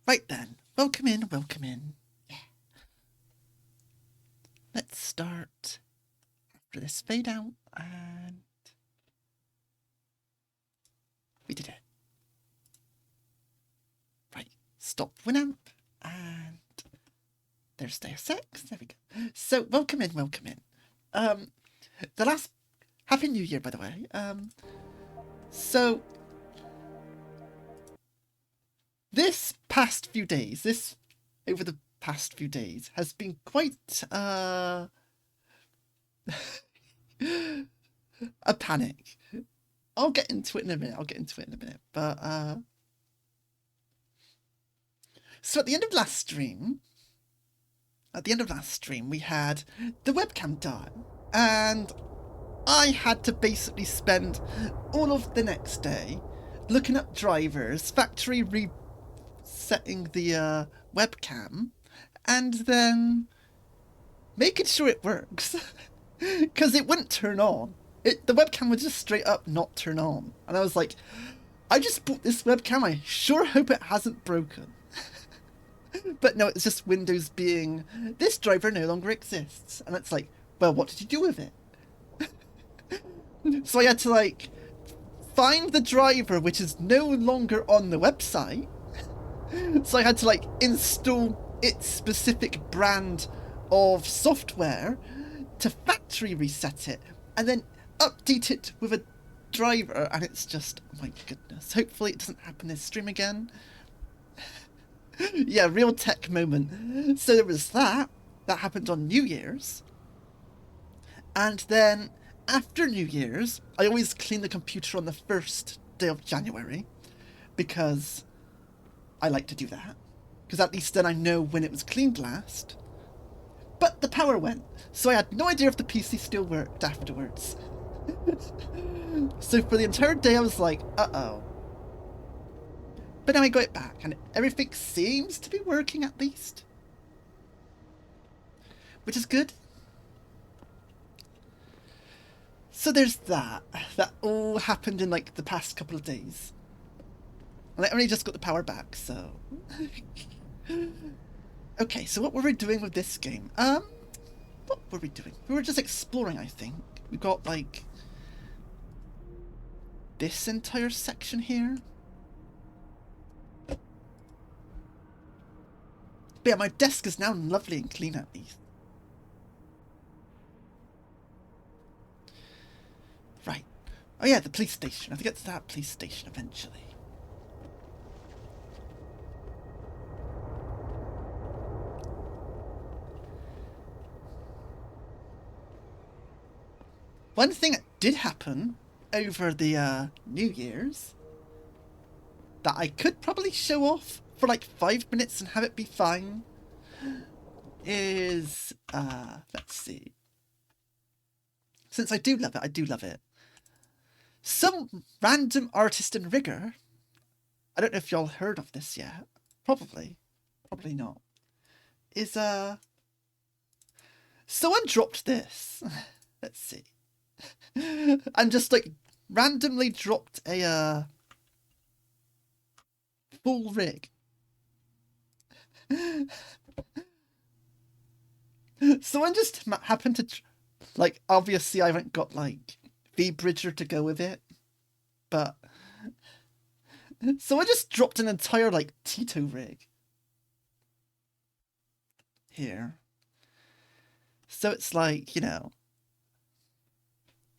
Right then, welcome in, welcome in. Yeah. Let's start after this fade out, and we did it. Right, stop Winamp, and there's Deus Ex. There we go. So, welcome in, welcome in. The last Happy New Year, by the way. So this past few days, over the past few days, has been quite a panic. I'll get into it in a minute. But so at the end of last stream, we had the webcam done, and I had to basically spend all of the next day looking up drivers, factory resetting the webcam, and then making sure it works. Because it wouldn't turn on. The webcam would just straight up not turn on. And I was like, I just bought this webcam, I sure hope it hasn't broken. But no, it's just Windows being, this driver no longer exists. And it's like, well, what did you do with it? So I had to find the driver which is no longer on the website. So I had to install its specific brand of software to factory reset it and then update it with a driver, and it's just, oh my goodness, hopefully it doesn't happen this stream again. Yeah, real tech moment. So there was that happened on New Year's, and then after New Year's I always clean the computer on the first day of January, because I like to do that, because at least then I know when it was cleaned last. But the power went, so I had no idea if the PC still worked afterwards. So for the entire day I was like, uh-oh. But now I got it back, and everything seems to be working at least. Which is good. So there's that. That all happened in the past couple of days. And I only just got the power back, so... Okay, so what were we doing with this game? What were we doing? We were just exploring, I think. We got, this entire section here. But yeah, my desk is now lovely and clean at least. Right. Oh yeah, the police station. I have to get to that police station eventually. One thing that did happen over the New Year's that I could probably show off for 5 minutes and have it be fine is, let's see. Since I do love it. Some random artist and rigger, I don't know if y'all heard of this yet, probably not, is, someone dropped this. Let's see. And just randomly dropped a full rig. Someone just happened to obviously I haven't got V-Bridger to go with it, but someone just dropped an entire Tito rig here. So it's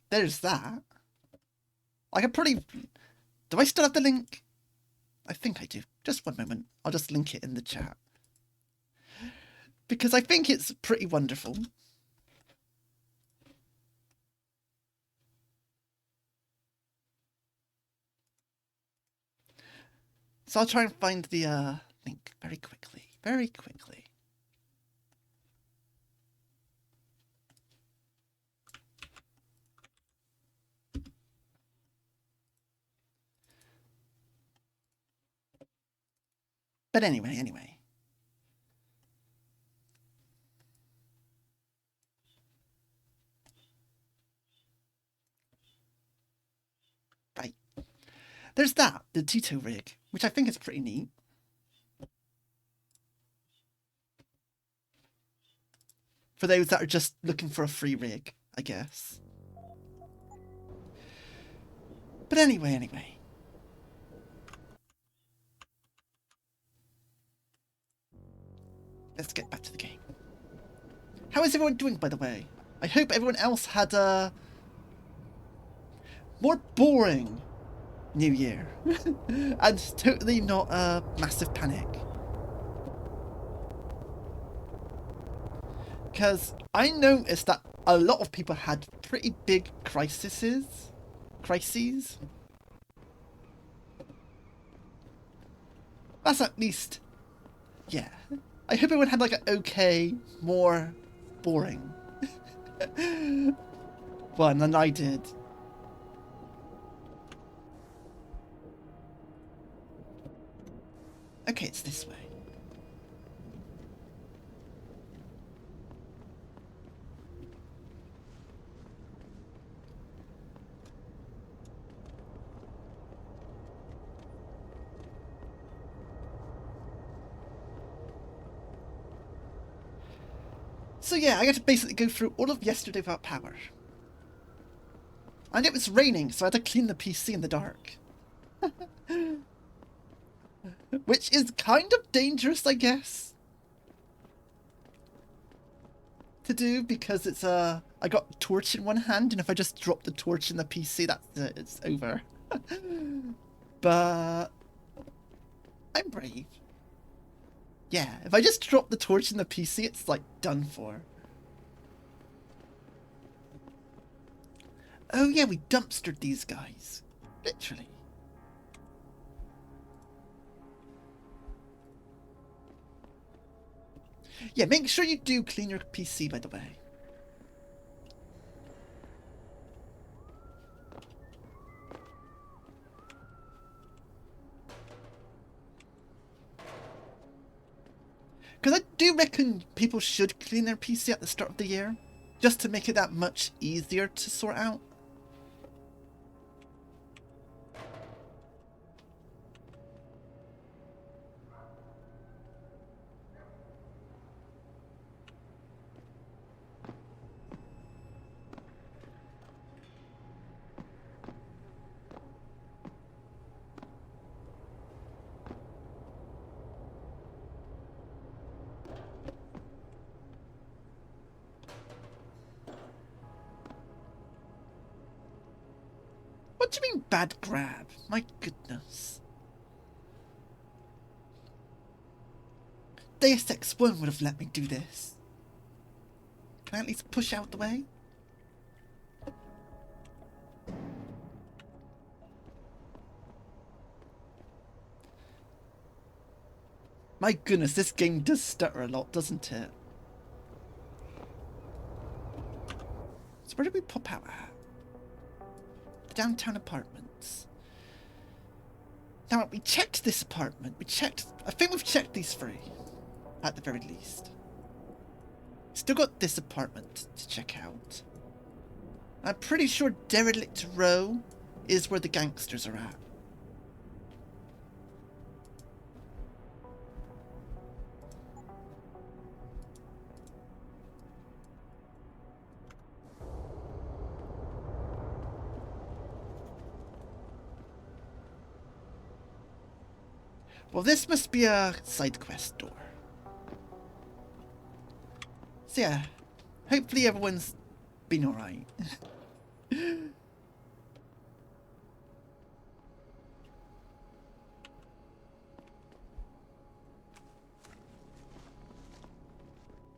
there's that. I could probably... Do I still have the link? I think I do. Just one moment. I'll just link it in the chat. Because I think it's pretty wonderful. So I'll try and find the link very quickly. Very quickly. But anyway. Right. There's the Tito rig, which I think is pretty neat. For those that are just looking for a free rig, I guess. But anyway. Let's get back to the game. How is everyone doing, by the way? I hope everyone else had a more boring New Year. And totally not a massive panic. Because I noticed that a lot of people had pretty big crises. That's at least, yeah. I hope everyone had like an okay, more boring one than I did. Okay, it's this way. So yeah, I had to basically go through all of yesterday without power. And it was raining, so I had to clean the PC in the dark. Which is kind of dangerous, I guess, to do, because it's I got a torch in one hand, and if I just drop the torch in the PC, that's it, it's over. But I'm brave. Yeah, if I just drop the torch in the PC, it's like done for. Oh yeah, we dumpstered these guys. Literally. Yeah, make sure you do clean your PC, by the way. Because I do reckon people should clean their PC at the start of the year, just to make it that much easier to sort out. What do you mean bad grab? My goodness. Deus Ex 1 would have let me do this. Can I at least push out the way? My goodness, this game does stutter a lot, doesn't it? So where did we pop out at? The downtown apartments. Now, we checked this apartment. I think we've checked these three, at the very least. Still got this apartment to check out. I'm pretty sure Derelict Row is where the gangsters are at. Well, this must be a side quest door. So yeah, hopefully everyone's been alright.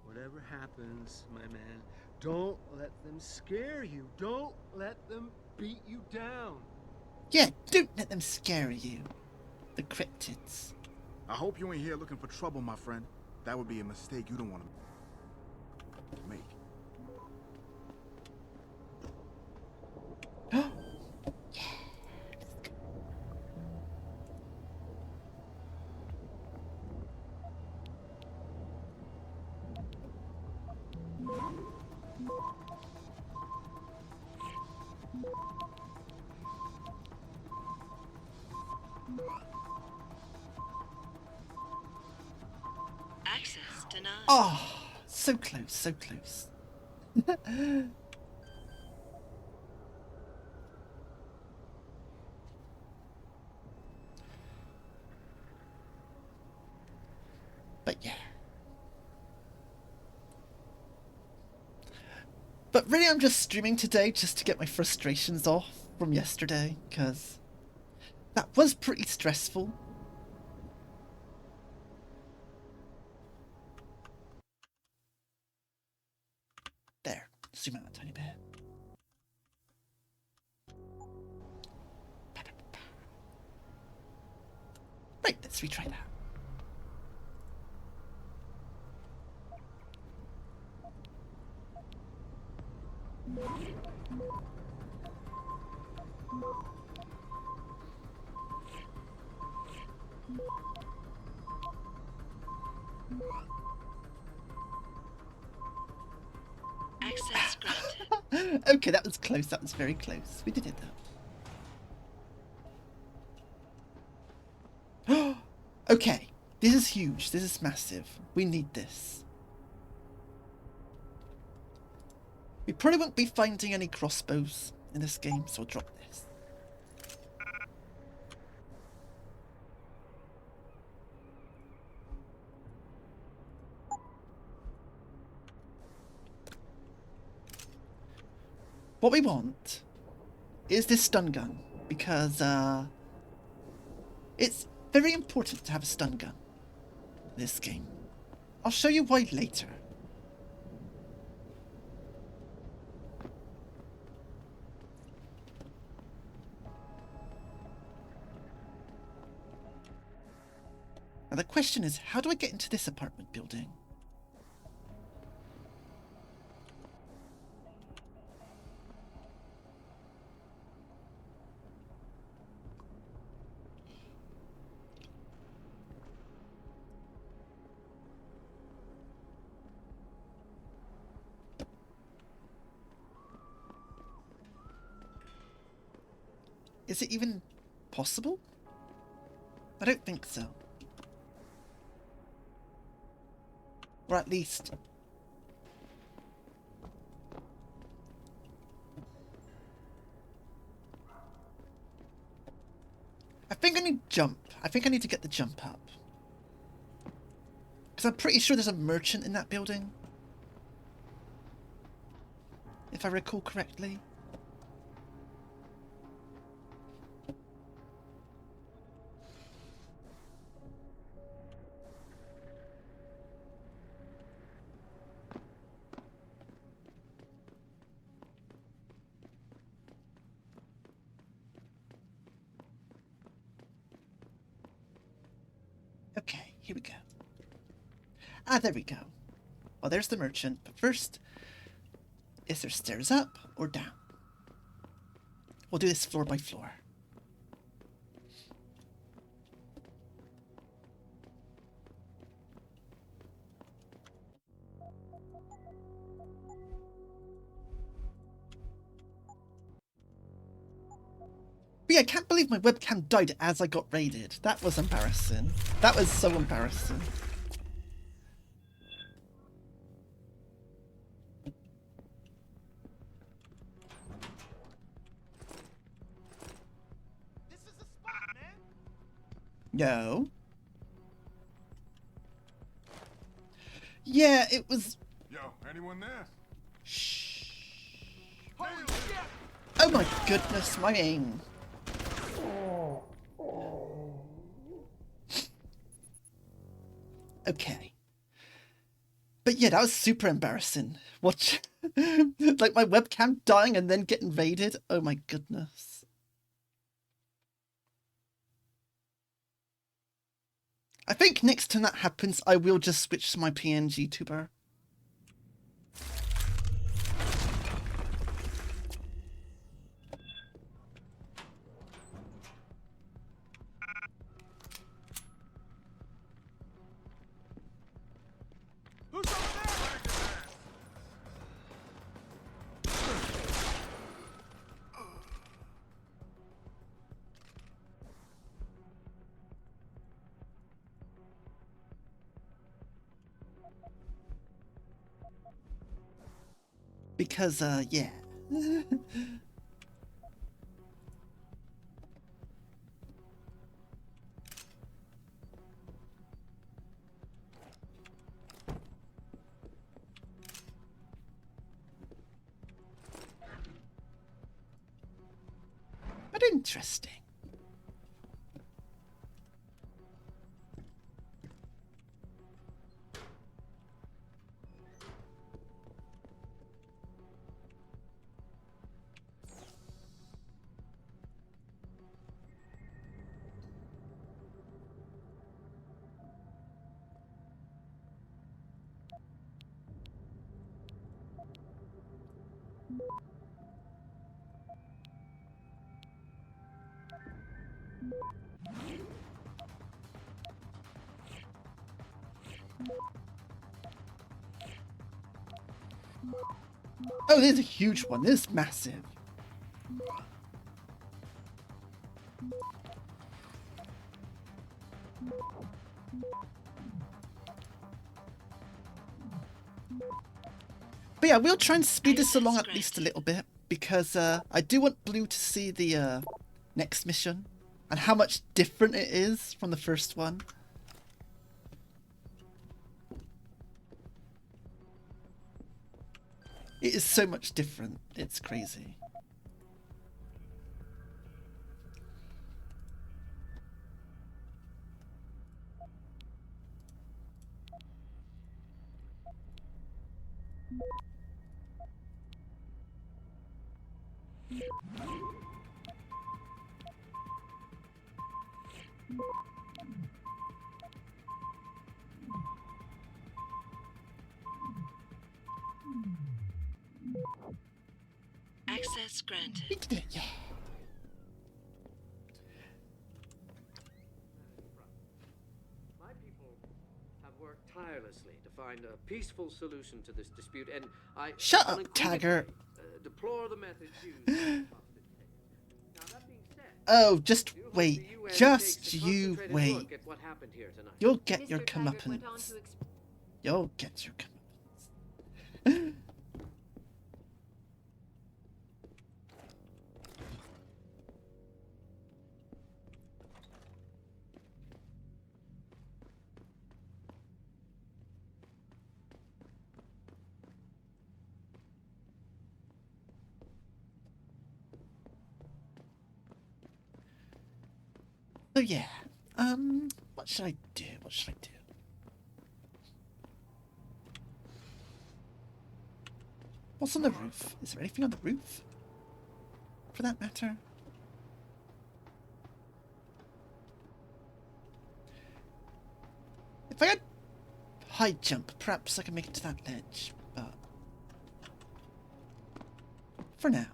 Whatever happens, my man, don't let them scare you. Don't let them beat you down. Yeah, don't let them scare you. The cryptids. I hope you ain't here looking for trouble, my friend. That would be a mistake you don't want to make. So close, so close. But yeah. But really, I'm just streaming today just to get my frustrations off from yesterday, because that was pretty stressful. There, zoom out a tiny bit. Right, let's retry that. Access granted. Okay, that was close. That was very close. We did it though. Okay, this is huge. This is massive. We need this. We probably won't be finding any crossbows in this game, so I'll drop this. What we want is this stun gun, because it's very important to have a stun gun in this game. I'll show you why later. Now the question is, how do I get into this apartment building? Is it even possible? I don't think so. Or at least... I think I need jump. I think I need to get the jump up. Because I'm pretty sure there's a merchant in that building. If I recall correctly. Okay, here we go. Ah, there we go. Well, there's the merchant. But first, is there stairs up or down? We'll do this floor by floor. But yeah, I can't believe my webcam died as I got raided. That was embarrassing. That was so embarrassing. This is the spot, man. No. Yeah, it was... Yo, anyone there? Shh. Holy shit! Oh my goodness, my aim. Okay. But yeah, that was super embarrassing. Watch, like my webcam dying and then getting raided. Oh my goodness. I think next time that happens, I will just switch to my PNG tuber. Who's over there? Because, yeah. But interesting. Oh, there's a huge one. This is massive. But yeah, we'll try and speed this along at least a little bit, because I do want Blue to see the next mission and how much different it is from the first one. It is so much different. It's crazy. Access granted. We did it, yeah. My people have worked tirelessly to find a peaceful solution to this dispute, and I Shut up, unequivocally, Tagger. Deplore the methods used. Now, that being said, Oh, just I do hope wait. the UN Just takes a you concentrated wait. look at what happened here tonight. You'll get Mr. your Taggart went on comeuppance. to You'll get your comeuppance. So yeah, what should I do? What should I do? What's on the roof? Is there anything on the roof? For that matter? If I had high jump, perhaps I can make it to that ledge, but for now.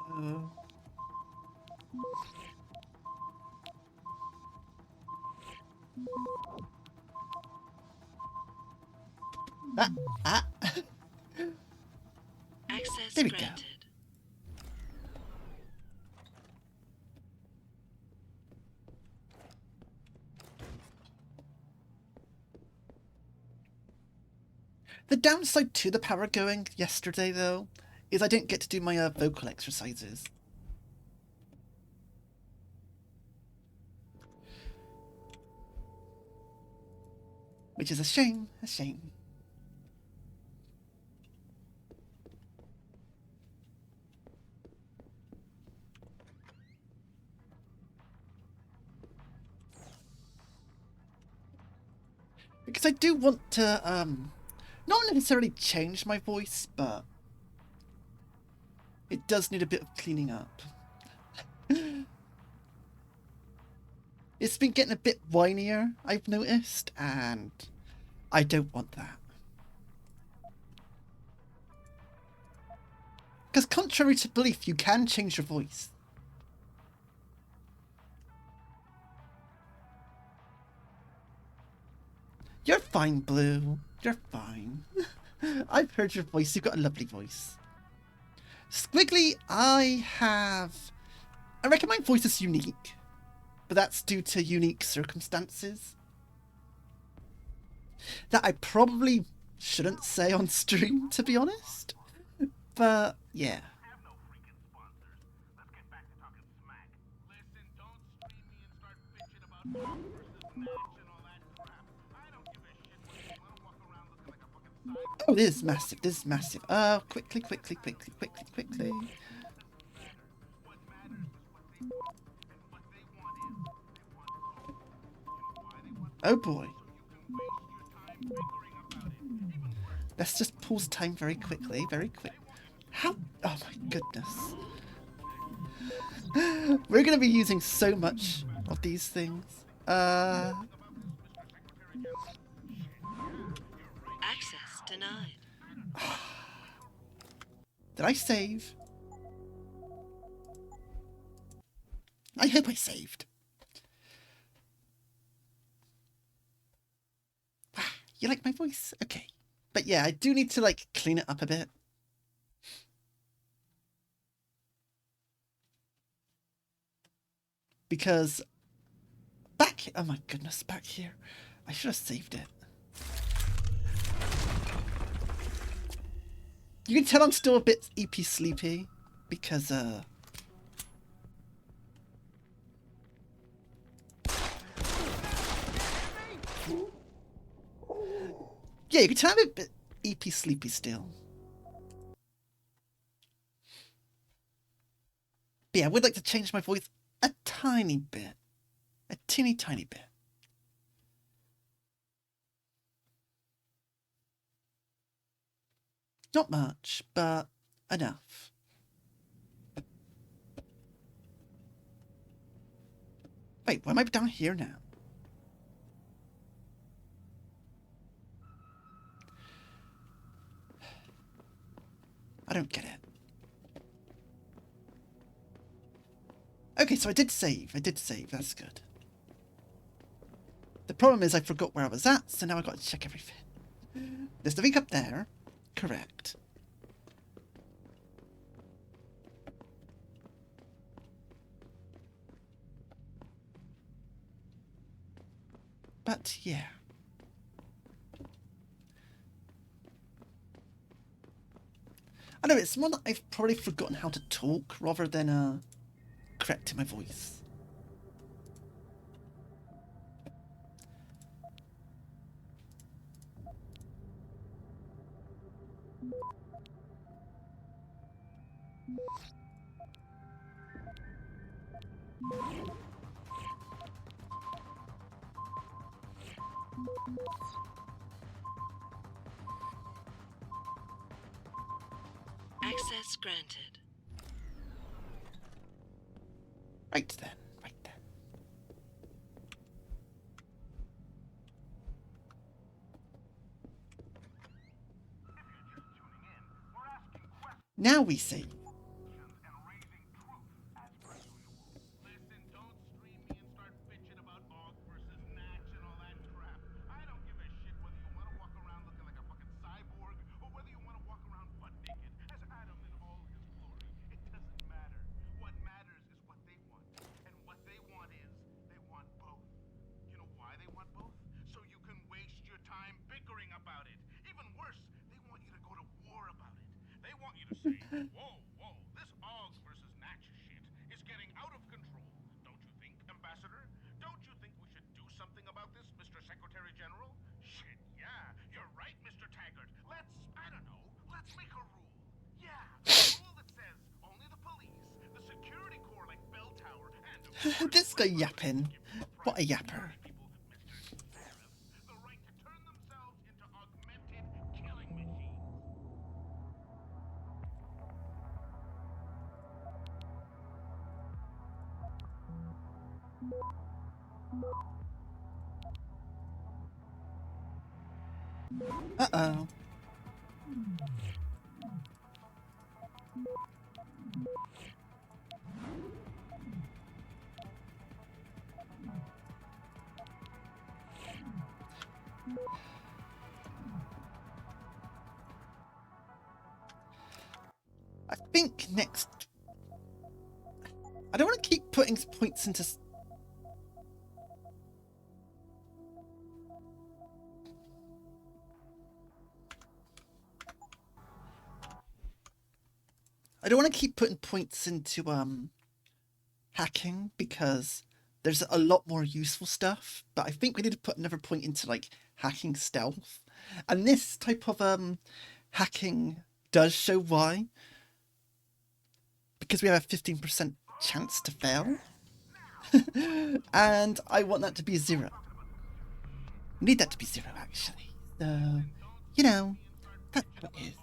Uh-oh. Ah, ah. Access There we go. granted. The downside to the power going yesterday, though, is I didn't get to do my vocal exercises. Which is a shame, a shame. Because I do want to, not necessarily change my voice, but it does need a bit of cleaning up. It's been getting a bit whinier, I've noticed, and I don't want that. Because contrary to belief, you can change your voice. You're fine, Blue. You're fine. I've heard your voice. You've got a lovely voice. Squiggly, I reckon my voice is unique, but that's due to unique circumstances that I probably shouldn't say on stream, to be honest. But yeah. Oh, this is massive. This is massive. Quickly. Oh boy. Let's just pause time very quickly. Very quick. How? Oh my goodness. We're going to be using so much of these things. Access denied. Did I save? I hope I saved. You like my voice? Okay. But yeah, I do need to, like, clean it up a bit. Because oh my goodness, back here. I should have saved it. You can tell I'm still a bit EP sleepy because, yeah, you can tell I'm a bit EP sleepy still. But yeah, I would like to change my voice a tiny bit. A teeny tiny bit. Not much, but enough. Wait, why am I down here now? I don't get it. Okay, so I did save. That's good. The problem is I forgot where I was at, so now I've got to check everything. There's nothing up there. Correct. But yeah. I know, it's more that I've probably forgotten how to talk rather than correcting my voice. Access granted. Right then. Now we see. Whoa, this Ogg versus Natch shit is getting out of control. Don't you think, Ambassador? Don't you think we should do something about this, Mr. Secretary General? Shit, yeah, you're right, Mr. Taggart. Let's make a rule. Yeah, a rule that says only the police, the security corps like Bell Tower, and This guy yapping. What a yapper. the right to turn themselves into augmented killing machines. Uh-oh. I think next... I don't want to keep putting points into... I don't want to keep putting points into hacking because there's a lot more useful stuff, but I think we need to put another point into like hacking stealth. And this type of hacking does show why. Because we have a 15% chance to fail. And I want that to be 0. Need that to be 0 actually. So, you know, that's what it is.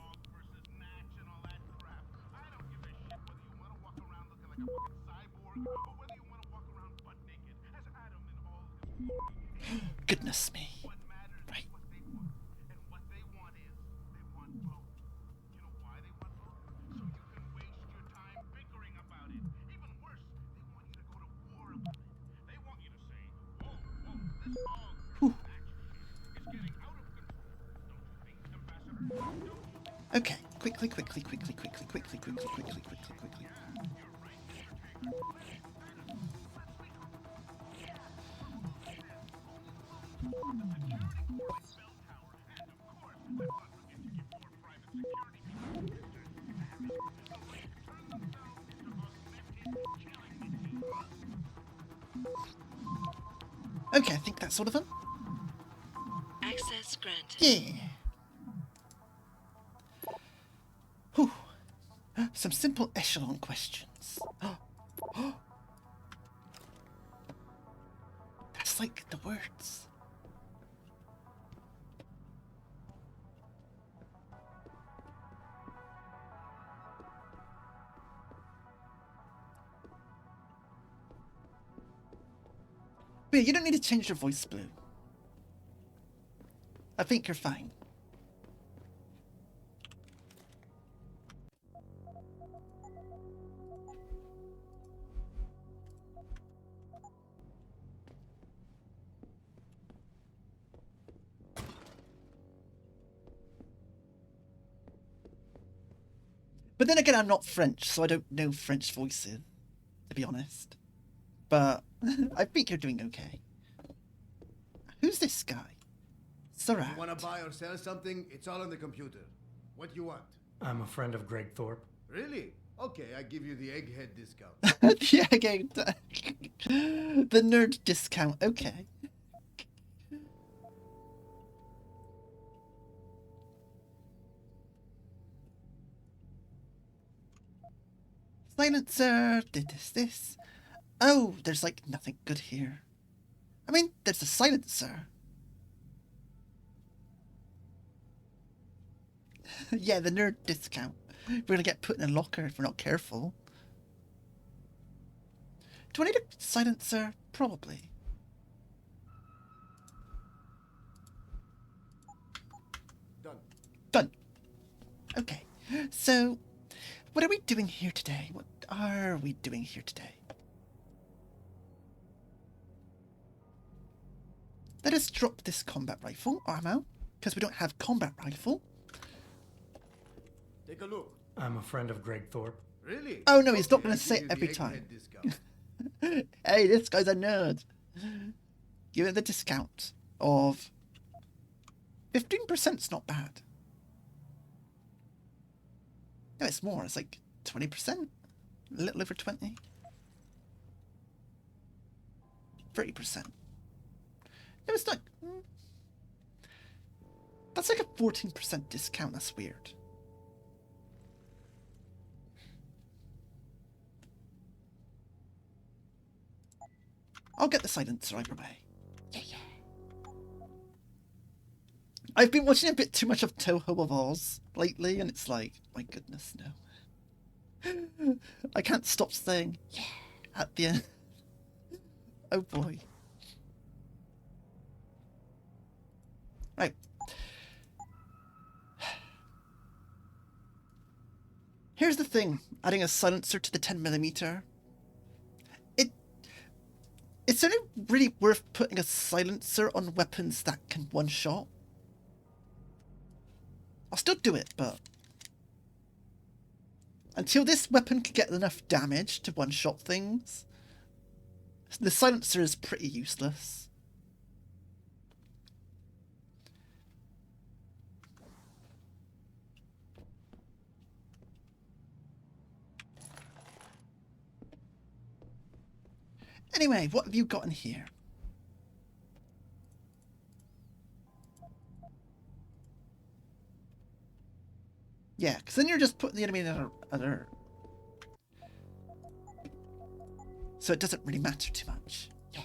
Goodness me. Right. Whew. Okay, quickly. Okay, I think that's all of them. Access granted. Yeah. Whew. Some simple echelon questions. That's like the words. But yeah, you don't need to change your voice, Blue. I think you're fine. But then again, I'm not French, so I don't know French voices, to be honest. But I think you're doing okay. Who's this guy? Surratt. You want to buy or sell something? It's all on the computer. What you want? I'm a friend of Greg Thorpe. Really? Okay, I give you the egghead discount. Yeah, again. The nerd discount. Okay. Silencer. This. Oh, there's like nothing good here. I mean, there's a silencer. Yeah, the nerd discount. We're gonna get put in a locker if we're not careful. Do I need a silencer? Probably. Done. Okay. So, what are we doing here today? What are we doing here today? Let us drop this combat rifle ammo, because we don't have combat rifle. Take a look. I'm a friend of Greg Thorpe. Really? Oh no, he's not Okay, going I to say give it you every the time. egghead discount. Hey, this guy's a nerd. Give it the discount of 15%'s not bad. No, it's more. It's like 20%. A little over 20. 30%. No, it's not. That's like a 14% discount. That's weird. I'll get the silencer either way. Yeah. I've been watching a bit too much of Toho of Oz lately, and it's like, my goodness, no. I can't stop saying, yeah, at the end. Oh boy. Right. Here's the thing, adding a silencer to the 10mm. It's only really worth putting a silencer on weapons that can one-shot. I'll still do it, but... Until this weapon can get enough damage to one-shot things, the silencer is pretty useless. Anyway, what have you got in here? Yeah, because then you're just putting the enemy in other. So it doesn't really matter too much. Yeah.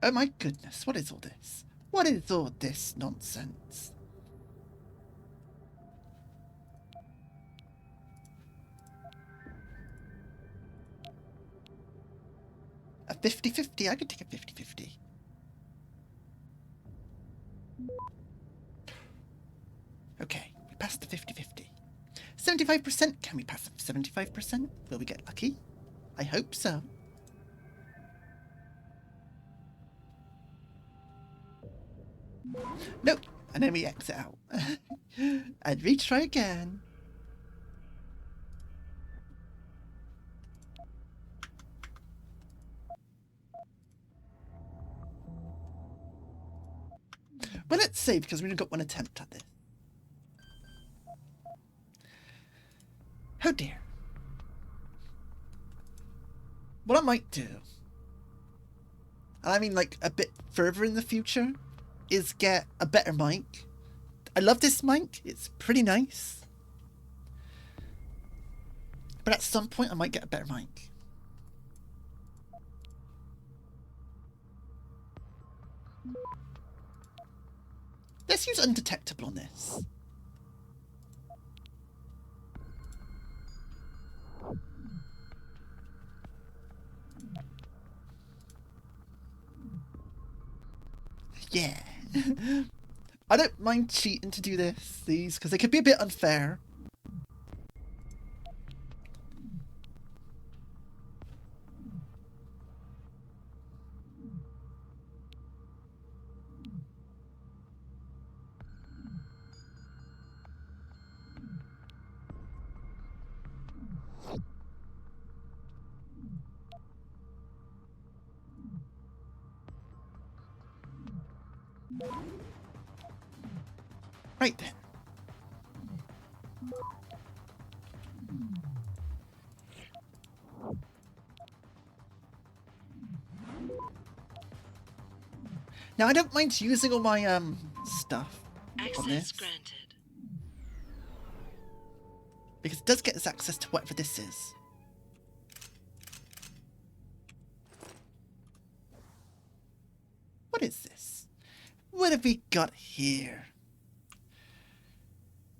Oh my goodness, what is all this? What is all this nonsense? A 50-50? I could take a 50-50. Okay, we passed the 50-50. 75%? Can we pass the 75%? Will we get lucky? I hope so. Nope. And then we exit out. And retry again. Well, let's save because we've only got one attempt at this. Oh dear. What I might do, and I mean like a bit further in the future, is get a better mic. I love this mic. It's pretty nice. But at some point I might get a better mic. Let's use undetectable on this. Yeah. I don't mind cheating to do these, because they could be a bit unfair. Right then. Now I don't mind using all my stuff on Access this, granted. because it does get us access to whatever this is. What is this? What have we got here?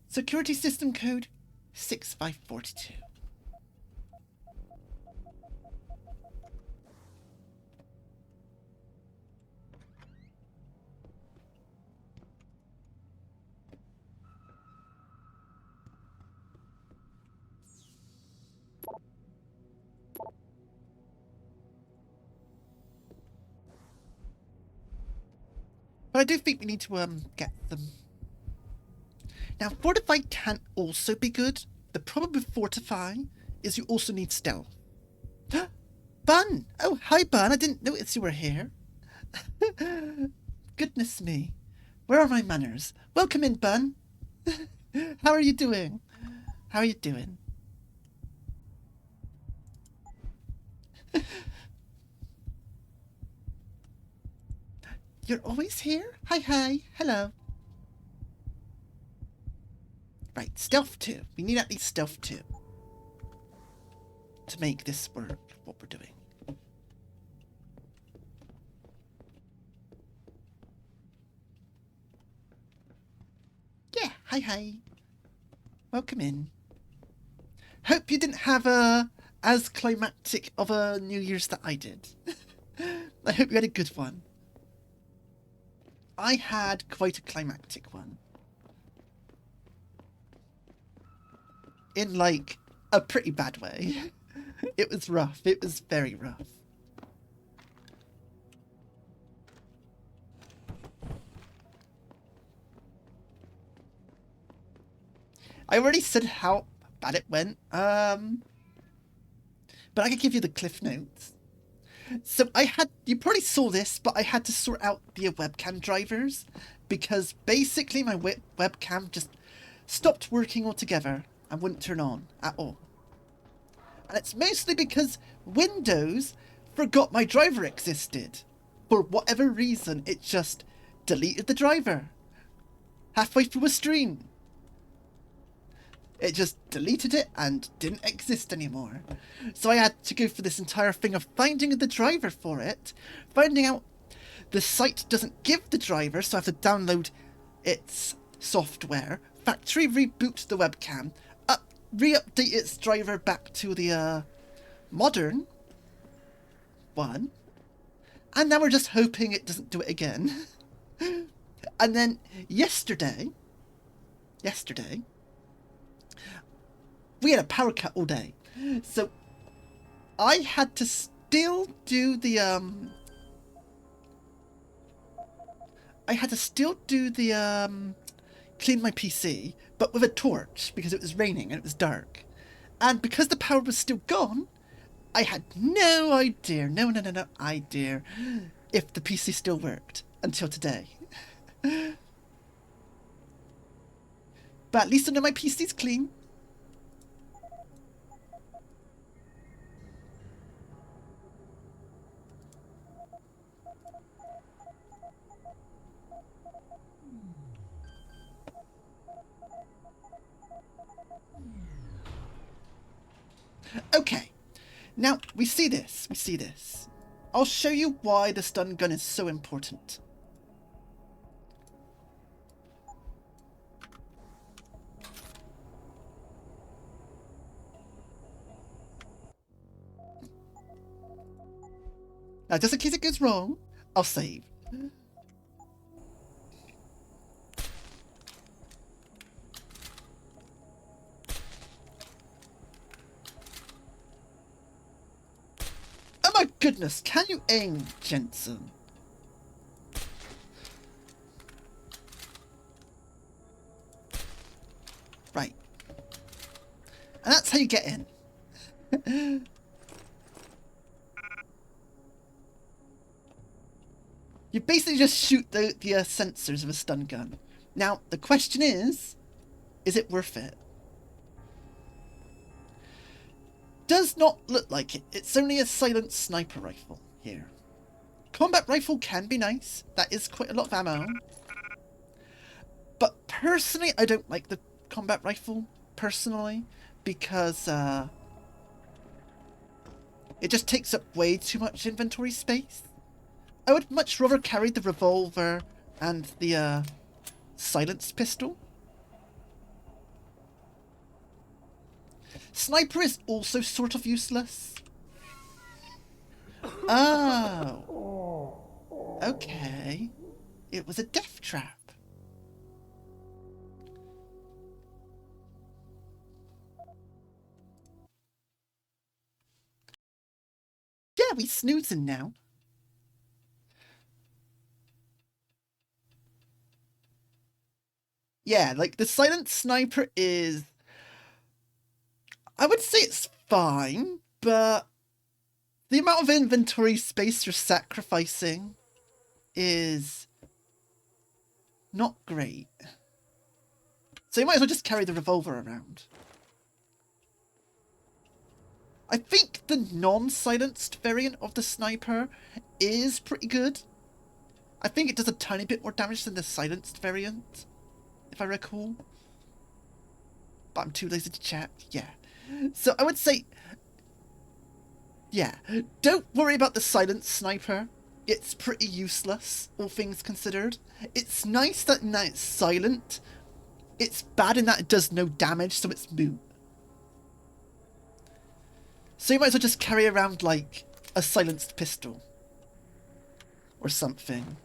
Security system code 6542. But I do think we need to get them. Now, Fortify can also be good. The problem with Fortify is you also need stealth. Bun! Oh, hi, Bun. I didn't notice you were here. Goodness me. Where are my manners? Welcome in, Bun. How are you doing? How are you doing? You're always here? Hi. Hello. Right, stealth 2. We need at least stealth 2 to make this work, what we're doing. Yeah, hi. Welcome in. Hope you didn't have as climactic of a New Year's that I did. I hope you had a good one. I had quite a climactic one. In, like, a pretty bad way. It was rough. It was very rough. I already said how bad it went. But I could give you the cliff notes. So you probably saw this, but I had to sort out the webcam drivers because basically my webcam just stopped working altogether and wouldn't turn on at all. And it's mostly because Windows forgot my driver existed. For whatever reason, it just deleted the driver halfway through a stream. It just deleted it and didn't exist anymore. So I had to go through this entire thing of finding the driver for it, finding out the site doesn't give the driver, so I have to download its software, factory reboot the webcam, re-update its driver back to the modern one, and now we're just hoping it doesn't do it again. And then yesterday, we had a power cut all day, so I had to still do the clean my PC, but with a torch because it was raining and it was dark. And because the power was still gone, I had no idea, no idea if the PC still worked until today. But at least I know my PC's clean. Okay, now we see this. I'll show you why the stun gun is so important. Now, just in case it goes wrong, I'll save. Oh my goodness, can you aim, Jensen? Right. And that's how you get in. You basically just shoot the sensors of a stun gun. Now, the question is it worth it? Does not look like it. It's only a silent sniper rifle here. Combat rifle can be nice. That is quite a lot of ammo. But personally, I don't like the combat rifle, personally, because it just takes up way too much inventory space. I would much rather carry the revolver and the silenced pistol. Sniper is also sort of useless. Oh. Okay. It was a death trap. Yeah, we snoozing now. Yeah, like the silent sniper is... I would say it's fine, but the amount of inventory space you're sacrificing is not great. So you might as well just carry the revolver around. I think the non-silenced variant of the sniper is pretty good. I think it does a tiny bit more damage than the silenced variant, if I recall. But I'm too lazy to check. Yeah. So I would say, yeah, don't worry about the silenced sniper. It's pretty useless, all things considered. It's nice that now it's silent. It's bad in that it does no damage, so it's moot. So you might as well just carry around, like, a silenced pistol. Or something.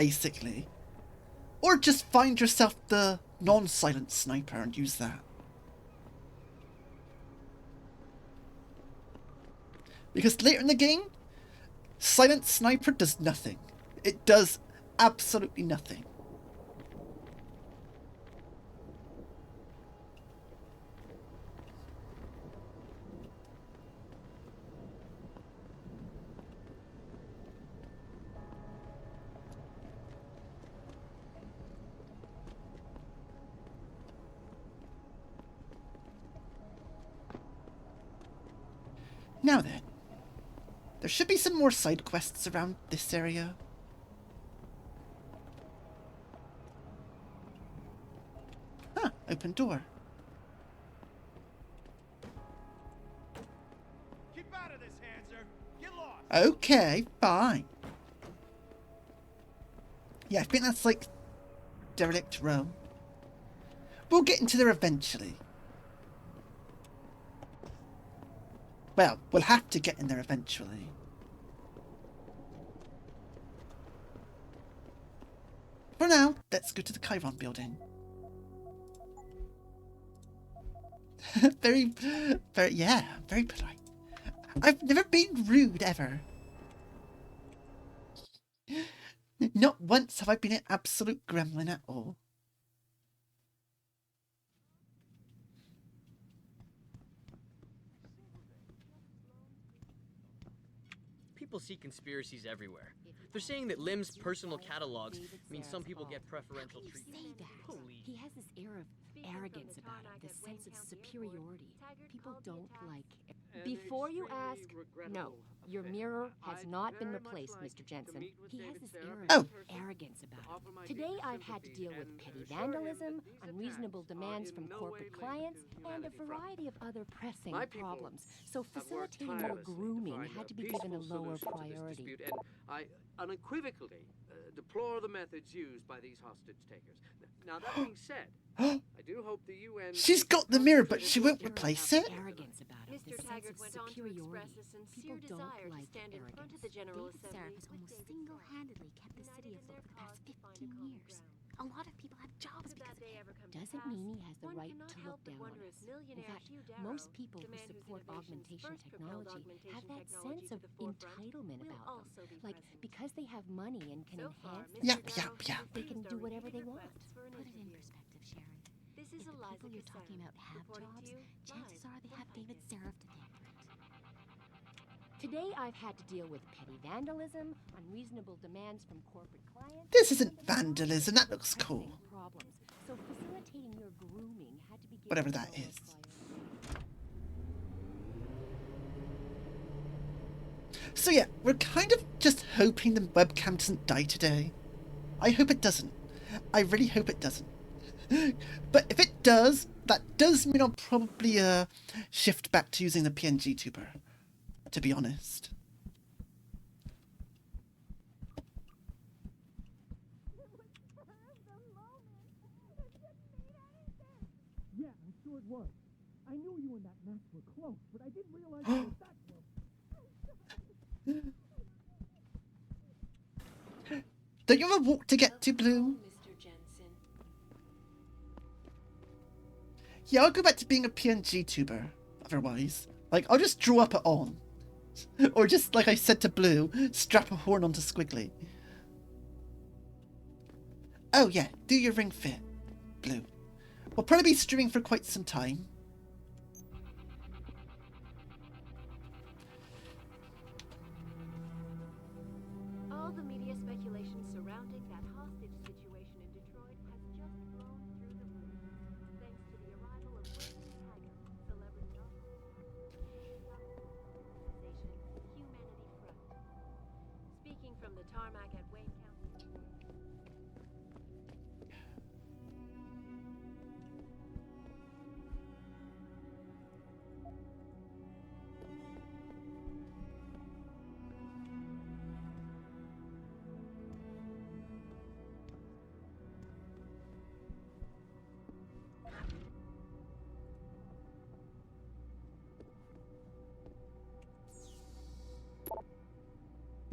basically. Or just find yourself the non-silent sniper and use that. Because later in the game, silent sniper does nothing. It does absolutely nothing. Now then, there should be some more side quests around this area. Ah, open door. Keep out of this, Hanser. Get lost. Okay, fine. Yeah, I think that's like derelict row. We'll get into there eventually. Well, we'll have to get in there eventually. For now, let's go to the Chiron building. very polite. I've never been rude ever. Not once have I been an absolute gremlin at all. People see conspiracies everywhere. They're saying that Lim's personal catalogs mean some people get preferential treatment. Say that. Please. He has this air of arrogance about him, this sense of superiority. People don't like. Before you ask, no, your mirror has not been replaced, Mr. Jensen. He has this air of arrogance about him. Today I've had to deal with petty vandalism, unreasonable demands from corporate clients, and a variety of other pressing problems. So facilitating more grooming had to be given a lower priority. And I unequivocally deplore the methods used by these hostage takers. Now, that being said, I do hope the UN... She's got the mirror, but she won't replace it. Arrogance about him, this sense of superiority. People don't like arrogance. David Seraph has almost single-handedly kept the city afloat for the past 15 years. A lot of people have jobs because of him. Doesn't mean he has the right to look down on us. In fact, most people who support augmentation technology have that sense of entitlement about them. Like, because they have money and can enhance they can do whatever they want. Put it in perspective, Sharon. If the people you're talking about have jobs, chances are they have David Seraph to thank for it. Today I've had to deal with petty vandalism, unreasonable demands from corporate clients. This isn't vandalism, that looks cool. Problems. So facilitating your grooming had to be given Whatever that is. So yeah, we're kind of just hoping the webcam doesn't die today. I hope it doesn't. I really hope it doesn't. But if it does, that does mean I'll probably shift back to using the PNG tuber, to be honest. Yeah, I'm sure it was. I knew you and that Max were close, but I didn't realize you were that close. Don't you have a walk to get to, Blue? Mr. Jensen. Yeah, I'll go back to being a PNG tuber, otherwise. Like, I'll just draw up it on. Or just, like I said to Blue, strap a horn onto Squiggly. Oh yeah, do your ring fit, Blue. We'll probably be streaming for quite some time. All the media speculation surrounding that hostage situation in Detroit has just blown through the roof, thanks to the arrival of Wayne Tiger, celebrity organization Humanity Front. Speaking from the tarmac at Wayne County.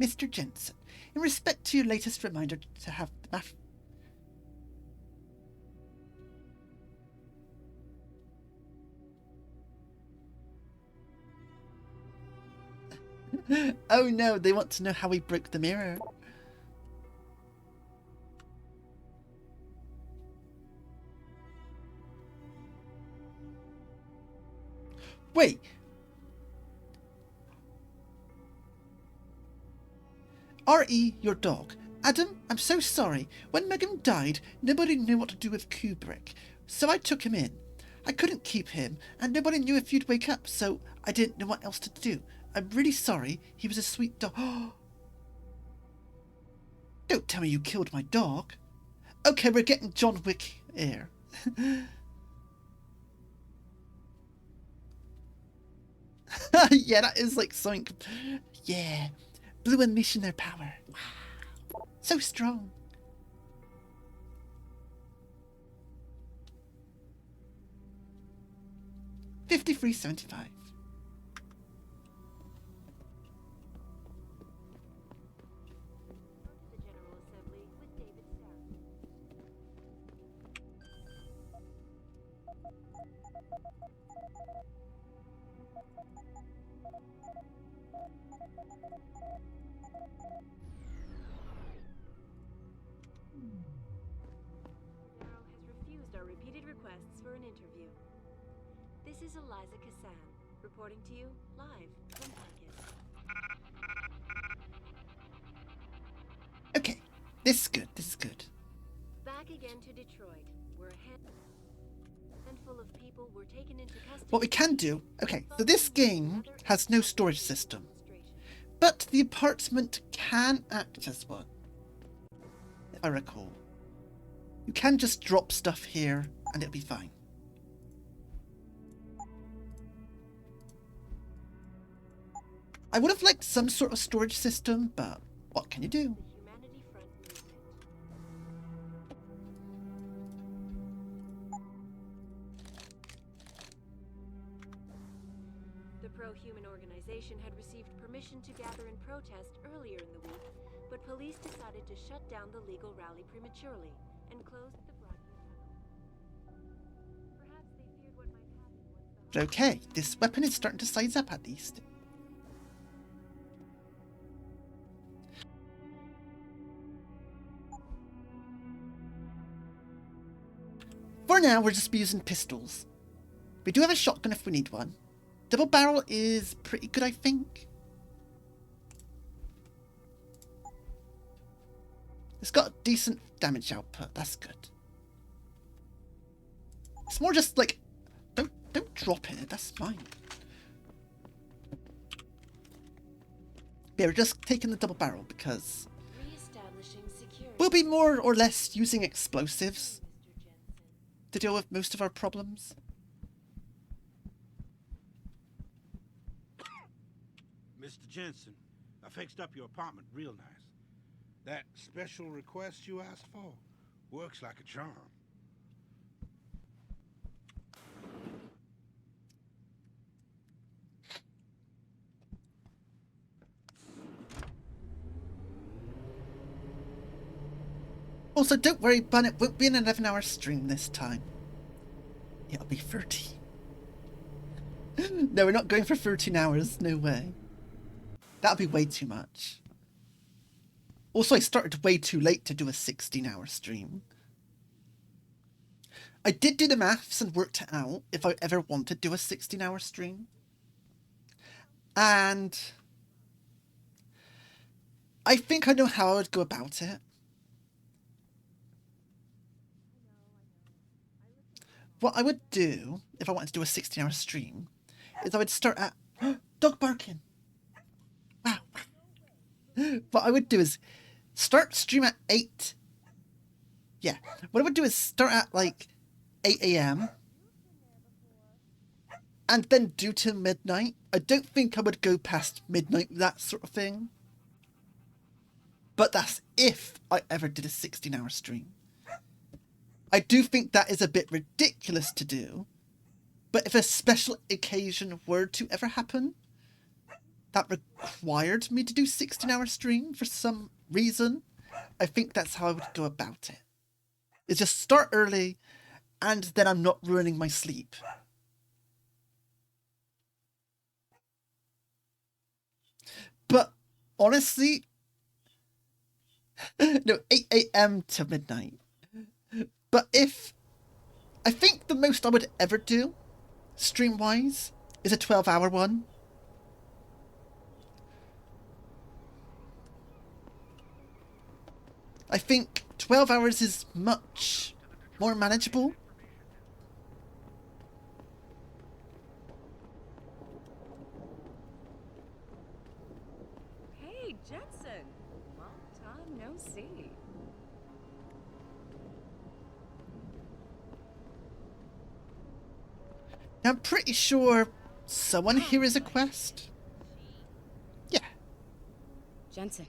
Mr. Jensen, In respect to your latest reminder to have the math... Oh no, they want to know how we broke the mirror. Wait. R.E., your dog. Adam, I'm so sorry. When Megan died, nobody knew what to do with Kubrick, so I took him in. I couldn't keep him, and nobody knew if you'd wake up, so I didn't know what else to do. I'm really sorry. He was a sweet dog. Don't tell me you killed my dog. Okay, we're getting John Wick here. Yeah, that is like something... Yeah. Blue unleashing their power. Wow. So strong. $53.75. The General Assembly with David Starr. The General has refused our repeated requests for an interview. This is Eliza Kassan, reporting to you live from Marcus. Okay, this is good, this is good. Back again to Detroit, where a handful of people were taken into custody. What we can do... Okay, so this game has no storage system, but the apartment can act as one, if I recall. You can just drop stuff here and it'll be fine. I would have liked some sort of storage system, but what can you do? The Humanity Front movement. The pro-human organization had received permission to gather in protest earlier in the week, but police decided to shut down the legal rally prematurely and closed the broadcast. Perhaps they feared what might happen once the Okay, this weapon is starting to size up at least. For now, we'll just be using pistols. We do have a shotgun if we need one. Double barrel is pretty good, I think. It's got a decent damage output, that's good. It's more just like, don't drop it, that's fine. Yeah, we're just taking the double barrel because Reestablishing security. we'll be more or less using explosives Mr. Jensen. to deal with most of our problems. Mr. Jensen, I fixed up your apartment real nice. That special request you asked for works like a charm. Also, don't worry, Bun, it won't be an 11-hour stream this time. It'll be 30. No, we're not going for 13 hours, no way. That'll be way too much. Also, I started way too late to do a 16-hour stream. I did do the maths and worked it out if I ever wanted to do a 16-hour stream. And I think I know how I would go about it. What I would do if I wanted to do a 16-hour stream is I would start at... Dog barking! Wow. What I would do is start stream at 8. Yeah. What I would do is start at like 8 a.m. and then do till midnight. I don't think I would go past midnight with that sort of thing. But that's if I ever did a 16-hour stream. I do think that is a bit ridiculous to do, but if a special occasion were to ever happen that required me to do 16-hour stream for some reason, I think that's how I would go about it. Is just start early, and then I'm not ruining my sleep. But honestly, no, 8 a.m. to midnight. But I think the most I would ever do, stream-wise, is a 12-hour one. I think 12 hours is much more manageable. Hey, Jetson. Long time no see. I'm pretty sure someone here is a quest. Yeah. Jensen.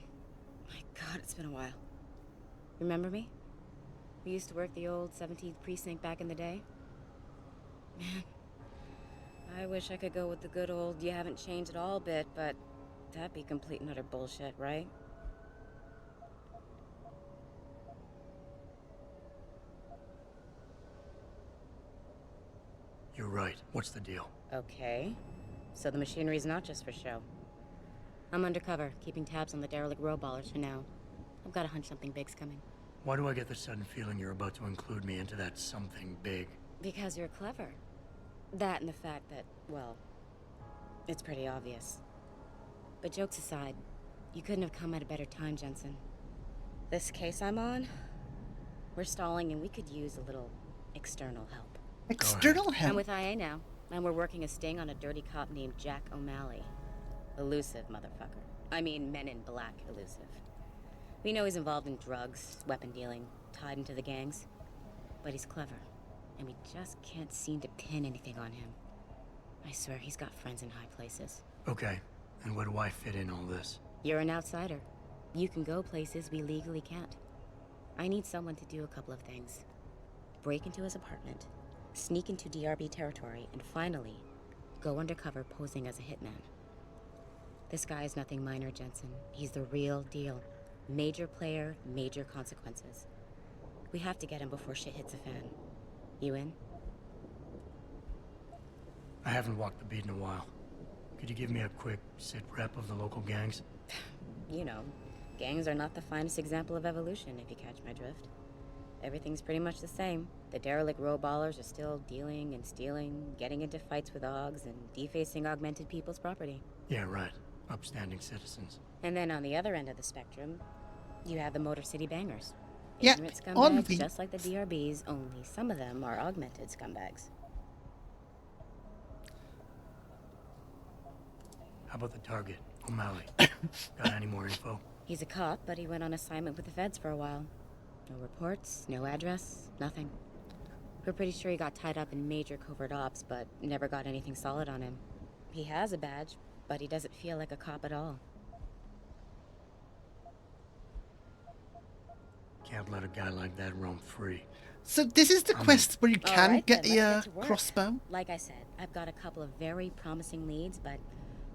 My God, it's been a while. Remember me? We used to work the old 17th precinct back in the day. Man, I wish I could go with the good old you haven't changed at all bit, but that'd be complete and utter bullshit, right? You're right. What's the deal? Okay. So the machinery's not just for show. I'm undercover, keeping tabs on the derelict row ballers for now. I've got a hunch something big's coming. Why do I get the sudden feeling you're about to include me into that something big? Because you're clever. That and the fact that, well, it's pretty obvious. But jokes aside, you couldn't have come at a better time, Jensen. This case I'm on, we're stalling and we could use a little external help. External help? I'm with IA now, and we're working a sting on a dirty cop named Jack O'Malley. Elusive motherfucker. I mean, Men in Black elusive. We know he's involved in drugs, weapon dealing, tied into the gangs. But he's clever, and we just can't seem to pin anything on him. I swear he's got friends in high places. Okay, and where do I fit in all this? You're an outsider. You can go places we legally can't. I need someone to do a couple of things. Break into his apartment, sneak into DRB territory, and finally, go undercover posing as a hitman. This guy is nothing minor, Jensen. He's the real deal. Major player, major consequences. We have to get him before shit hits the fan. You in? I haven't walked the beat in a while. Could you give me a quick sit rep of the local gangs? You know, gangs are not the finest example of evolution, if you catch my drift. Everything's pretty much the same. The derelict row ballers are still dealing and stealing, getting into fights with OGs, and defacing augmented people's property. Yeah, right. Upstanding citizens. And then on the other end of the spectrum, you have the Motor City Bangers. Yeah, Ignorant scumbags, just like the DRBs, only some of them are augmented scumbags. How about the target, O'Malley? Got any more info? He's a cop, but he went on assignment with the feds for a while. No reports, no address, nothing. We're pretty sure he got tied up in major covert ops, but never got anything solid on him. He has a badge, but he doesn't feel like a cop at all. Can't let a guy like that roam free. So this is the quest where you can Alright, get then, let's a get to work. crossbow? Like I said, I've got a couple of very promising leads, but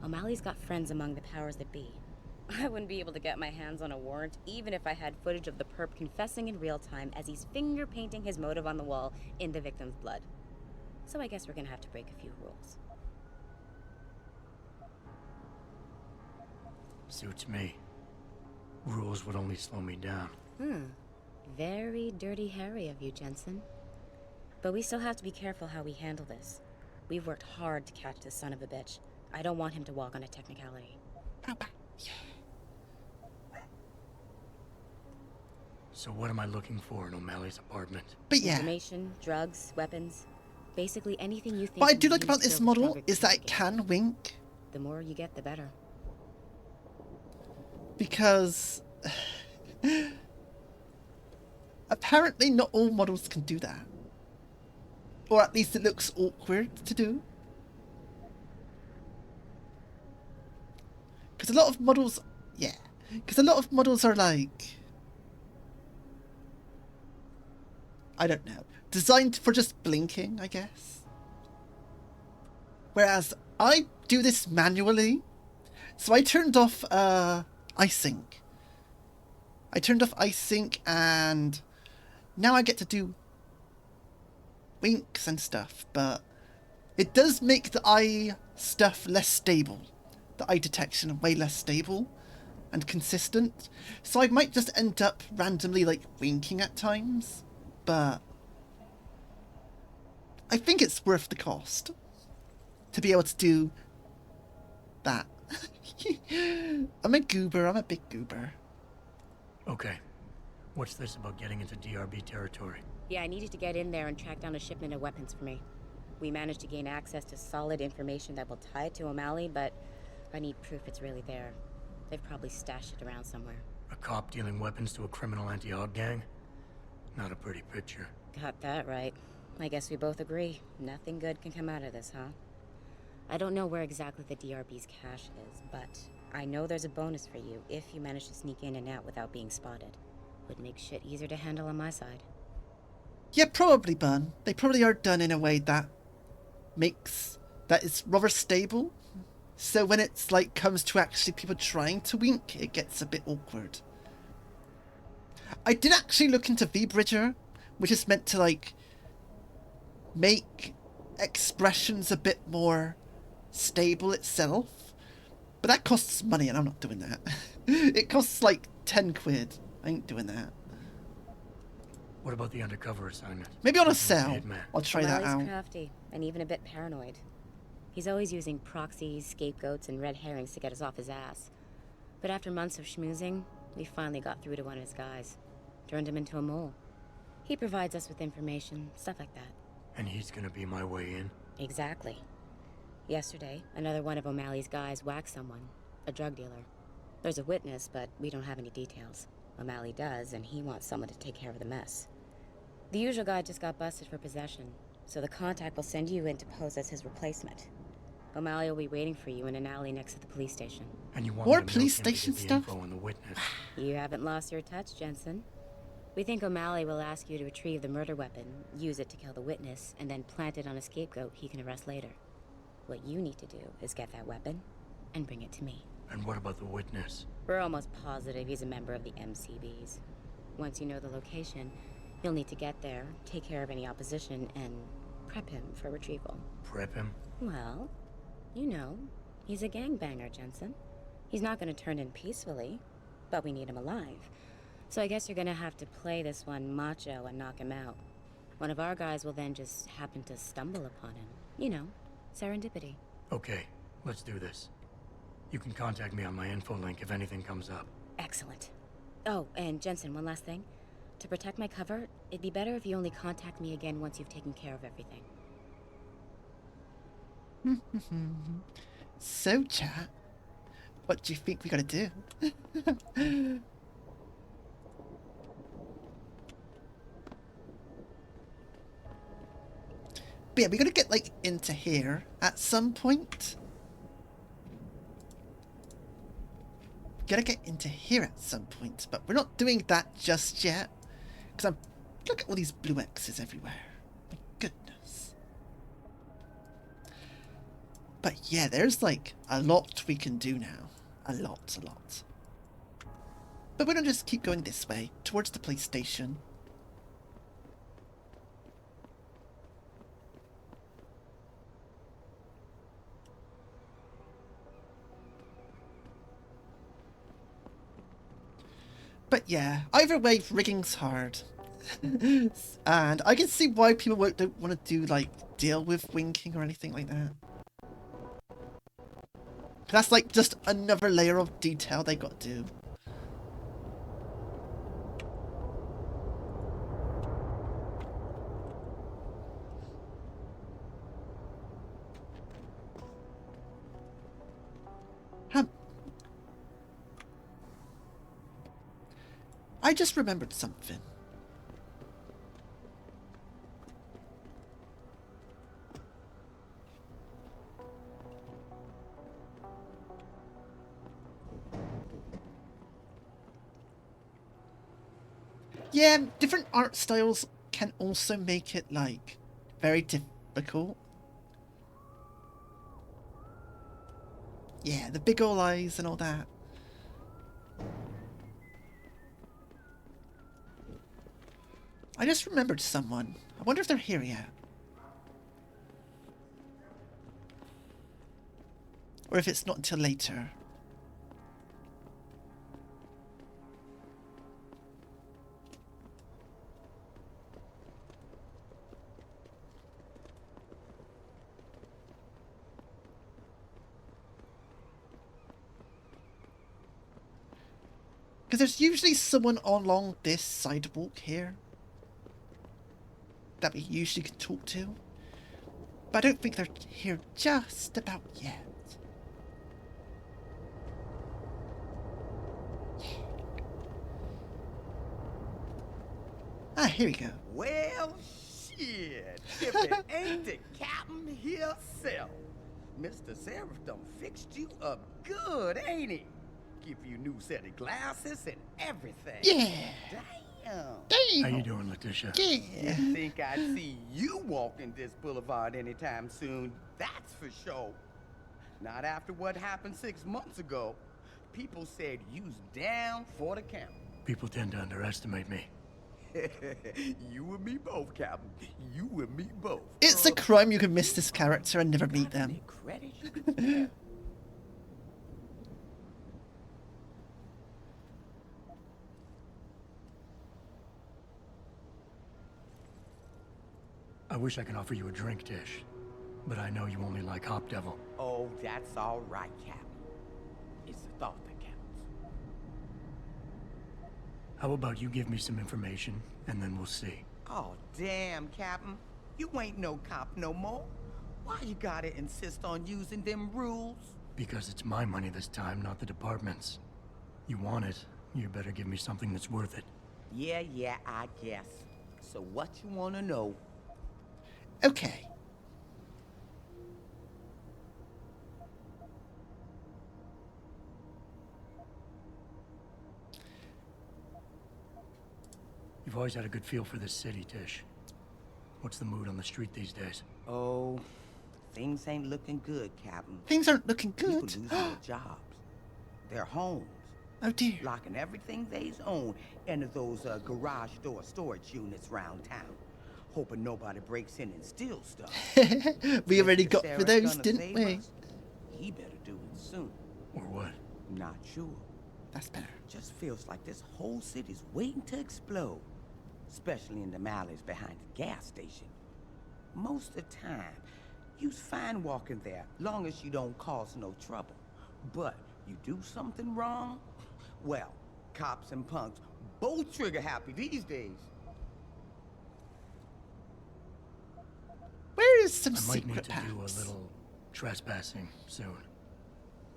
O'Malley's got friends among the powers that be. I wouldn't be able to get my hands on a warrant, even if I had footage of the perp confessing in real time as he's finger painting his motive on the wall in the victim's blood. So I guess we're gonna have to break a few rules. Suits me. Rules would only slow me down. Very dirty Harry of you, Jensen. But we still have to be careful how we handle this. We've worked hard to catch this son of a bitch. I don't want him to walk on a technicality. So what am I looking for in O'Malley's apartment? But yeah. Information, drugs, weapons. Basically anything you think. What I you do like need about to this build a model stronger is that team it can wink. The more you get, the better. Because apparently not all models can do that. Or at least it looks awkward to do. Because a lot of models, yeah. Because a lot of models are like, I don't know, designed for just blinking, I guess. Whereas I do this manually. So I turned off iSync. I turned off iSync, and now I get to do winks and stuff, but it does make the eye stuff less stable. The eye detection way less stable and consistent. So I might just end up randomly like winking at times, but I think it's worth the cost to be able to do that. I'm a goober, I'm a big goober. Okay. What's this about getting into DRB territory? Yeah, I need you to get in there and track down a shipment of weapons for me. We managed to gain access to solid information that will tie it to O'Malley, but I need proof it's really there. They've probably stashed it around somewhere. A cop dealing weapons to a criminal anti-aug gang? Not a pretty picture. Got that right. I guess we both agree. Nothing good can come out of this, huh? I don't know where exactly the DRB's cache is, but I know there's a bonus for you if you manage to sneak in and out without being spotted. Would make shit easier to handle on my side. Yeah, probably, Bun. They probably are done in a way that is rather stable. So when it's like comes to actually people trying to wink, it gets a bit awkward. I did actually look into VBridger, which is meant to like make expressions a bit more stable itself. But that costs money and I'm not doing that. It costs like 10 quid. I ain't doing that. What about the undercover assignment? Maybe on a sale. I'll try that out. O'Malley's crafty and even a bit paranoid. He's always using proxies, scapegoats, and red herrings to get us off his ass. But after months of schmoozing, we finally got through to one of his guys. Turned him into a mole. He provides us with information, stuff like that. And he's gonna be my way in? Exactly. Yesterday, another one of O'Malley's guys whacked someone, a drug dealer. There's a witness, but we don't have any details. O'Malley does, and he wants someone to take care of the mess. The usual guy just got busted for possession, so the contact will send you in to pose as his replacement. O'Malley will be waiting for you in an alley next to the police station. And you want more me to police milk him to station get the stuff? info on the witness. You haven't lost your touch, Jensen. We think O'Malley will ask you to retrieve the murder weapon, use it to kill the witness, and then plant it on a scapegoat he can arrest later. What you need to do is get that weapon and bring it to me. And what about the witness? We're almost positive he's a member of the MCBs. Once you know the location, you'll need to get there, take care of any opposition, and prep him for retrieval. Prep him? Well, you know, he's a gangbanger, Jensen. He's not going to turn in peacefully, but we need him alive. So I guess you're going to have to play this one macho and knock him out. One of our guys will then just happen to stumble upon him. You know, serendipity. Okay, let's do this. You can contact me on my info link if anything comes up. Excellent. Oh, and Jensen, one last thing. To protect my cover, it'd be better if you only contact me again once you've taken care of everything. So, chat, what do you think we gotta do? But yeah, we gotta get like into here at some point. Gotta get into here at some point, but we're not doing that just yet. Because look at all these blue X's everywhere. My goodness. But yeah, there's like a lot we can do now. A lot. But we're gonna just keep going this way, towards the police station. But yeah, either way, rigging's hard. And I can see why people don't want to do, like, deal with winking or anything like that. That's like just another layer of detail they got to do. I just remembered something. Yeah, different art styles can also make it, like, very difficult. Yeah, the big ol' eyes and all that. I just remembered someone. I wonder if they're here yet. Or if it's not until later. Because there's usually someone along this sidewalk here that we usually can talk to. But I don't think they're here just about yet. Ah, here we go. Well, shit. If it ain't the captain himself. Mr. Seraph done fixed you up good, ain't he? Give you new set of glasses and everything. Yeah. Damn. Damn. How you doing, Letitia? Yeah. Didn't think I'd see you walking this boulevard anytime soon. That's for sure. Not after what happened 6 months ago. People said you's down for the count. People tend to underestimate me. You and me both, Captain. You and me both. It's a crime you can miss this character and never meet them. Credit you could have. I wish I could offer you a drink, Tish. But I know you only like Hop Devil. Oh, that's all right, Captain. It's the thought that counts. How about you give me some information, and then we'll see. Oh, damn, Captain. You ain't no cop no more. Why you gotta insist on using them rules? Because it's my money this time, not the department's. You want it, you better give me something that's worth it. Yeah, I guess. So what you wanna know? Okay. You've always had a good feel for this city, Tish. What's the mood on the street these days? Oh, things ain't looking good, Captain. Things aren't looking People good. losing their jobs, their homes, Oh dear. locking everything they's own into those garage door storage units round town, hoping nobody breaks in and steals stuff. We already Mr. got for Sarah's those, gonna didn't save we? us. He better do it soon. Or what? Not sure. That's better. Just feels like this whole city's waiting to explode, especially in the alleys behind the gas station. Most of the time, you's fine walking there, long as you don't cause no trouble. But you do something wrong, well, cops and punks both trigger happy these days. Where is some I might need secret to do a paths? little trespassing soon.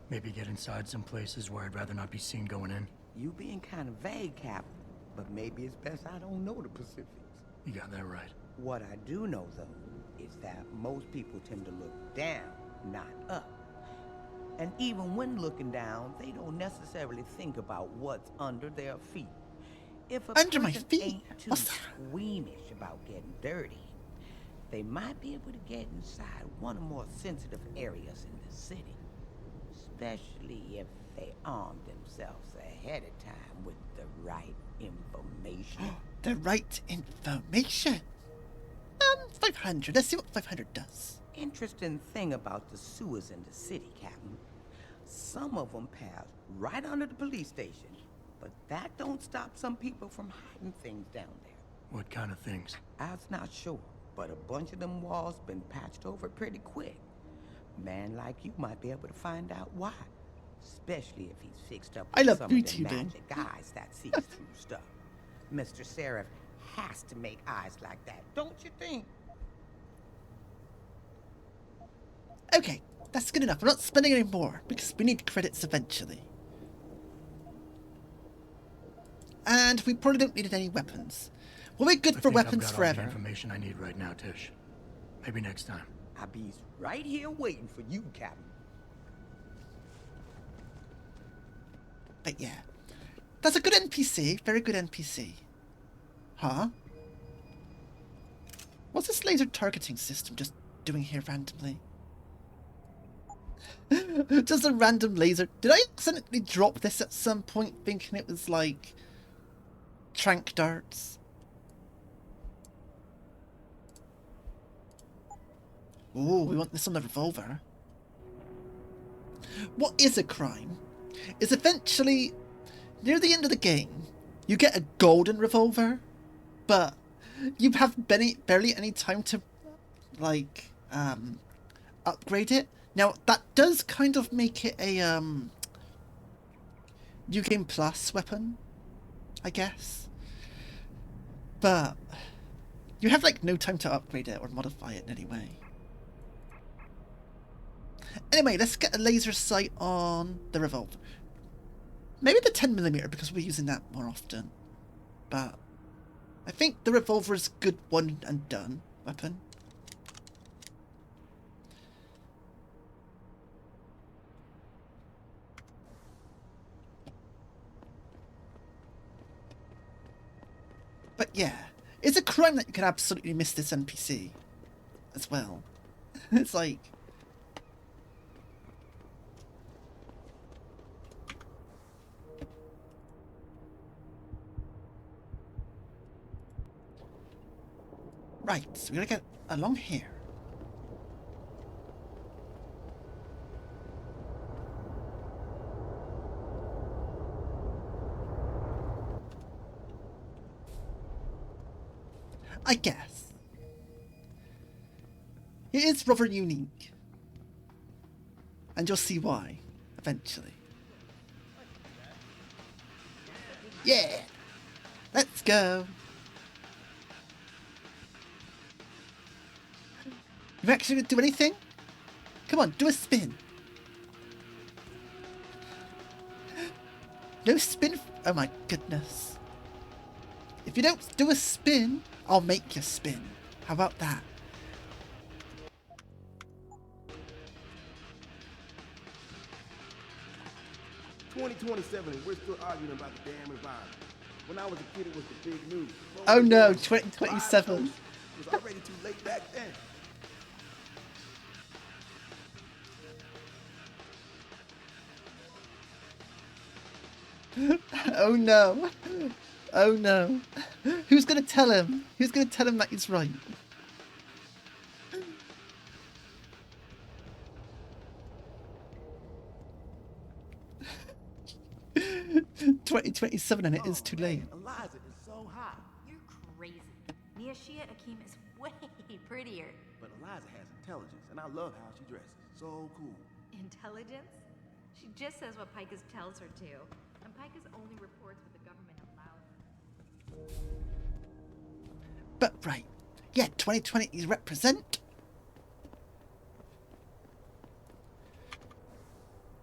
Maybe get inside some places where I'd rather not be seen going in. You being kind of vague, Captain, but maybe it's best I don't know the Pacifics. You got that right. What I do know, though, is that most people tend to look down, not up. And even when looking down, they don't necessarily think about what's under their feet. If a Under my person feet? ain't too What's that? squeamish about getting dirty, they might be able to get inside one of the more sensitive areas in the city. Especially if they arm themselves ahead of time with the right information. The right information. 500. Let's see what 500 does. Interesting thing about the sewers in the city, Captain. Some of them pass right under the police station, but that don't stop some people from hiding things down there. What kind of things? I was not sure, but a bunch of them walls been patched over pretty quick. Man like you might be able to find out why, especially if he's fixed up I with love some of the YouTubing. magic eyes that sees through stuff. Mr. Seraph has to make eyes like that, don't you think? Okay, that's good enough. I'm not spending any more because we need credits eventually. And we probably don't need any weapons. We'll be good I for think weapons I've got all the forever. information I need right now, Tish. Maybe next time. I'll be right here waiting for you, Captain. But yeah, that's a good NPC. Very good NPC. Huh? What's this laser targeting system just doing here randomly? Just a random laser. Did I accidentally drop this at some point thinking it was like trank darts? Ooh, we want this on the revolver. What is a crime? Is eventually, near the end of the game, you get a golden revolver, but you have barely any time to, like, upgrade it. Now, that does kind of make it a, New Game Plus weapon, I guess. But you have, like, no time to upgrade it or modify it in any way. Anyway, let's get a laser sight on the revolver. Maybe the 10mm because we're using that more often. But I think the revolver is a good one and done weapon. But yeah, it's a crime that you can absolutely miss this NPC as well. It's like... Right, so we're gonna get along here. I guess. It is rather unique. And you'll see why, eventually. Yeah! Let's go! You actually gonna do anything? Come on, do a spin. No spin? Oh my goodness. If you don't do a spin, I'll make you spin. How about that? "2027 and we're still arguing about the damn environment. When I was a kid, it was the big news. Oh no, 2027. It was already too late back then. Oh no. Oh no. Who's gonna tell him? Who's gonna tell him that he's right? "2027 and it is too late." Eliza is so hot. You're crazy. Niashia Akim is way prettier. But Eliza has intelligence, and I love how she dresses. So cool. Intelligence? She just says what Pikus tells her to. And Pikus only reports what the government allows her. But right. Yeah, 2020 is represent.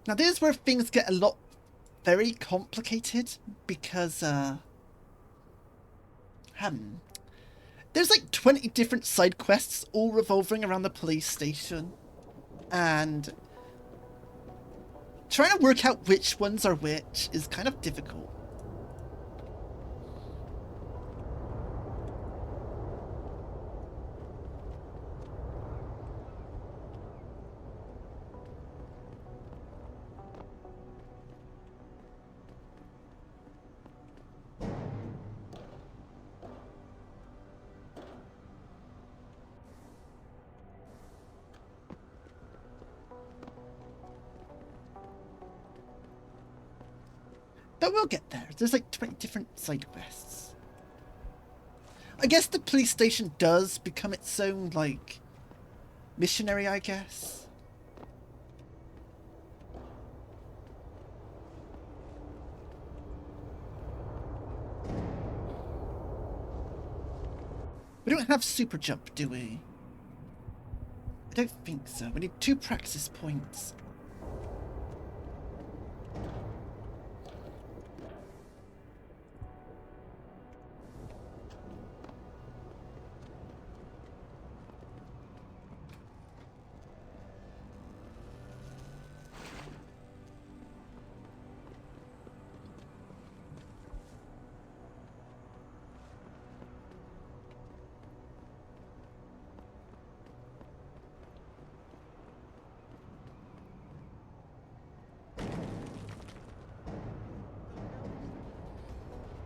Now this is where things get a lot very complicated because there's like 20 different side quests all revolving around the police station, and trying to work out which ones are which is kind of difficult. But we'll get there. There's like 20 different side quests. I guess the police station does become its own, like, missionary, I guess. We don't have super jump, do we? I don't think so. We need 2 practice points.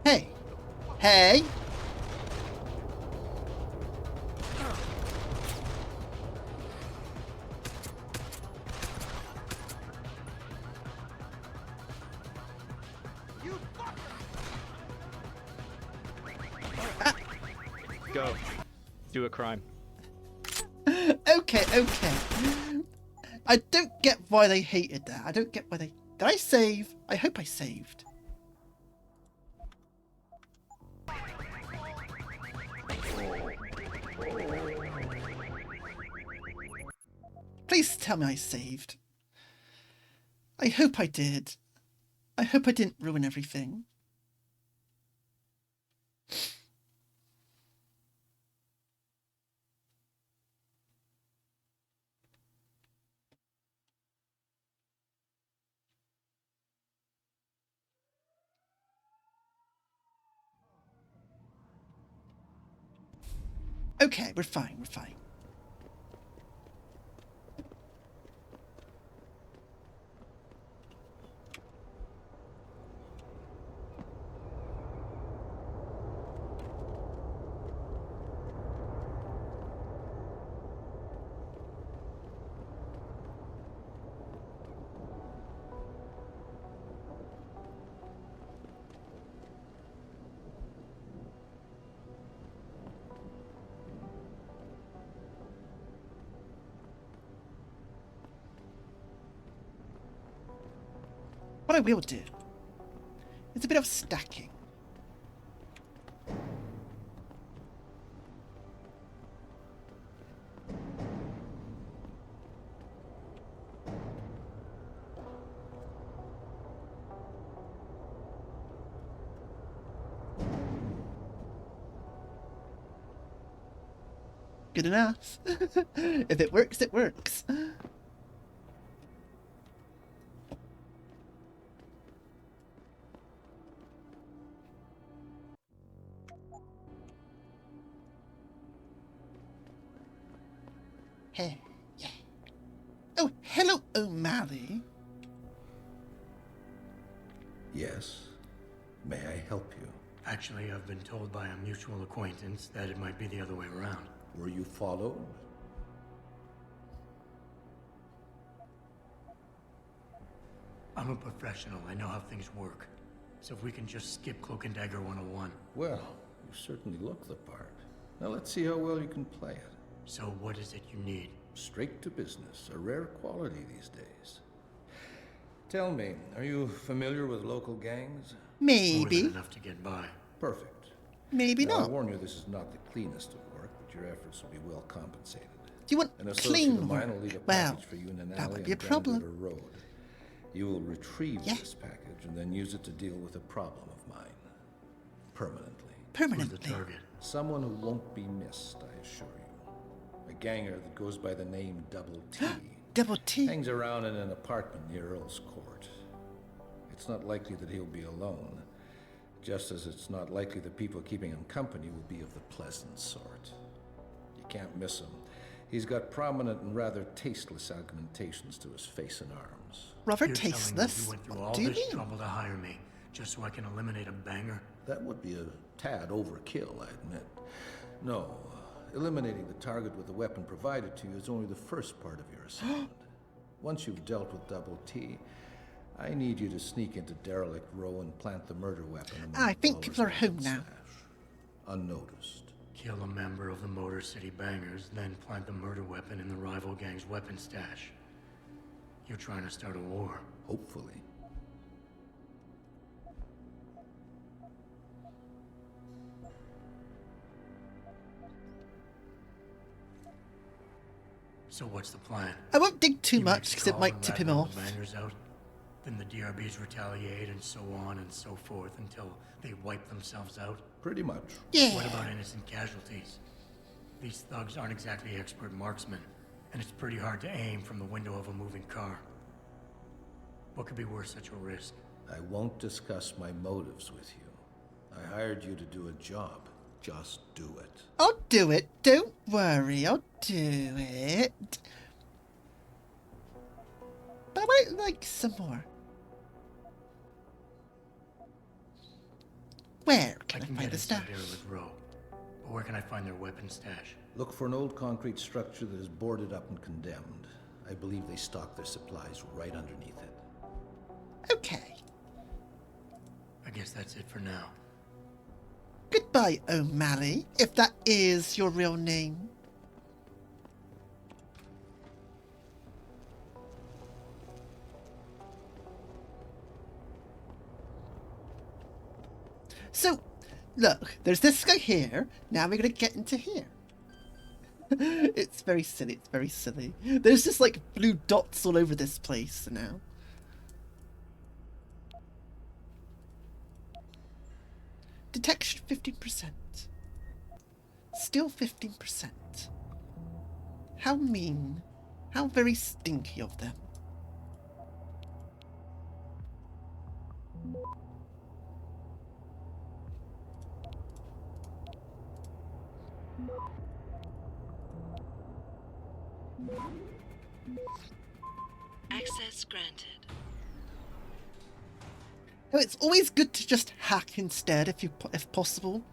Hey! Hey! Go. Do a crime. Okay. I don't get why they hated that. I don't get why they... Did I save? I hope I saved. Please tell me I saved. I hope I did. I hope I didn't ruin everything. Okay, we're fine. What I will do is a bit of stacking. Good enough. If it works, it works. Hey, yeah. Oh, hello, O'Malley. Yes. May I help you? Actually, I've been told by a mutual acquaintance that it might be the other way around. Were you followed? I'm a professional. I know how things work. So if we can just skip Cloak and Dagger 101. Well, you certainly look the part. Now let's see how well you can play it. So what is it you need? Straight to business. A rare quality these days. Tell me, are you familiar with local gangs? Maybe. More than enough to get by. Perfect. Maybe now, not. I warn you, this is not the cleanest of work, but your efforts will be well compensated. Do you want An associate clean of mine will work? leave a Well, package for you in an that alley would be a on Grand problem. River Road. You will retrieve this package and then use it to deal with a problem of mine. Permanently. Permanently. Who's the target? Someone who won't be missed, I assure you. A ganger that goes by the name Double T. Double T? Hangs around in an apartment near Earl's Court. It's not likely that he'll be alone, just as it's not likely the people keeping him company will be of the pleasant sort. You can't miss him. He's got prominent and rather tasteless augmentations to his face and arms. Rather You're tasteless? telling me you went through What all do you this mean? trouble to hire me, just so I can eliminate a banger? That would be a tad overkill, I admit. No, eliminating the target with the weapon provided to you is only the first part of your assignment. Once you've dealt with Double T, I need you to sneak into Derelict Row and plant the murder weapon. I think people are home now. Unnoticed. Kill a member of the Motor City Bangers, then plant the murder weapon in the rival gang's weapon stash. You're trying to start a war. Hopefully. So what's the plan? I won't dig too You much make because it straw might and tip rat him all off. the bangers out, then the DRBs retaliate and so on and so forth until they wipe themselves out? Pretty much. Yeah. What about innocent casualties? These thugs aren't exactly expert marksmen, and it's pretty hard to aim from the window of a moving car. What could be worth such a risk? I won't discuss my motives with you. I hired you to do a job. Just do it. I'll do it. Don't worry. I'll do it. But I might like some more. Where can I can find get the inside stash? Derelict Row, but where can I find their weapon stash? Look for an old concrete structure that is boarded up and condemned. I believe they stock their supplies right underneath it. Okay. guess that's it for now. Goodbye, O'Malley, if that is your real name. So, look, there's this guy here. Now we're gonna get into here. It's very silly, it's very silly. There's just like blue dots all over this place now. Detection 15%. Still 15%. How mean. How very stinky of them. Access granted. Now, it's always good to just hack instead if possible,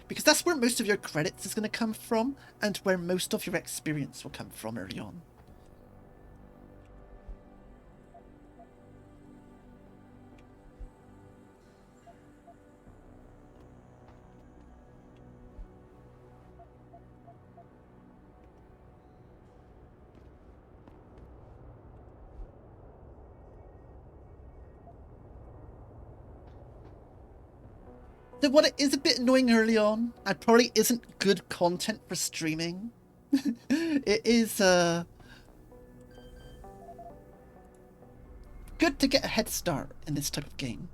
because that's where most of your credits is going to come from and where most of your experience will come from early on. So what it is a bit annoying early on, and probably isn't good content for streaming, it is good to get a head start in this type of game.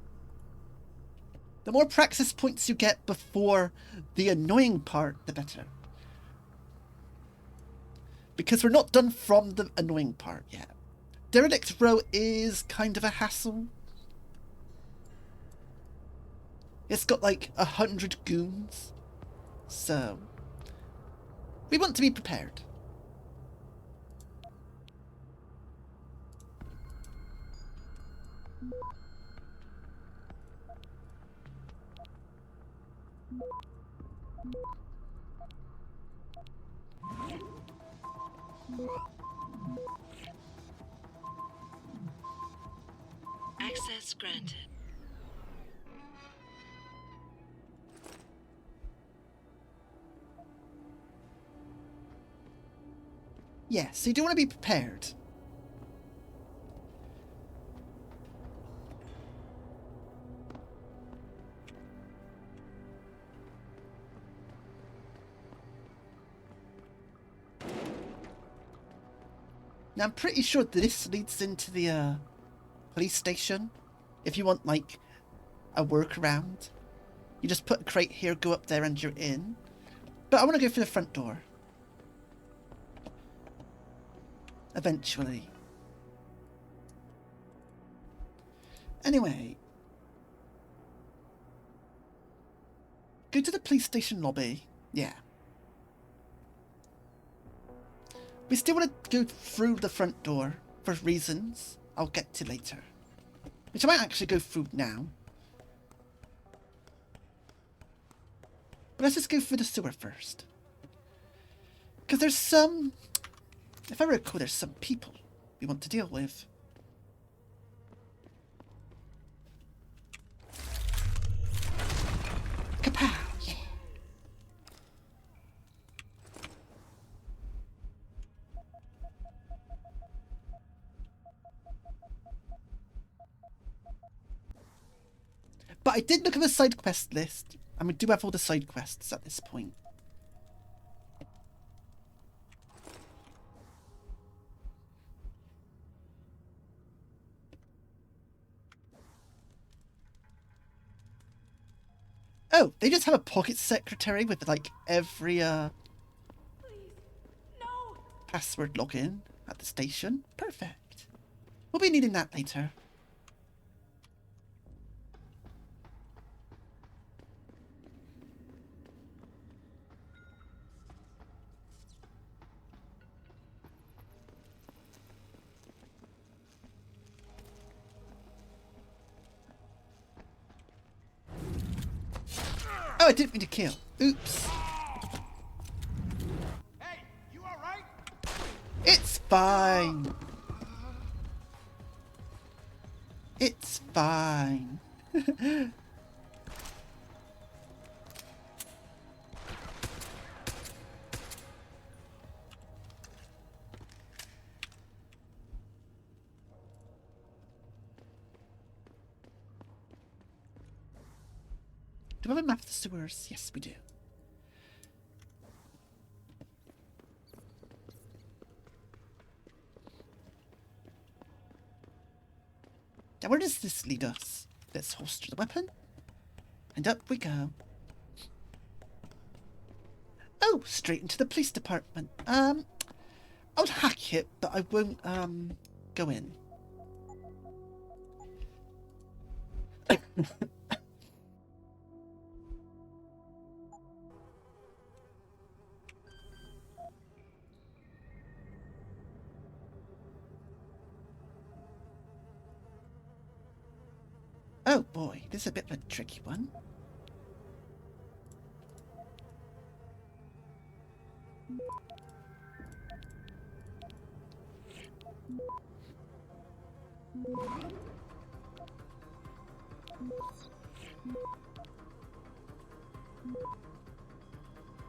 The more practice points you get before the annoying part, the better. Because we're not done from the annoying part yet. Derelict Row is kind of a hassle. It's got like 100 goons, so we want to be prepared. Access granted. Yeah, so you do want to be prepared. Now I'm pretty sure that this leads into the police station. If you want like a workaround, you just put a crate here, go up there and you're in. But I want to go for the front door. Eventually. Anyway. Go to the police station lobby. Yeah. We still want to go through the front door for reasons I'll get to later. Which I might actually go through now. But let's just go through the sewer first. Because there's some... If I recall, there's some people we want to deal with. Kapow! Yeah. But I did look at the side quest list, and we do have all the side quests at this point. Oh, they just have a pocket secretary with like every password login at the station. Perfect. We'll be needing that later. Oh, I didn't mean to kill. Oops. Hey, you all right? It's fine. It's fine. Do we have a map of the sewers? Yes, we do. Now, where does this lead us? Let's holster the weapon. And up we go. Oh, straight into the police department. I'll hack it, but I won't, go in. Oh boy, this is a bit of a tricky one.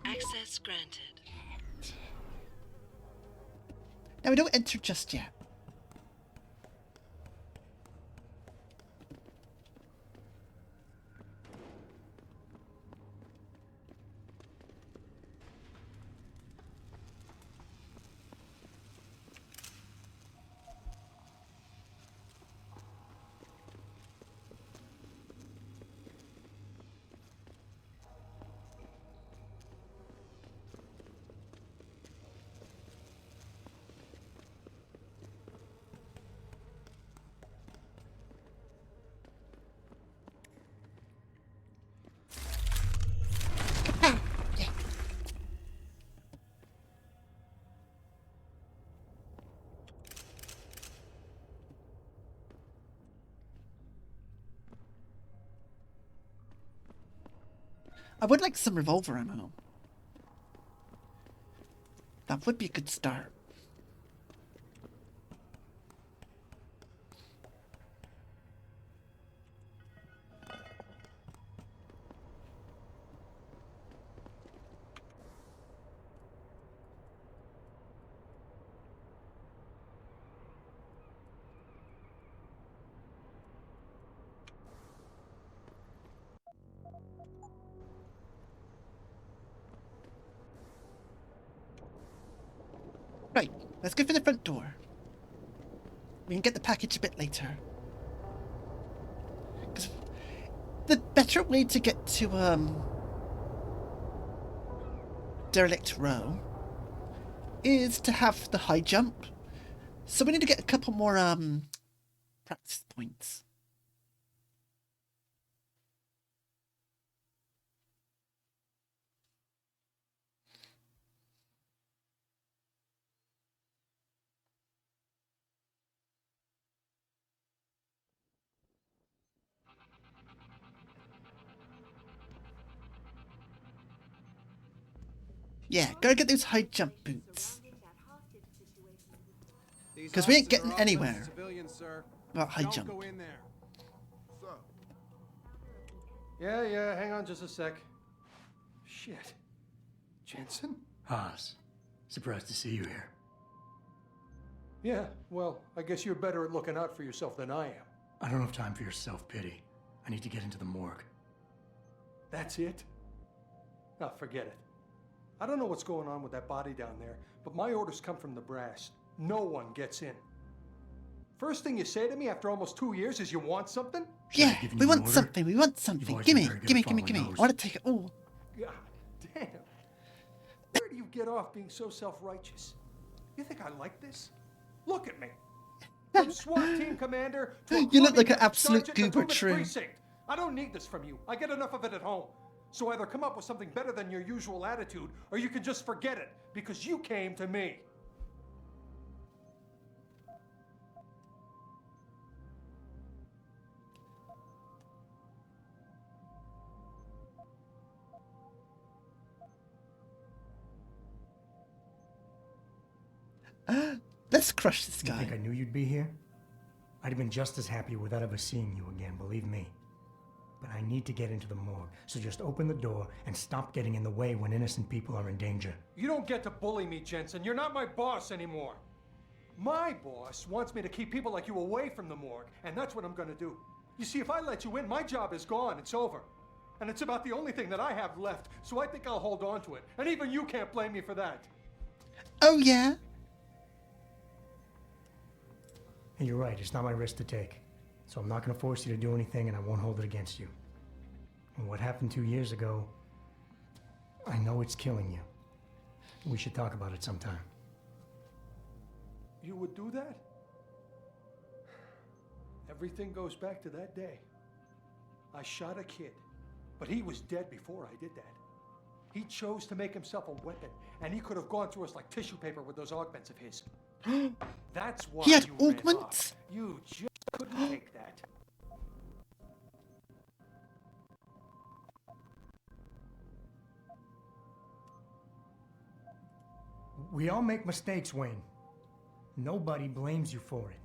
Access granted. Now we don't enter just yet. I would like some revolver ammo. That would be a good start. Right, let's go for the front door. We can get the package a bit later. Because the better way to get to, Derelict Row is to have the high jump. So we need to get a couple more, practice points. Yeah, gotta get those high jump boots. Because we ain't getting anywhere without high jump. Yeah, hang on just a sec. Shit. Jensen? Haas, surprised to see you here. Yeah, well, I guess you're better at looking out for yourself than I am. I don't have time for your self-pity. I need to get into the morgue. That's it? Oh, forget it. I don't know what's going on with that body down there, but my orders come from the brass. No one gets in. First thing you say to me after almost 2 years is you want something? Yeah, we want something, we want something. Gimme. I want to take it all. God damn. Where do you get off being so self-righteous? You think I like this? Look at me. From SWAT team commander to You look like an sergeant absolute to goober Toomas tree. precinct. I don't need this from you. I get enough of it at home. So either come up with something better than your usual attitude, or you can just forget it, because you came to me. Let's crush this You guy. think I knew you'd be here? I'd have been just as happy without ever seeing you again, believe me. But I need to get into the morgue, so just open the door and stop getting in the way when innocent people are in danger. You don't get to bully me, Jensen. You're not my boss anymore. My boss wants me to keep people like you away from the morgue, and that's what I'm gonna do. You see, if I let you in, my job is gone. It's over. And it's about the only thing that I have left, so I think I'll hold on to it. And even you can't blame me for that. Oh, yeah? And you're right, it's not my risk to take. So I'm not going to force you to do anything, and I won't hold it against you. And what happened 2 years ago, I know it's killing you. We should talk about it sometime. You would do that? Everything goes back to that day. I shot a kid, but he was dead before I did that. He chose to make himself a weapon, and he could have gone through us like tissue paper with those augments of his. That's why He had you ran augments? off. You just couldn't take that. We all make mistakes, Wayne. Nobody blames you for it.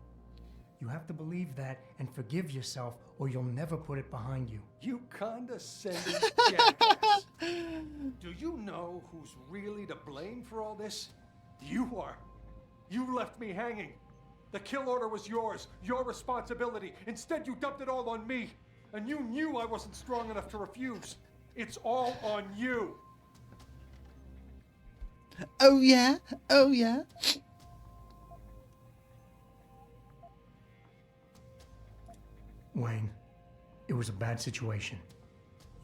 You have to believe that and forgive yourself, or you'll never put it behind you. You condescending jackass. Do you know who's really to blame for all this? You are. You left me hanging. The kill order was yours, your responsibility. Instead, you dumped it all on me. And you knew I wasn't strong enough to refuse. It's all on you. Oh, yeah? Oh, yeah? Wayne, it was a bad situation.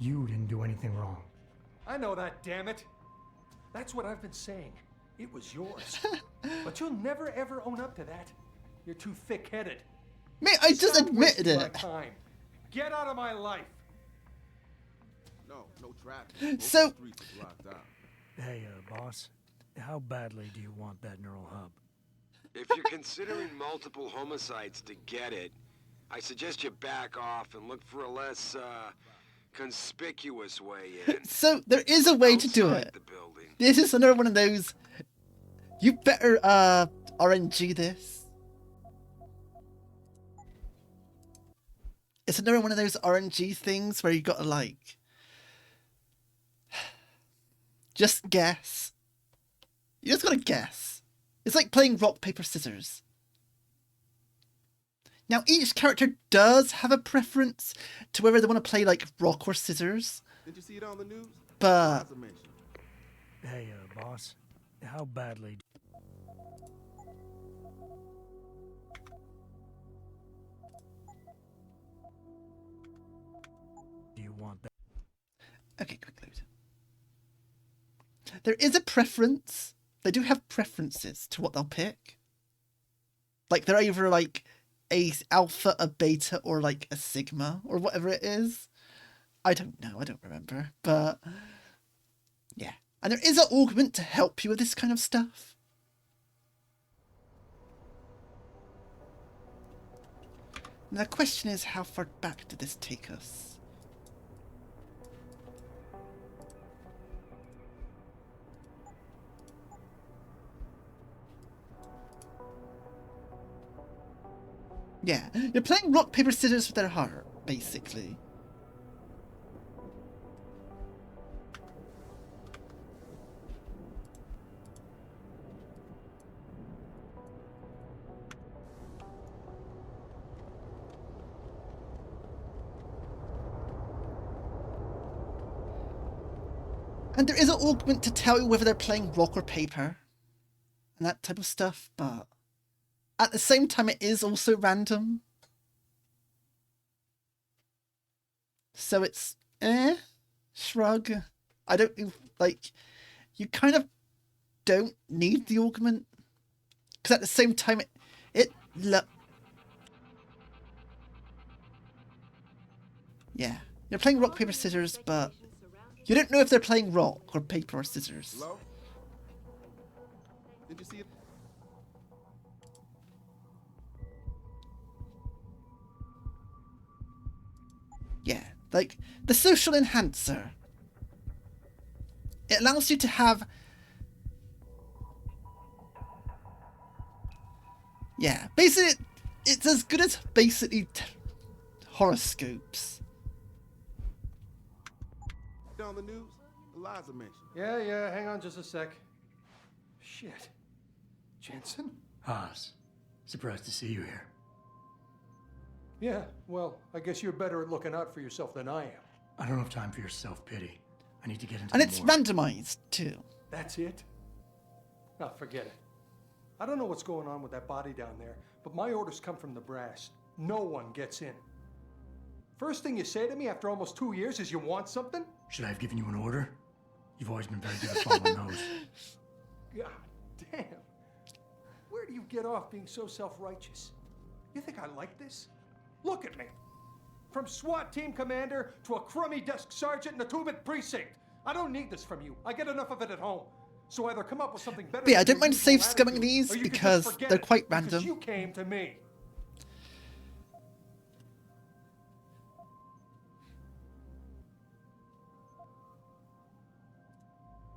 You didn't do anything wrong. I know that, damn it. That's what I've been saying. It was yours. But you'll never ever own up to that. You're too thick-headed. Mate, I just Stop admitted wasting my it. time. Get out of my life. No, no traffic. So- Most streets is locked down. Hey, boss, how badly do you want that neural hub? If you're considering multiple homicides to get it, I suggest you back off and look for a less, conspicuous way in. So, there is a way to do Outside it. the building. This is another one of those... You better, RNG this. It's another one of those RNG things where you gotta, like... Just guess. You just gotta guess. It's like playing rock, paper, scissors. Now, each character does have a preference to whether they want to play, like, rock or scissors. Did you see it on the news? But... Lots of mention. Hey, boss, how badly do you want that? Okay, quick load. There is a preference. They do have preferences to what they'll pick. Like, they're either, like, a alpha, a beta, or, like, a sigma, or whatever it is. I don't know, I don't remember. But, yeah. And there is an augment to help you with this kind of stuff. Now, the question is, how far back did this take us? Yeah, you're playing rock, paper, scissors with their heart, basically. And there is an augment to tell you whether they're playing rock or paper. And that type of stuff, but... At the same time, it is also random. So it's, shrug. I don't think, like, you kind of don't need the augment. Because at the same time, yeah. You're playing rock, paper, scissors, but you don't know if they're playing rock or paper or scissors. Hello? Did you see it? Yeah, like, the social enhancer. It allows you to have... Yeah, basically, it's as good as basically horoscopes. On the news, Eliza mentioned. Yeah, hang on just a sec. Shit. Jensen? Haas, surprised to see you here. Yeah, well, I guess you're better at looking out for yourself than I am. I don't have time for your self-pity. I need to get into And the it's morgue. randomized too. That's it? No, forget it. I don't know what's going on with that body down there, but my orders come from the brass. No one gets in. First thing you say to me after almost 2 years is you want something? Should I have given you an order? You've always been very good at following those. God damn. Where do you get off being so self-righteous? You think I like this? Look at me. From SWAT team commander to a crummy desk sergeant in a two-bit precinct. I don't need this from you. I get enough of it at home. So either come up with something better. But yeah, I than don't mind your save usual scumming attitude, these or you can just because forget they're it, quite because random. you came to me.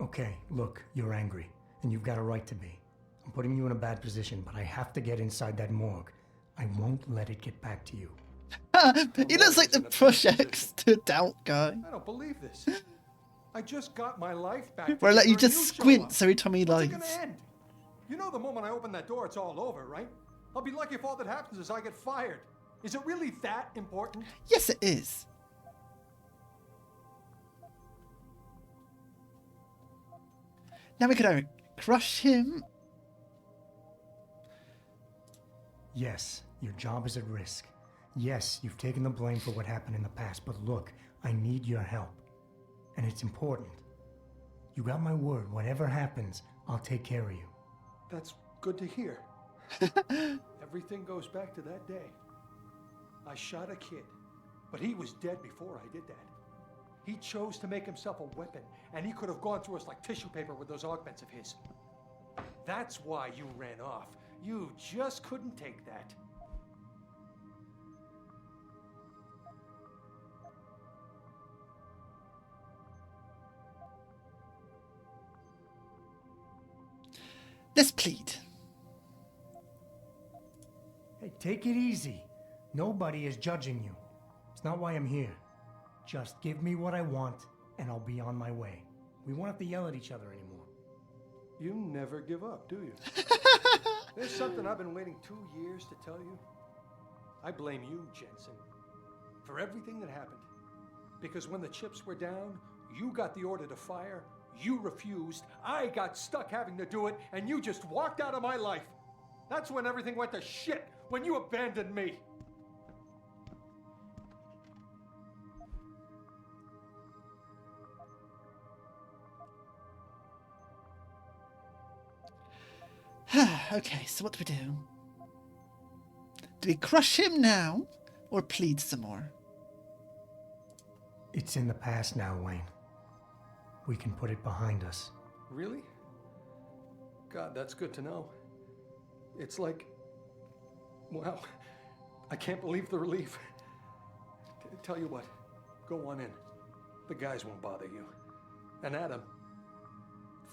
Okay, look, you're angry, and you've got a right to be. I'm putting you in a bad position, but I have to get inside that morgue. I won't let it get back to you. He looks like the Push X to Doubt guy. I don't believe this. I just got my life back. Where I let you together and just show squint up. every time he What's it lies. gonna end? You know the moment I open that door, it's all over, right? I'll be lucky if all that happens is I get fired. Is it really that important? Yes, it is. Now we could either crush him. Yes, your job is at risk. Yes, you've taken the blame for what happened in the past, but look, I need your help. And it's important. You got my word, whatever happens, I'll take care of you. That's good to hear. Everything goes back to that day. I shot a kid, but he was dead before I did that. He chose to make himself a weapon, and he could have gone through us like tissue paper with those augments of his. That's why you ran off. You just couldn't take that. Let's plead. Hey, take it easy. Nobody is judging you. It's not why I'm here. Just give me what I want, and I'll be on my way. We won't have to yell at each other anymore. You never give up, do you? There's something I've been waiting 2 years to tell you. I blame you, Jensen, for everything that happened. Because when the chips were down, you got the order to fire, you refused, I got stuck having to do it, and you just walked out of my life. That's when everything went to shit, when you abandoned me. Okay, so what do we do? Do we crush him now, or plead some more? It's in the past now, Wayne. We can put it behind us. Really? God, that's good to know. It's like, wow, I can't believe the relief. Tell you what, go on in. The guys won't bother you. And Adam,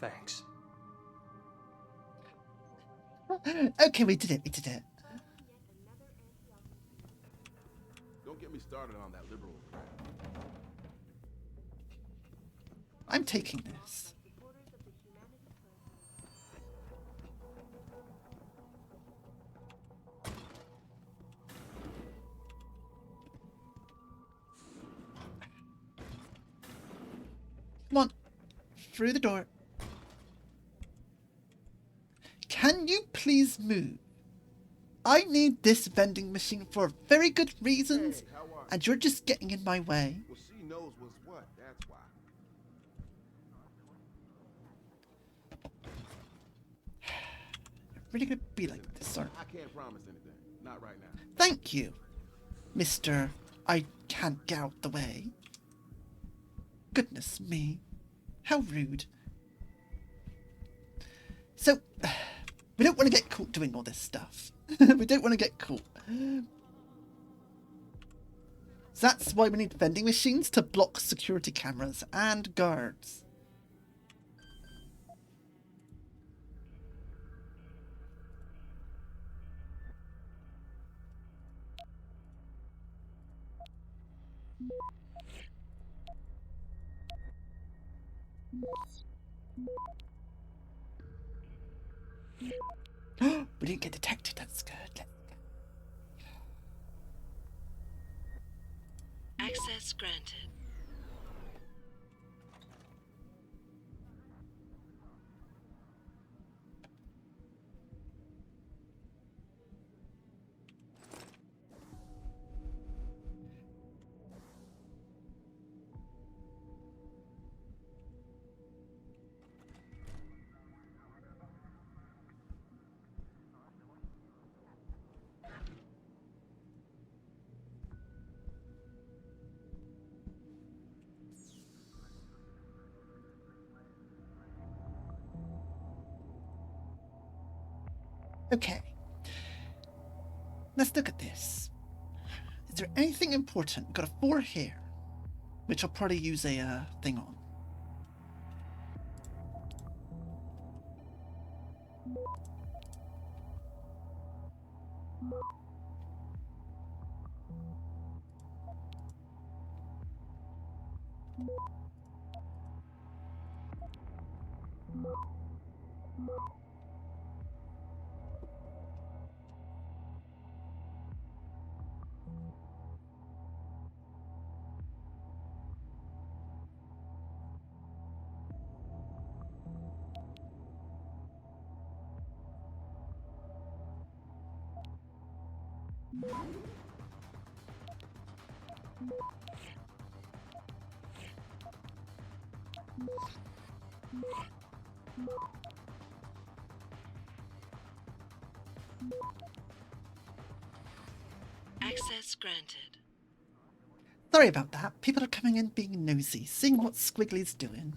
thanks. Okay, we did it, we did it. Don't get me started on that liberal crap. I'm taking this. Come on, through the door. Can you please move? I need this vending machine for very good reasons, and you're just getting in my way. Well, she knows what's what, that's why. Really gonna be like this, aren't I can't promise anything. Not right now. Thank you, Mr. I can't get out the way. Goodness me. How rude. So, we don't want to get caught doing all this stuff. We don't want to get caught. So that's why we need vending machines to block security cameras and guards. We didn't get detected, that's good. Access granted. Okay. Let's look at this. Is there anything important? Got a 4 here, which I'll probably use a thing on. Access granted. Sorry about that. People are coming in being nosy, seeing what Squiggly's doing.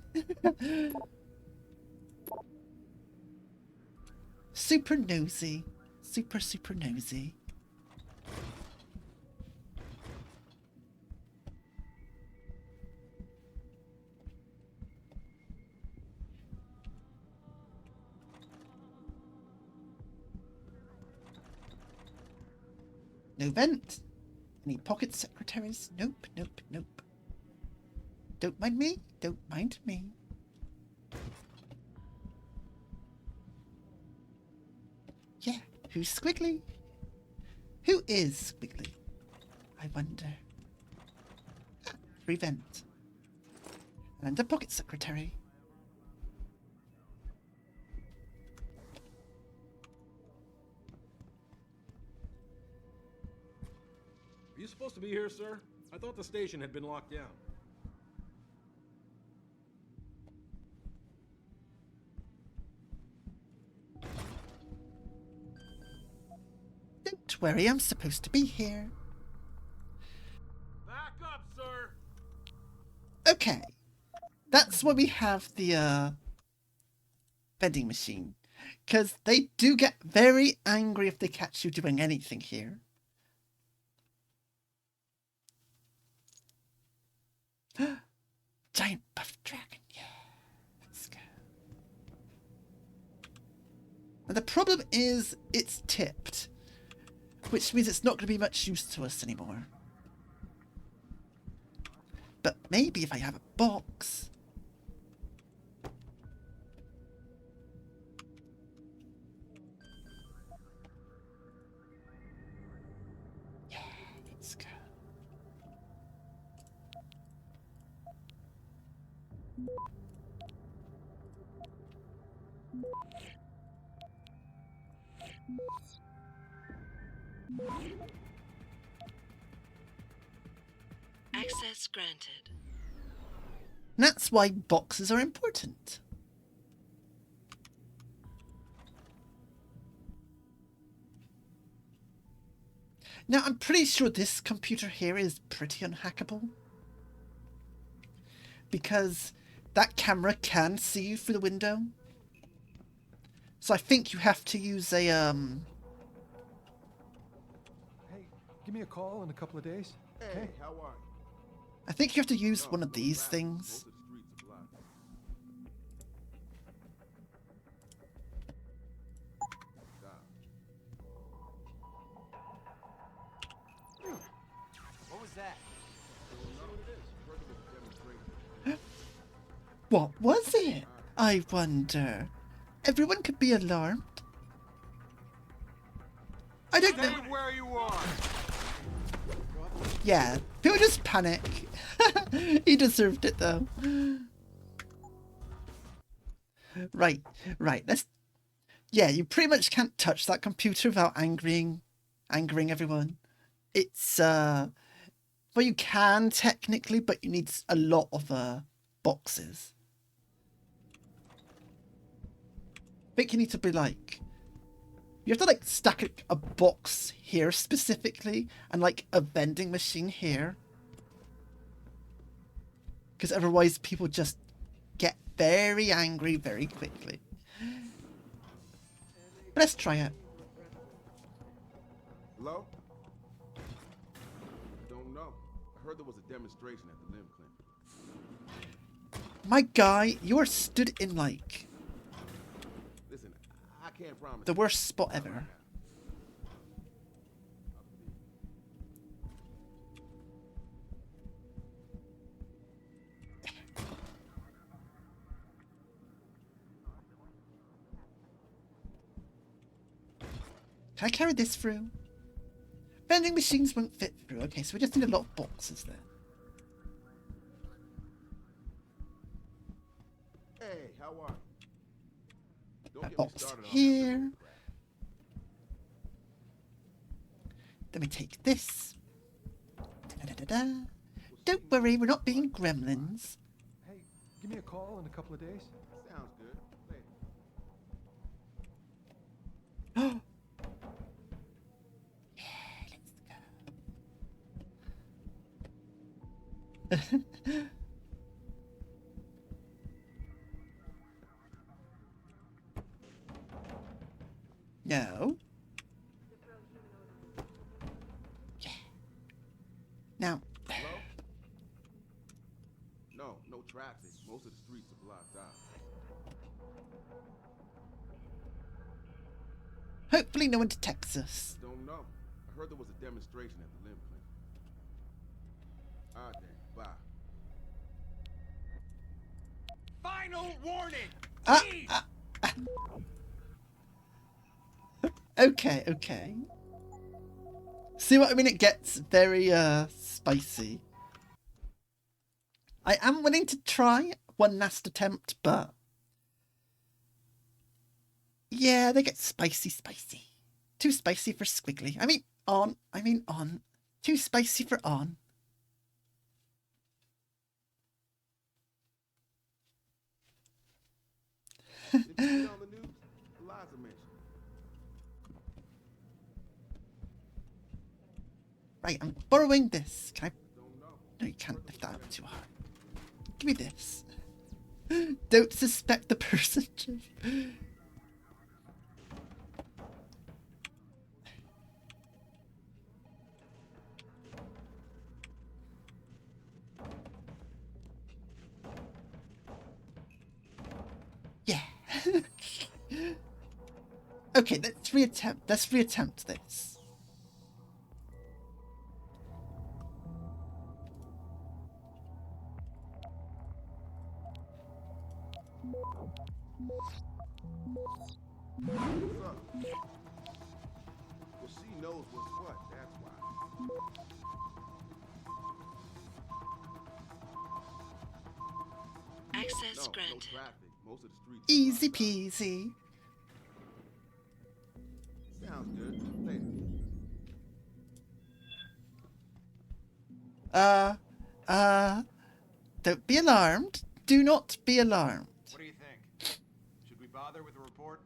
Super nosy. Super, super nosy. No vent. Any pocket secretaries? Nope, nope, nope. Don't mind me. Don't mind me. Yeah, who's Squiggly? Who is Squiggly? I wonder. Free vent. And a pocket secretary. Are you supposed to be here, sir? I thought the station had been locked down. Don't worry, I'm supposed to be here. Back up, sir! Okay. That's why we have the vending machine. Because they do get very angry if they catch you doing anything here. Giant buff dragon, yeah. Let's go. And the problem is it's tipped, which means it's not going to be much use to us anymore. But maybe if I have a box. Yeah, let's go. Access granted. That's why boxes are important. Now, I'm pretty sure this computer here is pretty unhackable. Because that camera can see you through the window. So I think you have to use a, Hey, give me a call in a couple of days. Hey, how are you? I think you have to use one of these things. What was that? What was it? I wonder. Everyone could be alarmed. I don't know. Stay where you are. Yeah, people just panic. He deserved it though. Right, let's... Yeah, you pretty much can't touch that computer without angering everyone. It's, well, you can technically, but you need a lot of, boxes. I think you need to be like... You have to like stack a box here specifically and like a vending machine here. Because otherwise people just get very angry very quickly. But let's try it. Hello? Don't know. I heard there was a demonstration at the limb clinic. My guy, you are stood in like Listen, I can't promise. the worst spot ever. Can I carry this through? Vending machines won't fit through. Okay, so we just need a lot of boxes there. Hey, how are you? Don't A get me box started on here. Then we take this. Da-da-da-da. Don't worry, we're not being gremlins. Hey, give me a call in a couple of days. Sounds good. Later. No. Yeah. Now. Hello? No traffic. Most of the streets are blocked out. Hopefully no one detects us. Don't know. I heard there was a demonstration at the limb clinic. Alright then, bye. Final warning! Okay. See what I mean? It gets very spicy. I am willing to try one last attempt, but yeah, they get spicy. Too spicy for squiggly. I mean on. Too spicy for on. Did you see on the news? Eliza mentioned. Right, I'm borrowing this. Can I? No, you can't lift that up too hard. Give me this. Don't suspect the person. Yeah. Okay, let's reattempt this. What's up? Well, she knows what's what, that's why. Access No granted. traffic. Most of the streets. Easy peasy. Sounds good. Later. Don't be alarmed. Do not be alarmed. What do you think? Should we bother with a report?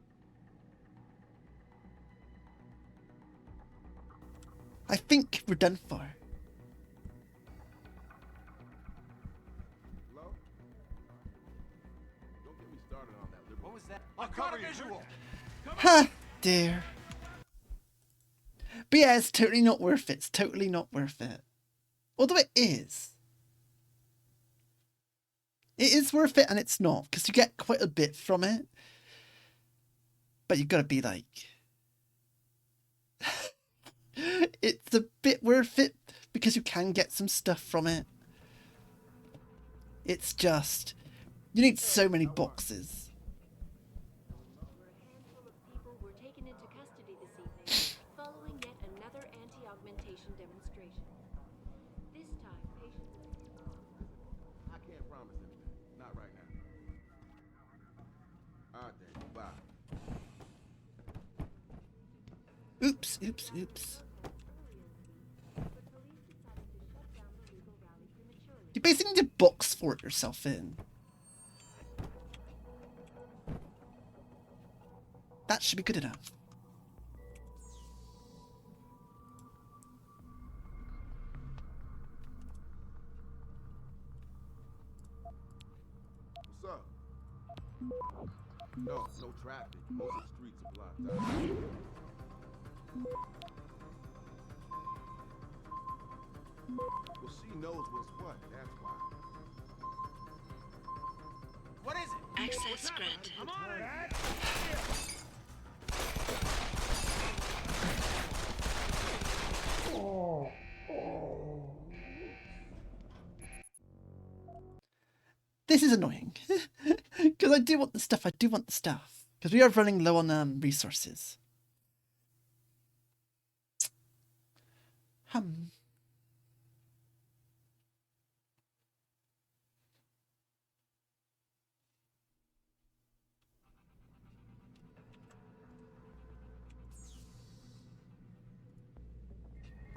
I think we're done for. Hello? Don't get me started on that liberal. What was that? I'll cover you. Visual. Ha, dear. But yeah, it's totally not worth it. It's totally not worth it. Although it is. It is worth it and it's not, because you get quite a bit from it. But you've got to be like... it's a bit worth it, because you can get some stuff from it. It's just... you need so many boxes. A handful of people were taken into custody this evening following yet another anti-augmentation demonstration. This time, patients... I can't promise anything. Not right now. Alright then, bye. Oops. You basically need to box fort yourself in. That should be good enough. What's up? No traffic. Most of the streets are blocked out. Well, she knows what's what, that's why. What is it? Access granted. I'm on it. This is annoying. Because I do want the stuff. Because we are running low on resources.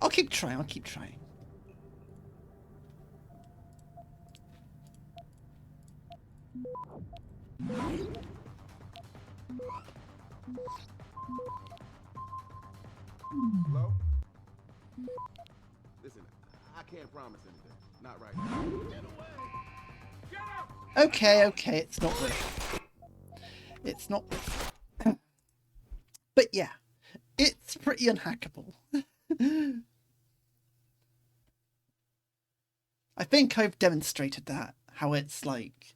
I'll keep trying. Hello? Listen, I can't promise anything. Not right now. Okay, it's not worth it. It's not worth it. But yeah, it's pretty unhackable. I think I've demonstrated that, how it's like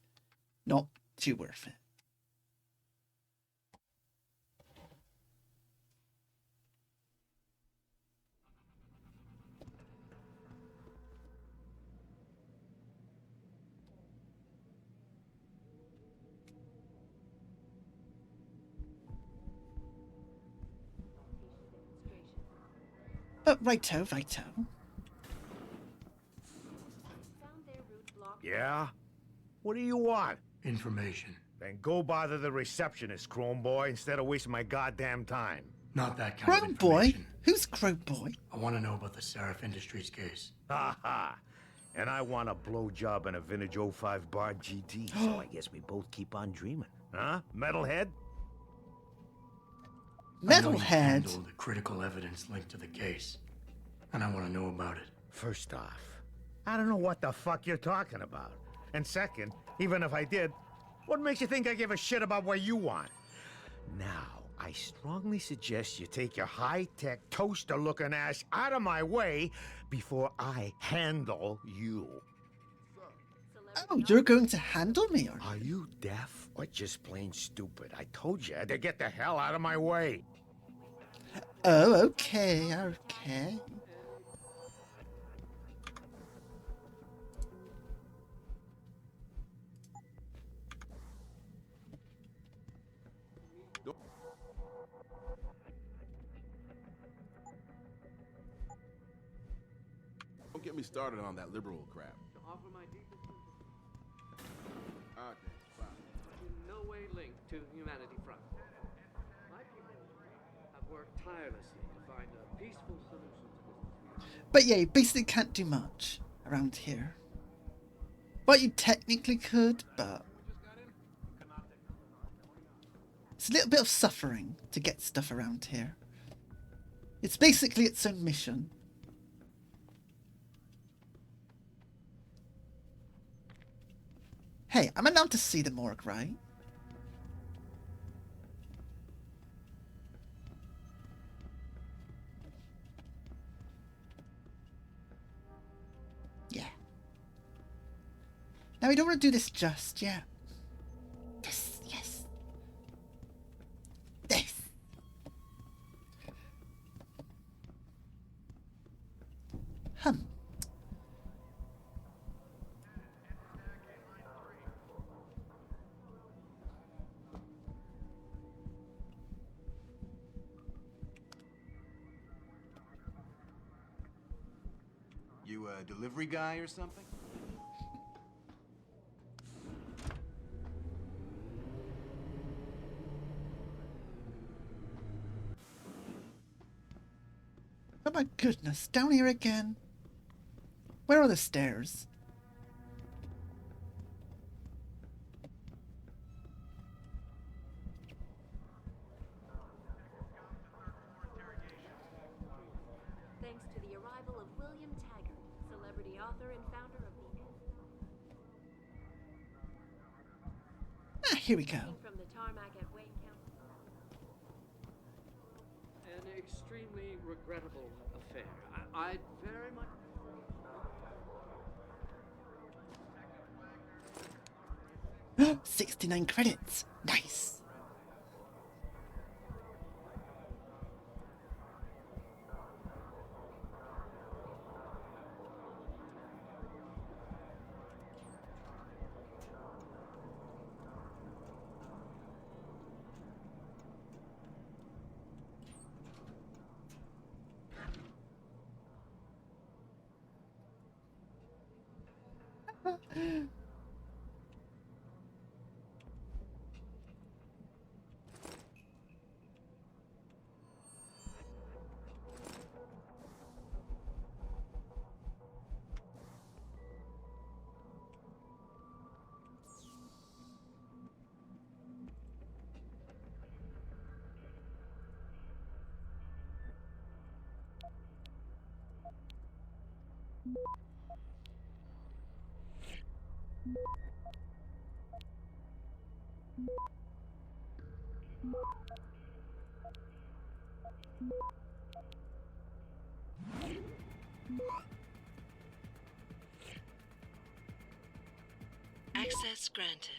not too worth it. But righto. Yeah? What do you want? Information. Then go bother the receptionist, Chrome Boy, instead of wasting my goddamn time. Not that kind Crow of Boy? information. Who's Crow Boy? I want to know about the Seraph Industries case. Ha ha! And I want a blowjob and a vintage '05 Bar GT, so I guess we both keep on dreaming. Huh? Metalhead? I know you handled the critical evidence linked to the case, and I want to know about it. First off, I don't know what the fuck you're talking about. And second, even if I did, what makes you think I give a shit about what you want? Now, I strongly suggest you take your high-tech, toaster-looking ass out of my way before I handle you. Oh, you're going to handle me, Are you deaf or just plain stupid? I told you to get the hell out of my way. Oh, okay. Don't get me started on that liberal crap. To offer my deepest sympathy. Okay, fine. In no way linked to Humanity Front. My people have worked tirelessly to find a peaceful solution to this. But yeah, you basically can't do much around here. Well, you technically could, but it's a little bit of suffering to get stuff around here. It's basically its own mission. Hey, I'm allowed to see the morgue, right? Yeah. Now, we don't want to do this just yet. Yes. This. You a delivery guy or something? Oh my goodness, down here again. Where are the stairs? Thanks to the arrival of William Taggart, celebrity author and founder of the Here we go. From the tarmac at Wayne County. An extremely regrettable affair. I'd very much... 69 credits. Nice. Access granted.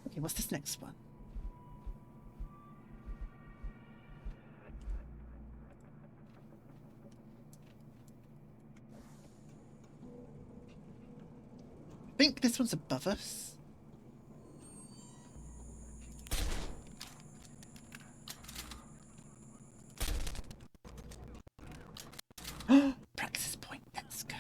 Okay, what's this next one? I think this one's above us. Praxis point, let's go.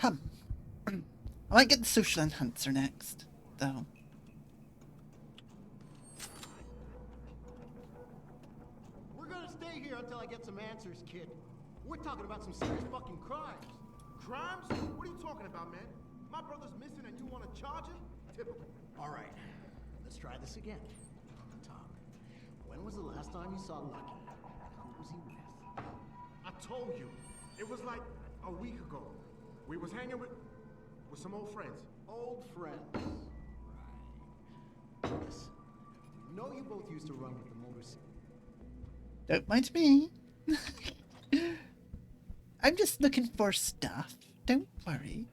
I might get the social enhancer next, though. We're gonna stay here until I get some answers, kid. We're talking about some serious fucking crimes. Crimes? What are you talking about, man? My brother's missing and you want to charge him? Typical. All right, let's try this again. Tom, when was the last time you saw Lucky? And who was he with? I told you. It was like a week ago. We was hanging with some old friends. Old friends. Right. Listen, we know you both used to run with the motorcycle. Don't mind me. I'm just looking for stuff. Don't worry.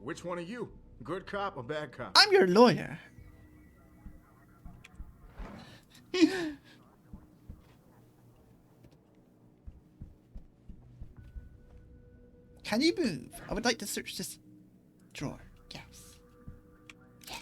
Which one are you? Good cop or bad cop? I'm your lawyer. Can you move? I would like to search this drawer. Yes. Yeah.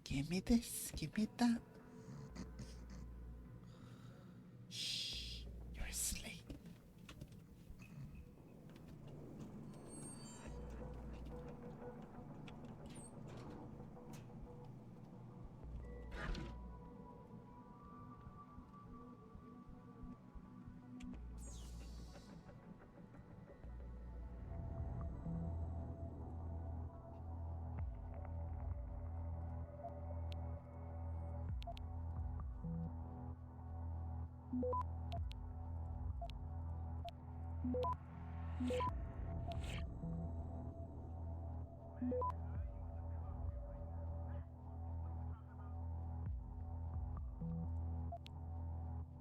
Gimme this, give me that. Shh, you're asleep.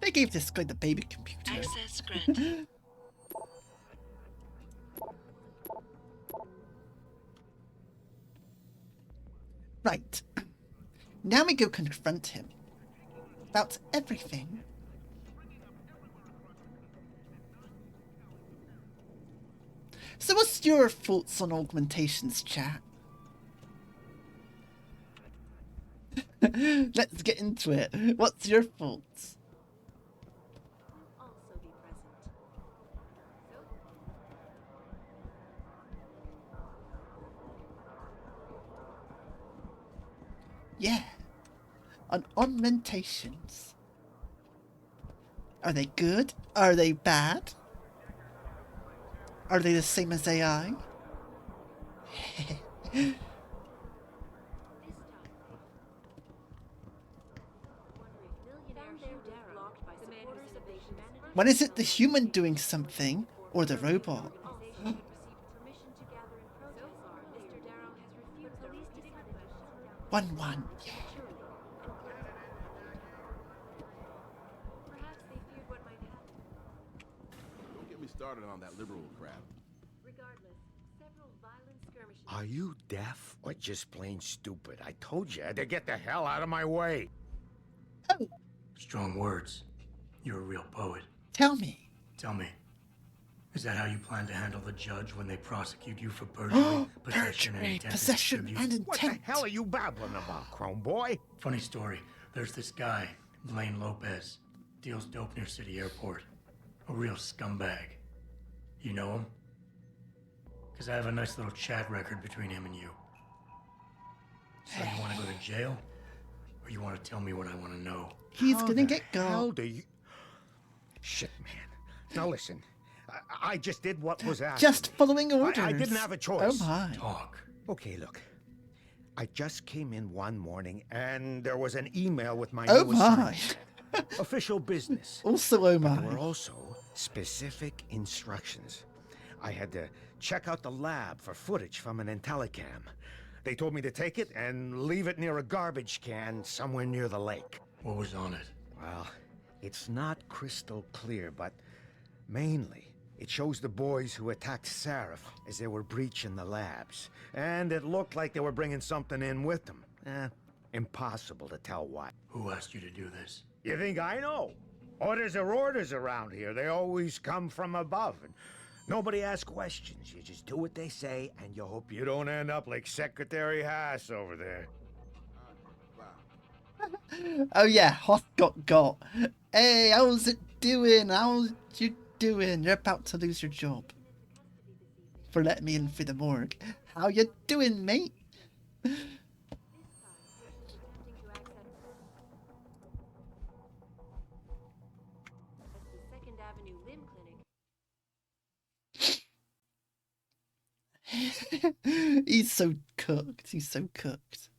They gave this guy the baby computer. Access granted. Right. Now we go confront him. About everything. So what's your thoughts on augmentations, chat? Let's get into it. What's your faults? Also be present. Yeah. On augmentations. Are they good? Are they bad? Are they the same as AI? When is it the human doing something or the robot? One. Yeah. Perhaps they feared what might happen. Don't get me started on that liberal crap. Regardless, several violent skirmishes. Are you deaf or just plain stupid? I told you to get the hell out of my way. Strong words. You're a real poet. Tell me. Tell me. Is that how you plan to handle the judge when they prosecute you for perjury, possession, and intent to distribute? What the hell are you babbling about, Chrome Boy? Funny story. There's this guy, Blaine Lopez. Deals dope near City Airport. A real scumbag. You know him? Because I have a nice little chat record between him and you. So you want to go to jail? Or you want to tell me what I want to know? He's gonna get How got. do you... Shit, man. Now listen. I just did what was asked. Just following orders. I didn't have a choice. Oh my. Talk. Okay, look. I just came in one morning and there was an email with my Oh new my. assignment. Official business. Also, oh my. There were also specific instructions. I had to check out the lab for footage from an IntelliCam. They told me to take it and leave it near a garbage can somewhere near the lake. What was on it? Well, it's not crystal clear, but mainly it shows the boys who attacked Seraph as they were breaching the labs. And it looked like they were bringing something in with them. Impossible to tell what. Who asked you to do this? You think I know? Orders are orders around here. They always come from above. And nobody asks questions. You just do what they say, and you hope you don't end up like Secretary Haas over there. Oh yeah, Hoth got. Hey, how's it doing? How's you doing? You're about to lose your job. For letting me in through the morgue. How you doing, mate? Second Avenue Limb Clinic. He's so cooked. He's so cooked.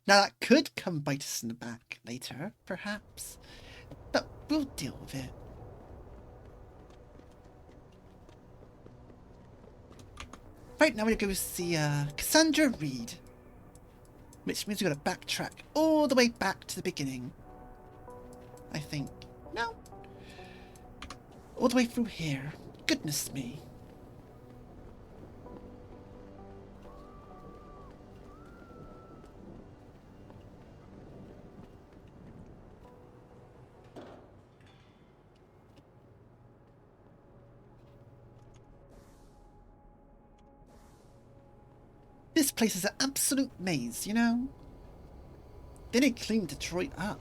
Now that could come bite us in the back later, perhaps. But we'll deal with it. Right now we're going to go see Cassandra Reed. Which means we've got to backtrack all the way back to the beginning. I think. No. All the way through here. Goodness me. This place is an absolute maze, you know? They didn't clean Detroit up.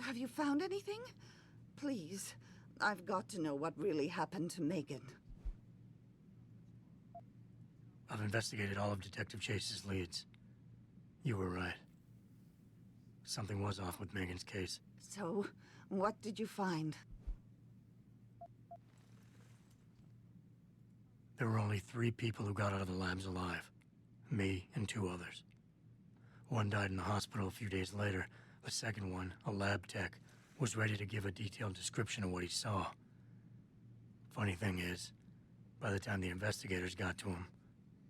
Have you found anything? Please, I've got to know what really happened to Megan. I've investigated all of Detective Chase's leads. You were right. Something was off with Megan's case. So, what did you find? There were only 3 people who got out of the labs alive. Me and 2 others. One died in the hospital a few days later. The second one, a lab tech, was ready to give a detailed description of what he saw. Funny thing is, by the time the investigators got to him,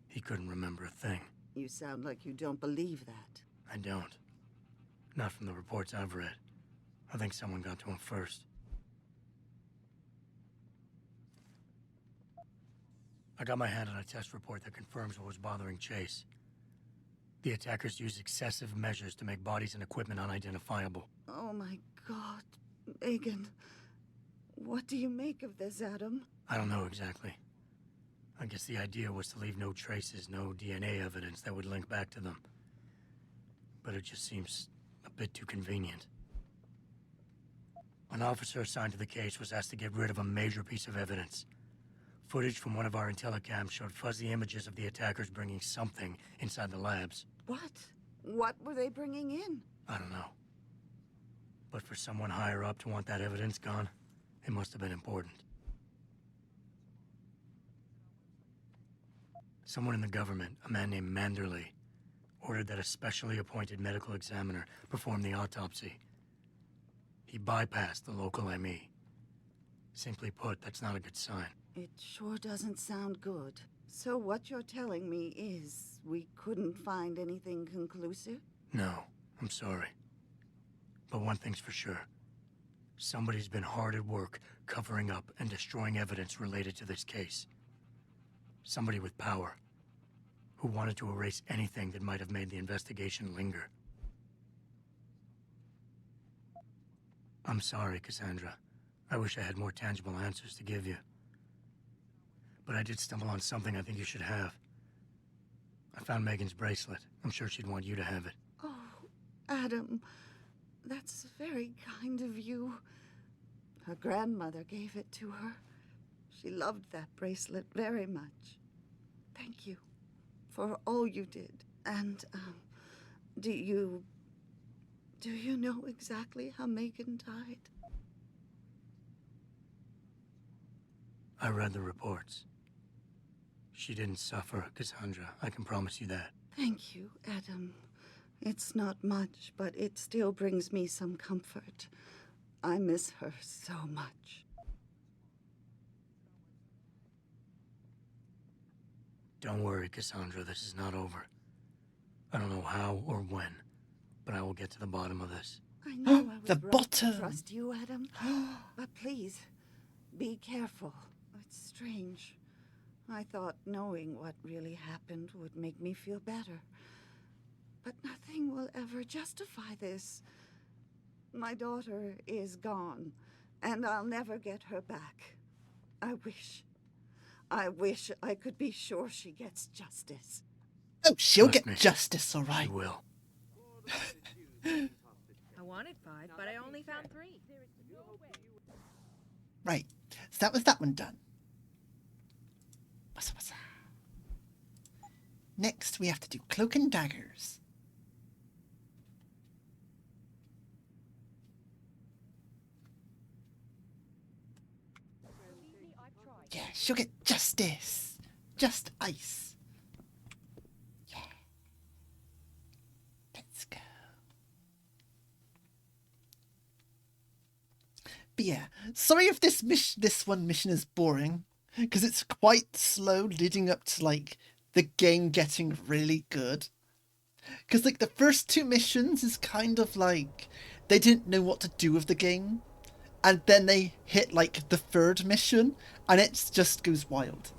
he couldn't remember a thing. You sound like you don't believe that. I don't. Not from the reports I've read. I think someone got to him first. I got my hand on a test report that confirms what was bothering Chase. The attackers used excessive measures to make bodies and equipment unidentifiable. Oh my God, Megan. What do you make of this, Adam? I don't know exactly. I guess the idea was to leave no traces, no DNA evidence that would link back to them. But it just seems a bit too convenient. An officer assigned to the case was asked to get rid of a major piece of evidence. Footage from one of our intellicams showed fuzzy images of the attackers bringing something inside the labs. What? What were they bringing in? I don't know. But for someone higher up to want that evidence gone, it must have been important. Someone in the government, a man named Manderley, ordered that a specially appointed medical examiner perform the autopsy. He bypassed the local ME. Simply put, that's not a good sign. It sure doesn't sound good. So what you're telling me is we couldn't find anything conclusive? No, I'm sorry. But one thing's for sure. Somebody's been hard at work covering up and destroying evidence related to this case. Somebody with power, who wanted to erase anything that might have made the investigation linger. I'm sorry, Cassandra. I wish I had more tangible answers to give you. But I did stumble on something I think you should have. I found Megan's bracelet. I'm sure she'd want you to have it. Oh, Adam, that's very kind of you. Her grandmother gave it to her. She loved that bracelet very much. Thank you for all you did. And, do you know exactly how Megan died? I read the reports. She didn't suffer, Cassandra. I can promise you that. Thank you, Adam. It's not much, but it still brings me some comfort. I miss her so much. Don't worry, Cassandra. This is not over. I don't know how or when, but I will get to the bottom of this. I know I was The wrong bottom. to trust you, Adam. But please, be careful. It's strange. I thought knowing what really happened would make me feel better. But nothing will ever justify this. My daughter is gone, and I'll never get her back. I wish I could be sure she gets justice. Oh, she'll Trust get me. justice, all right. She will. I wanted 5, but I only found 3. Right, so that was that one done. What's next, we have to do Cloak and Daggers. Yeah, she'll get justice. Just ice. Yeah. Let's go. But yeah, sorry if this one mission is boring, because it's quite slow leading up to like the game getting really good. Because like the first 2 missions is kind of like they didn't know what to do with the game, and then they hit like the 3rd mission and it just goes wild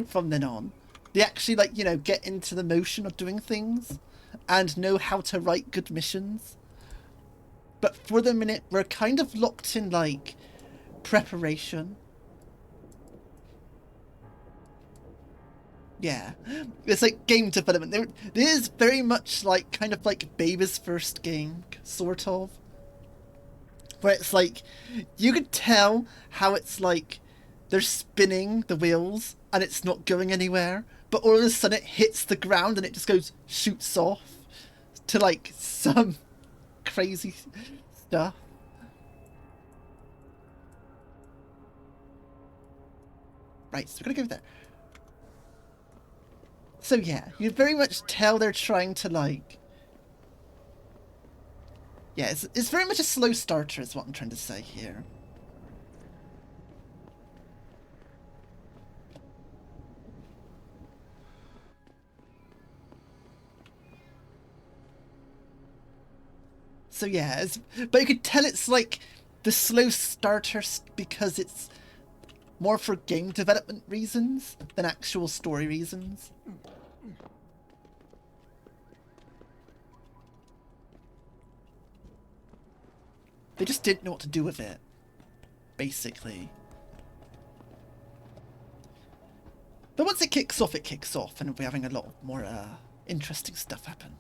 from then on. They actually like, get into the motion of doing things and know how to write good missions. But for the minute we're kind of locked in like preparation. Yeah, it's like game development. There is very much like kind of like Baby's first game, sort of. Where it's like, you could tell how it's like they're spinning the wheels and it's not going anywhere, but all of a sudden it hits the ground and it just goes, shoots off to like some crazy stuff. Right, so we're gonna go there. So yeah, you very much tell they're trying to like... Yeah, it's very much a slow starter is what I'm trying to say here. So yeah, but you could tell it's like the slow starter because it's more for game development reasons than actual story reasons. They just didn't know what to do with it, basically. But once it kicks off, and we're having a lot more interesting stuff happen.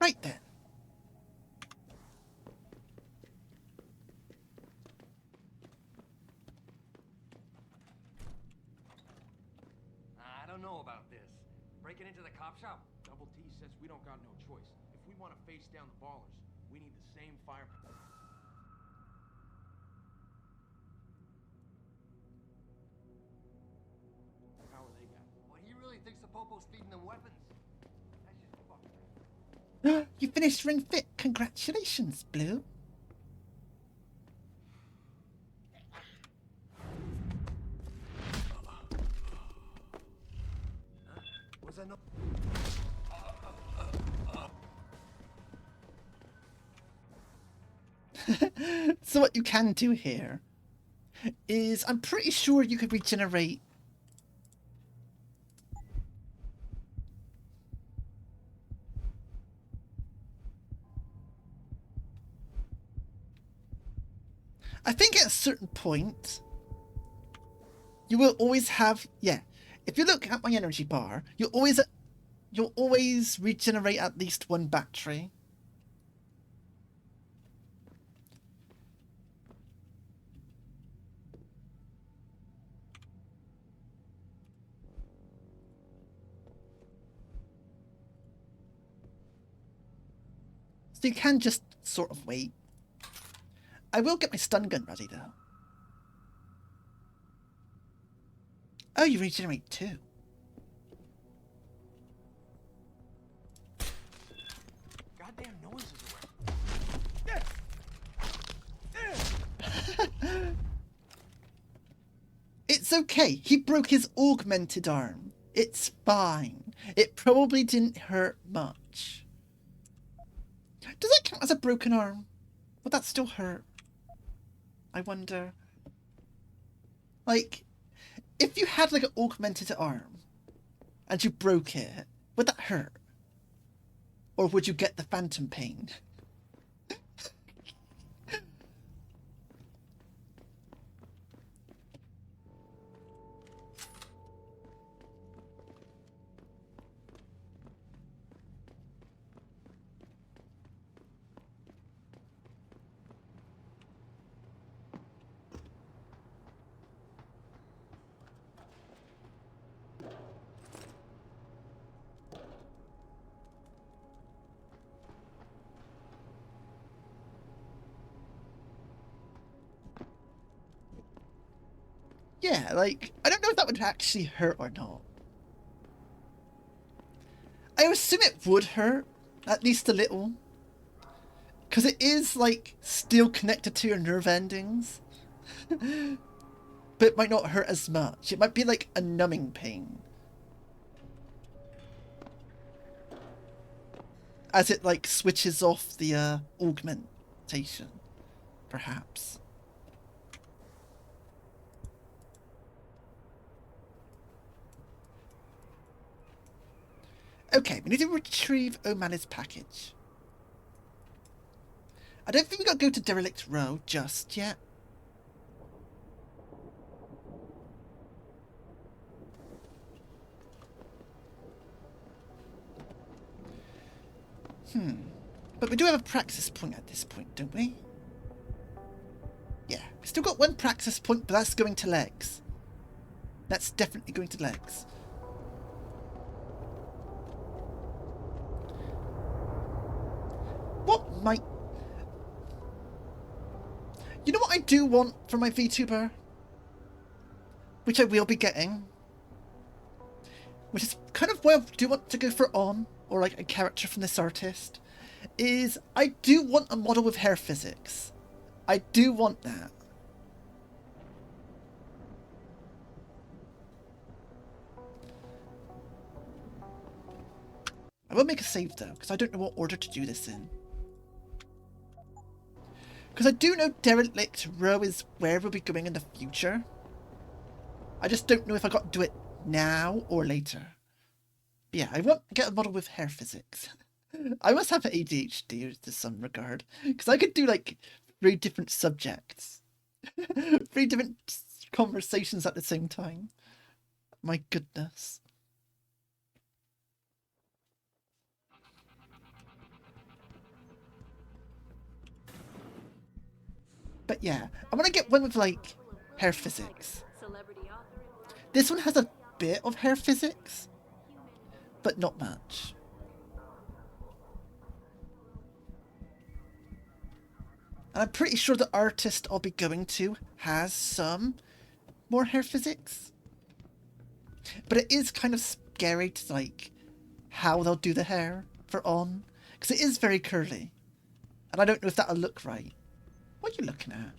Right then. I don't know about this. Breaking into the cop shop? Double T says we don't got no choice. If we want to face down the ballers, we need the same fire. What power they got? Well, he really thinks the Popo's feeding them weapons. That's just fucking... You finished Ring Fit. Congratulations, Blue. Was that no... So what you can do here is, I'm pretty sure you could regenerate I think at a certain point you will always have, yeah, if you look at my energy bar, you'll always regenerate at least one battery. So you can just sort of wait. I will get my stun gun ready though. Oh, you regenerate too. Goddamn noises around. It's okay. He broke his augmented arm. It's fine. It probably didn't hurt much. Does that count as a broken arm? Would that still hurt? I wonder. Like, if you had like an augmented arm and you broke it, would that hurt? Or would you get the phantom pain? Yeah, like, I don't know if that would actually hurt or not. I assume it would hurt, at least a little. Because it is, like, still connected to your nerve endings. But it might not hurt as much. It might be like a numbing pain. As it, like, switches off the augmentation, perhaps. Okay, we need to retrieve O'Malley's package. I don't think we got to go to Derelict Row just yet. But we do have a praxis point at this point, don't we? Yeah, we still got one praxis point, but that's going to legs. That's definitely going to legs. What might... You know what I do want for my VTuber? Which I will be getting. Which is kind of why I do want to go for On, or like a character from this artist. Is I do want a model with hair physics. I do want that. I will make a save though, because I don't know what order to do this in. Because I do know Derelict Row is where we'll be going in the future. I just don't know if I got to do it now or later. But yeah, I want to get a model with hair physics. I must have ADHD to some regard, because I could do like 3 different subjects. 3 different conversations at the same time. My goodness. But yeah, I want to get one with like hair physics. This one has a bit of hair physics, but not much. And I'm pretty sure the artist I'll be going to has some more hair physics. But it is kind of scary to like how they'll do the hair for On, because it is very curly. And I don't know if that'll look right. What are you looking at?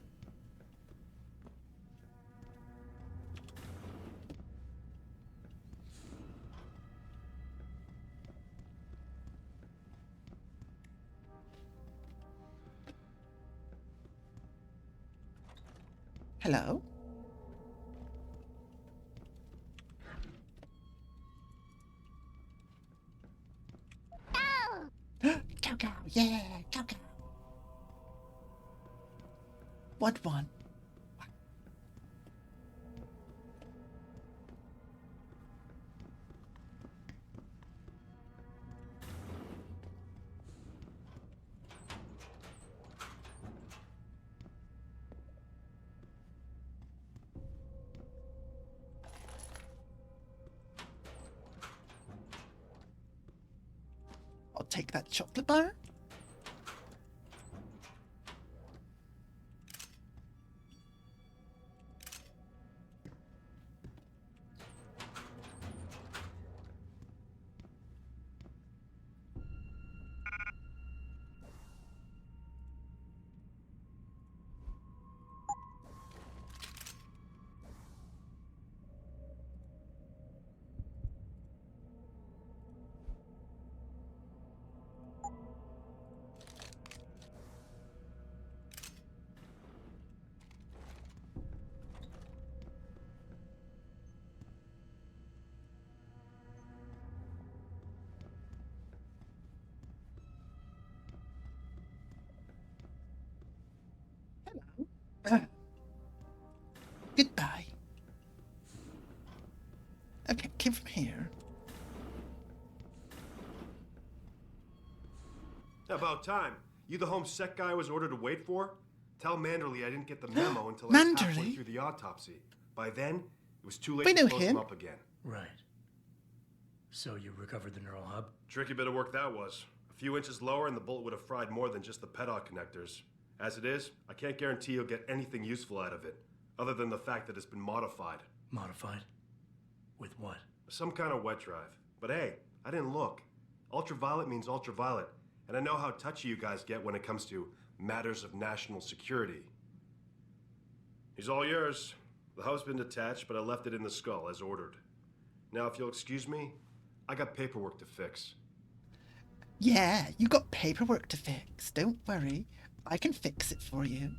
Hello? Cow cow, yeah, cow cow. What one? I'll take that chocolate bar. Goodbye. Okay, came from here. About time. You the home sec guy I was ordered to wait for? Tell Manderley I didn't get the memo until I was halfway Manderley? through the autopsy. By then, it was too We late know to close him. him up again. Right. So you recovered the neural hub? Tricky bit of work that was. A few inches lower and the bullet would have fried more than just the pedal connectors. As it is, I can't guarantee you'll get anything useful out of it, other than the fact that it's been modified. Modified? With what? Some kind of wet drive. But hey, I didn't look. Ultraviolet means ultraviolet, and I know how touchy you guys get when it comes to matters of national security. He's all yours. The hub's been detached, but I left it in the skull as ordered. Now, if you'll excuse me, I got paperwork to fix. Yeah, you got paperwork to fix. Don't worry. I can fix it for you.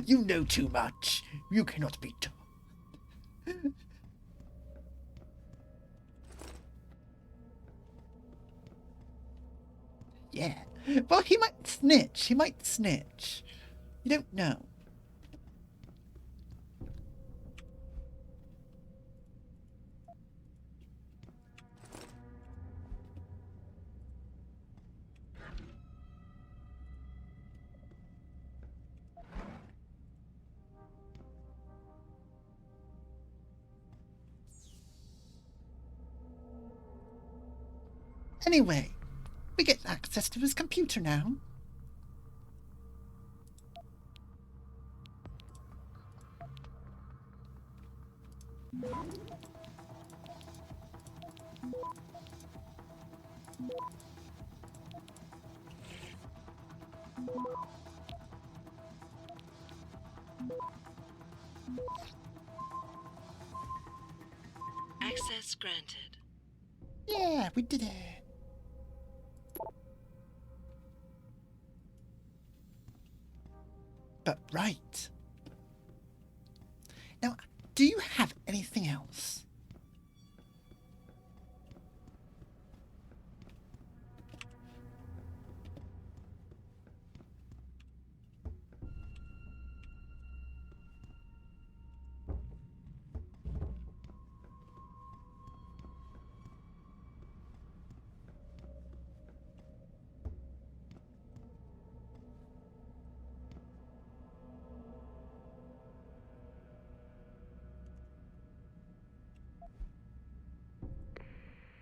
You know too much. You cannot be taught. Yeah. Well, he might snitch. He might snitch. You don't know. Anyway, we get access to his computer now. Access Access granted. Yeah, we did it. But right. Now, do you have anything else?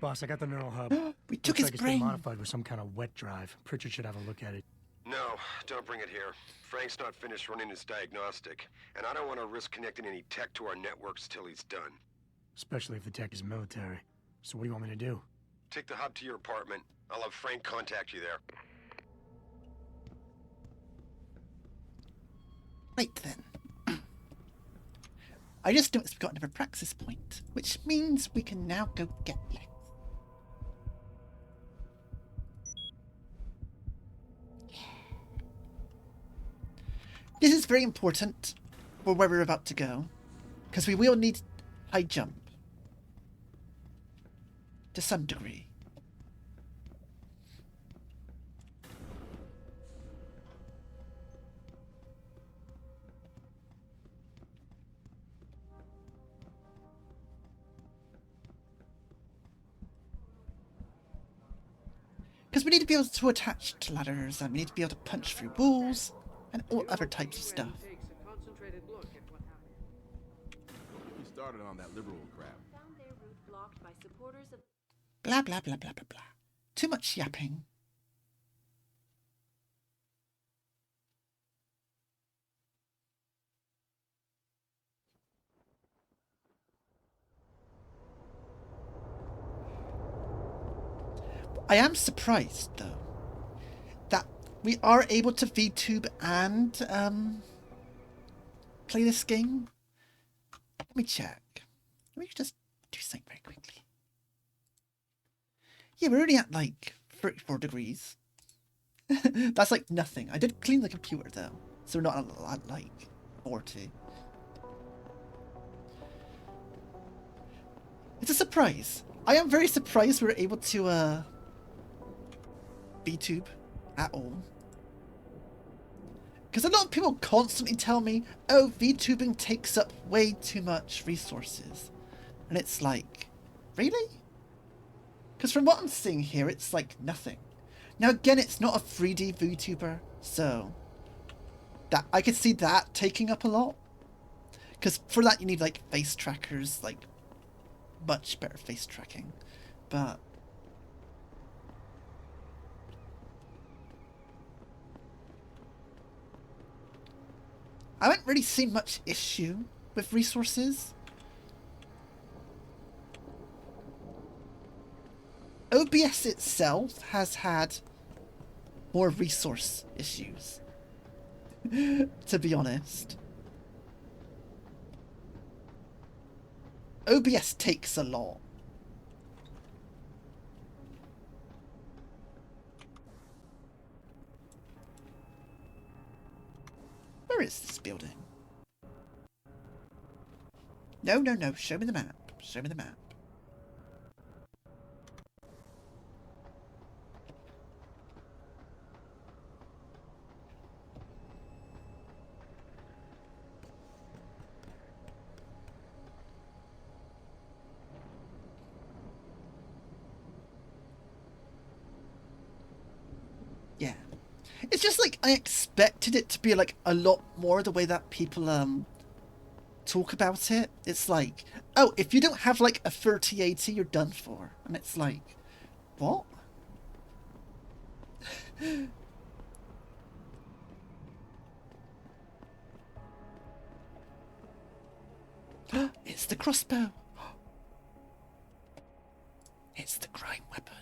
Boss, I got the neural hub. We took Looks his like it's brain. been modified with some kind of wet drive. Pritchard should have a look at it. No, don't bring it here. Frank's not finished running his diagnostic, and I don't want to risk connecting any tech to our networks till he's done. Especially if the tech is military. So what do you want me to do? Take the hub to your apartment. I'll have Frank contact you there. Right then. I just noticed we've got another praxis point, which means we can now go get Lex. This is very important for where we're about to go, because we will need high jump to some degree. Because we need to be able to attach to ladders, and we need to be able to punch through walls, and all other types of stuff. We started on that liberal crap. Found their route blocked by supporters of Blah, blah, blah, blah, blah, blah. Too much yapping. I am surprised, though, that we are able to VTube and play this game. Let me check. Let me just do something very quickly. Yeah, we're already at like 34 degrees. That's like nothing. I did clean the computer though, so we're not at like 40. It's a surprise. I am very surprised we were able to VTube at all. Because a lot of people constantly tell me, oh, VTubing takes up way too much resources. And it's like, really? Because from what I'm seeing here, it's like nothing. Now again, it's not a 3D VTuber, so that I could see that taking up a lot. Because for that you need like face trackers, like much better face tracking. But I haven't really seen much issue with resources. OBS itself has had more resource issues, to be honest. OBS takes a lot. Where is this building? No, no, no. Show me the map. Show me the map. Yeah. It's just like I expected it to be like a lot more the way that people talk about it. It's like, oh, if you don't have like a 3080, you're done for. And it's like, what? It's the crossbow. It's the crime weapon.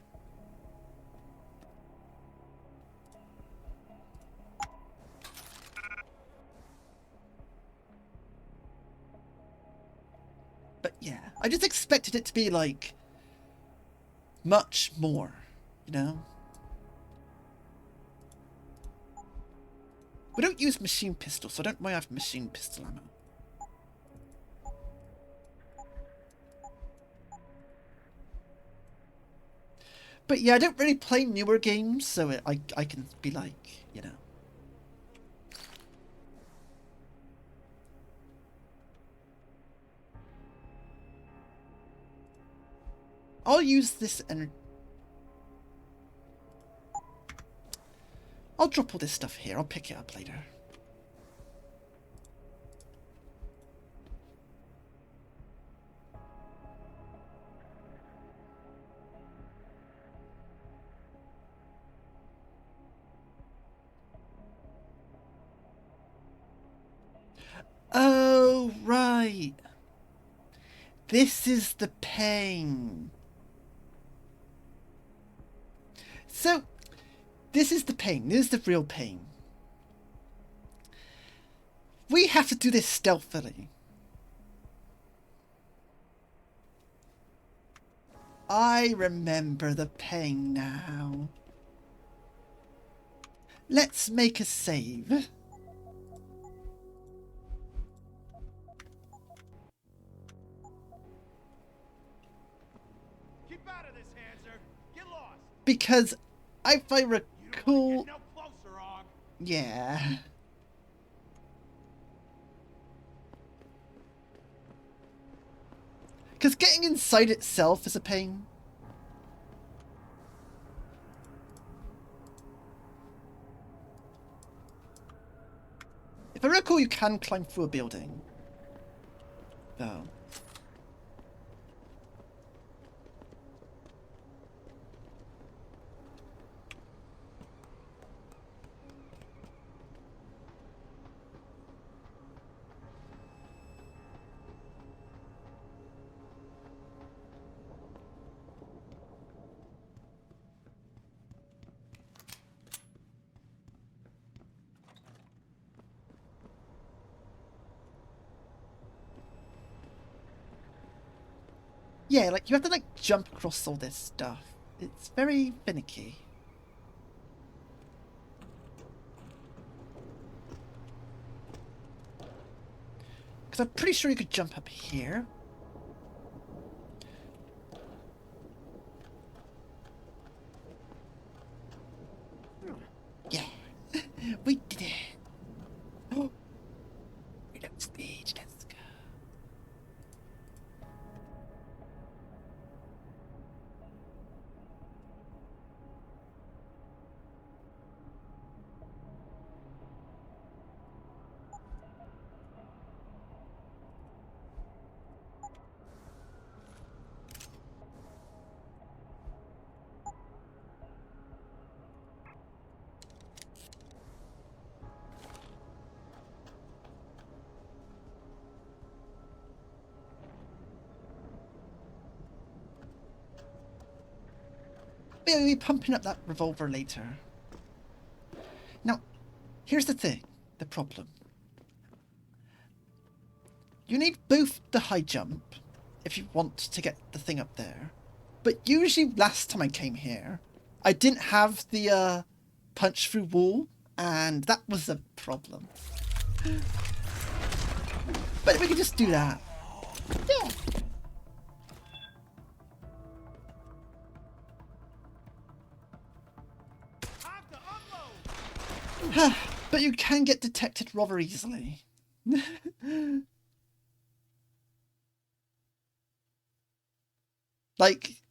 But yeah, I just expected it to be like much more, you know? We don't use machine pistols, so I don't mind having machine pistol ammo. But yeah, I don't really play newer games, so I can be like, you know. I'll use this and I'll drop all this stuff here. I'll pick it up later. Oh, right. This is the pain. So, this is the pain. This is the real pain. We have to do this stealthily. I remember the pain now. Let's make a save. Keep out of this, Hanser. Get lost. Because if I recall... No closer, Og. Yeah. Because getting inside itself is a pain. If I recall, you can climb through a building. Though. Yeah, like, you have to, like, jump across all this stuff. It's very finicky. Because I'm pretty sure you could jump up here. Yeah. We did it. Oh. We're on stage. Let's go. We'll be pumping up that revolver later. Now, here's the thing, the problem. You need both the high jump if you want to get the thing up there. But usually last time I came here, I didn't have the punch through wall, and that was a problem. But we can just do that. Yeah. But you can get detected rather easily. Like,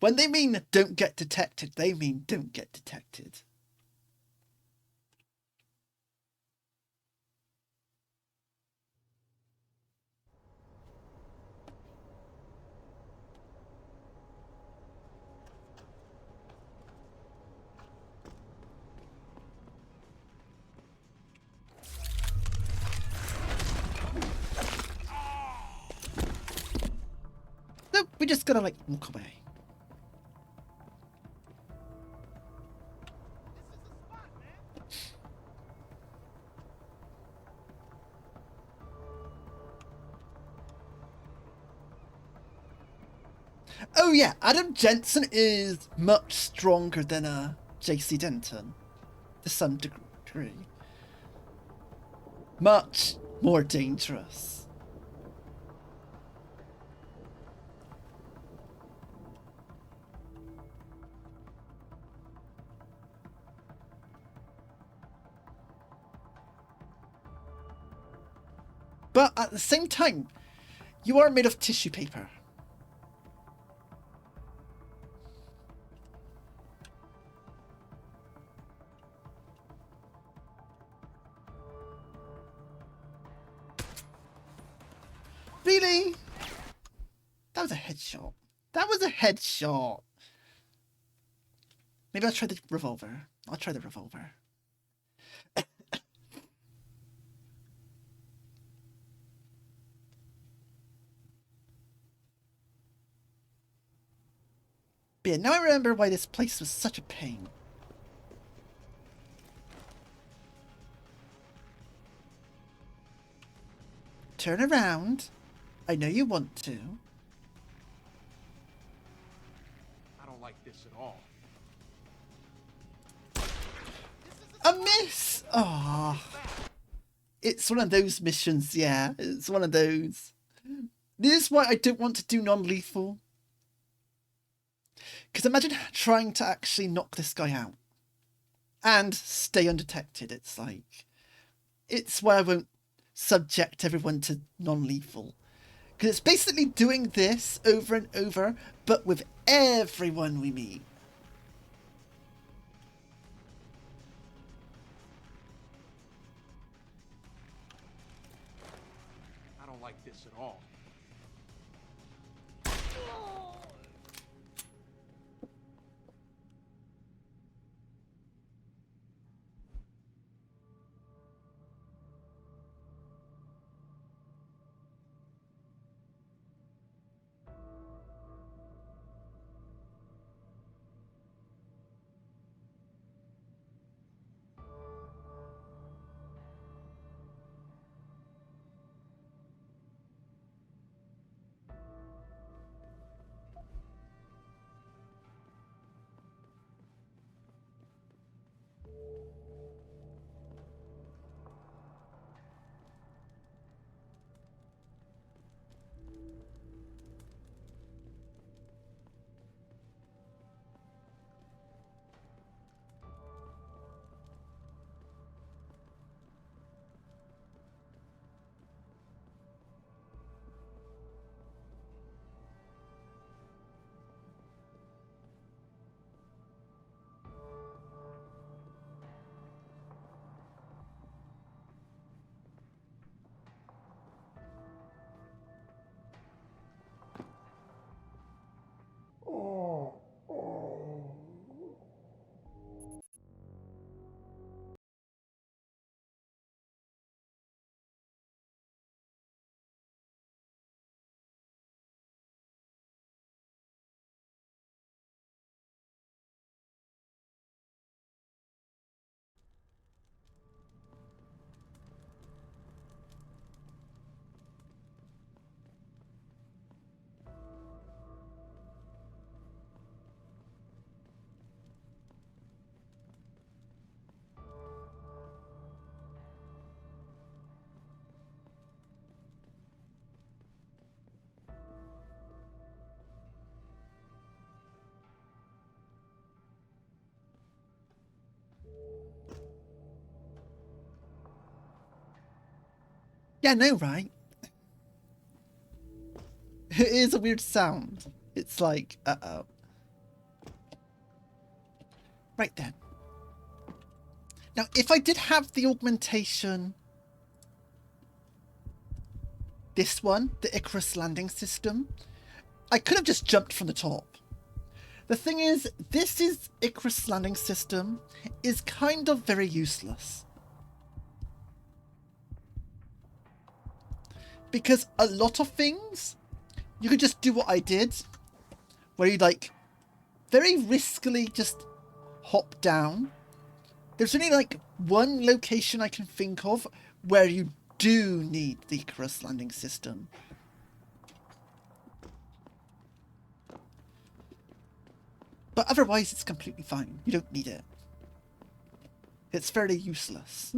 when they mean don't get detected, they mean don't get detected. No, we just gotta, like, walk away. Oh yeah, Adam Jensen is much stronger than JC Denton, to some degree. Much more dangerous. But at the same time, you are made of tissue paper. Really? That was a headshot. That was a headshot. Maybe I'll try the revolver. I'll try the revolver. But yeah, now I remember why this place was such a pain. Turn around. I know you want to. I don't like this at all. A miss! Ah, it's one of those missions, yeah. It's one of those. This is why I don't want to do non-lethal. Because imagine trying to actually knock this guy out. And stay undetected. It's like... It's why I won't subject everyone to non-lethal. Because it's basically doing this over and over, but with everyone we meet. I don't like this at all. Yeah, no, right? It is a weird sound. It's like, uh-oh. Right then. Now, if I did have the augmentation... This one, the Icarus landing system, I could have just jumped from the top. The thing is, this Icarus landing system is kind of very useless. Because a lot of things, you could just do what I did, where you like, very riskily just hop down. There's only like one location I can think of where you do need the Icarus landing system. But otherwise, it's completely fine. You don't need it. It's fairly useless.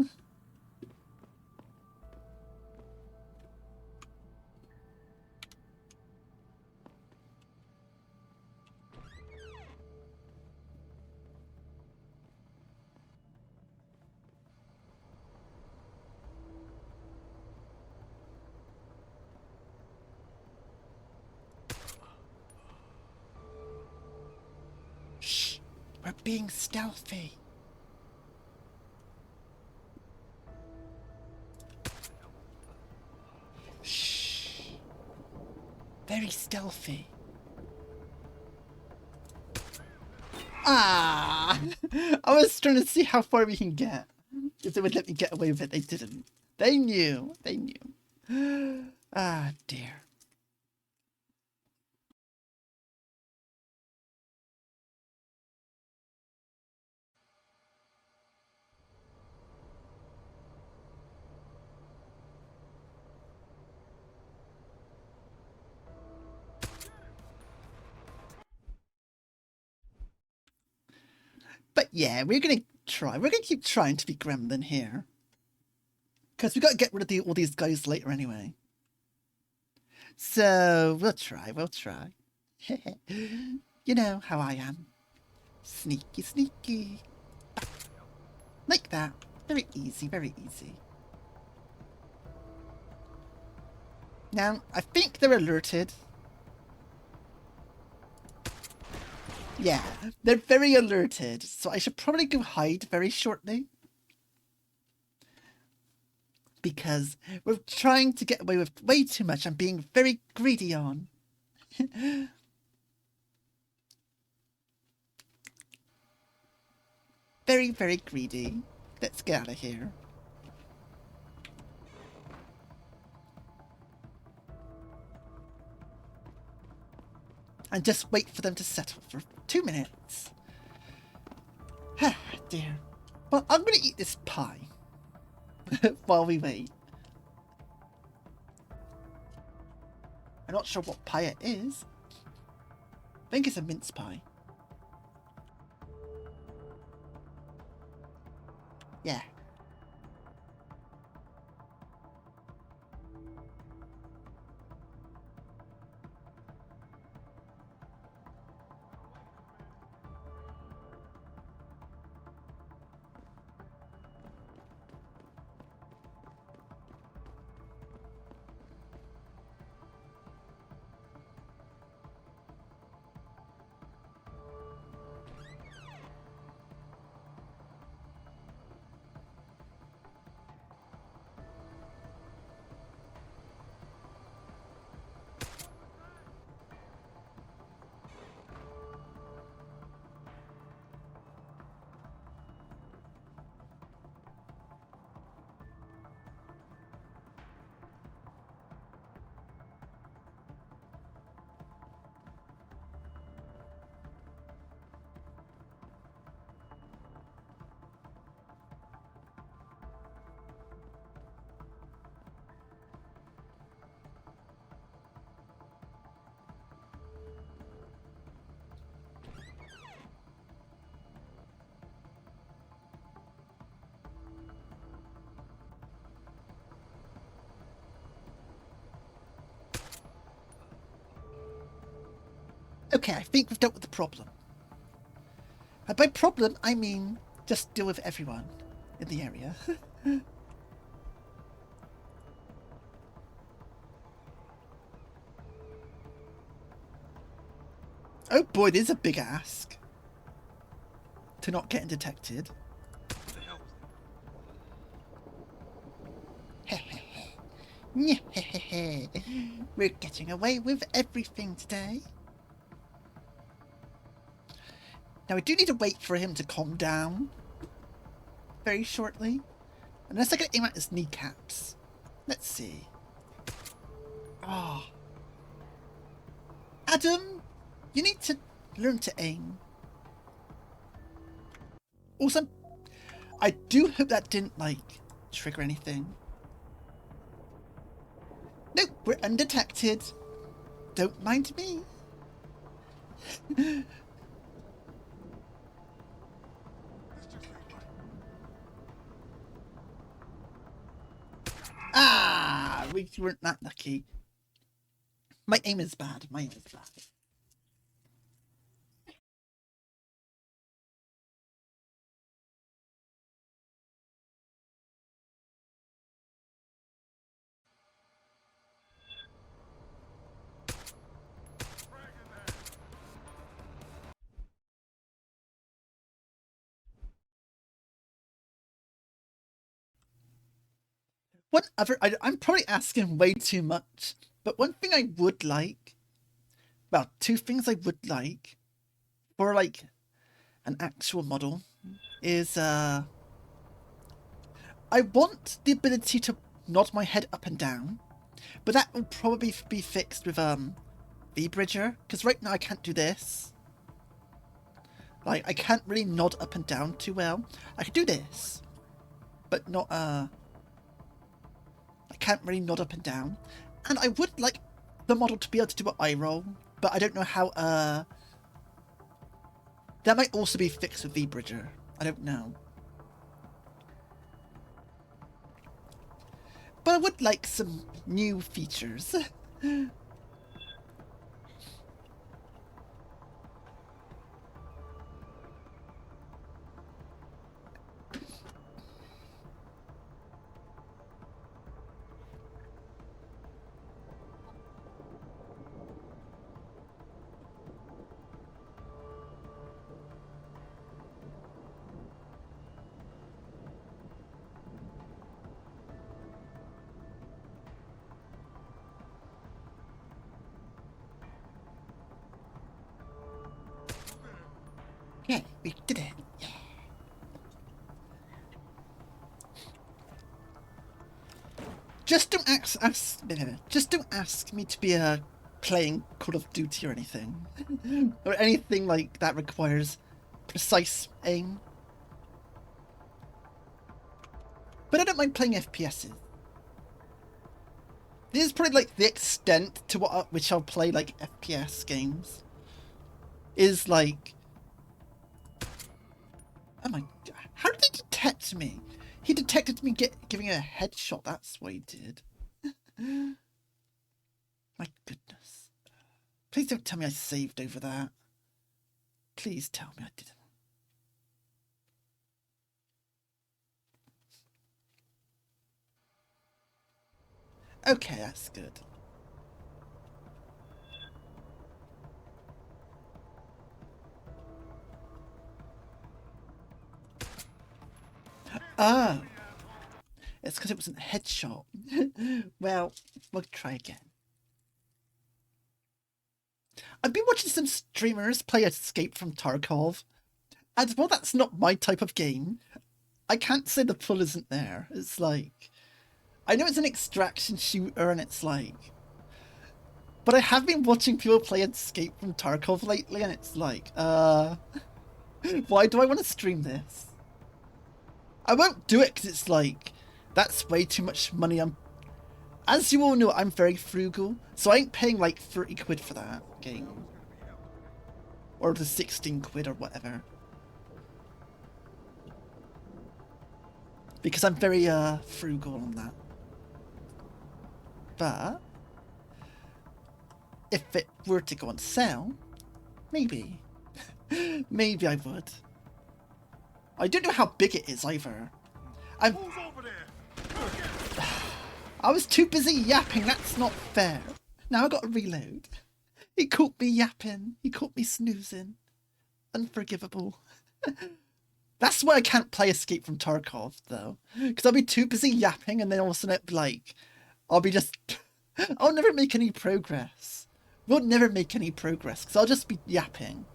Shh! We're being stealthy. Shh! Very stealthy. Ah! I was trying to see how far we can get. If they would let me get away with it, they didn't. They knew. They knew. Ah, dear. But yeah, we're gonna try. We're gonna keep trying to be gremlin here. Because we gotta get rid of all these guys later anyway. So, we'll try, we'll try. You know how I am. Sneaky, sneaky. Like that. Very easy, very easy. Now, I think they're alerted. Yeah, they're very alerted, so I should probably go hide very shortly. Because we're trying to get away with way too much I'm being very greedy on. Very, very greedy. Let's get out of here. And just wait for them to settle for 2 minutes. Ah, dear. Well, I'm going to eat this pie while we wait. I'm not sure what pie it is. I think it's a mince pie. Yeah. Okay, I think we've dealt with the problem. And by problem, I mean just deal with everyone in the area. Oh boy, this is a big ask. To not getting detected. We're getting away with everything today. Now, I do need to wait for him to calm down very shortly. Unless I can aim at his kneecaps. Let's see. Oh. Adam, you need to learn to aim. Also, I do hope that didn't, like, trigger anything. Nope, we're undetected. Don't mind me. Ah! We weren't that lucky. My aim is bad. My aim is bad. What other... I'm probably asking way too much, but one thing I would like... Well, two things I would like for, like, an actual model is, I want the ability to nod my head up and down, but that will probably be fixed with, V-Bridger, because right now I can't do this. Like, I can't really nod up and down too well. I can do this, but not, I can't really nod up and down. And I would like the model to be able to do an eye roll, but I don't know how, that might also be fixed with V-Bridger. I don't know. But I would like some new features. Yeah, we did it. Yeah. Just don't ask me to be playing Call of Duty or anything, or anything like that requires precise aim. But I don't mind playing FPSs. This is probably like the extent to which I'll play like FPS games. Is like, oh my god, how did he detect me? He detected me giving a headshot. That's what he did. My goodness. Please don't tell me I saved over that. Please tell me I didn't. Okay, that's good. Oh. It's because it wasn't a headshot. Well, we'll try again. I've been watching some streamers play Escape from Tarkov, and while that's not my type of game, I can't say the pull isn't there. It's like, I know it's an extraction shooter and it's like, but I have been watching people play Escape from Tarkov lately and it's like, why do I want to stream this? I won't do it because it's like, that's way too much money. As you all know, I'm very frugal, so I ain't paying like 30 quid for that game. Or the 16 quid or whatever. Because I'm very frugal on that. But if it were to go on sale, maybe. Maybe I would. I don't know how big it is either. I was too busy yapping, that's not fair. Now I gotta reload. He caught me yapping. He caught me snoozing. Unforgivable. That's why I can't play Escape from Tarkov, though. Because I'll be too busy yapping and then all of a sudden it'll be like, I'll be just... I'll never make any progress. We'll never make any progress because I'll just be yapping.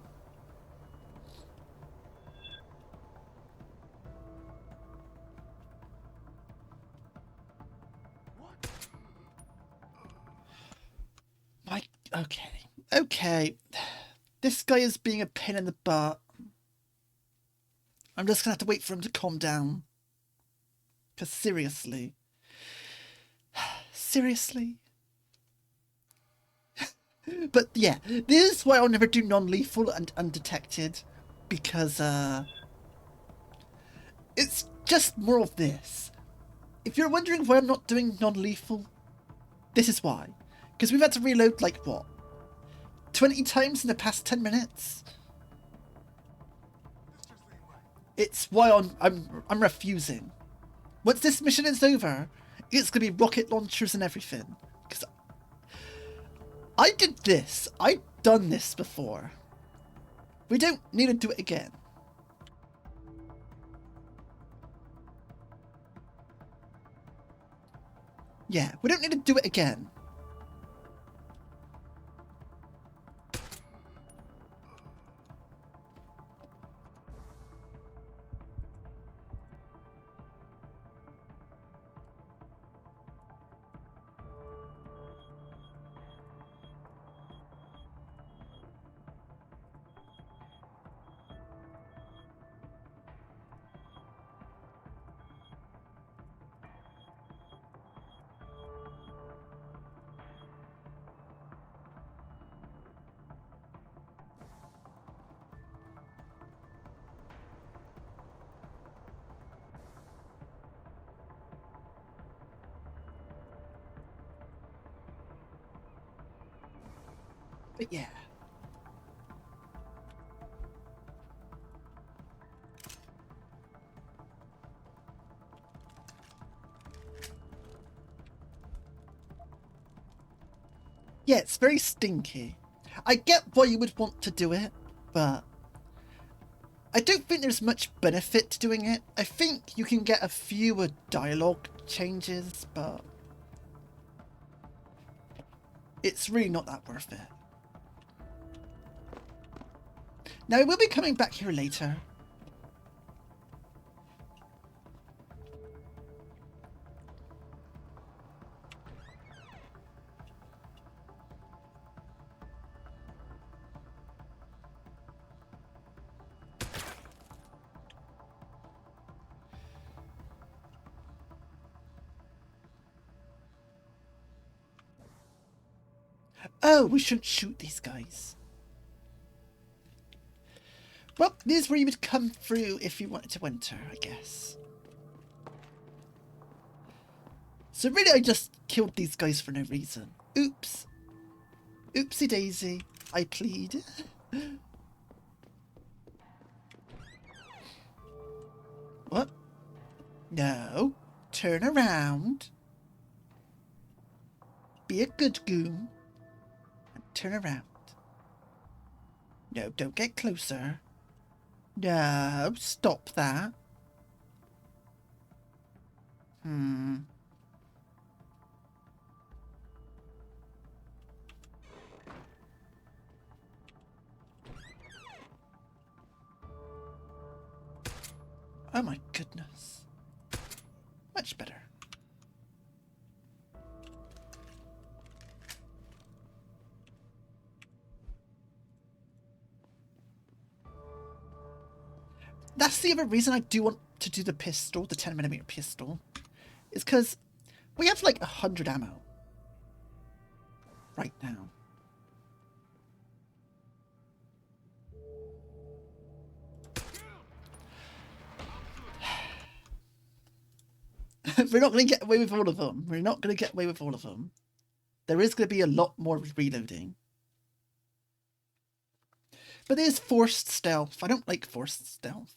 Okay. This guy is being a pain in the butt. I'm just gonna have to wait for him to calm down. Because seriously. Seriously? But yeah, this is why I'll never do non-lethal and undetected. Because, it's just more of this. If you're wondering why I'm not doing non-lethal, this is why. Because we've had to reload, like, what? 20 times in the past 10 minutes? It's why I'm refusing. Once this mission is over, it's going to be rocket launchers and everything. Because I did this. I've done this before. We don't need to do it again. Yeah, we don't need to do it again. But yeah. Yeah, it's very stinky. I get why you would want to do it, but I don't think there's much benefit to doing it. I think you can get a fewer dialogue changes, but it's really not that worth it. Now, I will be coming back here later. Oh, we shouldn't shoot these guys. Well, this is where you would come through if you wanted to enter, I guess. So really, I just killed these guys for no reason. Oops. Oopsie daisy. I plead. What? No. Turn around. Be a good goon. And turn around. No, don't get closer. No, stop that. Oh my goodness. Much better. That's the other reason I do want to do the pistol, the 10mm pistol, is because we have like 100 ammo right now. We're not going to get away with all of them. We're not going to get away with all of them. There is going to be a lot more reloading. But there's forced stealth. I don't like forced stealth.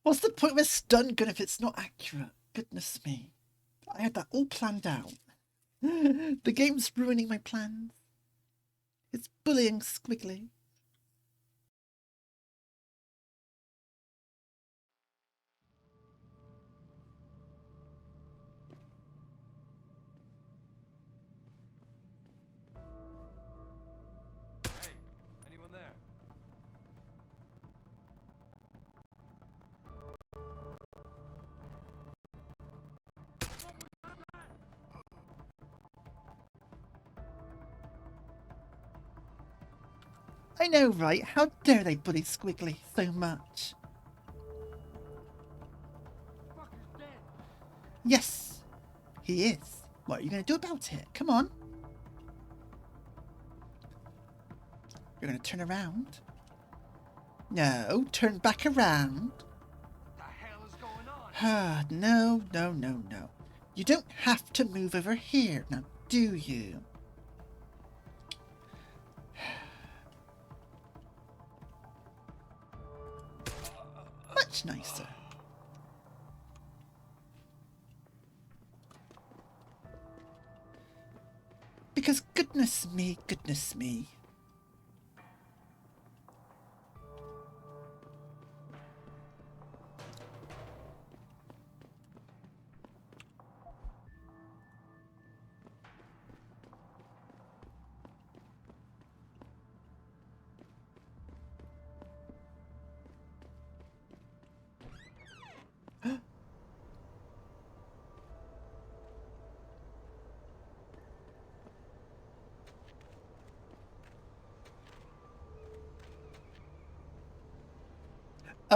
What's the point of a stun gun if it's not accurate? Goodness me. I had that all planned out. The game's ruining my plans. It's bullying Squiggly. Hey, anyone there? I know, right? How dare they bully Squiggly so much? Yes, he is. What are you going to do about it? Come on. You're going to turn around? No, turn back around. What the hell is going on? Ah, no. You don't have to move over here, now do you? Much nicer. Because goodness me.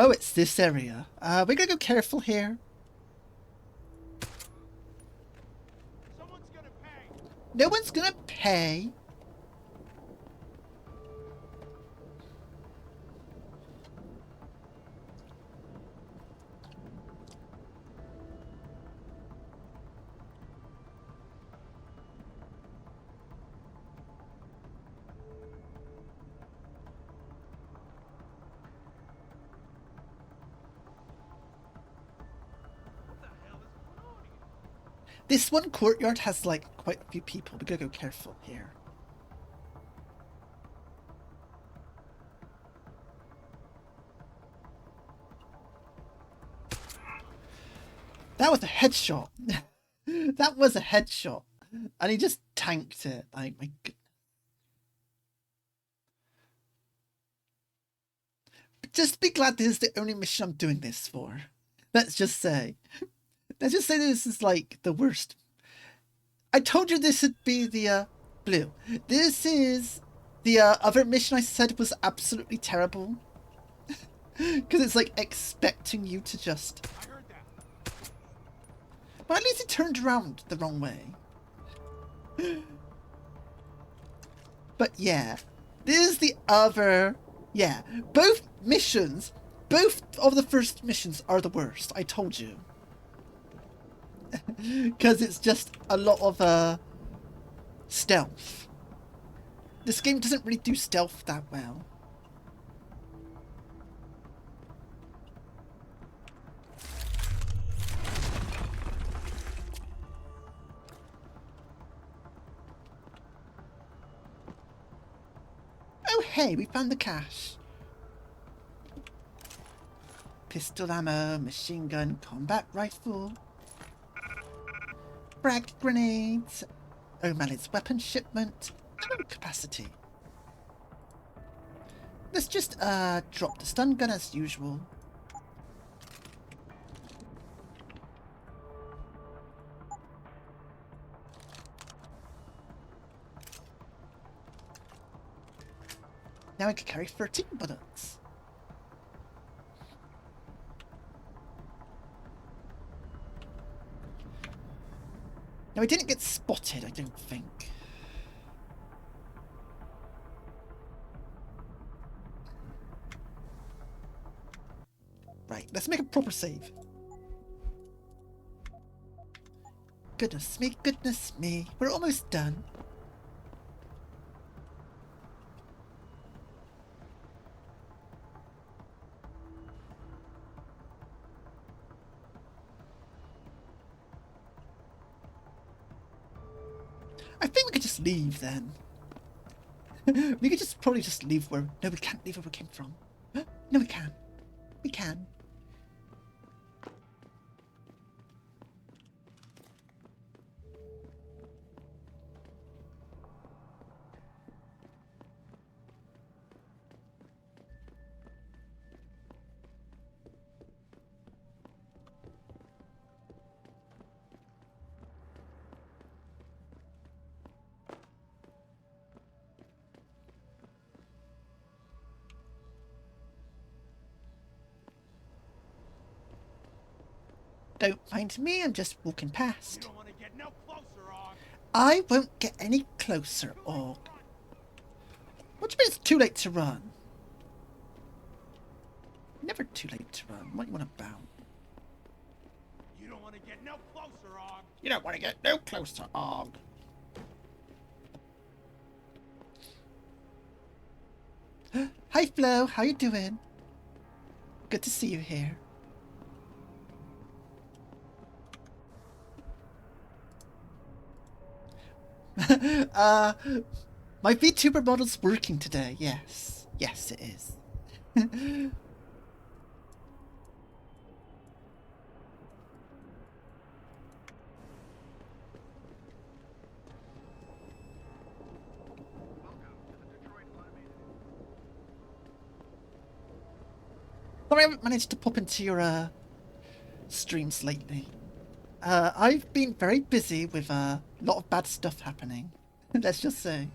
Oh, it's this area. We're gonna go careful here. Someone's gonna pay. No one's gonna pay. This one courtyard has like quite a few people. We gotta go careful here. That was a headshot. That was a headshot. And he just tanked it. Like, my goodness. But just be glad this is the only mission I'm doing this for. Let's just say. Let's just say this is like the worst. I told you this would be the blue. This is the other mission I said was absolutely terrible. Because it's like expecting you to just... I heard that. But at least it turned around the wrong way. But yeah, this is the other... Yeah, both missions, both of the first missions are the worst. I told you. Because it's just a lot of stealth. This game doesn't really do stealth that well. Oh hey, we found the cache. Pistol ammo, machine gun, combat rifle. Frag grenades, O'Malley's weapon shipment, ammo capacity. Let's just drop the stun gun as usual. Now I can carry 13 bullets. Now, I didn't get spotted, I don't think. Right, let's make a proper save. Goodness me. We're almost done. I think we could just leave then. We could just probably just leave where... No, we can't leave where we came from. No, we can. We can. Don't mind me, I'm just walking past. You don't want to get no closer, Og. I won't get any closer, Og. What do you mean it's too late to run? Never too late to run. What do you want about? You don't want to get no closer, Og. You don't want to get no closer, Og. Hi, Flo. How you doing? Good to see you here. My VTuber model's working today. Yes. Yes, it is. Sorry I haven't managed to pop into your streams lately. I've been very busy with a lot of bad stuff happening. Let's just say.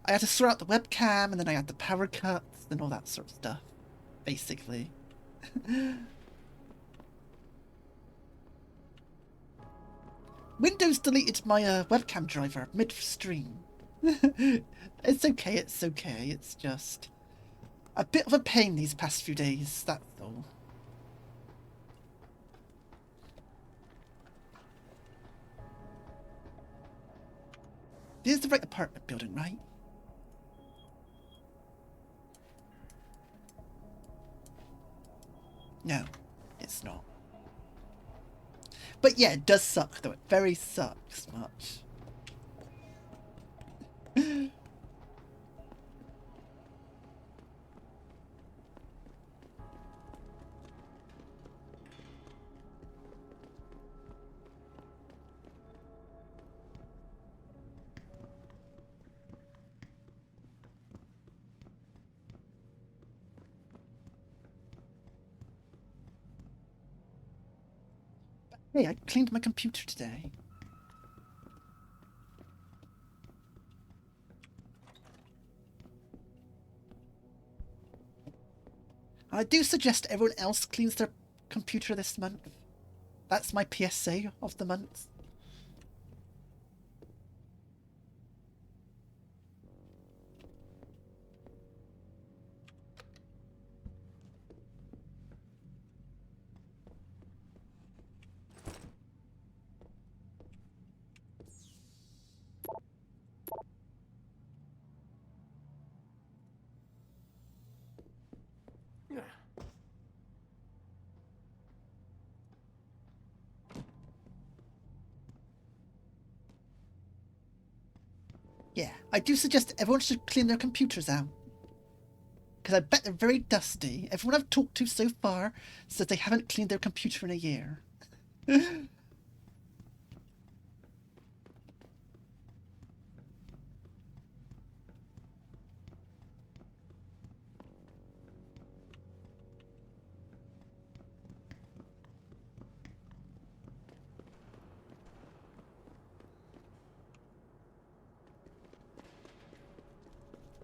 I had to sort out the webcam, and then I had the power cuts, and all that sort of stuff. Basically. Windows deleted my webcam driver mid-stream. It's okay, it's okay. It's just a bit of a pain these past few days, that's all. This is the right apartment building, right? No, it's not. But yeah, it does suck, though. It very sucks much. Hey, I cleaned my computer today. I do suggest everyone else cleans their computer this month. That's my PSA of the month. Yeah, I do suggest everyone should clean their computers out. Because I bet they're very dusty. Everyone I've talked to so far says they haven't cleaned their computer in a year.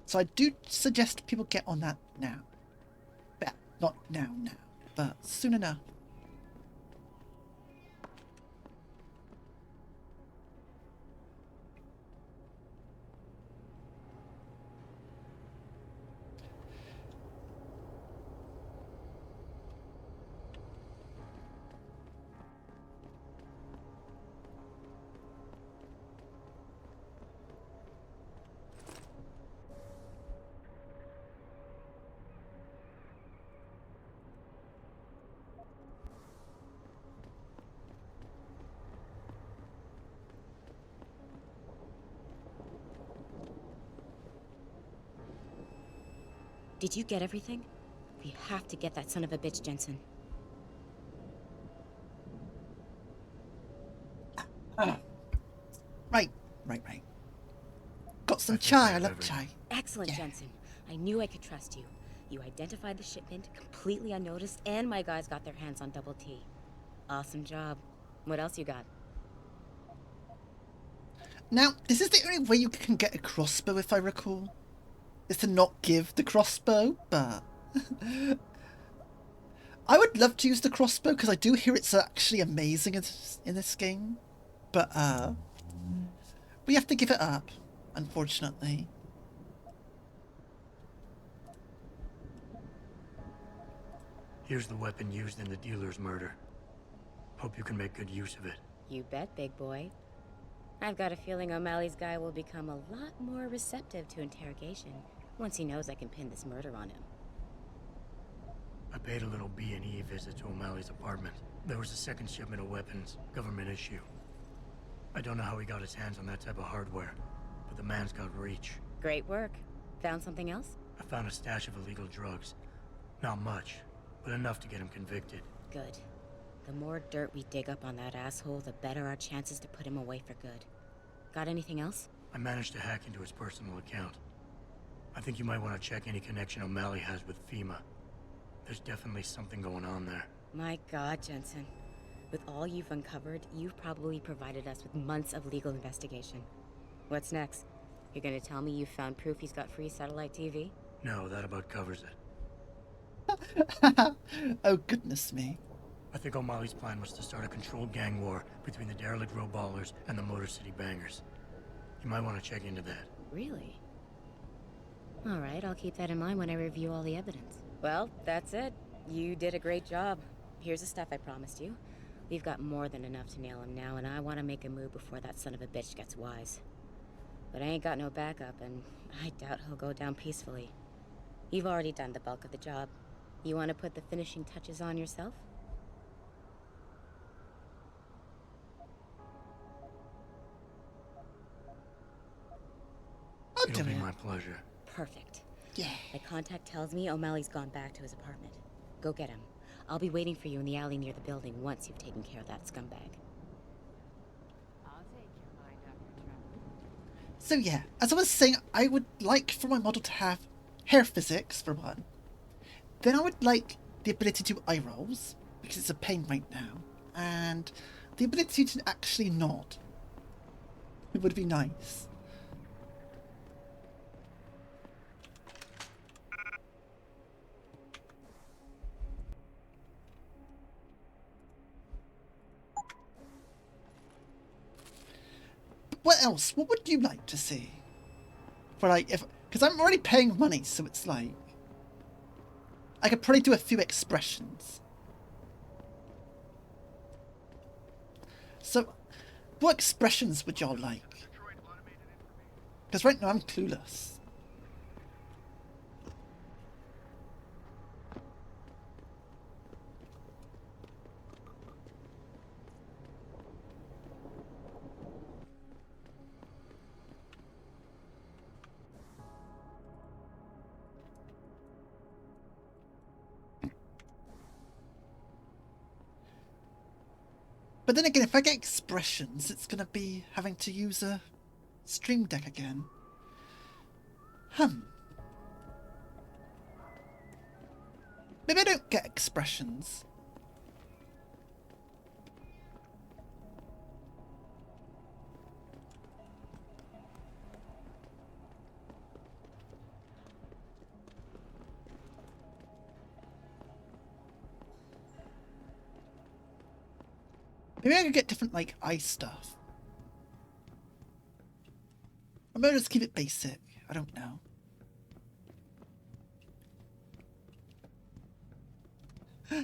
So I do suggest people get on that now. Well, not now, but soon enough. Did you get everything? We have to get that son of a bitch, Jensen. Right. Got some chai. I love everything. chai. Excellent, Yeah. Jensen. I knew I could trust you. You identified the shipment completely unnoticed, and my guys got their hands on Double T. Awesome job. What else you got? Now, this is the only way you can get a crossbow, if I recall. Is to not give the crossbow, but... I would love to use the crossbow, because I do hear it's actually amazing in this game. But, we have to give it up, unfortunately. Here's the weapon used in the dealer's murder. Hope you can make good use of it. You bet, big boy. I've got a feeling O'Malley's guy will become a lot more receptive to interrogation once he knows I can pin this murder on him. I paid a little B&E visit to O'Malley's apartment. There was a second shipment of weapons, government issue. I don't know how he got his hands on that type of hardware, but the man's got reach. Great work. Found something else? I found a stash of illegal drugs. Not much, but enough to get him convicted. Good. The more dirt we dig up on that asshole, the better our chances to put him away for good. Got anything else? I managed to hack into his personal account. I think you might want to check any connection O'Malley has with FEMA. There's definitely something going on there. My God, Jensen. With all you've uncovered, you've probably provided us with months of legal investigation. What's next? You're gonna tell me you found proof he's got free satellite TV? No, that about covers it. Oh, goodness me. I think O'Malley's plan was to start a controlled gang war between the derelict row ballers and the Motor City bangers. You might want to check into that. Really? All right, I'll keep that in mind when I review all the evidence. Well, that's it. You did a great job. Here's the stuff I promised you. We've got more than enough to nail him now, and I want to make a move before that son of a bitch gets wise. But I ain't got no backup, and I doubt he'll go down peacefully. You've already done the bulk of the job. You want to put the finishing touches on yourself? It'll be my pleasure. Perfect. Yeah. My contact tells me O'Malley's gone back to his apartment. Go get him. I'll be waiting for you in the alley near the building once you've taken care of that scumbag. So yeah, as I was saying, I would like for my model to have hair physics, for one. Then I would like the ability to do eye rolls, because it's a pain right now. And the ability to actually nod. It would be nice. What else? What would you like to see? For like, because I'm already paying money, so it's like, I could probably do a few expressions. So, what expressions would y'all like? Because right now I'm clueless. But then again, if I get expressions, it's going to be having to use a Stream Deck again. Maybe I don't get expressions. Maybe I could get different, like, eye stuff. Or maybe I'll just keep it basic. I don't know.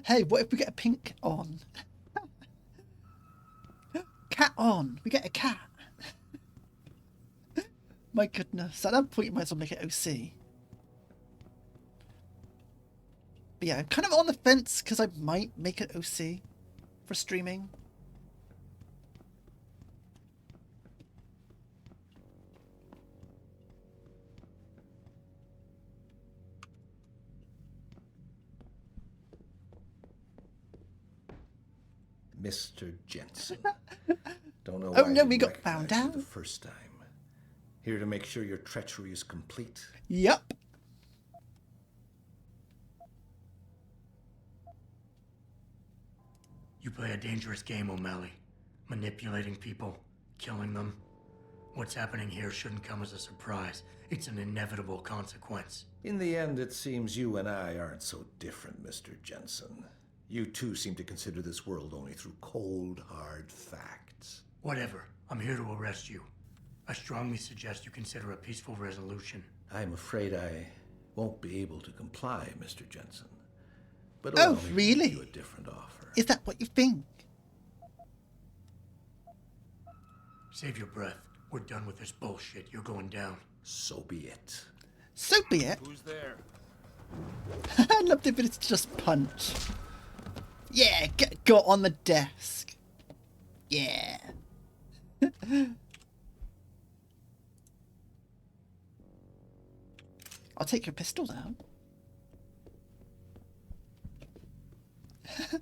Hey, what if we get a pink on? Cat on! We get a cat! My goodness. At that point, you might as well make it OC. But yeah, I'm kind of on the fence because I might make it OC for streaming. Mr. Jensen. Don't know Oh why I no, didn't we got recognize found you out. the first time. Here to make sure your treachery is complete. Yep. You play a dangerous game, O'Malley. Manipulating people, killing them. What's happening here shouldn't come as a surprise. It's an inevitable consequence. In the end, it seems you and I aren't so different, Mr. Jensen. You too seem to consider this world only through cold, hard facts. Whatever. I'm here to arrest you. I strongly suggest you consider a peaceful resolution. I'm afraid I won't be able to comply, Mr. Jensen. But Oh, allow me to really? make you a different offer. Is that what you think? Save your breath. We're done with this bullshit. You're going down. So be it. So be it. Who's there? I loved it, but it's just punch. Yeah, got on the desk. Yeah. I'll take your pistol down.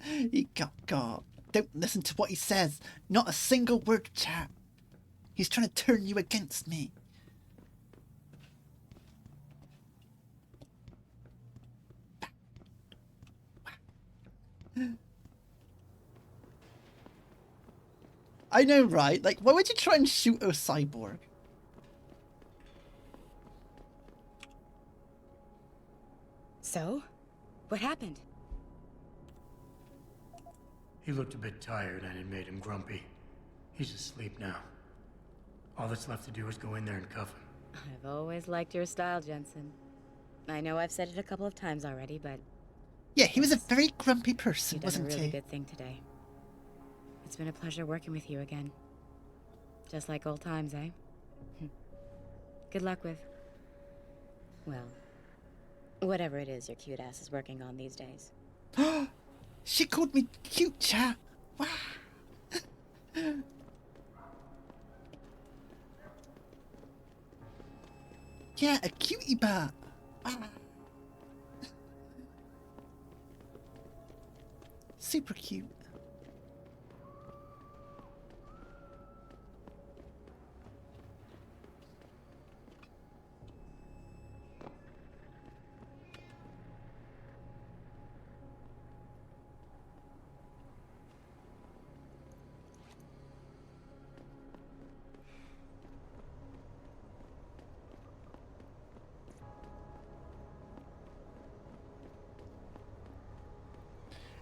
He got. Don't listen to what he says. Not a single word, chap. He's trying to turn you against me. I know, right? Like, why would you try and shoot a cyborg? So? What happened? He looked a bit tired and it made him grumpy. He's asleep now. All that's left to do is go in there and cuff him. I've always liked your style, Jensen. I know I've said it a couple of times already, but... Yeah, he was a very grumpy person, You've done wasn't a really he? good thing today. It's been a pleasure working with you again. Just like old times, eh? Good luck with... well, whatever it is your cute ass is working on these days. She called me cute, chat. Wow. Yeah, a cutie bat. Wow. Super cute.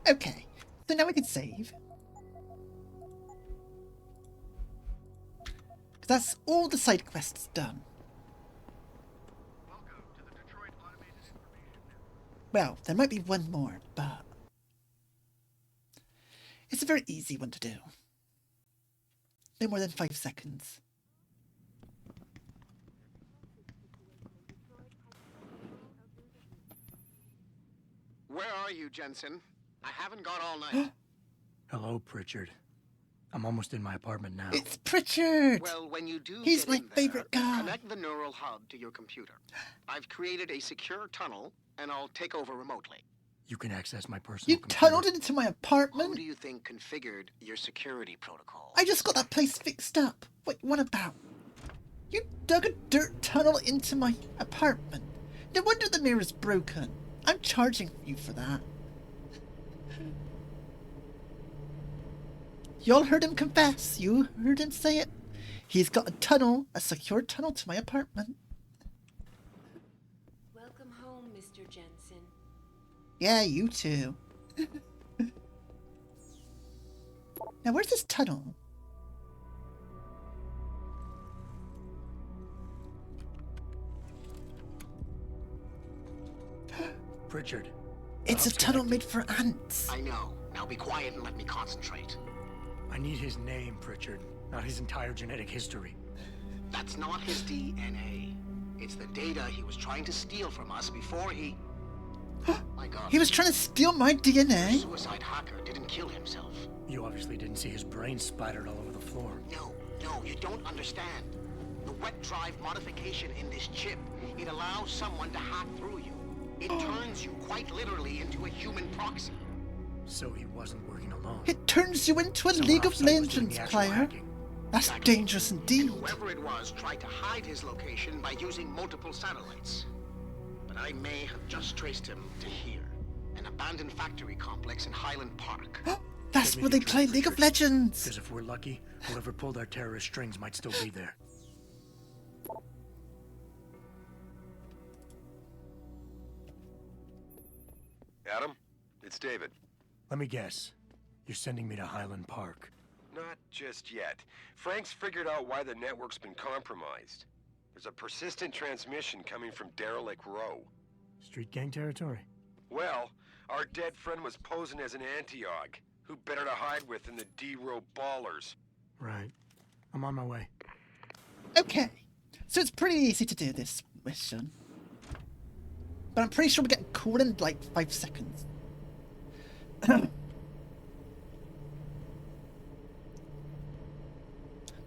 Okay, so now we can save. Because that's all the side quests done. Well, there might be one more, but it's a very easy one to do. No more than 5 seconds. Where are you, Jensen? I haven't gone all night. Hello, Pritchard. I'm almost in my apartment now. It's Pritchard! Well, when you do He's get my in there, favorite guy. connect the neural hub to your computer. I've created a secure tunnel, and I'll take over remotely. You can access my personal You computer. tunneled into my apartment? Who do you think configured your security protocol? I just got that place fixed up. Wait, what about? You dug a dirt tunnel into my apartment. No wonder the mirror's broken. I'm charging you for that. Y'all heard him confess. You heard him say it. He's got a tunnel, a secure tunnel to my apartment. Welcome home, Mr. Jensen. Yeah, you too. Now, where's this tunnel? Pritchard. It's a tunnel made for ants. I know. Now be quiet and let me concentrate. I need his name, Pritchard, not his entire genetic history. That's not his DNA. It's the data he was trying to steal from us before he... My God. He was trying to steal my DNA? The suicide hacker didn't kill himself. You obviously didn't see his brain splattered all over the floor. No, you don't understand. The wet drive modification in this chip, it allows someone to hack through you. It turns you quite literally into a human proxy. So he wasn't working alone. It turns you into a Someone League of off-site was doing Legends the actual player. hacking. That's dangerous indeed. Whoever it was tried to hide his location by using multiple satellites. But I may have just traced him to here, an abandoned factory complex in Highland Park. That's where they play League of Legends. Because if we're lucky, whoever pulled our terrorist strings might still be there. Adam, it's David. Let me guess. You're sending me to Highland Park. Not just yet. Frank's figured out why the network's been compromised. There's a persistent transmission coming from Derelict Row. Street gang territory? Well, our dead friend was posing as an Antioch. Who better to hide with than the D-Row ballers? Right. I'm on my way. Okay. So it's pretty easy to do this mission. But I'm pretty sure we get caught in like 5 seconds.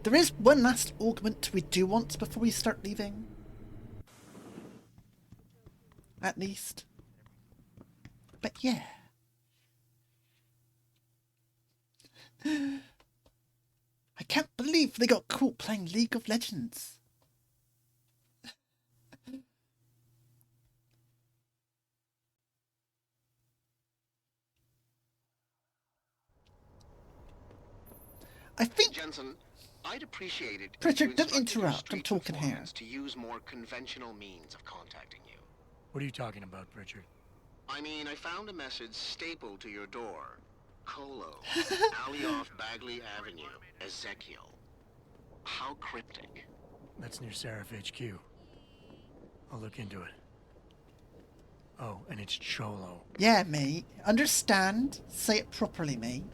There is one last augment we do want before we start leaving. At least. But yeah. I can't believe they got caught playing League of Legends. I think... Jensen, I'd appreciate it Pritchard, if you don't instructed your interrupt. I'm street talking here. informants to use more conventional means of contacting you. What are you talking about, Pritchard? I mean, I found a message stapled to your door. Colo, alley off Bagley Avenue, Ezekiel. How cryptic. That's near Seraph HQ. I'll look into it. Oh, and it's Cholo. Yeah, mate. Understand? Say it properly, mate.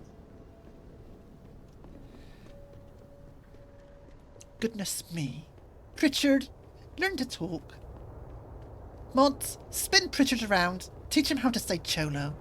Goodness me. Pritchard, learn to talk. Mods, spin Pritchard around. Teach him how to say Cholo.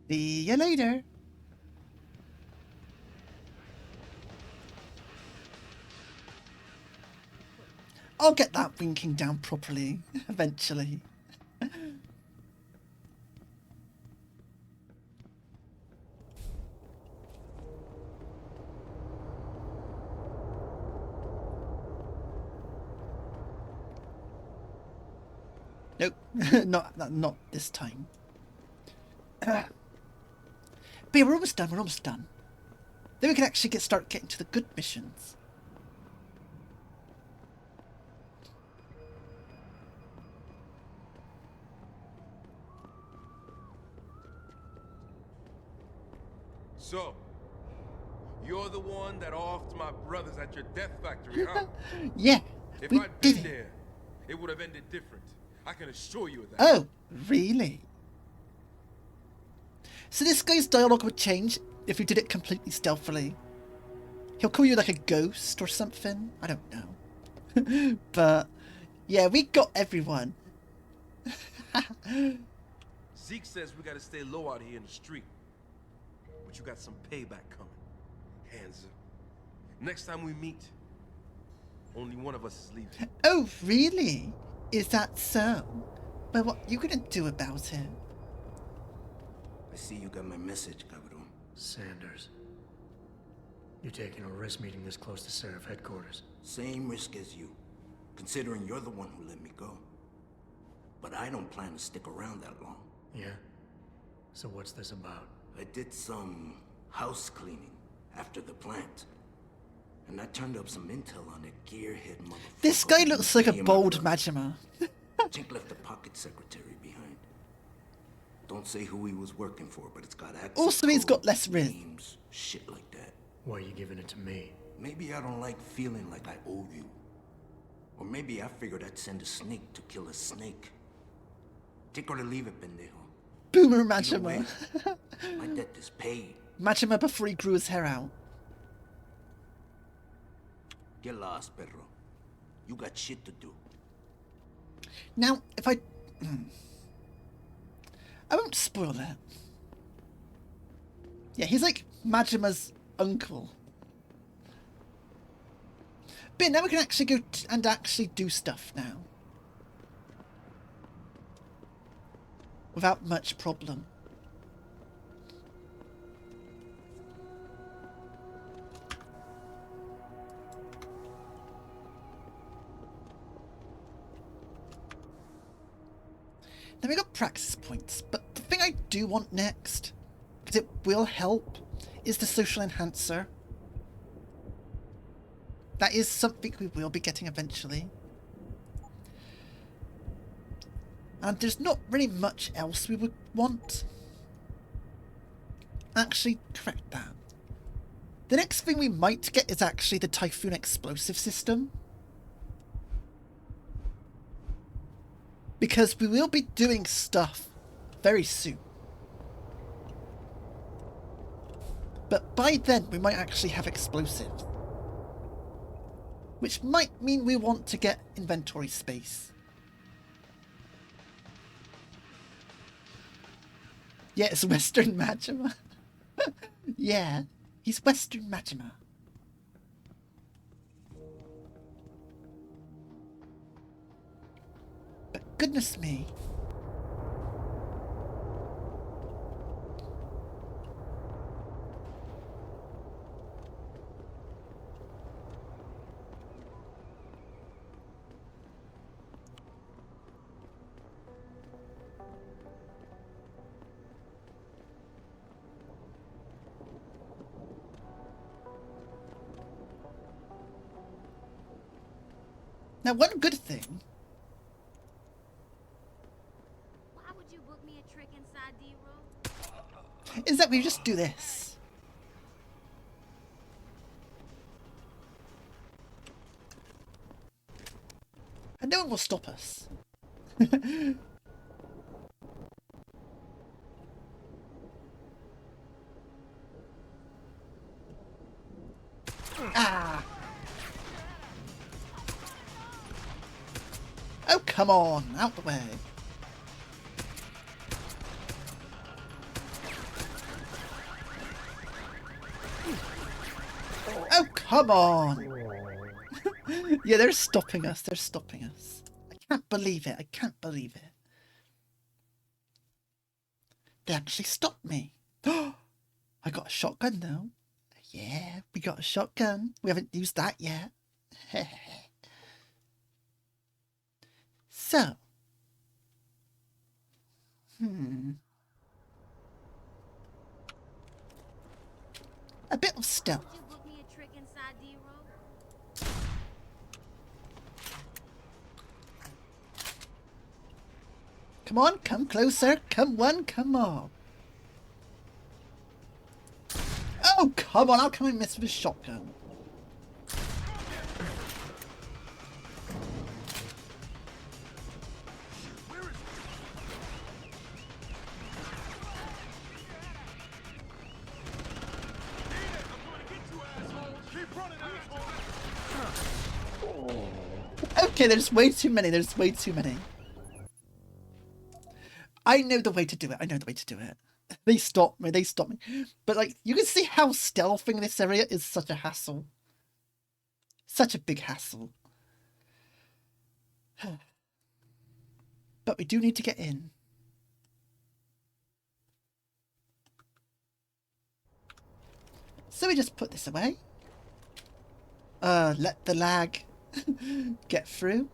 See you later. I'll get that winking down properly, eventually. Nope, not this time. But yeah, we're almost done, Then we can actually start getting to the good missions. So, you're the one that offed my brothers at your death factory, huh? Yeah, If we I'd did been it. there, it would have ended different. I can assure you of that. Oh, really? So this guy's dialogue would change if we did it completely stealthily. He'll call you like a ghost or something. I don't know. But, yeah, we got everyone. Zeke says we gotta stay low out here in the street. But you got some payback coming. Hands up. Next time we meet, only one of us is leaving. Oh, really? Is that so? But what you gonna do about it? I see you got my message, Cabrón. Sanders. You're taking a risk meeting this close to Seraph headquarters. Same risk as you, considering you're the one who let me go. But I don't plan to stick around that long. Yeah? So what's this about? I did some house cleaning after the plant. And I turned up some intel on that gearhead motherfucker. This guy looks like a Me and my bold brothers. Majima. Jink left the pocket secretary behind. Don't say who he was working for, but it's got access. Also, he's got codes, less risk. names, shit like that. Why are you giving it to me? Maybe I don't like feeling like I owe you. Or maybe I figured I'd send a snake to kill a snake. Take or to leave it, pendejo. Boomer Either way, Majima. my debt is paid. Majima before he grew his hair out. Get lost, perro. You got shit to do. Now, if I won't spoil it. Yeah, he's like Majima's uncle. But now we can actually go and actually do stuff now. Without much problem. Then we got practice points, but the thing I do want next, because it will help, is the social enhancer. That is something we will be getting eventually. And there's not really much else we would want. Actually, correct that. The next thing we might get is actually the Typhoon explosive system. Because we will be doing stuff very soon. But by then we might actually have explosives. Which might mean we want to get inventory space. Yeah, it's Western Majima. Yeah, he's Western Majima. But goodness me. Now, one good thing Why would you book me a trick inside D-Row? is that we just do this. And no one will stop us. Ah! Oh, come on! Out the way! Oh, come on! Yeah, they're stopping us. They're stopping us. I can't believe it. I can't believe it. They actually stopped me. I got a shotgun now. Yeah, we got a shotgun. We haven't used that yet. So. A bit of stealth. Why would you book me a trick inside D-Row? Come on, come closer. Come on, come on. Oh, come on. How can I miss with a shotgun? Okay, there's way too many. There's way too many. I know the way to do it. I know the way to do it. They stopped me. They stopped me. But, like, you can see how stealthing this area is such a hassle. Such a big hassle. But we do need to get in. So we just put this away. Let the lag get through.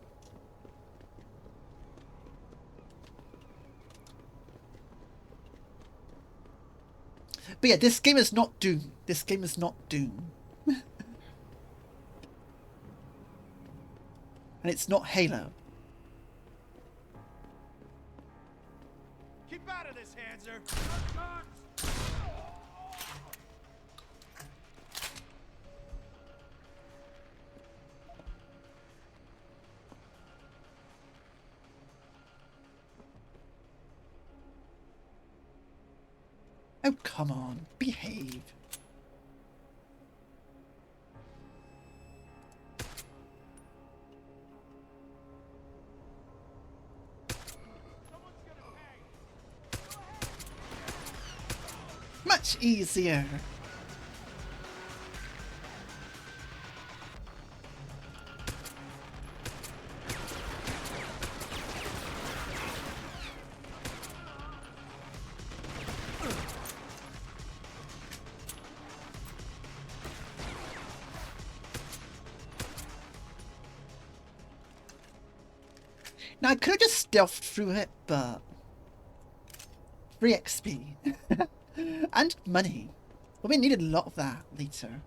But yeah, this game is not Doom. This game is not Doom. And it's not Halo. Keep out of this, Hanser! Oh, come on. Behave. Much easier. Now, I could have just stealthed through it, but... free XP. And money. Well, we needed a lot of that later.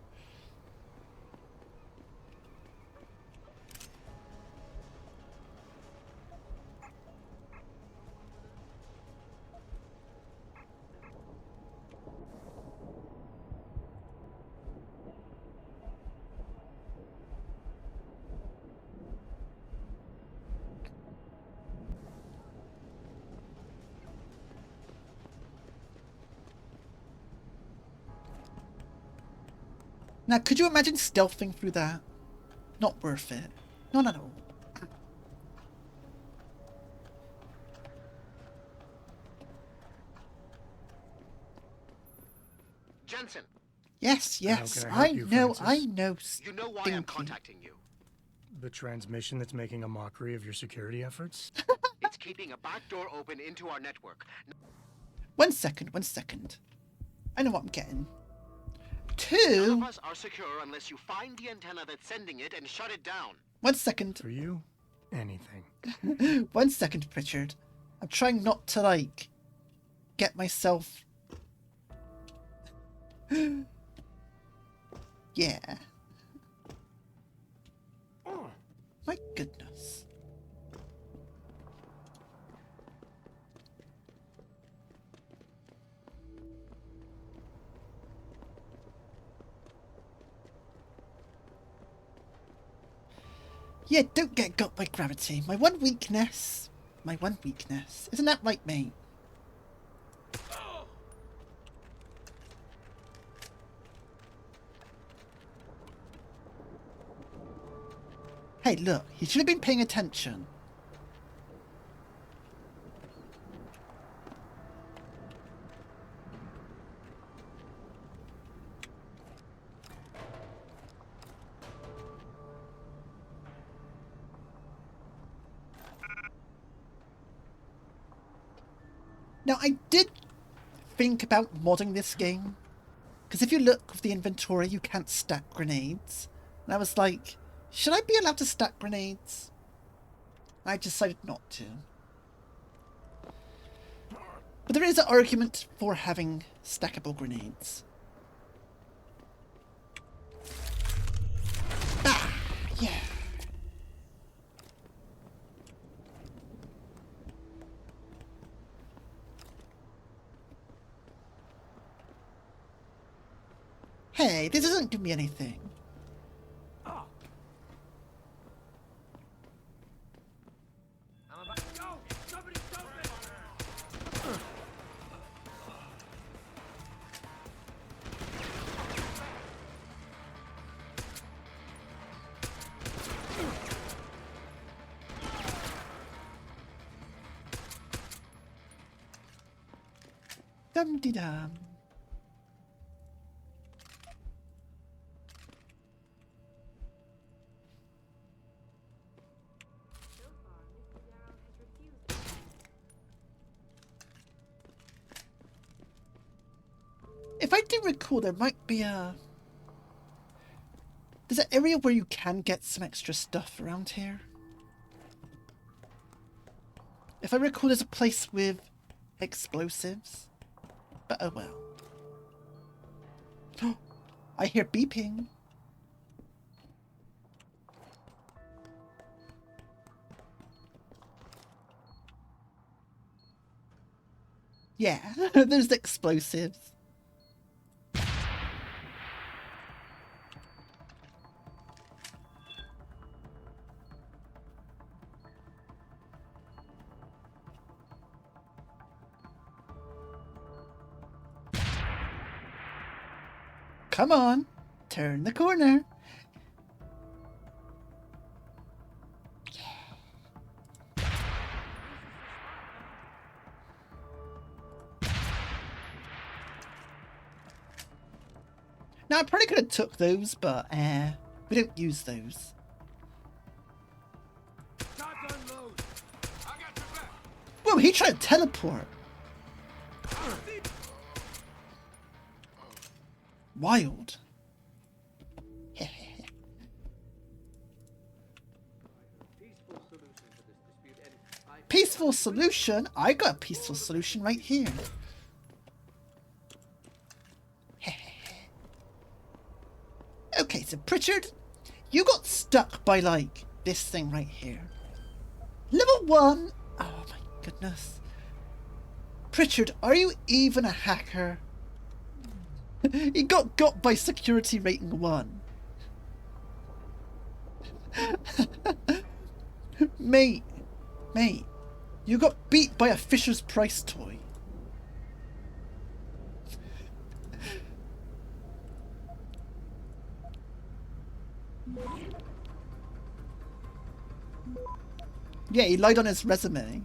Now, could you imagine stealthing through that? Not worth it. Not at all. Jensen. Yes, yes. How can I help you, Francis? I know. You know why I'm contacting you. The transmission that's making a mockery of your security efforts? It's keeping a back door open into our network. 1 second, 1 second. I know what I'm getting. None 2. of us are secure unless you find the antenna that's sending it and shut it down. 1 second. For you, anything. 1 second, Pritchard. I'm trying not to, like, get myself... yeah. My goodness. Yeah, don't get got by gravity. My one weakness. My one weakness. Isn't that right, mate? Hey, look. He should have been paying attention. Now, I did think about modding this game, because if you look with the inventory, you can't stack grenades. And I was like, should I be allowed to stack grenades? I decided not to. But there is an argument for having stackable grenades. Ah, yeah. Hey, this doesn't do me anything. I'm about to go! Somebody stop it! Dum-de-dum. If I do recall, there might be a... There's an area where you can get some extra stuff around here. If I recall, there's a place with explosives. But oh well. I hear beeping. Yeah, there's explosives. Come on, turn the corner. Now I probably could have took those, but we don't use those. Whoa, he tried to teleport. Wild. Peaceful solution? I got a peaceful solution right here. Okay, so Pritchard, you got stuck by, like, this thing right here. Level 1. Oh my goodness. Pritchard, are you even a hacker? He got by security rating 1. Mate, you got beat by a Fisher's Price toy. Yeah, he lied on his resume.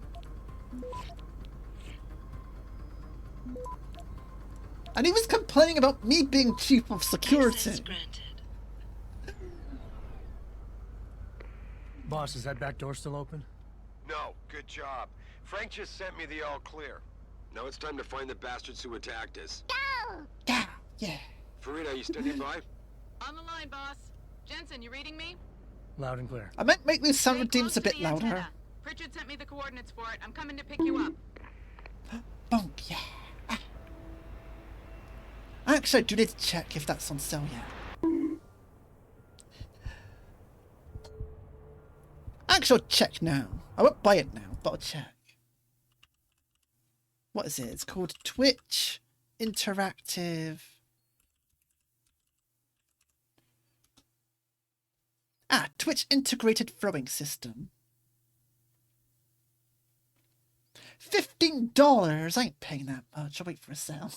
And he was complaining about me being chief of security. Boss, is that back door still open? No, good job. Frank just sent me the all clear. Now it's time to find the bastards who attacked us. Yeah. Farida, you standing by? On the line, boss. Jensen, you reading me? Loud and clear. I might make these sound redeems a bit louder. Antenna. Pritchard sent me the coordinates for it. I'm coming to pick you up. Bonk, yeah. Actually, I do need to check if that's on sale yet. Actually, I'll check now. I won't buy it now, but I'll check. What is it? It's called Twitch Interactive. Twitch Integrated Throwing System. $15. I ain't paying that much. I'll wait for a sale.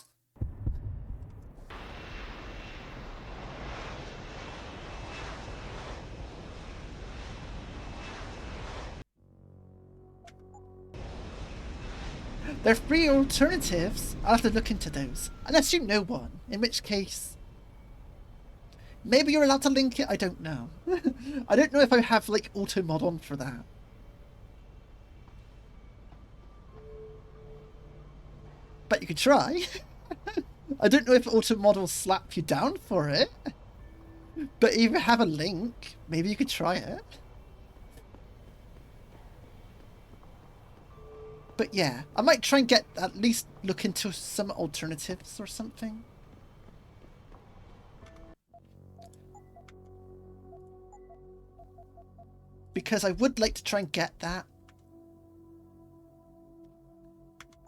There are free alternatives. I'll have to look into those. Unless you know one. In which case... maybe you're allowed to link it, I don't know. I don't know if I have, like, auto mod on for that. But you could try. I don't know if auto mod will slap you down for it. But if you have a link, maybe you could try it. But yeah, I might try and at least look into some alternatives or something. Because I would like to try and get that.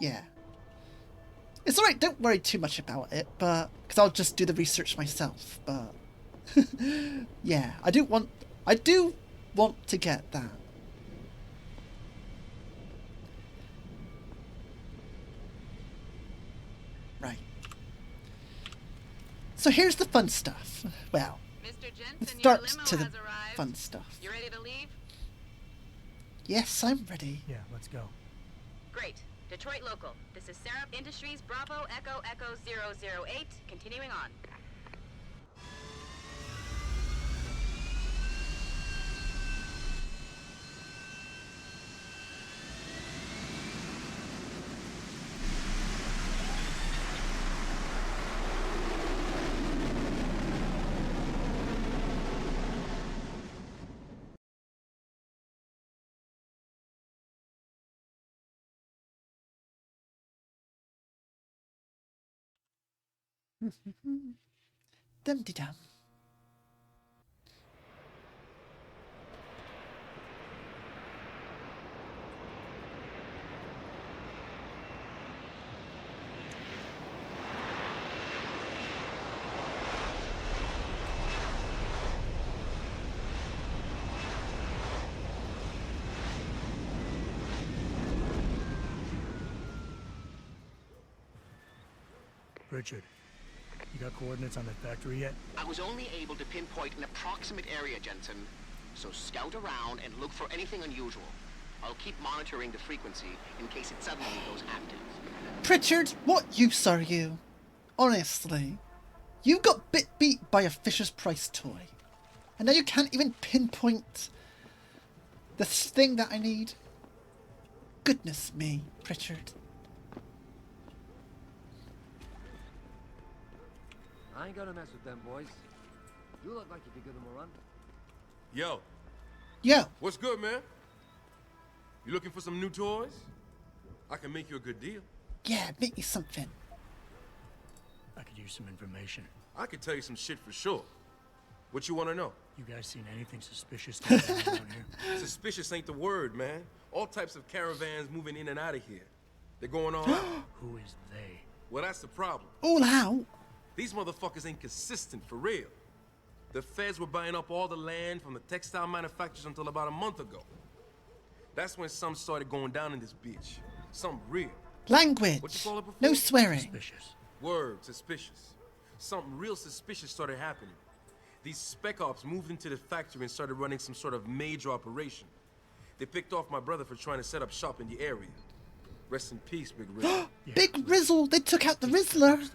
Yeah. It's alright, don't worry too much about it, but... because I'll just do the research myself, but... yeah, I do want to get that. Right. So here's the fun stuff. Well, let's start to the fun stuff. You ready to leave? Yes, I'm ready. Yeah, let's go. Great. Detroit local. This is Sarah Industries Bravo Echo Echo 008. Continuing on. Dum-de-dum. Richard, you got coordinates on that factory yet? I was only able to pinpoint an approximate area, Jensen. So scout around and look for anything unusual. I'll keep monitoring the frequency in case it suddenly goes active. Pritchard, what use are you? Honestly. You got beat by a Fisher's Price toy. And now you can't even pinpoint the thing that I need. Goodness me, Pritchard. I ain't gonna mess with them boys. You look like you could give them a run. Yo. Yo. What's good, man? You looking for some new toys? I can make you a good deal. Yeah, make me something. I could use some information. I could tell you some shit for sure. What you want to know? You guys seen anything suspicious going on around here? Suspicious ain't the word, man. All types of caravans moving in and out of here. They're going on. Who is they? Well, that's the problem. All out. These motherfuckers ain't consistent, for real. The feds were buying up all the land from the textile manufacturers until about a month ago. That's when some started going down in this bitch. Some real. Language. What you call it before? No swearing. Suspicious. Word, suspicious. Something real suspicious started happening. These spec ops moved into the factory and started running some sort of major operation. They picked off my brother for trying to set up shop in the area. Rest in peace, Big Rizzle. Big Rizzle! They took out the Rizzler!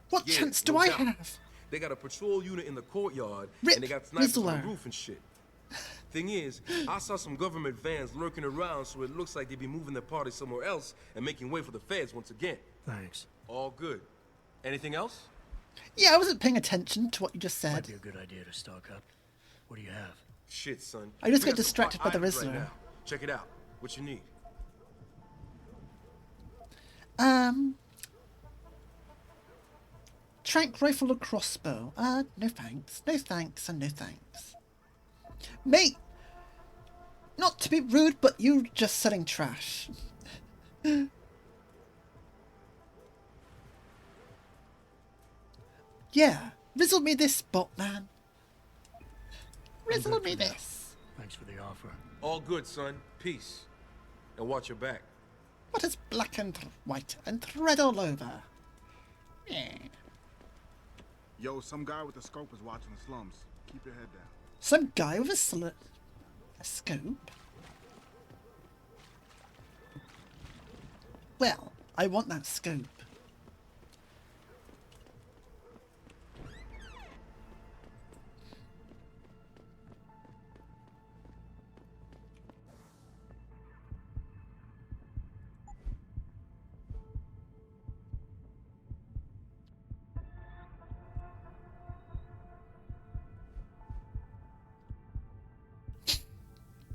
What Yeah, chance do no I doubt. have? They got a patrol unit in the courtyard, Rip and they got snipers on Rizzler. the roof and shit. Thing is, I saw some government vans lurking around, so it looks like they'd be moving their party somewhere else and making way for the feds once again. Thanks. All good. Anything else? Yeah, I wasn't paying attention to what you just Might said. be a good idea to stock up. What do you have? Shit, son. I just We get got some distracted hot by the items Rizzler. now. Check it out. What you need? Trank rifle or crossbow? No thanks. No thanks and no thanks. Mate! Not to be rude, but you're just selling trash. Yeah, rizzle me this, Botman. Rizzle me this. Thanks for the offer. All good, son. Peace. And watch your back. What is black and white and red all over? Yeah. Yo, some guy with a scope is watching the slums. Keep your head down. Some guy with a scope? Well, I want that scope.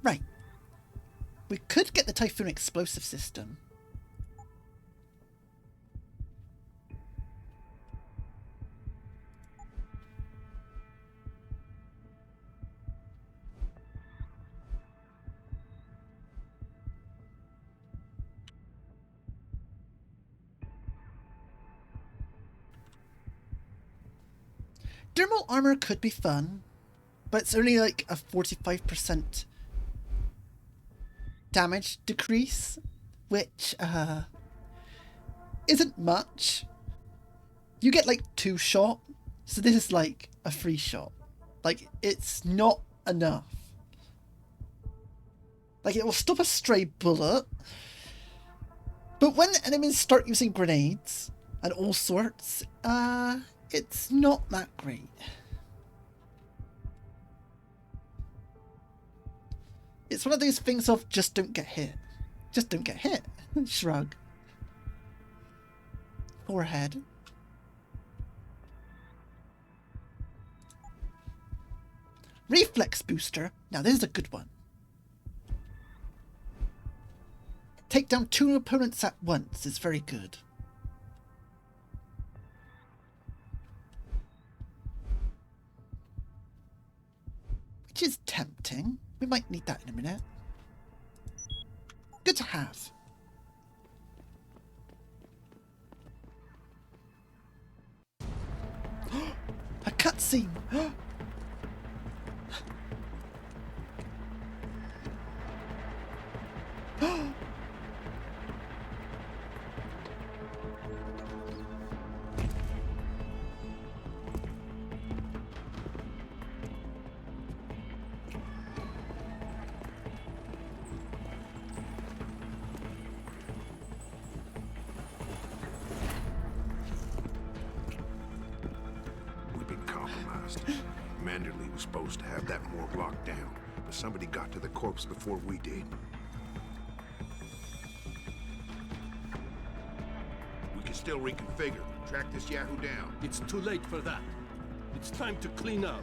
Right. We could get the Typhoon explosive system. Thermal armor could be fun, but it's only like a 45% damage decrease, which isn't much. You get like 2 shot, so this is like a 3 shot. Like, it's not enough. Like, it will stop a stray bullet, but when the enemies start using grenades and all sorts, it's not that great. It's one of those things of just don't get hit. Just don't get hit. Shrug. Forehead. Reflex booster. Now this is a good one. Take down 2 opponents at once is very good. Which is tempting. We might need that in a minute. Good to have. A cutscene. honest. Manderley was supposed to have that morgue locked down, but somebody got to the corpse before we did. We can still reconfigure, track this Yahoo down. It's too late for that. It's time to clean up.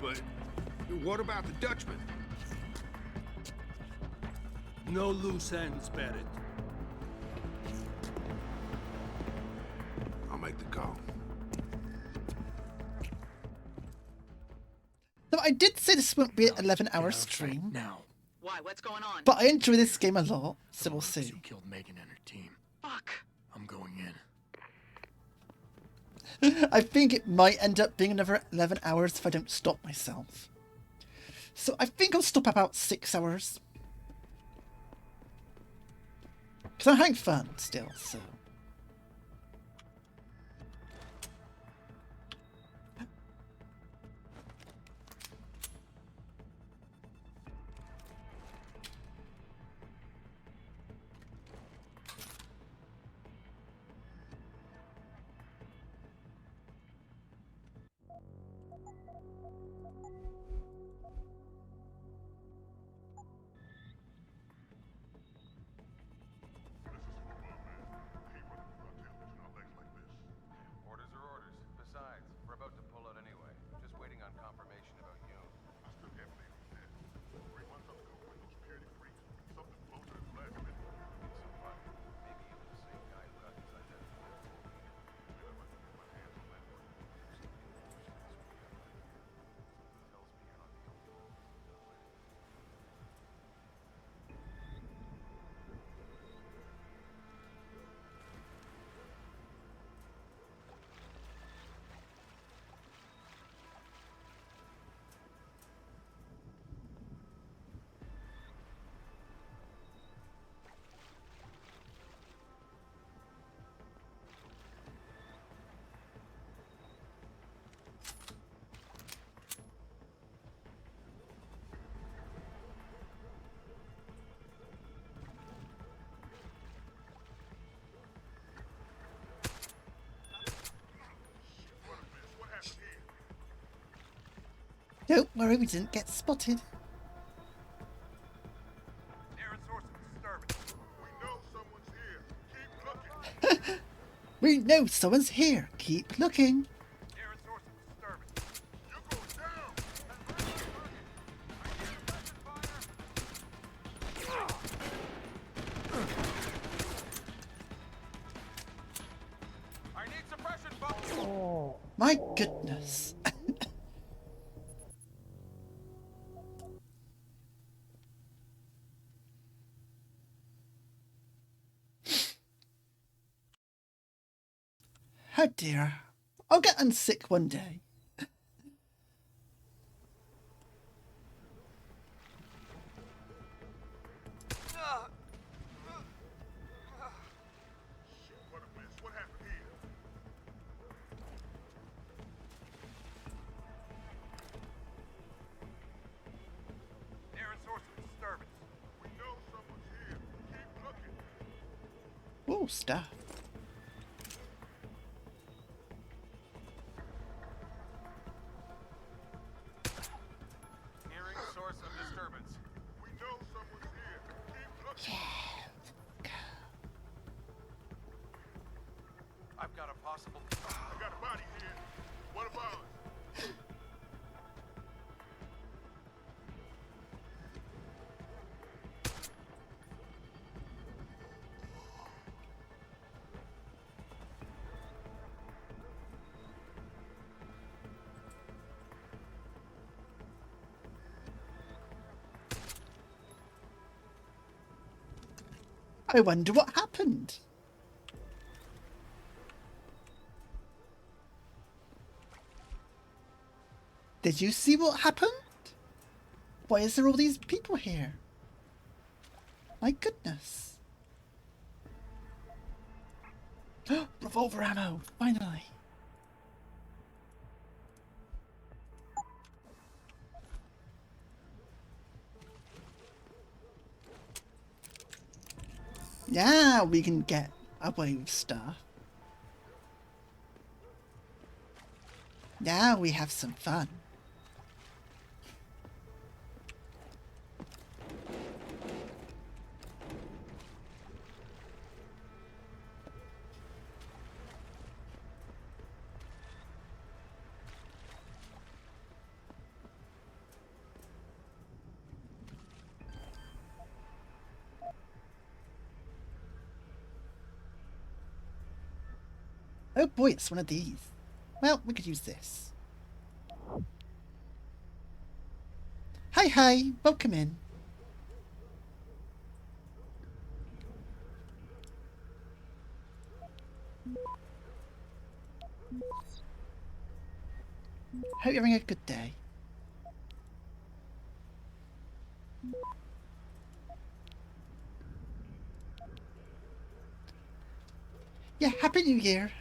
But what about the Dutchman? No loose ends, Barrett. I'll make the call. So I did say this won't be an 11-hour stream. Now. Why? What's going on? But I enjoy this game a lot, so we'll see. You killed Megan and her team. Fuck. I'm going in. I think it might end up being another 11 hours if I don't stop myself. So I think I'll stop about 6 hours. Because I'm having fun still, so... Orders are orders. Besides, we're about to pull out anyway. Just waiting on confirmation about you. I still can't believe he's dead. 3 months ago, when those security freaks, something closer than last minute. It's so funny. Maybe you were the same guy who got his identity. Maybe I must put my hands on that one. Tells me you're not the only one. Don't worry, we didn't get spotted. Nearest source of disturbance. We know someone's here. Keep looking. We know someone's here. Keep looking. Nearest source of disturbance. You're going down. I need suppression, folks. My goodness. Oh dear. I'll get unsick one day. What a mess. What happened here? Nearest source of disturbance. We know someone's here. Keep looking. Oh, stuff. Hearing source of disturbance. We know someone's here. Keep looking. I've got a possible. I got a body here. One of ours. I wonder what happened. Did you see what happened? Why is there all these people here? My goodness. Revolver ammo, finally. Now we can get away with stuff. Now we have some fun. Oh boy, it's one of these. Well, we could use this. Hi, hi, welcome in. Hope you're having a good day. Yeah, Happy New Year.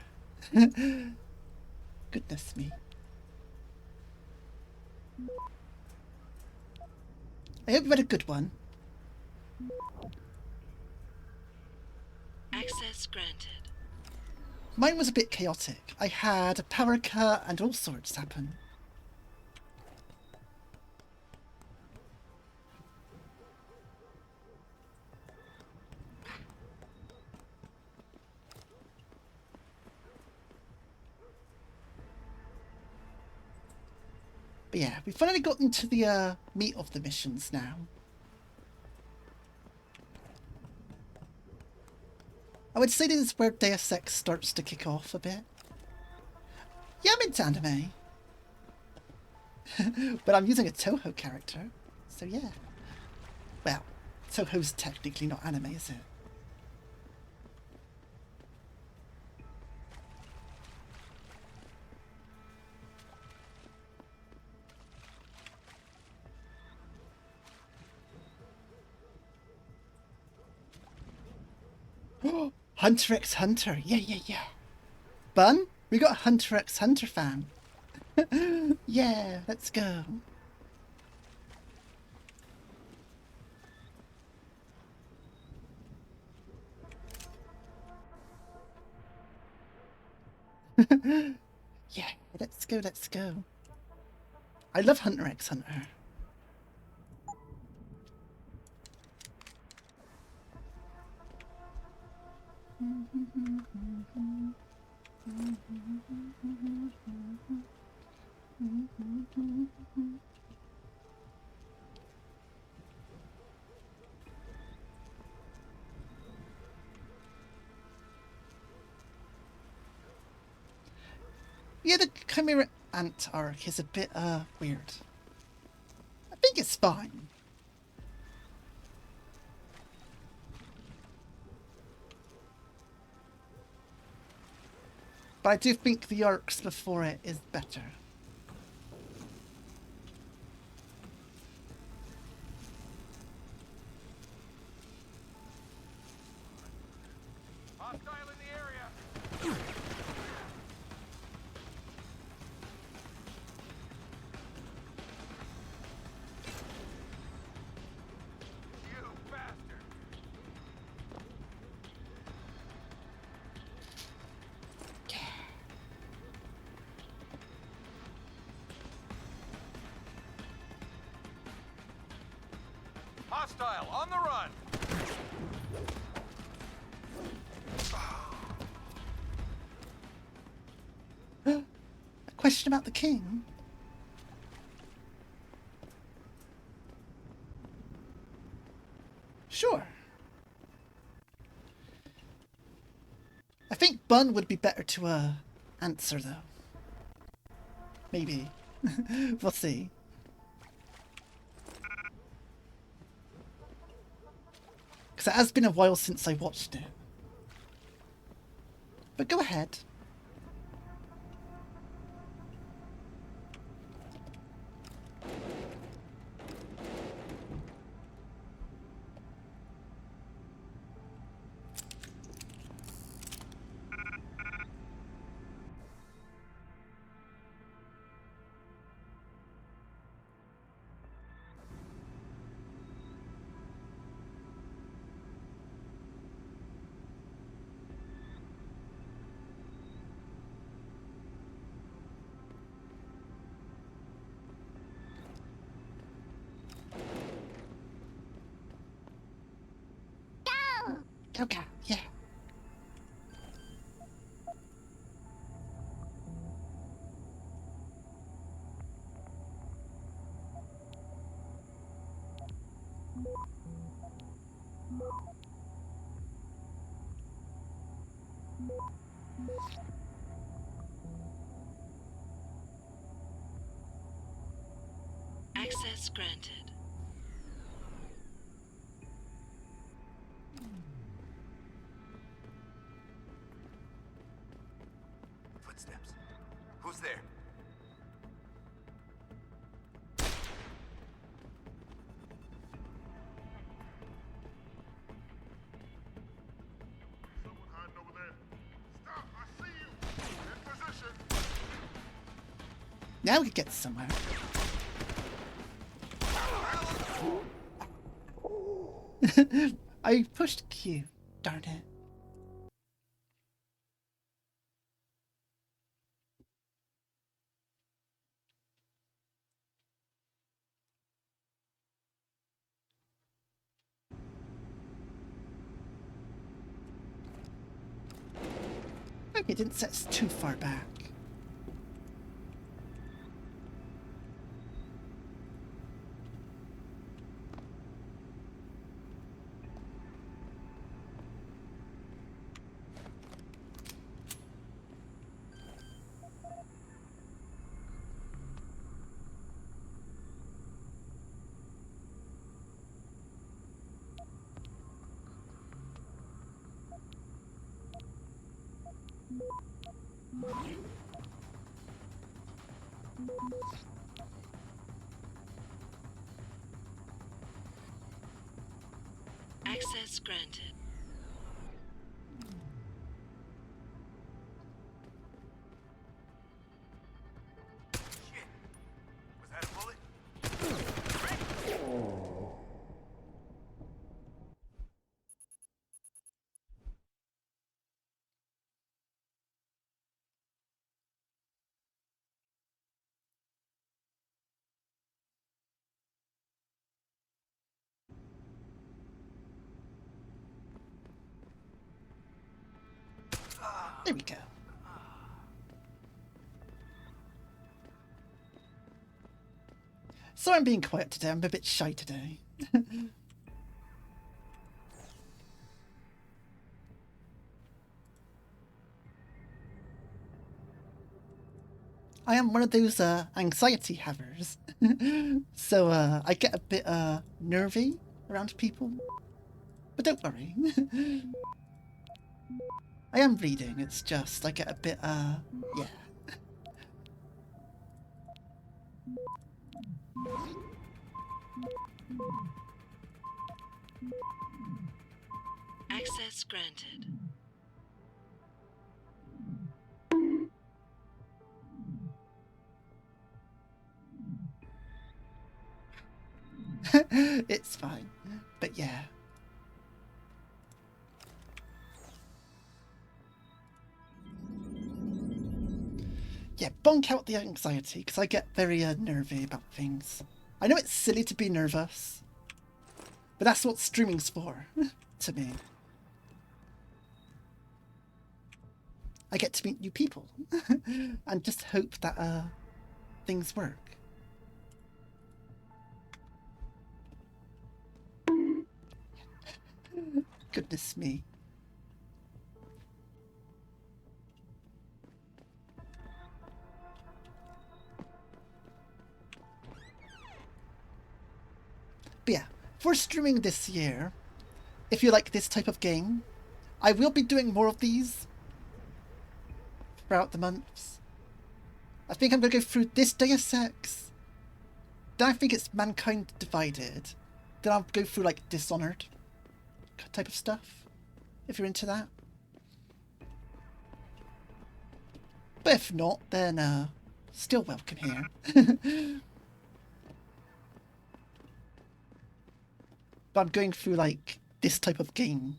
Goodness me. I hope you had a good one. Access granted. Mine was a bit chaotic. I had a power cut and all sorts happen. But yeah, we've finally gotten to the meat of the missions now. I would say this is where Deus Ex starts to kick off a bit. Yeah, I'm into anime. But I'm using a Toho character, so yeah. Well, Toho's technically not anime, is it? Hunter x Hunter, yeah. Bun, we got a Hunter x Hunter fan. Yeah, let's go. Yeah, let's go. I love Hunter x Hunter. Yeah, the Chimera Ant arc is a bit, weird. I think it's fine. But I do think the arcs before it is better. Hostile in the area. You bastard. Hostile on the run. A question about the king? Sure. I think Bun would be better to, answer, though. Maybe. We'll see. Because it has been a while since I watched it. But go ahead. Okay, yeah. Access granted. Footsteps. Who's there? Someone hiding over there. Stop! I see you! In position! Now we could get somewhere. I pushed Q. Darn it. Hope it didn't set us too far back. Access granted. Shit! Was that a bullet? There we go. Sorry I'm being quiet today. I'm a bit shy today. I am one of those anxiety havers. So I get a bit nervy around people. But don't worry. I am reading, it's just I get a bit yeah. Access granted. It's fine. But yeah. Yeah, bonk out the anxiety, because I get very nervy about things. I know it's silly to be nervous, but that's what streaming's for, to me. I get to meet new people, and just hope that things work. Goodness me. But yeah, for streaming this year, if you like this type of game, I will be doing more of these throughout the months. I think I'm going to go through this Deus Ex. Then I think it's Mankind Divided. Then I'll go through like Dishonored type of stuff, if you're into that. But if not, then still welcome here. But I'm going through like this type of game.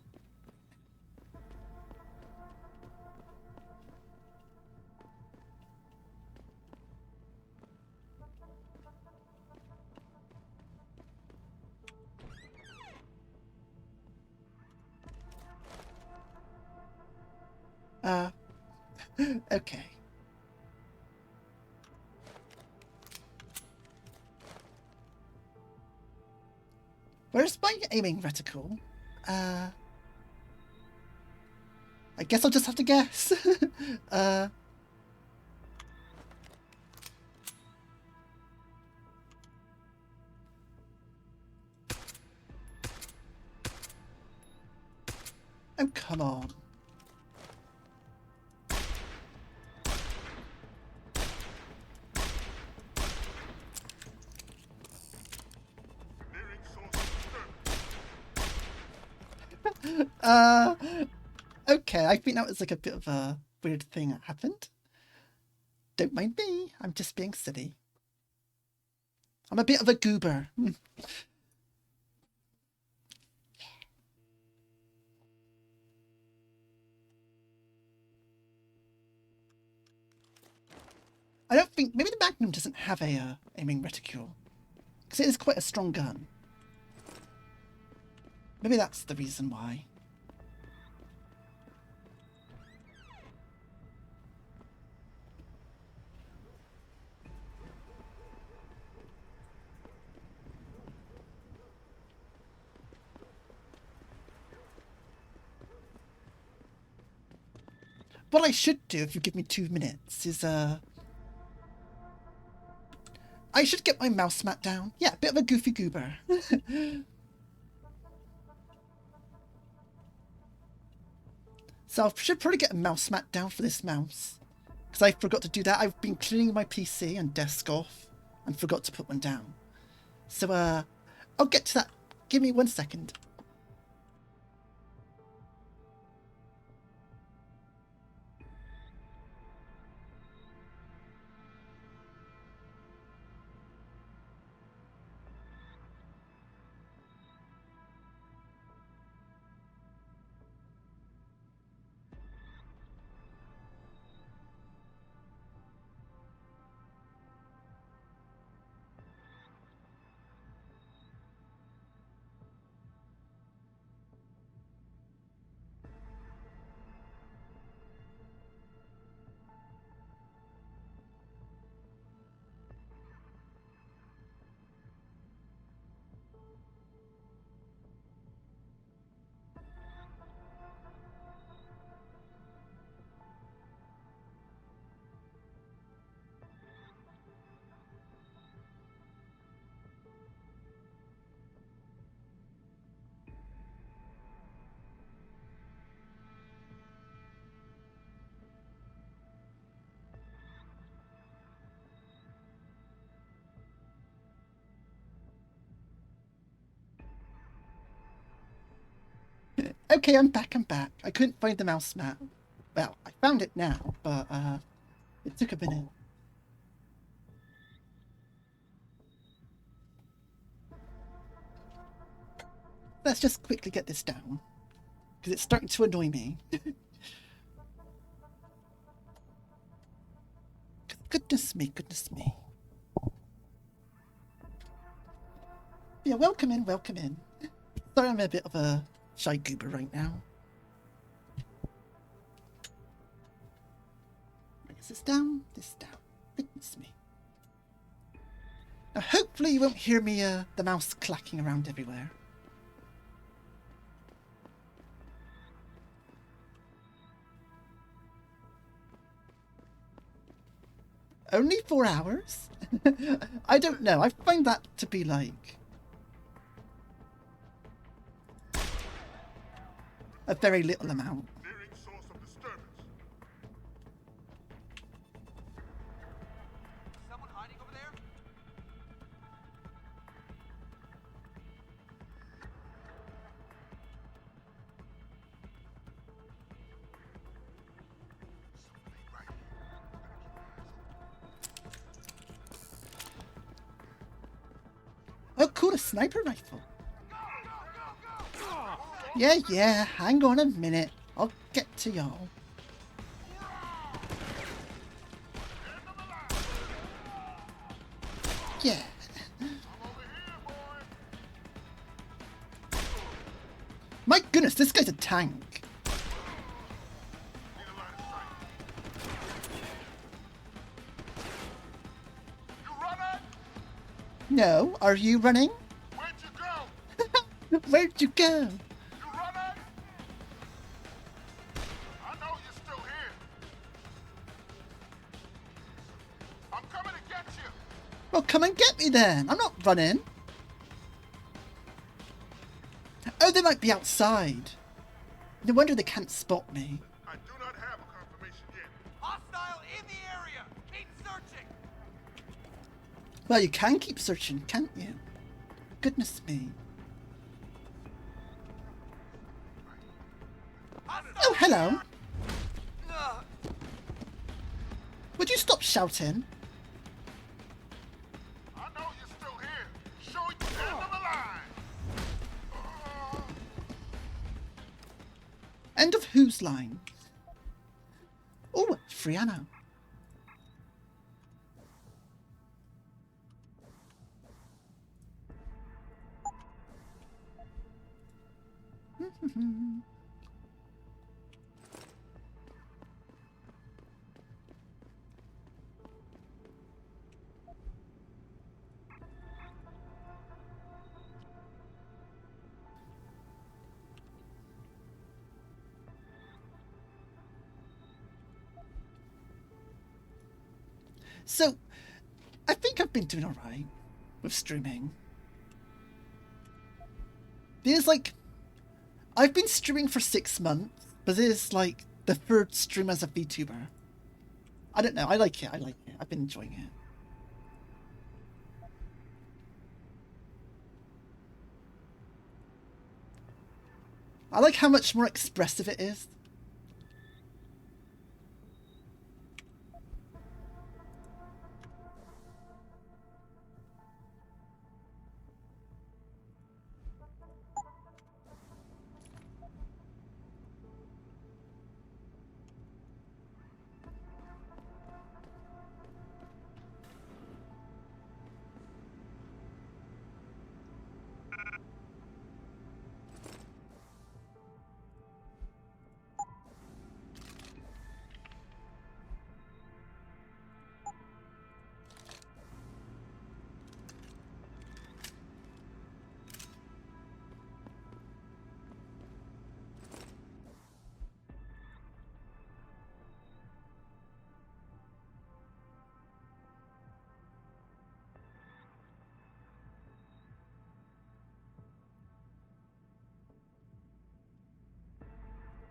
Okay. Where's my aiming reticle? I guess I'll just have to guess. Oh, come on. Okay, I think that was like a bit of a weird thing that happened. Don't mind me, I'm just being silly. I'm a bit of a goober. I don't think, maybe the Magnum doesn't have a aiming reticule, because it is quite a strong gun. Maybe that's the reason why. What I should do, if you give me 2 minutes, is I should get my mouse mat down. Yeah, a bit of a goofy goober. So I should probably get a mouse mat down for this mouse, because I forgot to do that. I've been cleaning my PC and desk off and forgot to put one down. So I'll get to that. Give me 1 second. Okay, I'm back. I couldn't find the mouse mat. Well, I found it now, but it took a minute. Let's just quickly get this down, because it's starting to annoy me. Goodness me. Yeah, welcome in. Sorry, I'm a bit of a shy goober right now. Is this down? This down. Goodness me. Now, hopefully you won't hear me, the mouse clacking around everywhere. Only 4 hours? I don't know. I find that to be like a very little amount. Oh, cool, a sniper rifle. Yeah, hang on a minute. I'll get to y'all. Yeah. My goodness, this guy's a tank. No, are you running? Where'd you go? Where'd you go? You running? I know you're still here. I'm coming to get you. Well, come and get me then. I'm not running. Oh, they might be outside. No wonder they can't spot me. I do not have a confirmation yet. Hostile in the area! Keep searching! Well, you can keep searching, can't you? Goodness me. Oh, hello. Would you stop shouting? I know you're still here. Show you the end of the line. End of whose line? Oh, free ammo. So, I think I've been doing alright with streaming. There's like, I've been streaming for 6 months, but this is like the third stream as a VTuber. I don't know, I like it, I've been enjoying it. I like how much more expressive it is.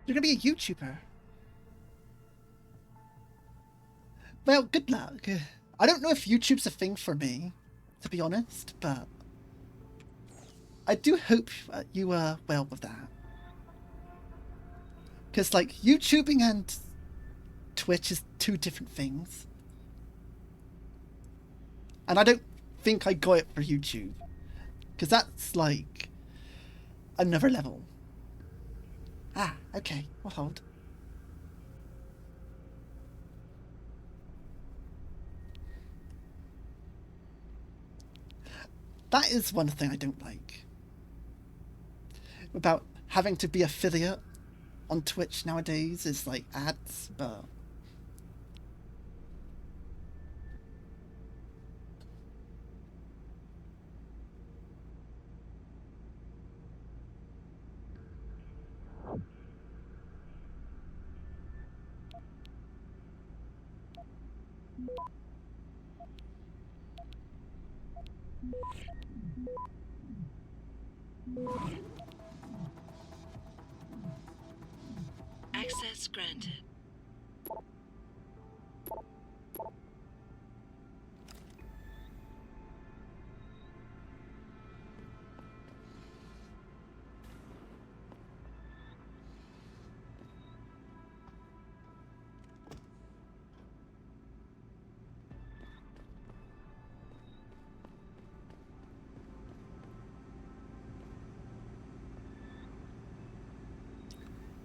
You're gonna be a YouTuber. Well, good luck. I don't know if YouTube's a thing for me, to be honest, but I do hope you are well with that. Because, like, YouTubing and Twitch is two different things. And I don't think I got it for YouTube. Because that's, like, another level. Ah, okay, I'll hold. That is one thing I don't like. About having to be affiliate on Twitch nowadays is like ads, but... Access granted.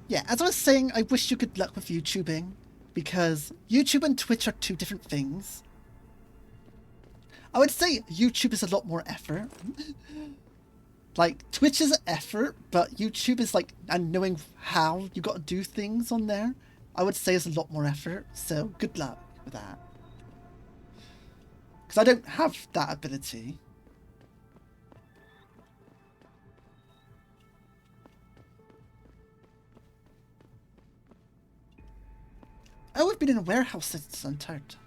Yeah, as I was saying, I wish you good luck with YouTubing, because YouTube and Twitch are two different things. I would say YouTube is a lot more effort. Like, Twitch is effort, but YouTube is like, and knowing how you got to do things on there, I would say is a lot more effort, so good luck with that. Because I don't have that ability. been in a warehouse this entire time.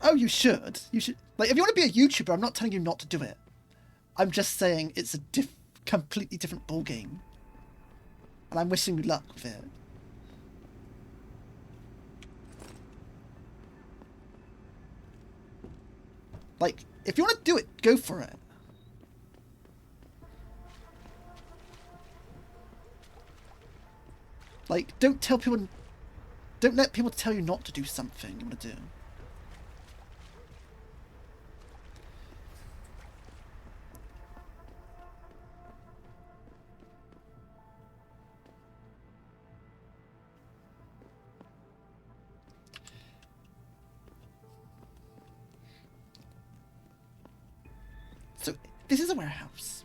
Oh, you should. You should. Like, if you want to be a YouTuber, I'm not telling you not to do it. I'm just saying it's a completely different ballgame. And I'm wishing you luck with it. Like, if you want to do it, go for it. Like, don't let people tell you not to do something you want to do. So, this is a warehouse.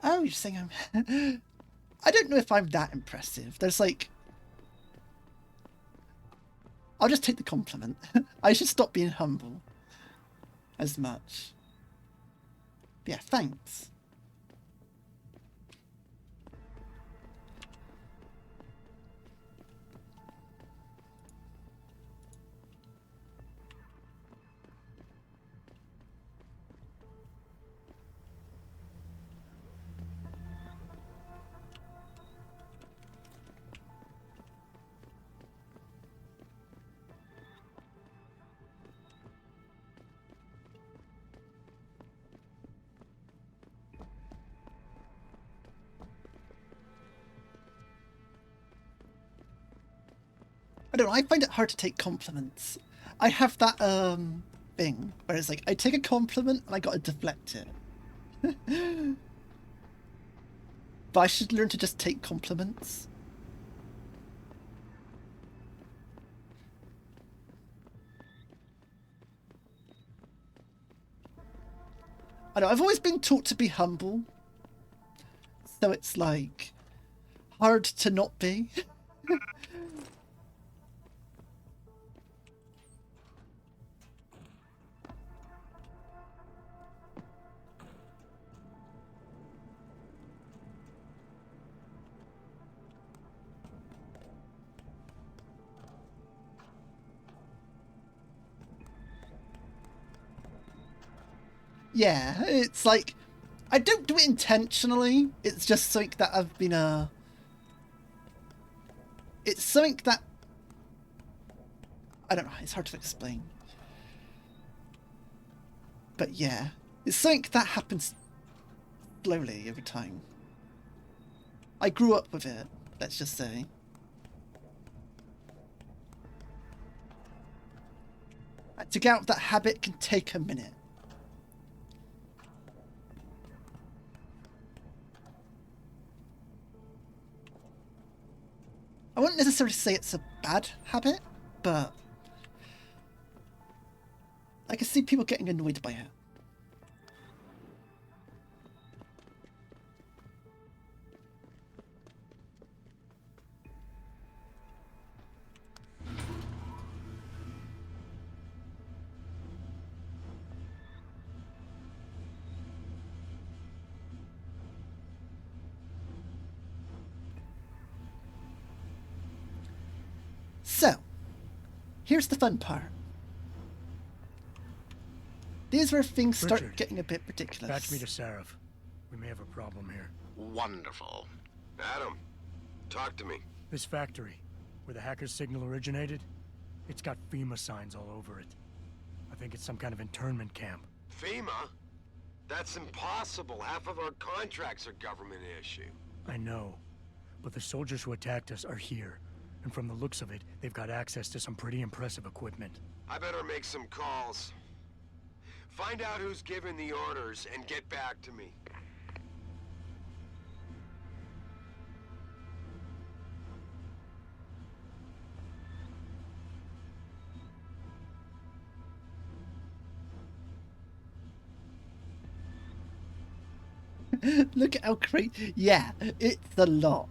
Oh, you're saying I'm... I don't know if I'm that impressive. There's like... I'll just take the compliment. I should stop being humble. As much. Yeah, thanks. I don't know, I find it hard to take compliments. I have that, thing, where it's like, I take a compliment and I gotta deflect it. But I should learn to just take compliments. I know, I've always been taught to be humble. So it's like, hard to not be. Yeah, it's like, I don't do it intentionally. It's just something that I've been, it's something that, I don't know, it's hard to explain. But yeah, it's something that happens slowly over time. I grew up with it, let's just say. And to get out of that habit can take a minute. I wouldn't necessarily say it's a bad habit, but I can see people getting annoyed by it. So, here's the fun part. This is where things start Richard, getting a bit ridiculous. Patch me to Sarif. We may have a problem here. Wonderful. Adam, talk to me. This factory, where the hacker's signal originated, it's got FEMA signs all over it. I think it's some kind of internment camp. FEMA? That's impossible. Half of our contracts are government issue. I know, but the soldiers who attacked us are here. And from the looks of it, they've got access to some pretty impressive equipment. I better make some calls. Find out who's giving the orders and get back to me. Look at how crazy. Yeah, it's a lot.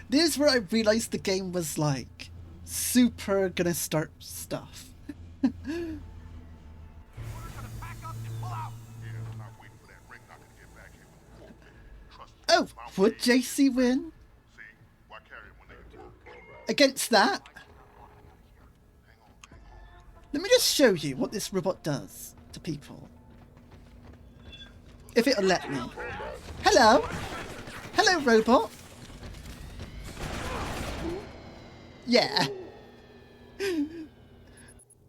This is where I realized the game was like super gonna start stuff. Oh, would JC win? Against that? Let me just show you what this robot does to people. If it'll let me. Hello? Hello, robot. Yeah.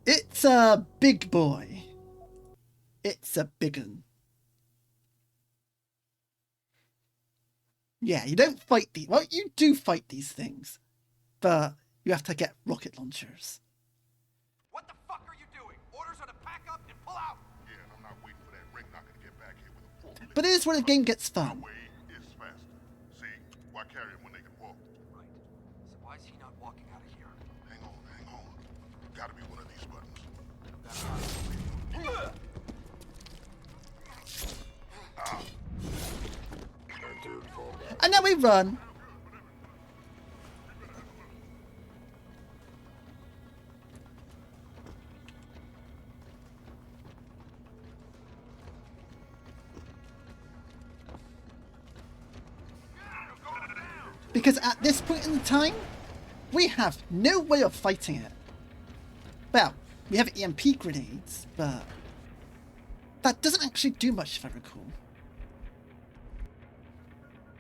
It's a big boy. It's a big un. Yeah, you don't fight these. Well, you do fight these things, but you have to get rocket launchers. What the fuck are you doing? Orders are to pack up and pull out. Yeah, and I'm not waiting for that ring knocker to get back here with a forklift. But it is where the game gets fun. My way is faster. See, why carry him when they can walk? Right. So why is he not walking out of here? Hang on. Gotta be one of these buttons. And now we run. Because at this point in time, we have no way of fighting it. Well, we have EMP grenades, but that doesn't actually do much if I recall.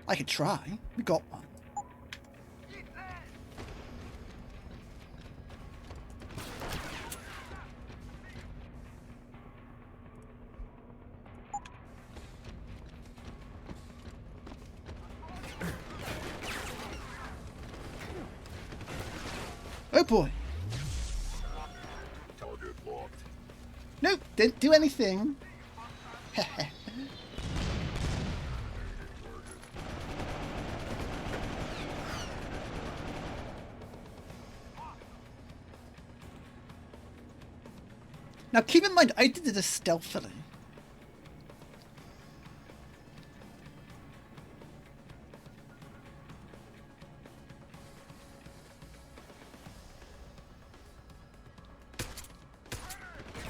I could try. We got one. Oh boy. Nope, didn't do anything. Now keep in mind, I did this stealthily.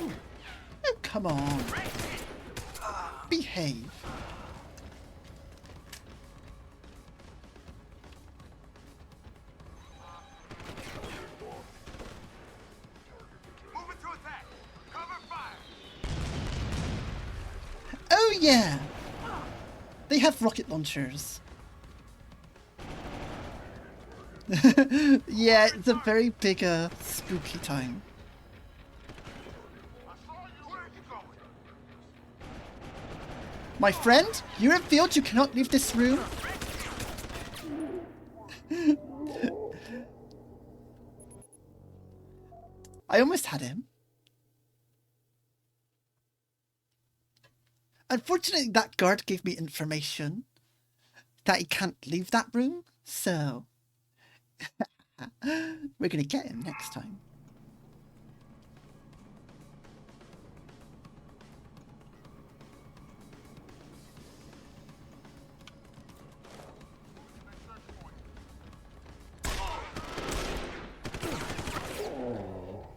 Oh, come on. Behave. Oh yeah! They have rocket launchers. Yeah, it's a very big, spooky time. My friend, you revealed you cannot leave this room? I almost had him. Unfortunately, that guard gave me information that he can't leave that room, so we're gonna get him next time.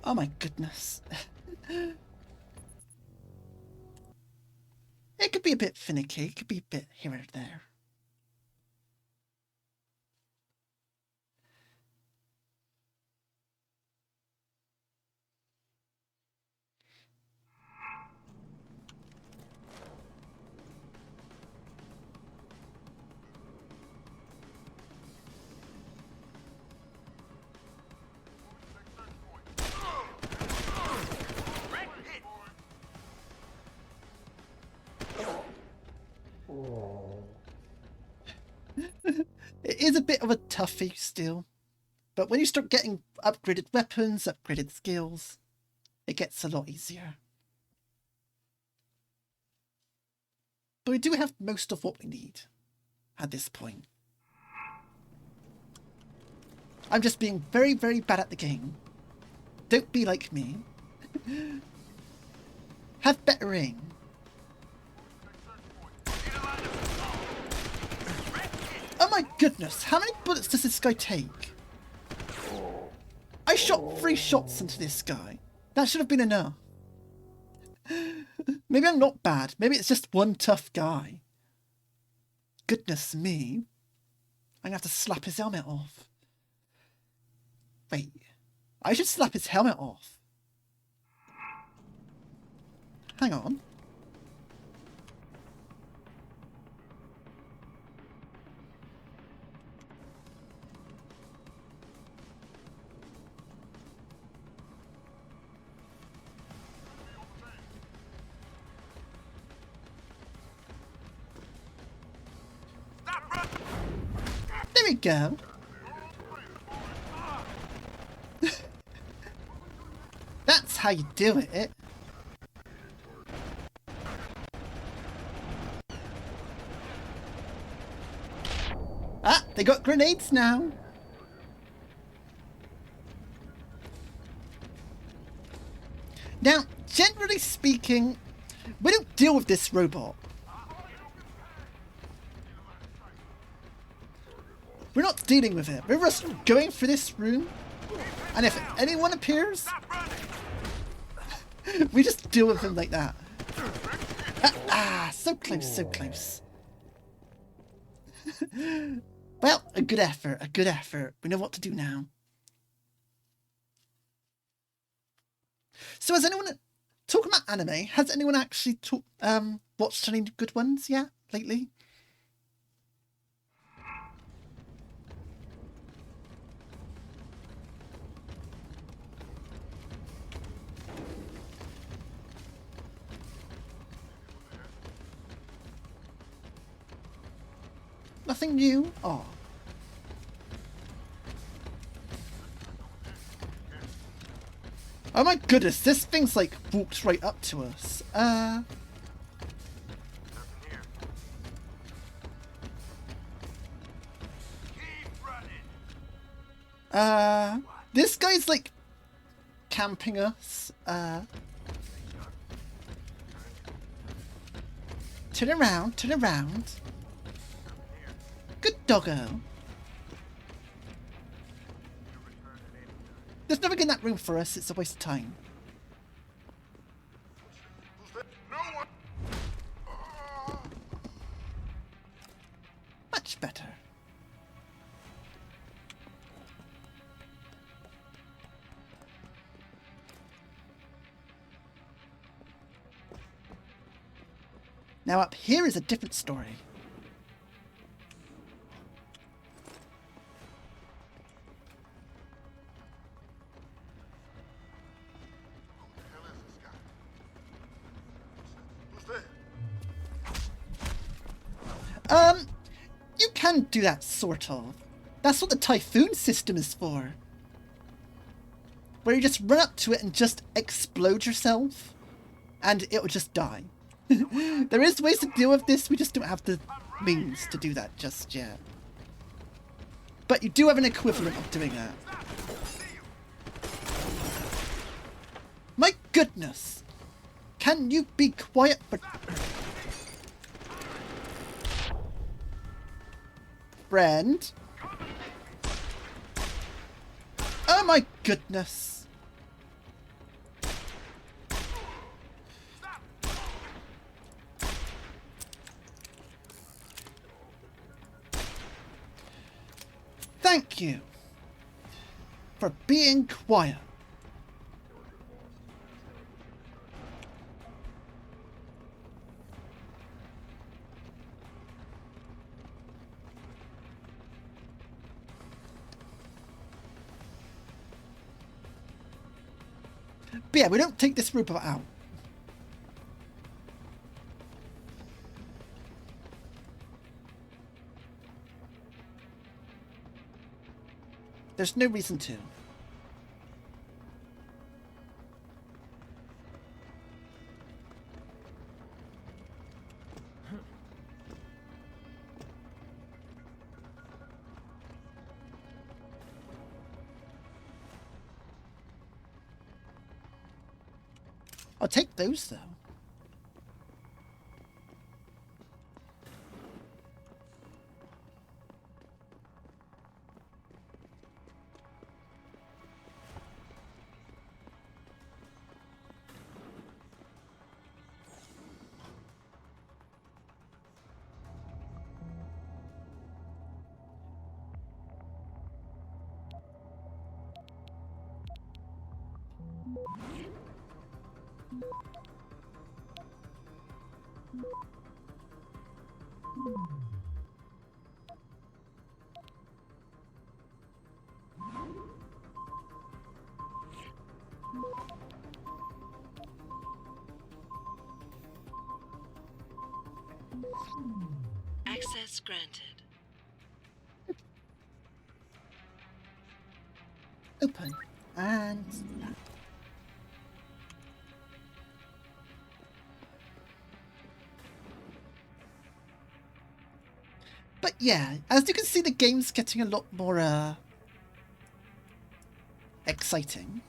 Oh my goodness. It could be a bit finicky, it could be a bit here or there. It is a bit of a toughie still, but when you start getting upgraded weapons, upgraded skills, it gets a lot easier. But we do have most of what we need at this point. I'm just being very, very bad at the game. Don't be like me. Have better aim. Oh my goodness, how many bullets does this guy take? I shot 3 shots into this guy. That should have been enough. Maybe I'm not bad. Maybe it's just one tough guy. Goodness me. I'm gonna have to slap his helmet off. Wait. I should slap his helmet off. Hang on. There we go. That's how you do it. Ah, they got grenades now. Now, generally speaking, we don't deal with this robot. We're not dealing with it. We're just going for this room, and if anyone appears, we just deal with them like that. So close, so close. Well, a good effort, a good effort. We know what to do now. So has anyone, talking about anime, has anyone actually watched any good ones yet, lately? Nothing new? Oh. Oh my goodness, this thing's like walked right up to us. This guy's like camping us. Turn around, turn around. Good doggo. There's nothing in that room for us, it's a waste of time. Much better. Now up here is a different story. You can do that, sort of. That's what the Typhoon system is for. Where you just run up to it and just explode yourself, and it will just die. There is ways to deal with this, we just don't have the means to do that just yet. But you do have an equivalent of doing that. My goodness! Can you be quiet for... Friend? Oh my goodness! Thank you for being quiet. But yeah, we don't take this robot out. There's no reason to. I'll take those, though. Access granted. Open. And... But yeah, as you can see, the game's getting a lot more, exciting.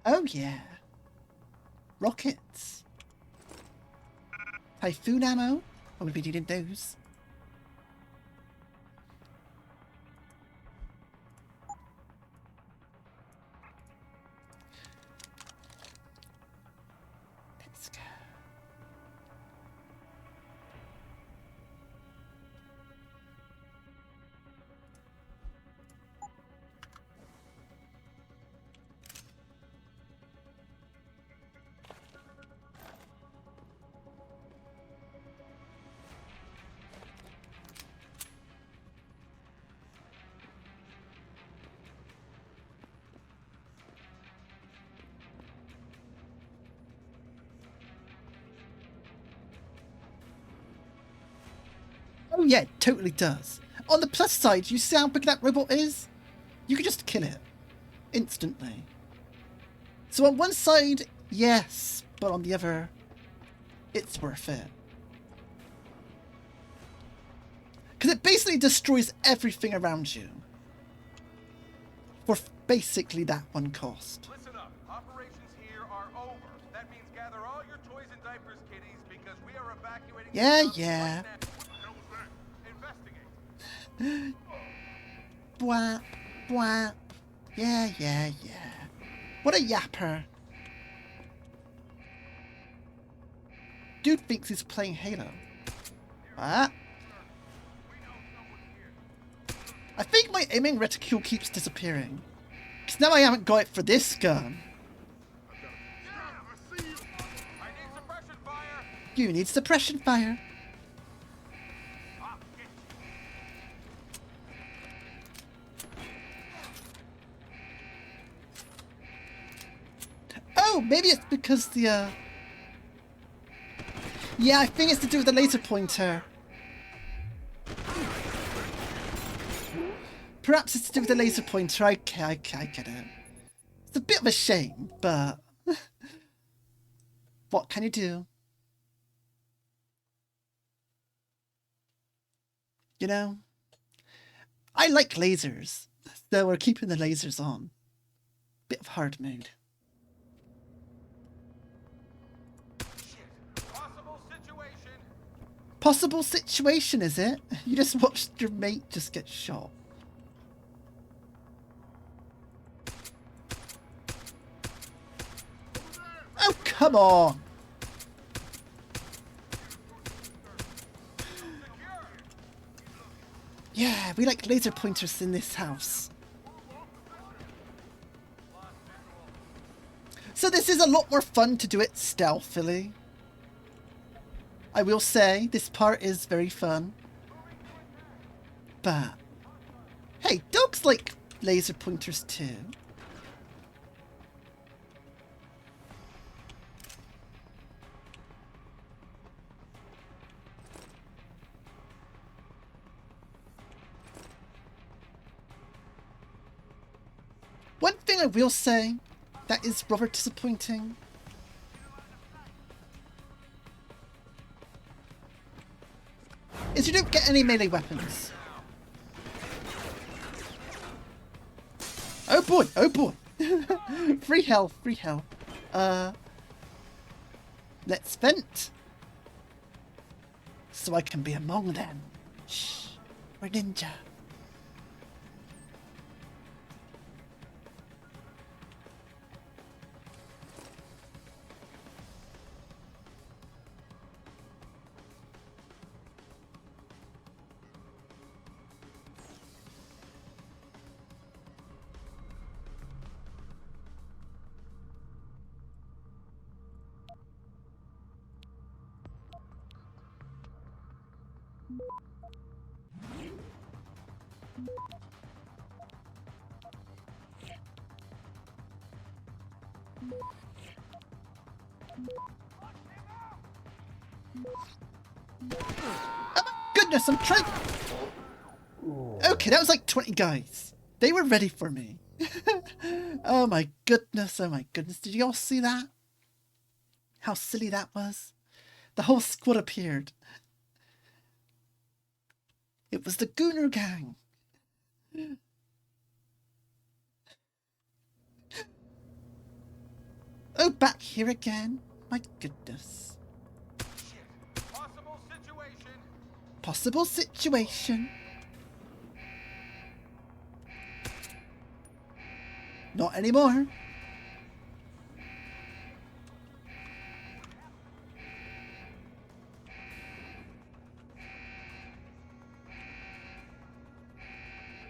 Oh yeah. Rockets. Typhoon ammo. I would be needing those. Let's go. Oh yeah, it totally does. On the plus side, you see how big that robot is? You can just kill it. Instantly. So on one side, yes, but on the other, it's worth it. Because it basically destroys everything around you. For basically that one cost. Listen up. Operations here are over. That means gather all your toys and diapers, kiddies, because we are evacuating. Yeah, yeah. Investigate. Bwah, bwah. Yeah, yeah, yeah. What a yapper. Dude thinks he's playing Halo. What? I think my aiming reticule keeps disappearing. Because now I haven't got it for this gun. You need suppression fire. Oh, maybe it's because the, yeah, I think it's to do with the laser pointer. Perhaps it's to do with the laser pointer. I get it. It's a bit of a shame, but what can you do? You know, I like lasers, so we're keeping the lasers on. Bit of hard mode. Possible situation, is it? You just watched your mate just get shot. Oh, come on! Yeah, we like laser pointers in this house. So this is a lot more fun to do it stealthily. I will say, this part is very fun. But, hey, dogs like laser pointers too. One thing I will say that is rather disappointing is you don't get any melee weapons. Oh boy, oh boy. Free health, free health. Let's vent. so I can be among them. Shh, we're ninja. Goodness, I'm trying. Okay, that was like 20 guys. They were ready for me. Oh my goodness, oh my goodness. Did you all see that? How silly that was? The whole squad appeared. It was the Gooner Gang. Oh, back here again? My goodness. Possible situation. Possible situation. Not anymore.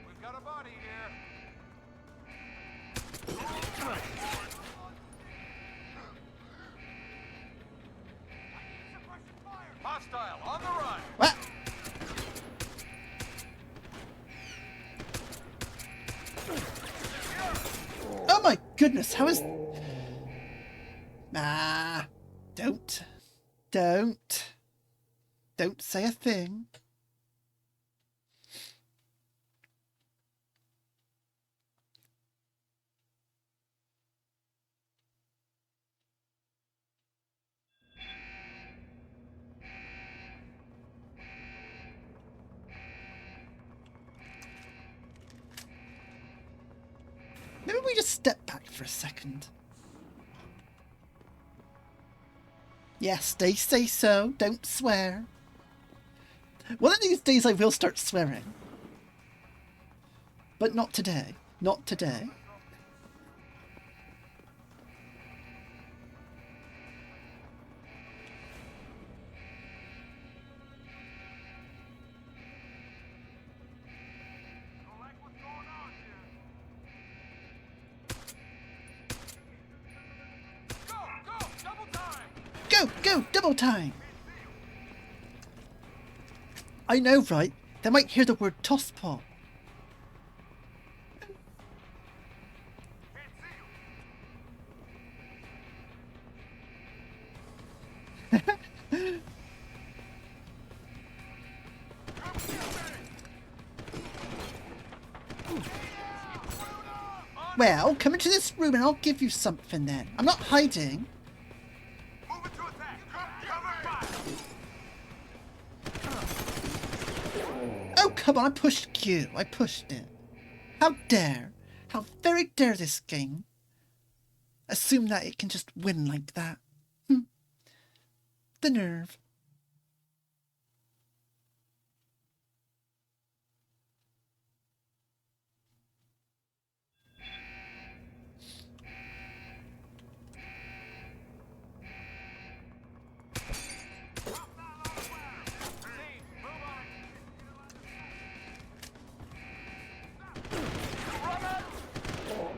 We've got a body here. Hostile on the run. What? Oh my goodness, how is... Ah, don't say a thing. Maybe we just step back for a second. Yes, they say so. Don't swear. One of these days I will start swearing. But not today. Not today. Go! Double time! I know, right? They might hear the word tosspot. Well, come into this room and I'll give you something then. I'm not hiding. Oh, come on, I pushed Q. I pushed it. How dare. How very dare this game assume that it can just win like that. The nerve.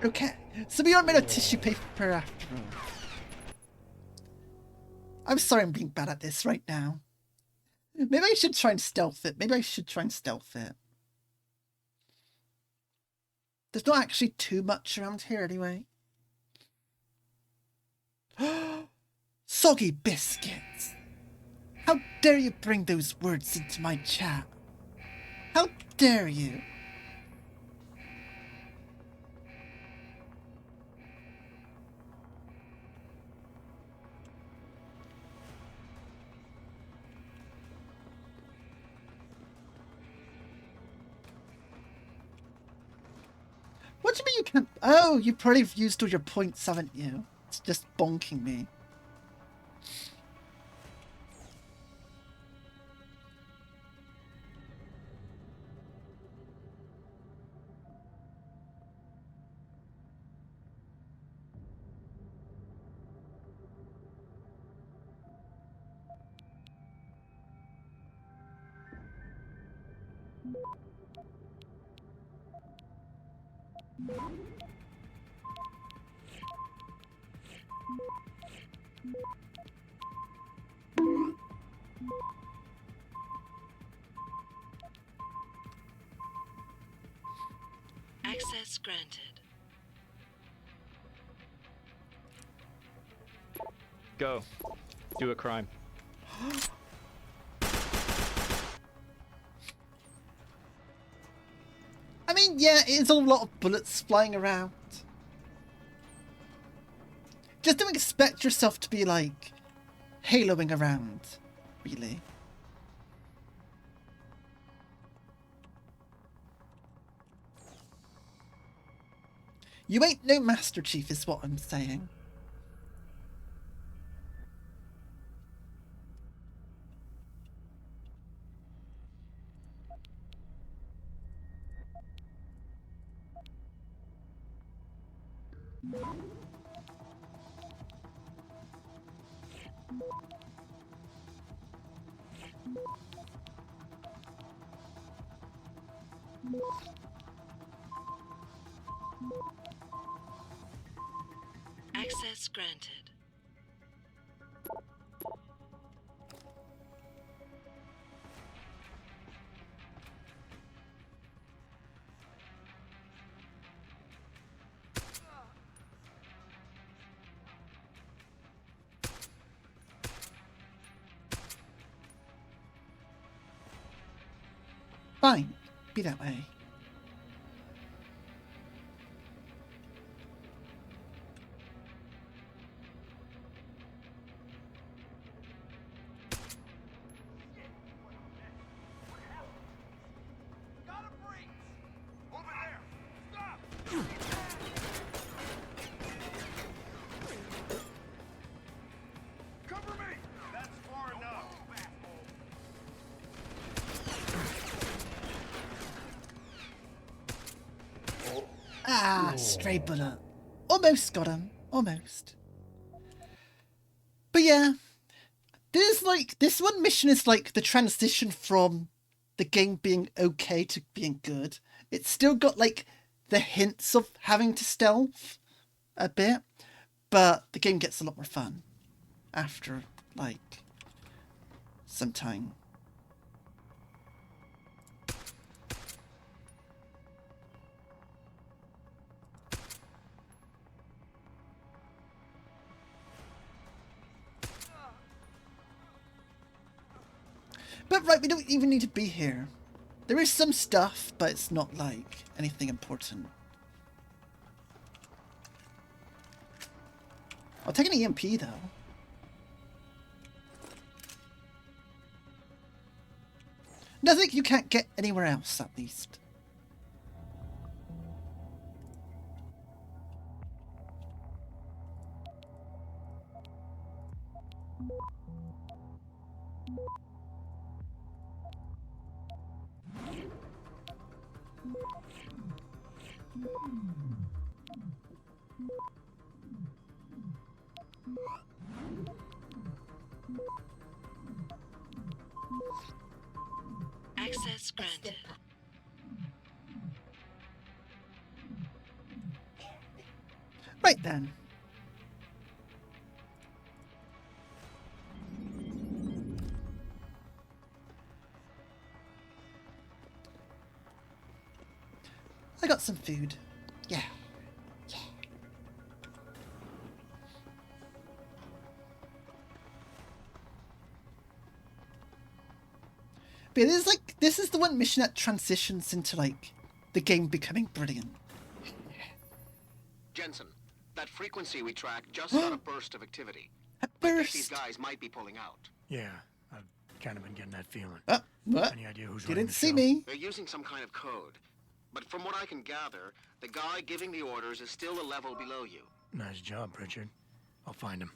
Okay, so we aren't made of tissue paper after all. I'm sorry I'm being bad at this right now. Maybe I should try and stealth it. There's not actually too much around here anyway. Soggy biscuits! How dare you bring those words into my chat? How dare you? What do you mean you can't? Oh, you probably used all your points, haven't you? It's just bonking me. Access granted. Go. Do a crime. I mean, yeah, it's a lot of bullets flying around. Just don't expect yourself to be, like, haloing around, really. You ain't no Master Chief, is what I'm saying. Access granted. Fine, be that way. Ah, stray bullet. Almost got him. Almost. But yeah, this one mission is like the transition from the game being okay to being good. It's still got like the hints of having to stealth a bit, but the game gets a lot more fun after like some time. But right, we don't even need to be here. There is some stuff, but it's not like anything important. I'll take an EMP though. Nothing you can't get anywhere else, at least. Access granted. Right then. I got some food. Yeah. Yeah. But it is like, this is the one mission that transitions into like the game becoming brilliant. Jensen, that frequency we tracked just got a burst of activity. A I think burst? these guys might be pulling out. Yeah, I've kind of been getting that feeling. What? Any idea who's running Didn't the see show? me. They're using some kind of code. But from what I can gather, the guy giving the orders is still a level below you. Nice job, Richard. I'll find him.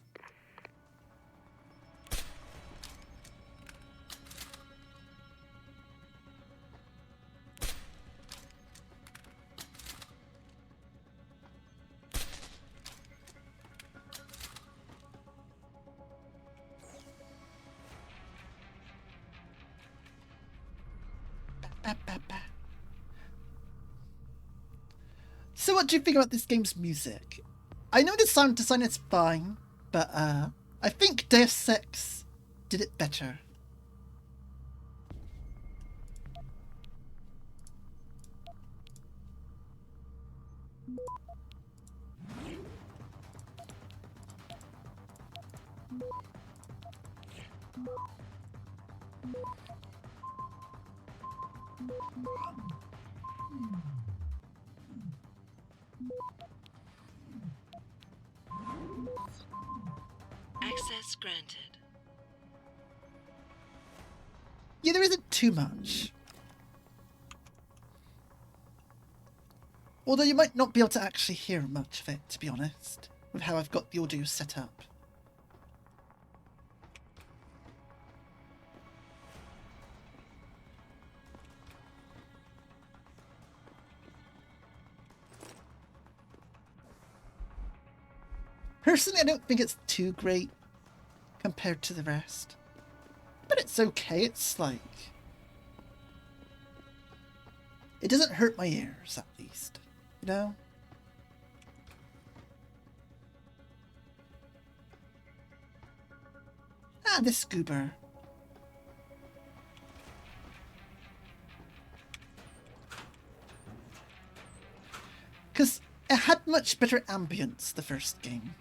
So what do you think about this game's music? I know the sound design is fine, but I think Deus Ex did it better. Access granted. Yeah, there isn't too much. Although you might not be able to actually hear much of it, to be honest, with how I've got the audio set up. Personally, I don't think it's too great compared to the rest. But it's okay, it's like... it doesn't hurt my ears, at least. You know? Ah, this goober. Because it had much better ambience, the first game.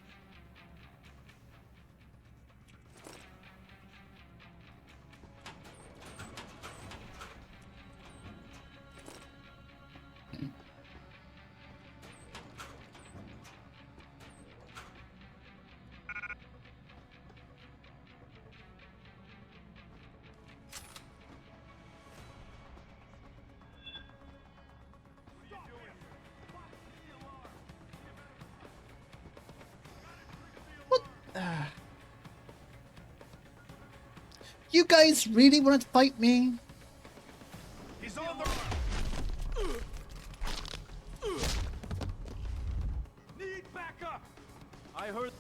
You guys really want to fight me? He's on the... Need backup! I heard...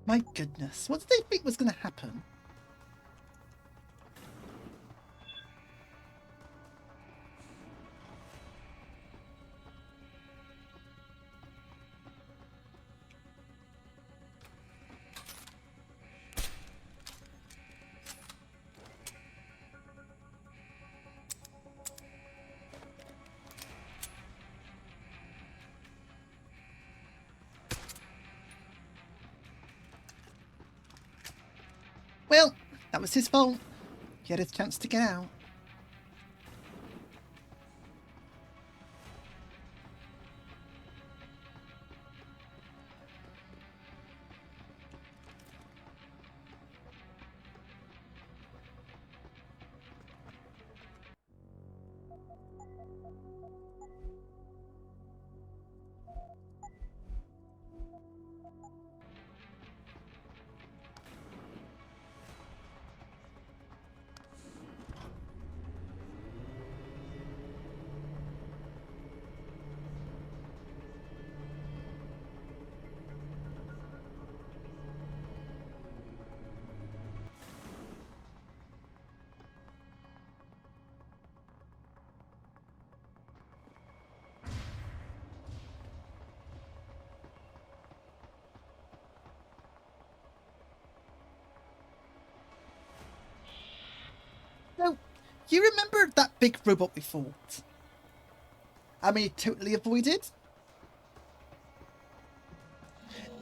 My goodness, what did they think was going to happen? Well, that was his fault. He had his chance to get out. So, you remember that big robot we fought? I mean, totally avoided?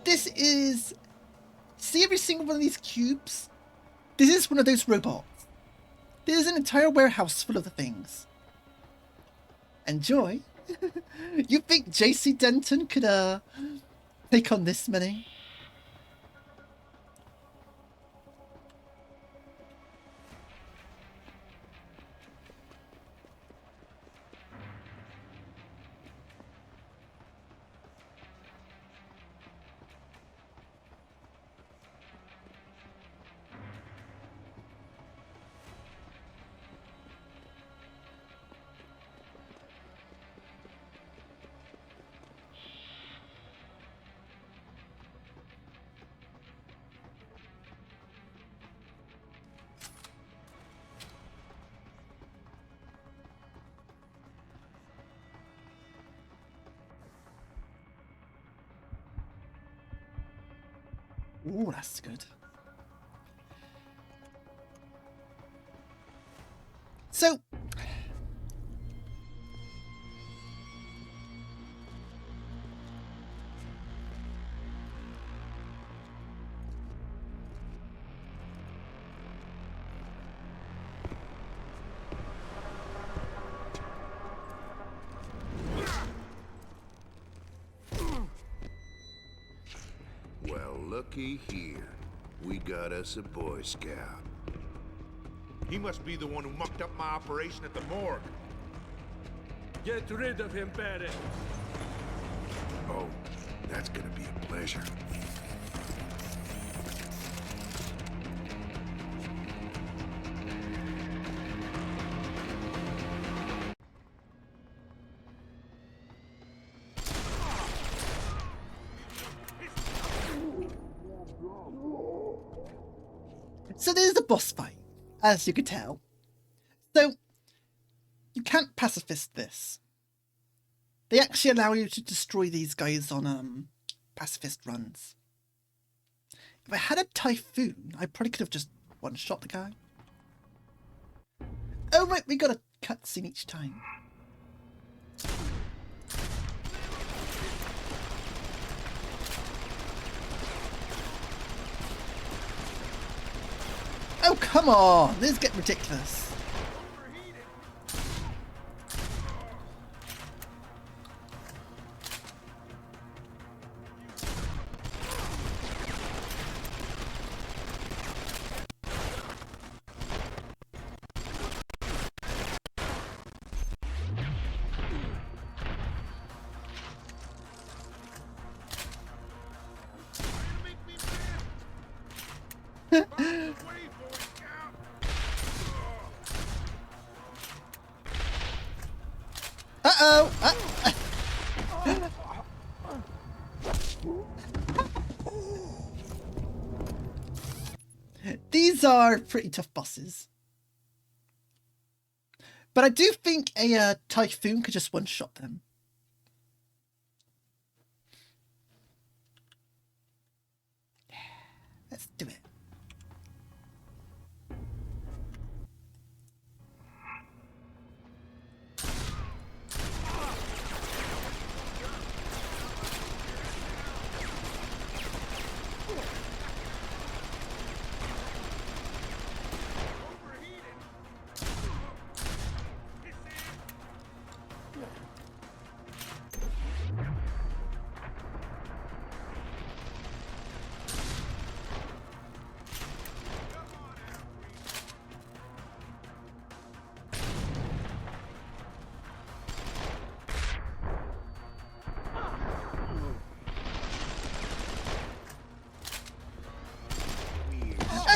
This is... see every single one of these cubes? This is one of those robots. There's an entire warehouse full of the things. Enjoy. You think JC Denton could, take on this many? Ooh, that's good. So, Well, looky here. We got us a Boy Scout. He must be the one who mucked up my operation at the morgue. Get rid of him, Barrett. Oh, that's gonna be a pleasure. so there's the boss fight, as you could tell. So, you can't pacifist this. They actually allow you to destroy these guys on pacifist runs. If I had a typhoon, I probably could have just one-shot the guy. Oh right, we got a cutscene each time. Oh come on, this is getting ridiculous. Uh-oh! These are pretty tough bosses. But I do think a typhoon could just one-shot them. Let's do it.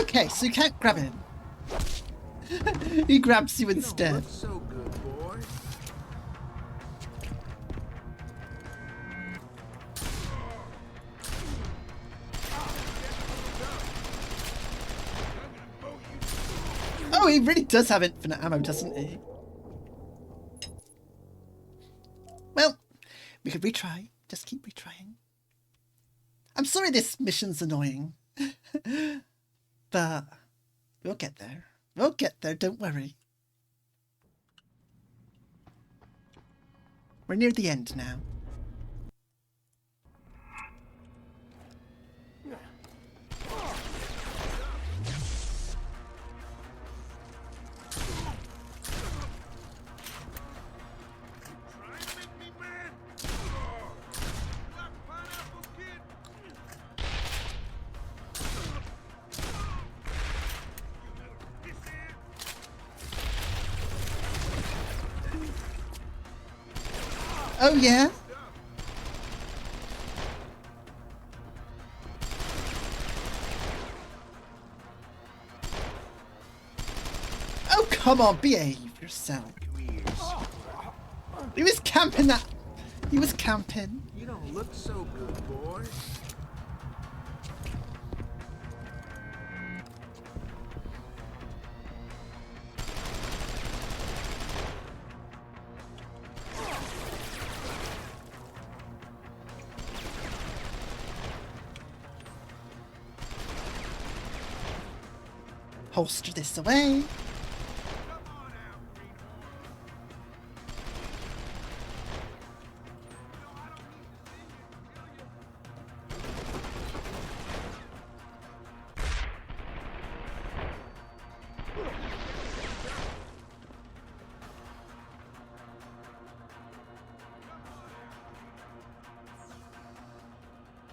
Okay, so you can't grab him. He grabs you instead. So good, boy. Oh, he really does have infinite ammo, doesn't he? Well, we could retry. Just keep retrying. I'm sorry this mission's annoying. But we'll get there. We'll get there, don't worry. We're near the end now. Oh yeah? Oh come on, behave yourself. He was camping that. He was camping. You don't look so good, boy. holster this away.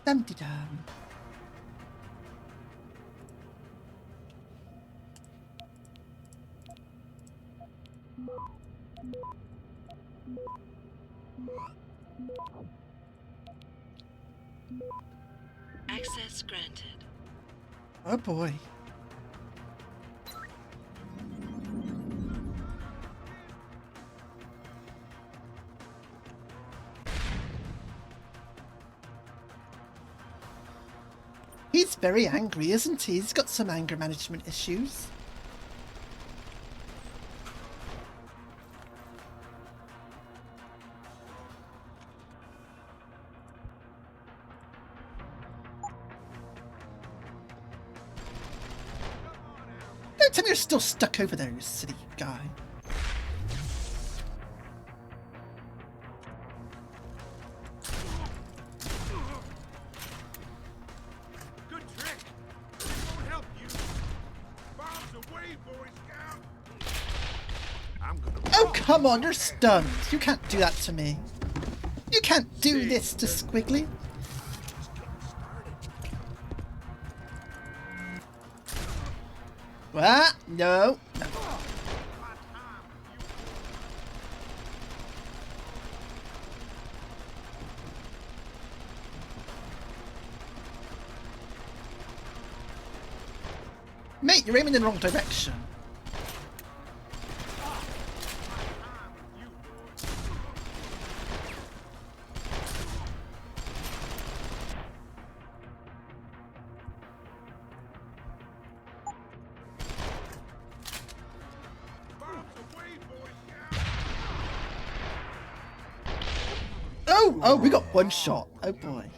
Dum-de-dum. Access granted. Oh boy. He's very angry, isn't he? He's got some anger management issues. Don't tell me you're still stuck over there, you silly guy. Good trick. It won't help you. Bombs away, Boy Scout. I'm gonna. Oh, come on, you're stunned. You can't do that to me. You can't do this to Squiggly. What? No. No. Mate, you're aiming in the wrong direction. Oh, we got one shot. Oh boy.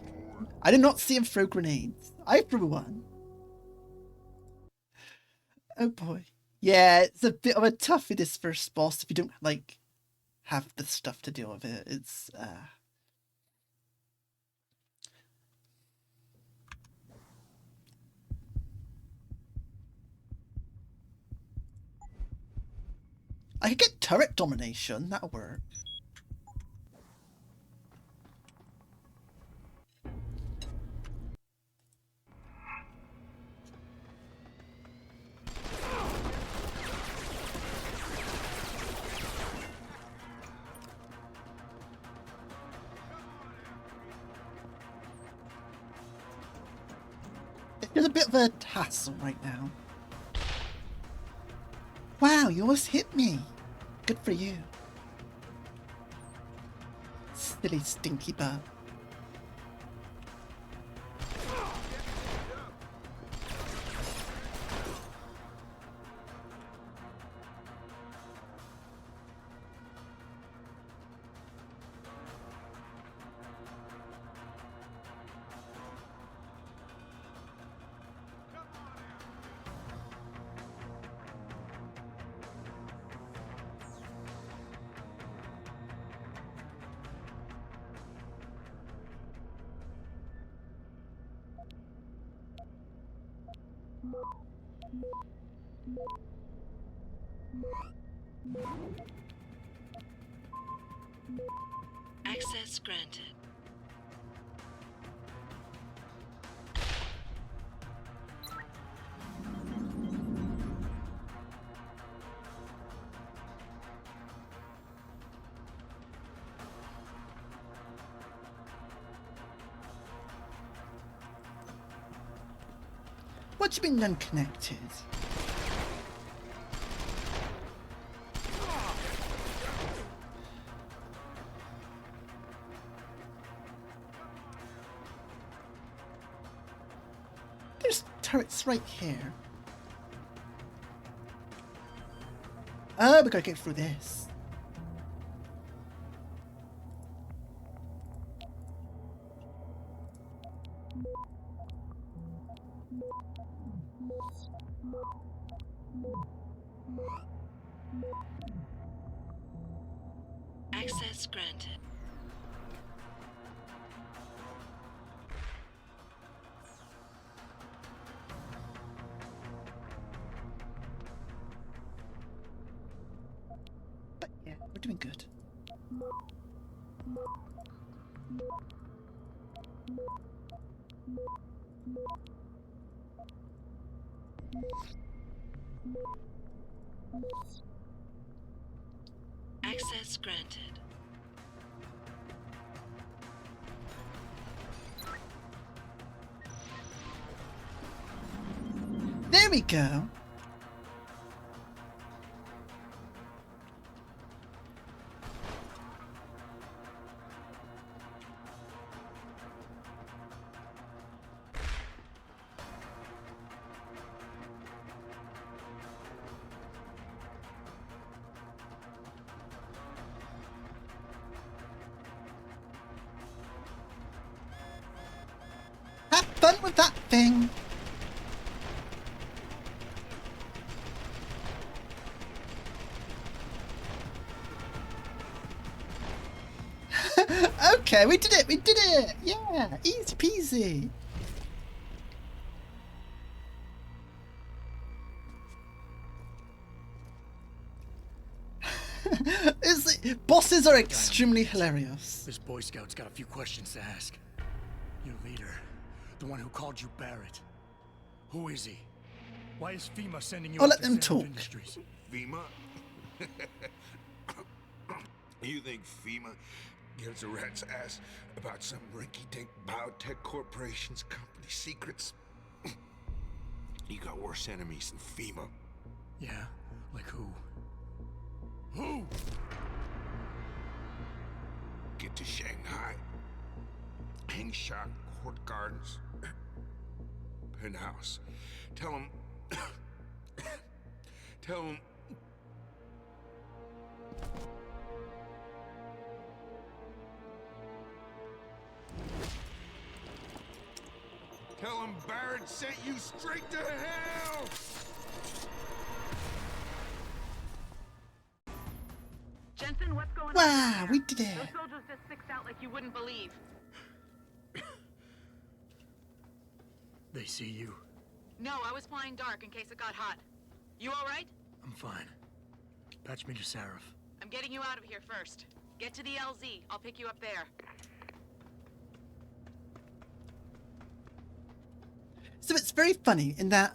I did not see him throw grenades. I threw one. Oh boy. Yeah, it's a bit of a toughie, this first boss, if you don't, like, have the stuff to deal with it. It's, I could get turret domination. That'll work. It's a bit of a hassle right now. Wow, you almost hit me. Good for you. Silly stinky butt. Access granted. What do you mean unconnected? There's turrets right here. Oh, we gotta get through this. Access granted. But yeah, we're doing good. Access granted. There we go. Have fun with that thing. Okay, we did it! We did it! Yeah, easy peasy. Bosses are extremely hilarious. This Boy Scout's got a few questions to ask. Your leader, the one who called you Barrett. Who is he? Why is FEMA sending you I'll out let to them Sound talk. Industries? FEMA? You think FEMA gives a rat's ass about some rinky-dink biotech corporation's company secrets? You got worse enemies than FEMA. Yeah? Like who? Who? Get to Shanghai. Hang shot, Court Gardens. Penthouse. Tell him... Tell him... Tell him Barrett sent you straight to hell! Jensen, what's going on? Wow, we did it. Those soldiers just sixed out like you wouldn't believe. They see you. No, I was flying dark in case it got hot. You all right? I'm fine. Patch me to Sarif. I'm getting you out of here first. Get to the LZ. I'll pick you up there. So it's very funny in that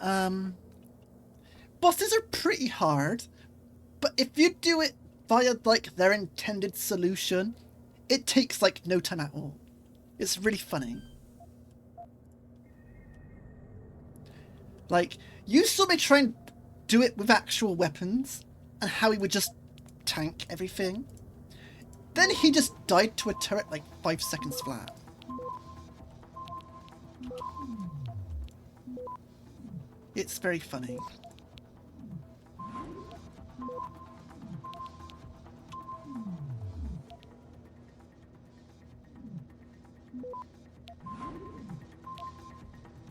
bosses are pretty hard, but if you do it via like their intended solution, it takes like no time at all. It's really funny. Like, you saw me try and do it with actual weapons and how he would just tank everything. Then he just died to a turret like 5 seconds flat. It's very funny.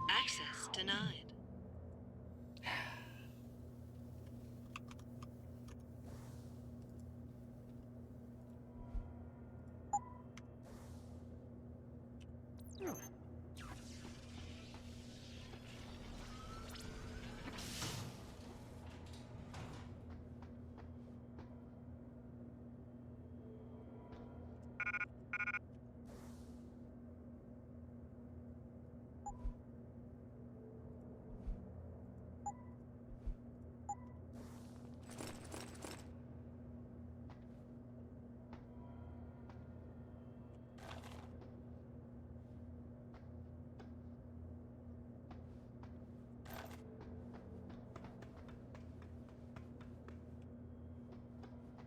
Access denied.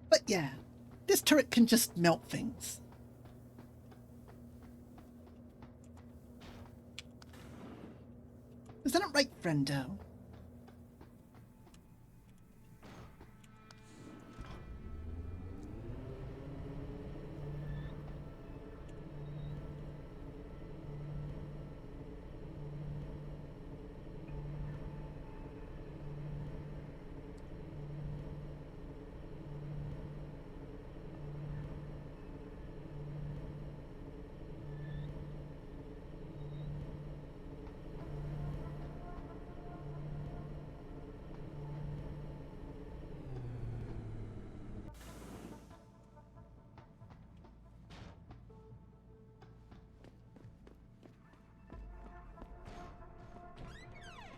But yeah, this turret can just melt things. Is that not right, friendo?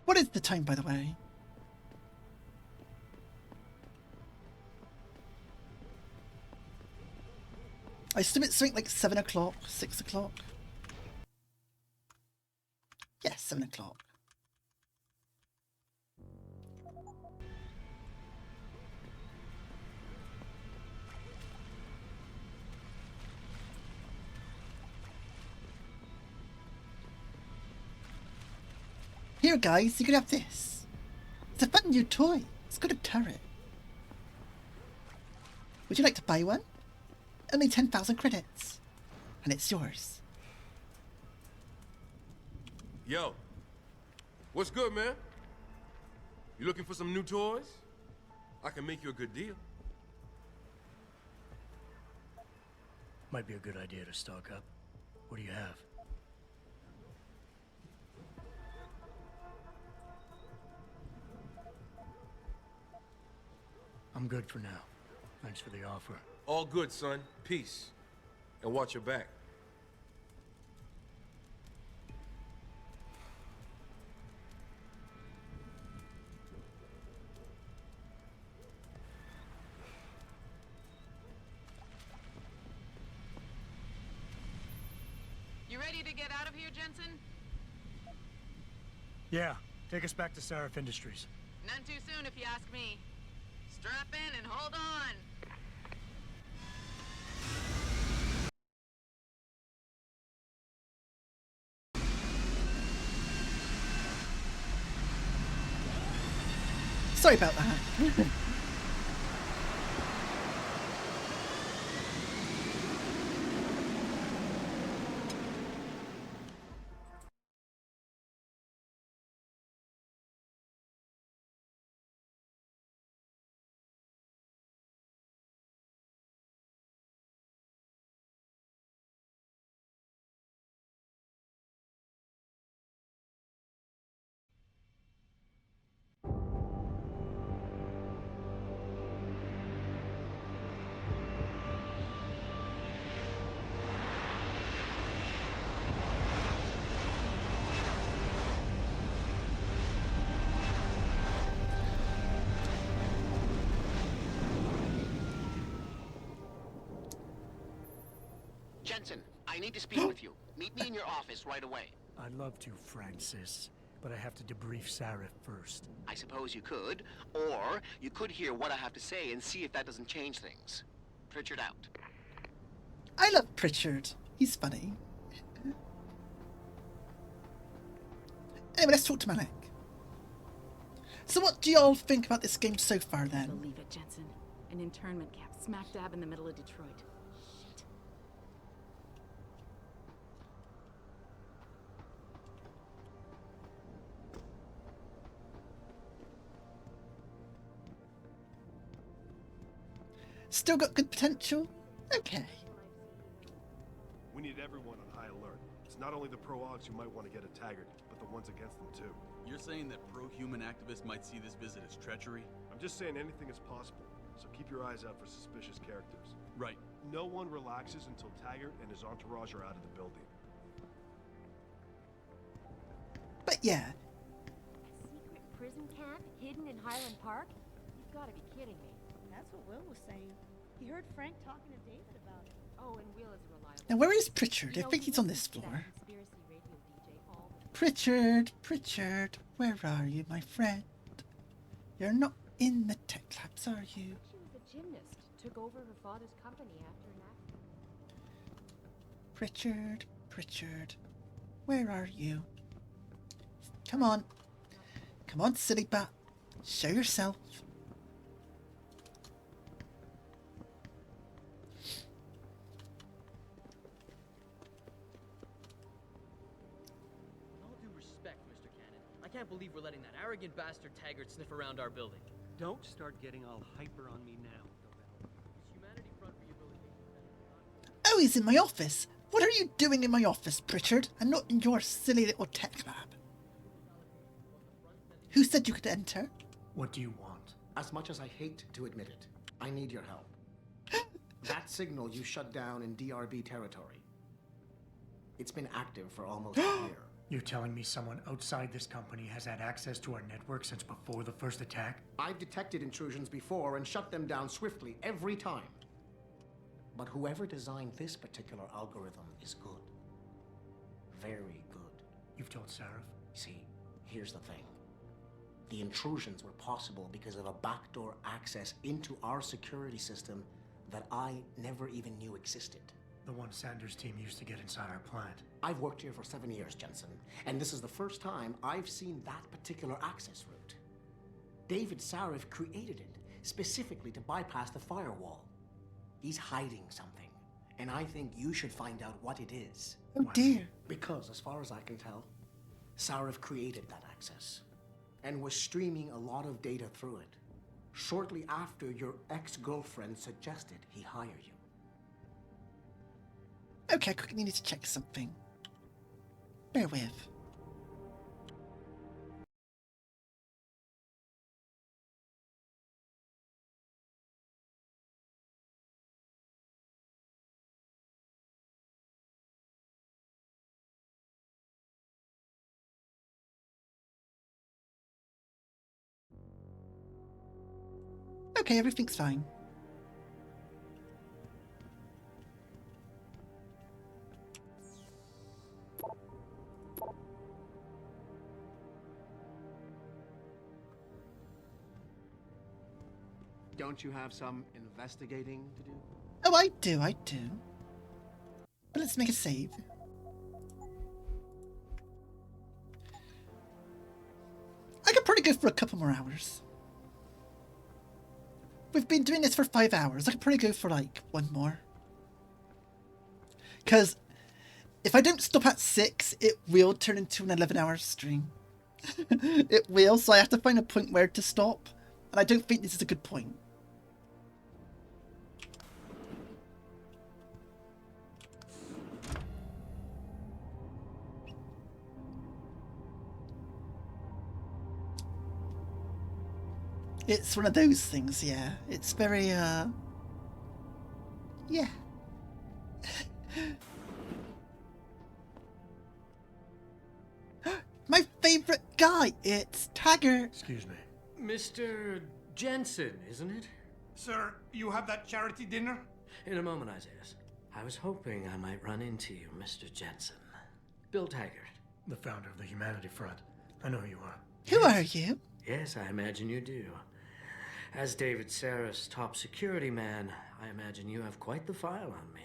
What is the time, by the way? I assume it's something like 7 o'clock, 6 o'clock. Yes, 7 o'clock. Here, guys, you can have this. It's a fun new toy. It's got a turret. Would you like to buy one? Only 10,000 credits. And it's yours. Yo, what's good, man? You looking for some new toys? I can make you a good deal. Might be a good idea to stock up. What do you have? I'm good for now. Thanks for the offer. All good, son. Peace. And watch your back. You ready to get out of here, Jensen? Yeah, take us back to Seraph Industries. None too soon, if you ask me. Strap in and hold on. Sorry about that. Jensen, I need to speak with you. Meet me in your office right away. I'd love to, Francis, but I have to debrief Seraph first. I suppose you could, or you could hear what I have to say and see if that doesn't change things. Pritchard out. I love Pritchard. He's funny. Anyway, let's talk to Malik. So what do y'all think about this game so far, then? Believe it, Jensen. An internment camp smack dab in the middle of Detroit. Shit. Still got good potential? Okay. We need everyone on high alert. It's not only the pro-Augs who might want to get a Taggart, but the ones against them too. You're saying that pro-human activists might see this visit as treachery? I'm just saying anything is possible, so keep your eyes out for suspicious characters. Right. No one relaxes until Taggart and his entourage are out of the building. But yeah. A secret prison camp hidden in Highland Park? You've got to be kidding me. That's what Will was saying. He heard Frank talking to David about it. Oh, and Will is reliable. Now where is Pritchard? I think he's on this floor. Pritchard, Pritchard, where are you, my friend? You're not in the tech labs, are you? She was a gymnast. Took over her father's company after an accident. Pritchard, Pritchard, where are you? Come on. Come on, silly bat. Show yourself. I can't believe we're letting that arrogant bastard Taggart sniff around our building. Don't start getting all hyper on me now. Is Humanity Front Rehabilitation? Oh, he's in my office. What are you doing in my office, Pritchard, and not in your silly little tech lab? Who said you could enter? What do you want? As much as I hate to admit it, I need your help. That signal you shut down in DRB territory. It's been active for almost a year. You're telling me someone outside this company has had access to our network since before the first attack? I've detected intrusions before and shut them down swiftly every time. But whoever designed this particular algorithm is good. Very good. You've told Sarah? See, here's the thing. The intrusions were possible because of a backdoor access into our security system that I never even knew existed. The one Sanders' team used to get inside our plant. I've worked here for 7 years, Jensen, and this is the first time I've seen that particular access route. David Sarif created it specifically to bypass the firewall. He's hiding something, and I think you should find out what it is. Oh dear. Because, as far as I can tell, Sarif created that access and was streaming a lot of data through it shortly after your ex-girlfriend suggested he hire you. Okay, I quickly need to check something. Bear with. Okay, everything's fine. Don't you have some investigating to do? Oh, I do. But let's make a save. I could probably go for a couple more hours. We've been doing this for 5 hours. I could probably go for like one more. Because if I don't stop at 6, it will turn into an 11-hour stream. It will, so I have to find a point where to stop. And I don't think this is a good point. It's one of those things, yeah. It's very, yeah. My favorite guy, it's Taggart. Excuse me. Mr. Jensen, isn't it? Sir, you have that charity dinner? In a moment, Isaiah. I was hoping I might run into you, Mr. Jensen. Bill Taggart. The founder of the Humanity Front. I know who you are. Who are you? Yes, I imagine you do. As David Sarah's top security man, I imagine you have quite the file on me.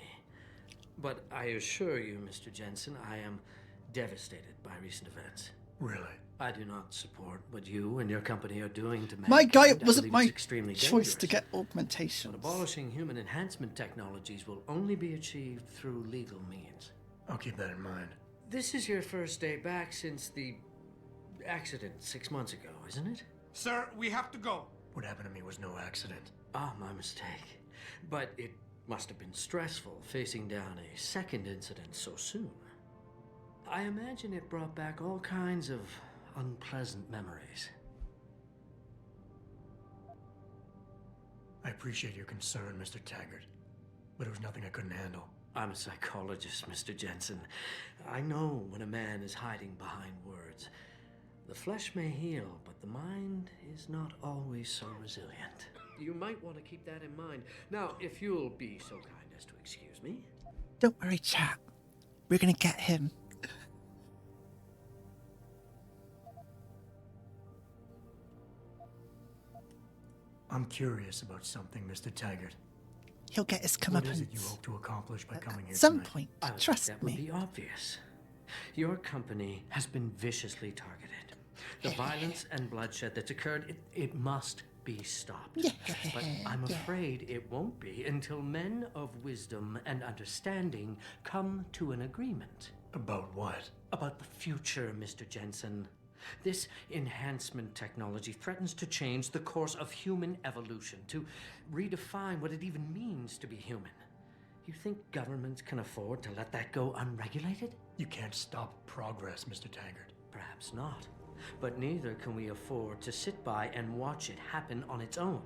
But I assure you, Mr. Jensen, I am devastated by recent events. Really? I do not support what you and your company are doing to mankind. My guy, it I wasn't believe my it's extremely choice dangerous. to get augmentation. But abolishing human enhancement technologies will only be achieved through legal means. I'll keep that in mind. This is your first day back since the accident 6 months ago, isn't it? Sir, we have to go. What happened to me was no accident. Ah, my mistake. But it must have been stressful facing down a second incident so soon. I imagine it brought back all kinds of unpleasant memories. I appreciate your concern, Mr. Taggart, but it was nothing I couldn't handle. I'm a psychologist, Mr. Jensen. I know when a man is hiding behind words. The flesh may heal, but the mind is not always so resilient. You might want to keep that in mind. Now, if you'll be so kind as to excuse me. Don't worry, chap. We're gonna get him. I'm curious about something, Mr. Taggart. He'll get his What is it you comeuppance. hope to accomplish by coming here At some tonight? point, I would trust think that me. would be obvious. Your company has been viciously targeted. The violence and bloodshed that's occurred, it must be stopped. But I'm afraid it won't be until men of wisdom and understanding come to an agreement. About what? About the future, Mr. Jensen. This enhancement technology threatens to change the course of human evolution, to redefine what it even means to be human. You think governments can afford to let that go unregulated? You can't stop progress, Mr. Taggart. Perhaps not. But neither can we afford to sit by and watch it happen on its own.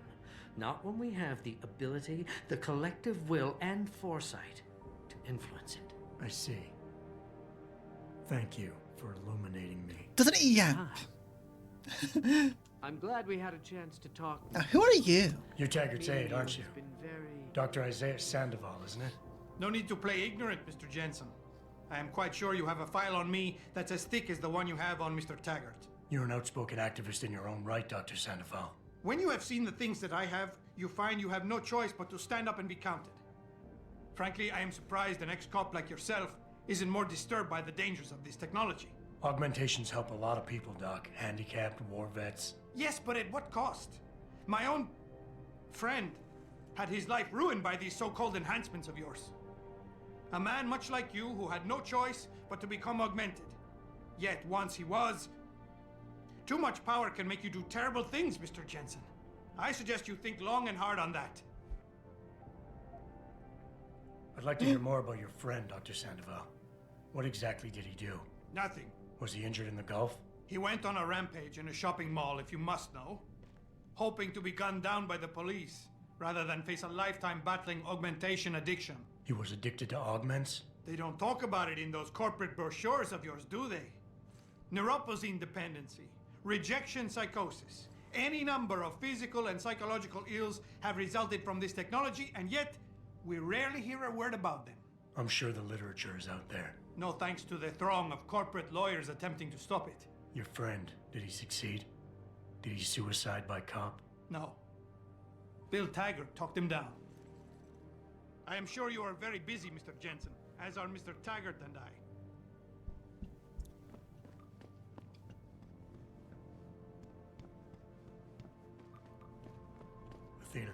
Not when we have the ability, the collective will, and foresight to influence it. I see. Thank you for illuminating me. Doesn't he yamp? I'm glad we had a chance to talk. Now, who are you? You're Taggart's aide, aren't you? It's been very... Dr. Isaiah Sandoval, isn't it? No need to play ignorant, Mr. Jensen. I am quite sure you have a file on me that's as thick as the one you have on Mr. Taggart. You're an outspoken activist in your own right, Dr. Sandoval. When you have seen the things that I have, you find you have no choice but to stand up and be counted. Frankly, I am surprised an ex-cop like yourself isn't more disturbed by the dangers of this technology. Augmentations help a lot of people, Doc. Handicapped, war vets. Yes, but at what cost? My own friend had his life ruined by these so-called enhancements of yours. A man much like you who had no choice but to become augmented. Yet once he was... Too much power can make you do terrible things, Mr. Jensen. I suggest you think long and hard on that. I'd like to hear more about your friend, Dr. Sandoval. What exactly did he do? Nothing. Was he injured in the Gulf? He went on a rampage in a shopping mall, if you must know. Hoping to be gunned down by the police, rather than face a lifetime battling augmentation addiction. He was addicted to augments? They don't talk about it in those corporate brochures of yours, do they? Neuroposine dependency, rejection psychosis, any number of physical and psychological ills have resulted from this technology, and yet we rarely hear a word about them. I'm sure the literature is out there. No thanks to the throng of corporate lawyers attempting to stop it. Your friend, did he succeed? Did he suicide by cop? No. Bill Taggart talked him down. I am sure you are very busy, Mr. Jensen, as are Mr. Taggart and I. Athena,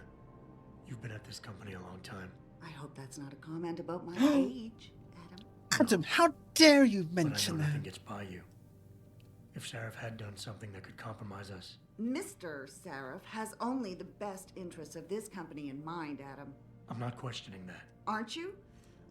you've been at this company a long time. I hope that's not a comment about my age, Adam. Adam, how dare you But I mention know nothing that? gets by you. If Sarif had done something that could compromise us, Mr. Sarif has only the best interests of this company in mind, Adam. I'm not questioning that. Aren't you?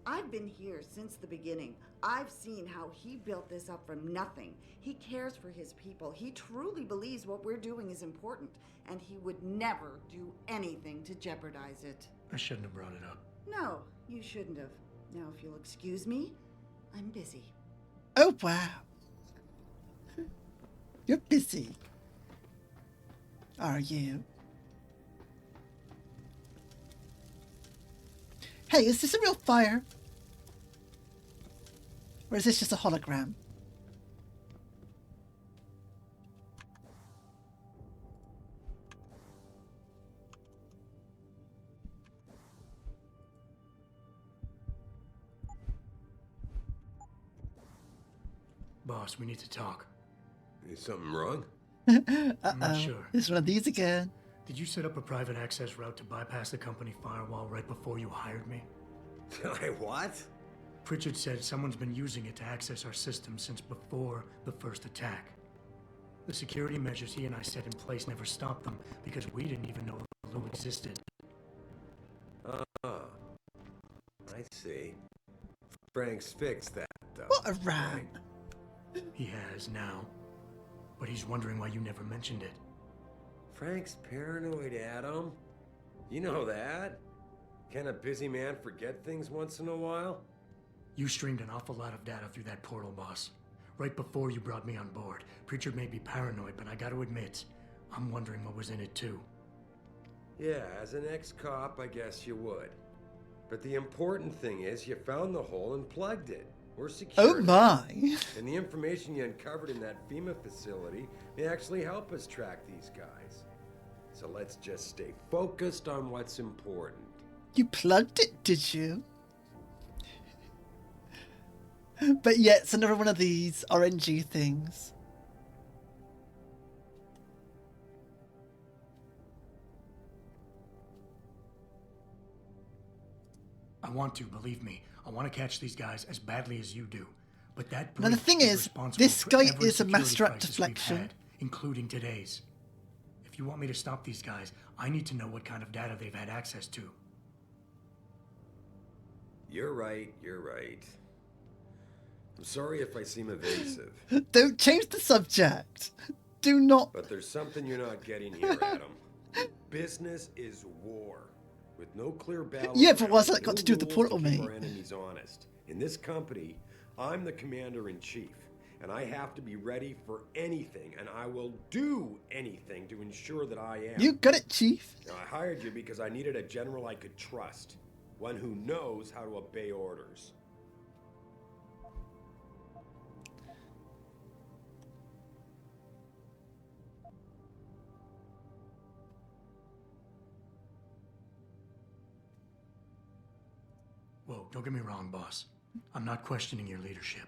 I've been here since the beginning. I've seen how he built this up from nothing. He cares for his people. He truly believes what we're doing is important, and he would never do anything to jeopardize it. I shouldn't have brought it up. No, you shouldn't have. Now, if you'll excuse me, I'm busy. Oh, wow. You're busy. Are you? Hey, is this a real fire? Or is this just a hologram? Boss, we need to talk. Is something wrong? I'm not sure. It's one of these again. Did you set up a private access route to bypass the company firewall right before you hired me? What? Pritchard said someone's been using it to access our system since before the first attack. The security measures he and I set in place never stopped them because we didn't even know the loop existed. Oh, I see. Frank's fixed that, though. What a rat. He has now, but he's wondering why you never mentioned it. Frank's paranoid, Adam. You know that. Can a busy man forget things once in a while? You streamed an awful lot of data through that portal, boss. Right before you brought me on board. Pritchard may be paranoid, but I gotta admit, I'm wondering what was in it too. Yeah, as an ex-cop, I guess you would. But the important thing is you found the hole and plugged it. We're secure. Oh my. And the information you uncovered in that FEMA facility may actually help us track these guys. So let's just stay focused on what's important. You plugged it, did you? But yeah, it's another one of these RNG things. I want to, believe me. I want to catch these guys as badly as you do. But that Now the thing is, this guy is a master at deflection. Including today's. If you want me to stop these guys, I need to know what kind of data they've had access to. You're right, you're right. I'm sorry if I seem evasive. Don't change the subject. Do not. But there's something you're not getting here, Adam. Business is war. With no clear balance. Yeah, but what's that got to do with the portal, mate? Our enemies honest. In this company, I'm the commander-in-chief, and I have to be ready for anything, and I will do anything to ensure that I am. You got it, Chief. Now, I hired you because I needed a general I could trust. One who knows how to obey orders. Whoa, don't get me wrong, boss. I'm not questioning your leadership.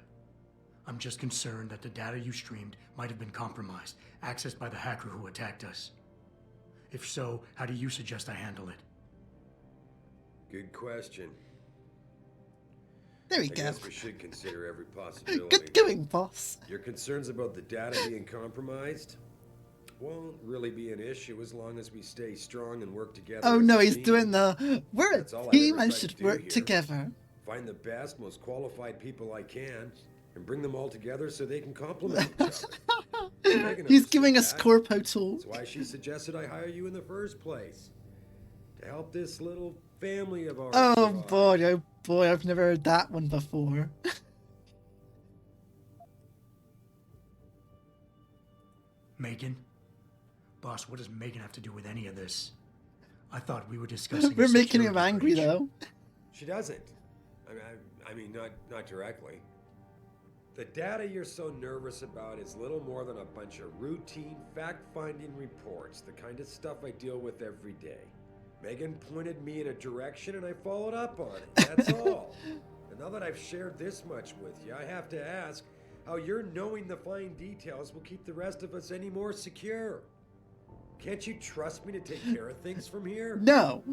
I'm just concerned that the data you streamed might have been compromised, accessed by the hacker who attacked us. If so, how do you suggest I handle it? Good question. There we I go. guess we should consider every possibility. Good going, boss. Your concerns about the data being compromised won't really be an issue as long as we stay strong and work together. Oh as no, a he's team. doing the we're That's all a I've team ever and tried should to do work here. together. Find the best, most qualified people I can and bring them all together so they can complement each other. Megan He's giving understood us that. corpo talk. That's why she suggested I hire you in the first place. To help this little family of ours. Oh survive. boy, I've never heard that one before. Megan? Boss, what does Megan have to do with any of this? I thought we were discussing a We're making him security angry breach. though. She doesn't. I mean, not directly. The data you're so nervous about is little more than a bunch of routine, fact-finding reports, the kind of stuff I deal with every day. Megan pointed me in a direction and I followed up on it. That's all. And now that I've shared this much with you, I have to ask how your knowing the fine details will keep the rest of us any more secure. Can't you trust me to take care of things from here? No.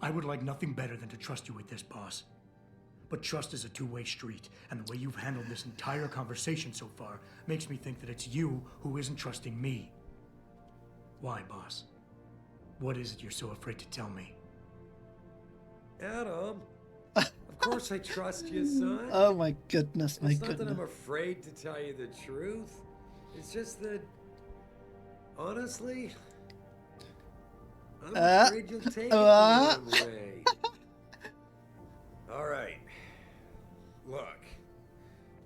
I would like nothing better than to trust you with this, boss. But trust is a two-way street, and the way you've handled this entire conversation so far makes me think that it's you who isn't trusting me. Why, boss? What is it you're so afraid to tell me? Adam, of course I trust you, son. Oh my goodness, my It's not that goodness. I'm afraid to tell you the truth. It's just that, honestly, I'm afraid you'll take it the wrong way. All right. Look,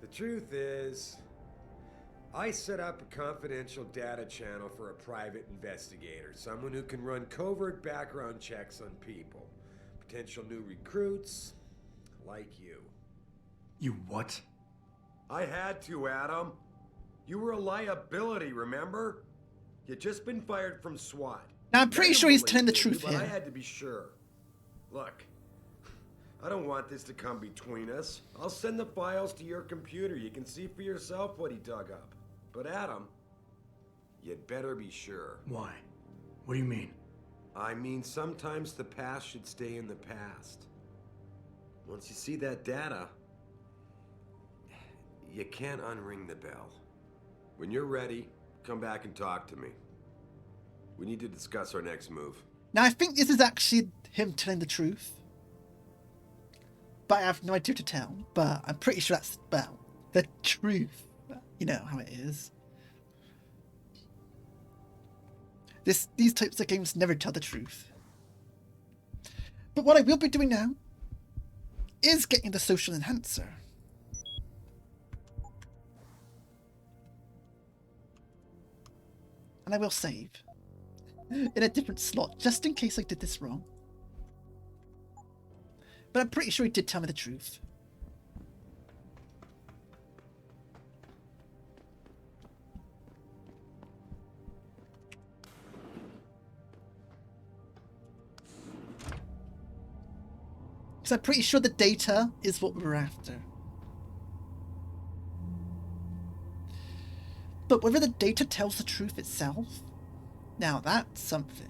the truth is, I set up a confidential data channel for a private investigator, someone who can run covert background checks on people, potential new recruits, like you. You what? I had to, Adam. You were a liability, remember? You'd just been fired from SWAT. Now I'm pretty sure he's telling the Believed truth me, but I here. had to be sure. Look, I don't want this to come between us. I'll send the files to your computer. You can see for yourself what he dug up. But Adam, you'd better be sure. Why? What do you mean? I mean, sometimes the past should stay in the past. Once you see that data, you can't unring the bell. When you're ready, come back and talk to me. We need to discuss our next move. Now I think this is actually him telling the truth. But I have no idea to tell. But I'm pretty sure that's, well, the truth. You know how it is. These types of games never tell the truth. But what I will be doing now is getting the social enhancer. And I will save in a different slot, just in case I did this wrong. But I'm pretty sure he did tell me the truth. Because I'm pretty sure the data is what we're after. But whether the data tells the truth itself, now that's something.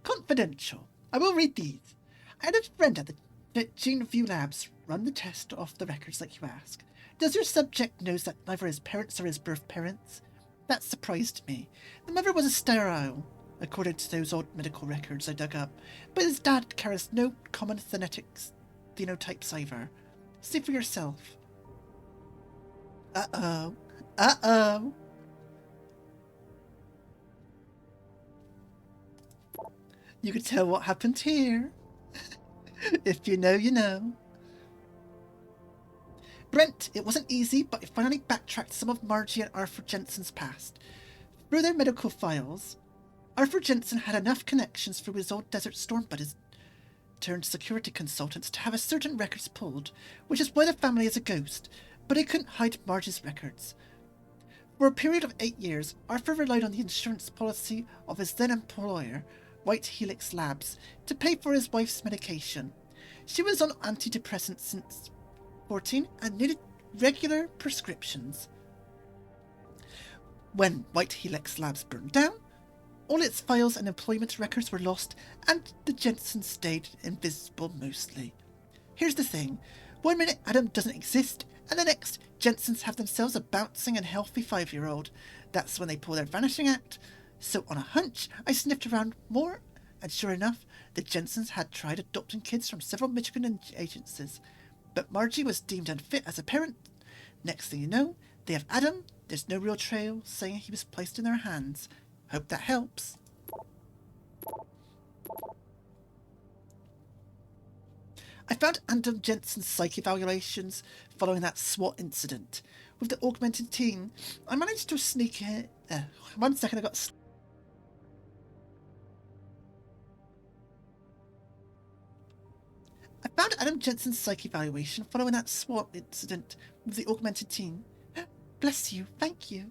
Confidential. I will read these. I had a friend at the Gene View Labs run the test off the records like you ask. Does your subject knows that neither his parents are his birth parents? That surprised me. The mother was a sterile, according to those old medical records I dug up, but his dad carries no common phenotypes either. See for yourself. Uh-oh. Uh-oh. You can tell what happened here. If you know, you know. Brent, it wasn't easy, but I finally backtracked some of Margie and Arthur Jensen's past. Through their medical files, Arthur Jensen had enough connections through his old Desert Storm buddies turned security consultants to have a certain records pulled, which is why the family is a ghost, but he couldn't hide Margie's records. For a period of 8 years, Arthur relied on the insurance policy of his then employer, White Helix Labs, to pay for his wife's medication. She was on antidepressants since 14 and needed regular prescriptions. When White Helix Labs burned down, all its files and employment records were lost, and the Jensens stayed invisible mostly. Here's the thing. One minute Adam doesn't exist, and the next, Jensens have themselves a bouncing and healthy 5-year-old. That's when they pull their vanishing act. So on a hunch, I sniffed around more, and sure enough, the Jensens had tried adopting kids from several Michigan agencies. But Margie was deemed unfit as a parent. Next thing you know, they have Adam. There's no real trail saying he was placed in their hands. Hope that helps. I found Adam Jensen's psych evaluations following that SWAT incident. With the augmented team, I managed to sneak in... 1 second, I got... I found Adam Jensen's psych evaluation following that SWAT incident with the augmented team. Bless you, thank you.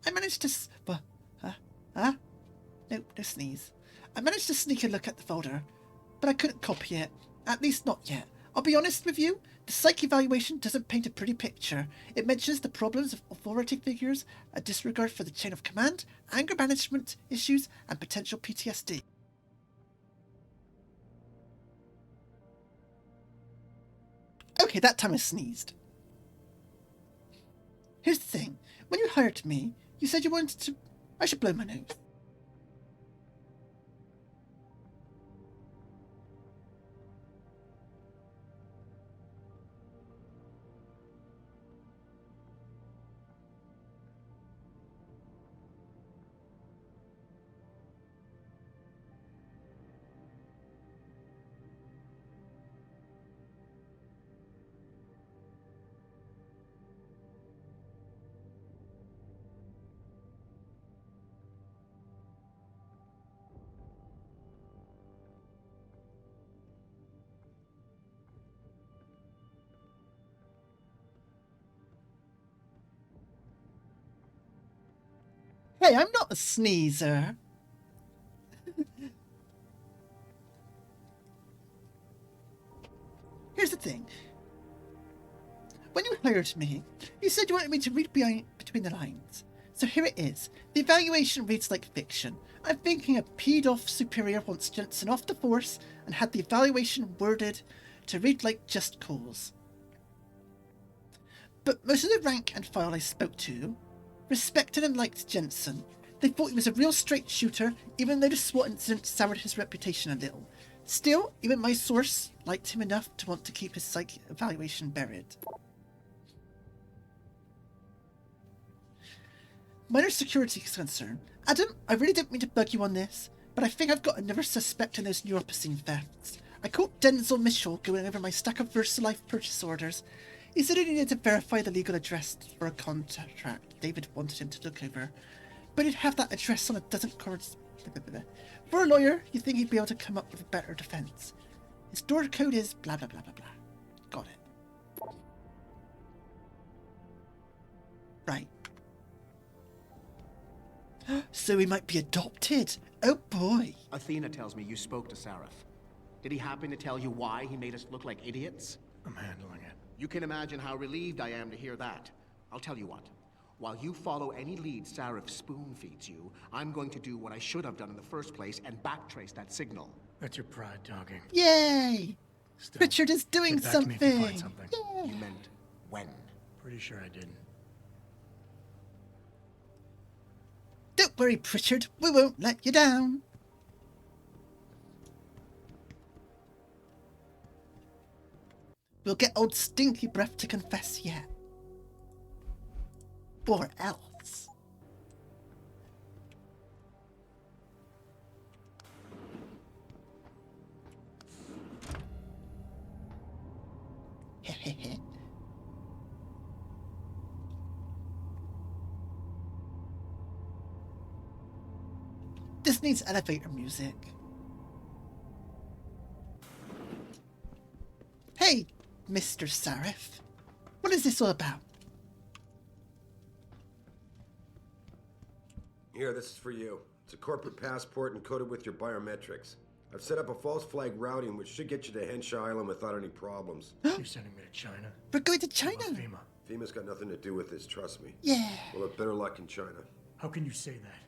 I managed to... No sneeze. I managed to sneak a look at the folder, but I couldn't copy it. At least not yet. I'll be honest with you, the psych evaluation doesn't paint a pretty picture. It mentions the problems of authority figures, a disregard for the chain of command, anger management issues, and potential PTSD. Okay, that time I sneezed. Here's the thing. When you hired me, you said you wanted to... I should blow my nose. Hey, I'm not a sneezer. Here's the thing. When you hired me, you said you wanted me to read between the lines. So here it is. The evaluation reads like fiction. I'm thinking a peed-off superior wants Jensen off the force and had the evaluation worded to read like just cause. But most of the rank and file I spoke to respected and liked Jensen. They thought he was a real straight shooter, even though the SWAT incident soured his reputation a little. Still, even my source liked him enough to want to keep his psych evaluation buried. Minor security concern. Adam, I really didn't mean to bug you on this, but I think I've got another suspect in those Neuropocene thefts. I caught Denzel Mitchell going over my stack of VersaLife purchase orders. He said he needed to verify the legal address for a contract David wanted him to look over, but he'd have that address on a dozen correspond. For a lawyer, you'd think he'd be able to come up with a better defense. His door code is blah blah blah blah blah. Got it. Right. So he might be adopted. Oh boy. Athena tells me you spoke to Sarif. Did he happen to tell you why he made us look like idiots? I'm handling it. You can imagine how relieved I am to hear that. I'll tell you what. While you follow any lead Sarif spoon-feeds you, I'm going to do what I should have done in the first place and backtrace that signal. That's your pride talking. Yay! Still, Richard is doing something. Yay. You meant when? Pretty sure I didn't. Don't worry, Pritchard. We won't let you down. We'll get old Stinky Breath to confess yet. Or else. Hehehe. This needs elevator music. Hey, Mr. Sarif. What is this all about? Here, this is for you. It's a corporate passport encoded with your biometrics. I've set up a false flag routing which should get you to Henshaw Island without any problems. You're sending me to China? We're going to China. FEMA. FEMA's got nothing to do with this, trust me. Yeah. We'll have better luck in China. How can you say that?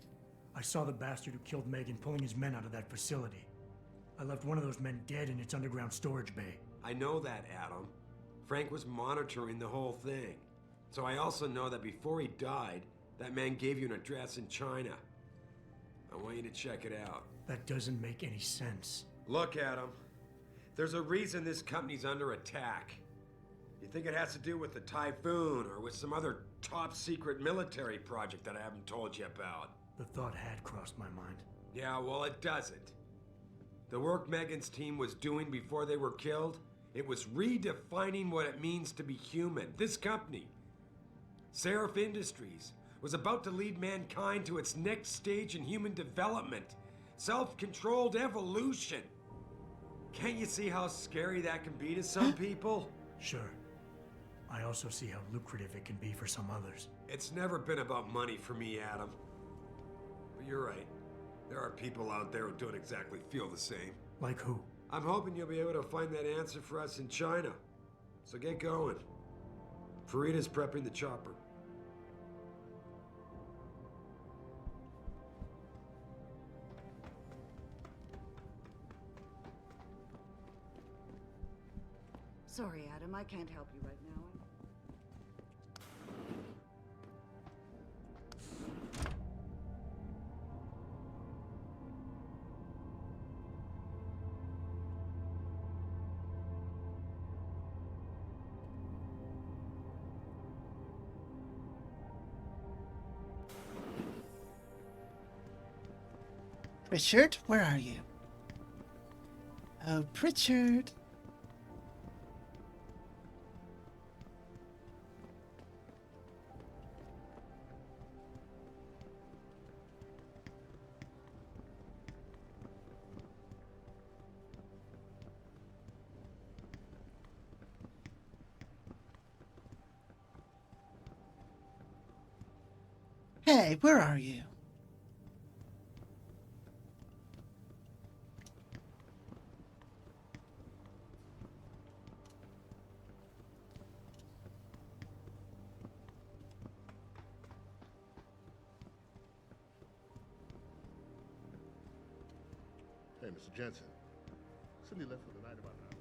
I saw the bastard who killed Megan pulling his men out of that facility. I left one of those men dead in its underground storage bay. I know that, Adam. Frank was monitoring the whole thing. So I also know that before he died, that man gave you an address in China. I want you to check it out. That doesn't make any sense. Look, Adam. There's a reason this company's under attack. You think it has to do with the Typhoon or with some other top secret military project that I haven't told you about? The thought had crossed my mind. Yeah, well, it doesn't. The work Megan's team was doing before they were killed, it was redefining what it means to be human. This company, Seraph Industries, was about to lead mankind to its next stage in human development. Self-controlled evolution. Can't you see how scary that can be to some people? Sure. I also see how lucrative it can be for some others. It's never been about money for me, Adam. But you're right. There are people out there who don't exactly feel the same. Like who? I'm hoping you'll be able to find that answer for us in China. So get going. Farida's prepping the chopper. Sorry, Adam, I can't help you right now. Pritchard, where are you? Oh, Pritchard. Hey, where are you? Hey, Mr. Jensen. Cindy left for the night about now.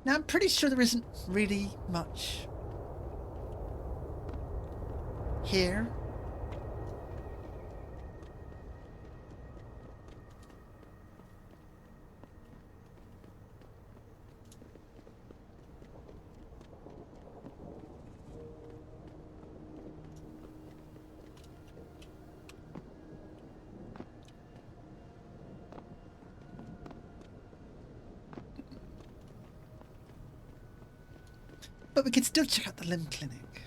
Now, I'm pretty sure there isn't really much here. But we can still check out the limb clinic.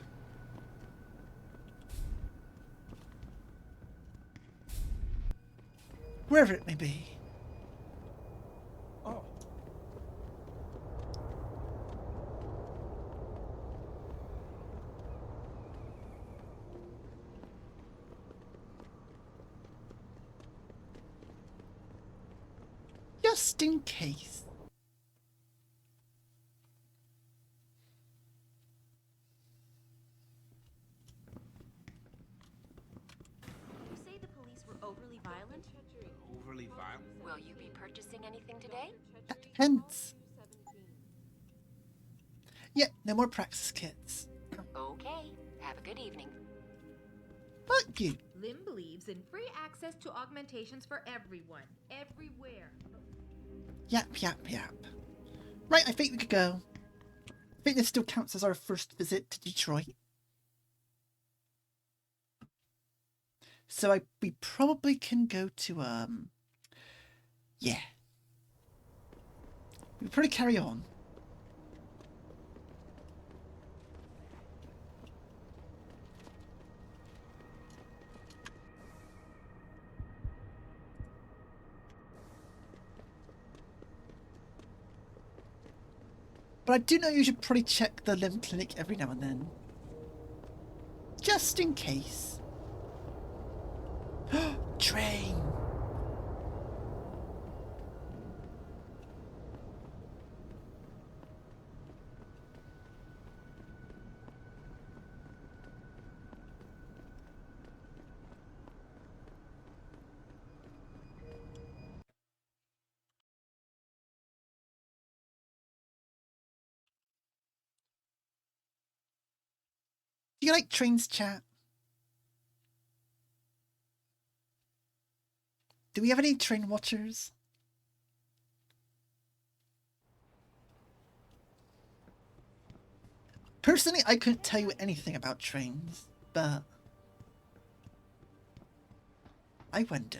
Wherever it may be. Oh. just in case. You say the police were overly violent? Overly violent? Will you be purchasing anything today? That depends. Yeah, no more praxis kits. Okay. Have a good evening. Fuck you. Lim believes in free access to augmentations for everyone, everywhere. Yap. Right, I think we could go. I think this still counts as our first visit to Detroit. So we probably can go to, yeah. We probably carry on. But I do know you should probably check the limb clinic every now and then. Just in case. Train! Do you like trains, chat? Do we have any train watchers? Personally, I couldn't tell you anything about trains, but I wonder.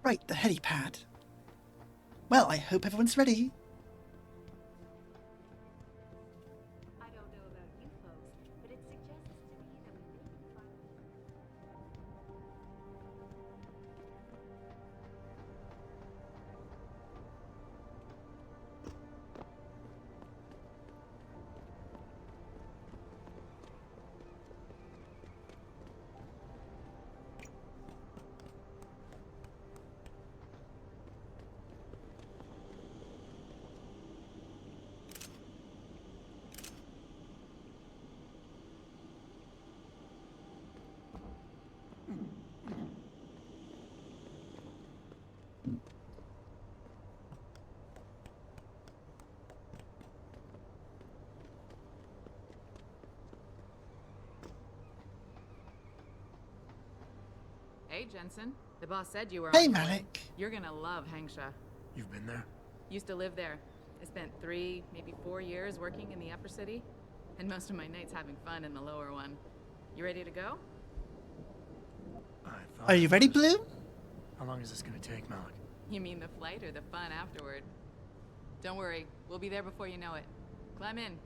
Right, the helipad. Well, I hope everyone's ready. I don't know about you folks, but it suggests to me that we may be finally. Hey, Jensen. The boss said you were Hey, on your way. Malik. You're gonna love Hangsha. You've been there? Used to live there. I spent 3, maybe 4 years working in the upper city, and most of my nights having fun in the lower one. You ready to go? Are you ready, Blue? How long is this gonna take, Malik? You mean the flight or the fun afterward? Don't worry, we'll be there before you know it. Climb in.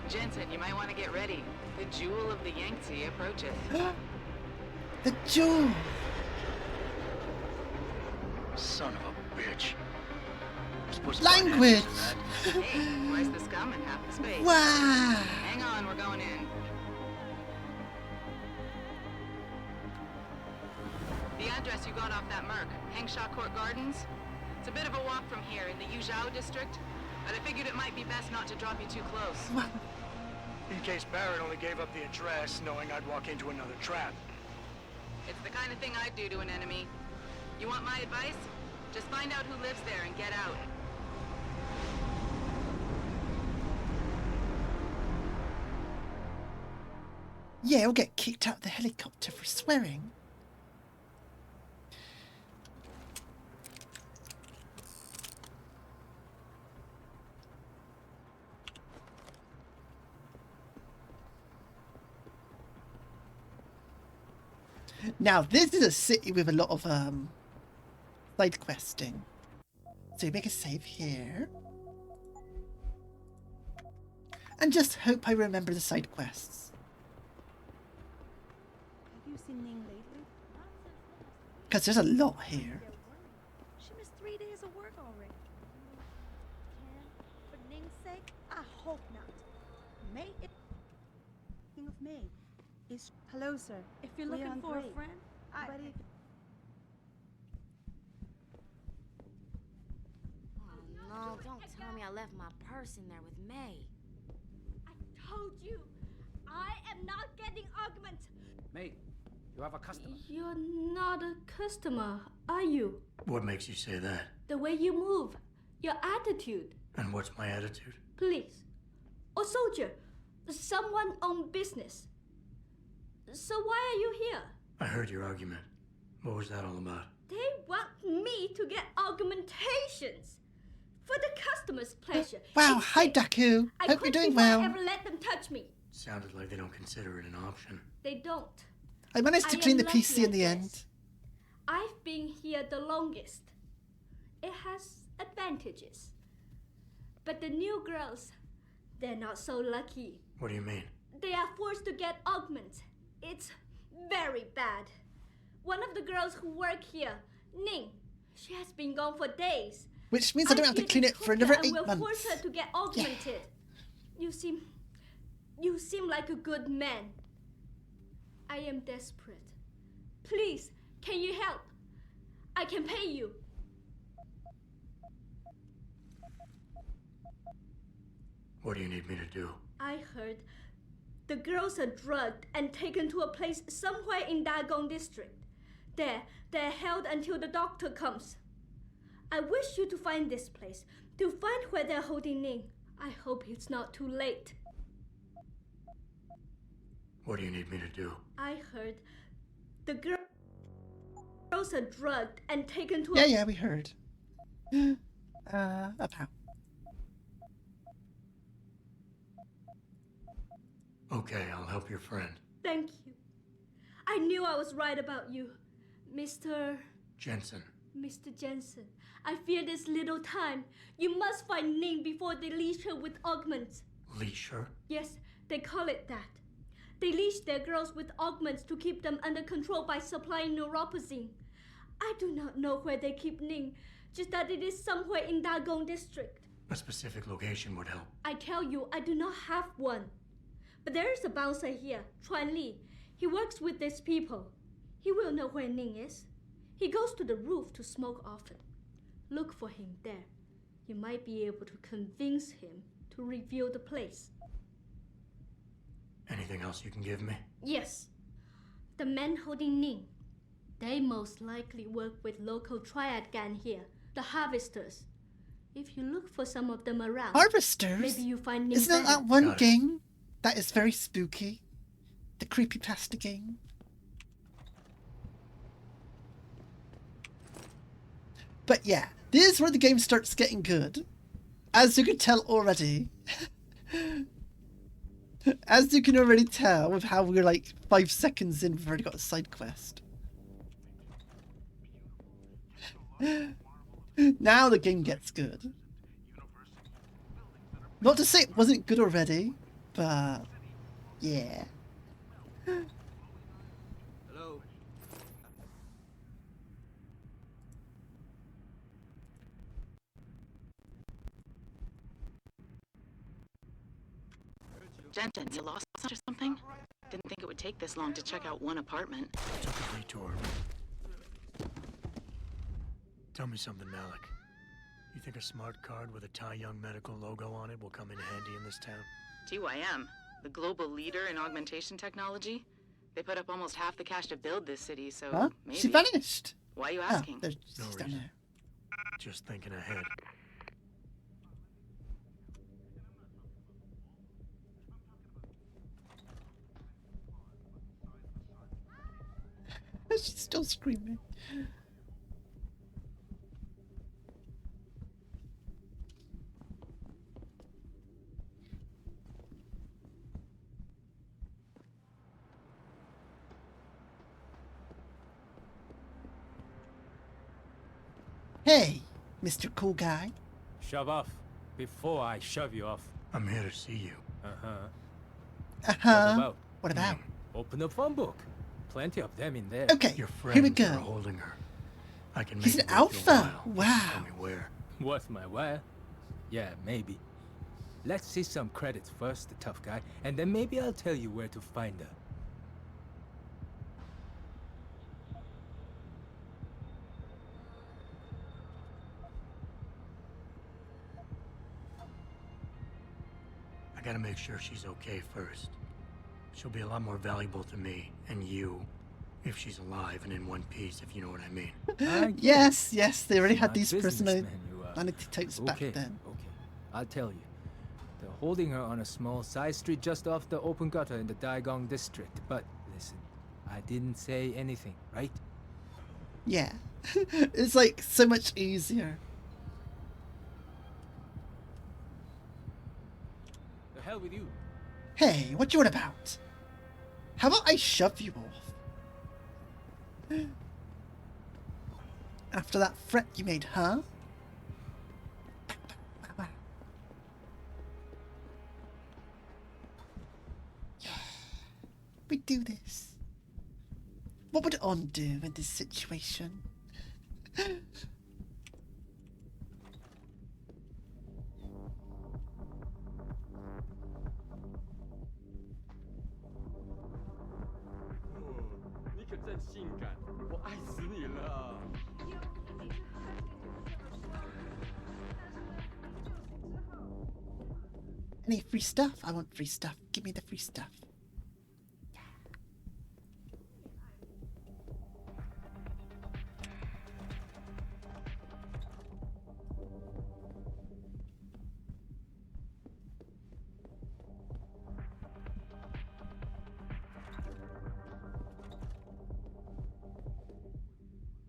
Jensen, you might want to get ready. The Jewel of the Yangtze approaches. The Jewel! Son of a bitch. Language! Hey, twice the scum and half the space. Wow! Hang on, we're going in. The address you got off that Merc, Hengshaw Court Gardens. It's a bit of a walk from here in the Yuzhou district, but I figured it might be best not to drop you too close. What? In case Barrett only gave up the address, knowing I'd walk into another trap. It's the kind of thing I'd do to an enemy. You want my advice? Just find out who lives there and get out. Yeah, we'll get kicked out of the helicopter for swearing. Now, this is a city with a lot of side questing. So we make a save here. And just hope I remember the side quests. Have you seen Ning lately? Because there's a lot here. She missed 3 days of work already. For Ning's sake, I hope not. May is... King of May is... Hello, sir. If you're looking for a friend, Ready? Oh no, don't tell me I left my purse in there with May. I told you, I am not getting augment. May, you have a customer. You're not a customer, are you? What makes you say that? The way you move, your attitude. And what's my attitude? Police, or soldier, someone on business. So why are you here? I heard your argument. What was that all about? They want me to get augmentations for the customer's pleasure. Wow, hi Daku. Hope you're doing well. I ever let them touch me. Sounded like they don't consider it an option. They don't. I managed to clean the PC in the end. I've been here the longest. It has advantages. But the new girls, they're not so lucky. What do you mean? They are forced to get augments. It's very bad. One of the girls who work here, Ning, she has been gone for days. Which means I don't have to clean it for another 8 months. I will force her to get augmented. Yeah. You seem like a good man. I am desperate. Please, can you help? I can pay you. What do you need me to do? I heard the girls are drugged and taken to a place somewhere in Dagong district. There, they're held until the doctor comes. I wish you to find this place, to find where they're holding Ning. I hope it's not too late. What do you need me to do? I heard the girls are drugged and taken to Yeah, we heard. About. Okay, I'll help your friend. Thank you. I knew I was right about you, Mr. Jensen. Mr. Jensen, I fear there's little time. You must find Ning before they leash her with augments. Leash her? Yes, they call it that. They leash their girls with augments to keep them under control by supplying neuropazine. I do not know where they keep Ning, just that it is somewhere in Dagong district. A specific location would help. I tell you, I do not have one. But there is a bouncer here, Chuan Li. He works with these people. He will know where Ning is. He goes to the roof to smoke often. Look for him there. You might be able to convince him to reveal the place. Anything else you can give me? Yes. The men holding Ning. They most likely work with local triad gang here, the Harvesters. If you look for some of them around... Harvesters? Maybe you find Ning. Isn't that one game that is very spooky? The creepypasta game? But yeah, this is where the game starts getting good. As you can tell already. As you can already tell with how we're like 5 seconds in, we've already got a side quest. Now the game gets good. Not to say it wasn't good already, But yeah. Hello? Jensen, you lost or something? Didn't think it would take this long to check out one apartment. Took a detour. Tell me something, Malik. You think a smart card with a Tai Young Medical logo on it will come in handy in this town? TYM, the global leader in augmentation technology. They put up almost half the cash to build this city, so Huh? maybe. She vanished. Why are you Oh, asking? there's No she's down reason. there. Just thinking ahead. She's still screaming. Hey, Mr. Cool Guy. Shove off before I shove you off. I'm here to see you. Uh-huh. Uh-huh. What about? What about? Open the phone book. Plenty of them in there. Okay, Your here we friends go. are holding her. I can He's make an it worth your alpha. while. Wow. Tell me where. Worth my while? Yeah, maybe. Let's see some credits first, the tough guy, and then maybe I'll tell you where to find her. I gotta make sure she's okay first. She'll be a lot more valuable to me and you if she's alive and in one piece, if you know what I mean. Yes, yes, they already had Smart these businessman you are. personality types back Okay, then. okay. I'll tell you. They're holding her on a small side street just off the open gutter in the Daigong district. But listen, I didn't say anything, right? Yeah. It's like so much easier. The hell with you. Hey, what you on about? How about I shove you off? After that threat you made, huh? Yeah. We do this. What would On do in this situation? Any free stuff? I want free stuff. Give me the free stuff.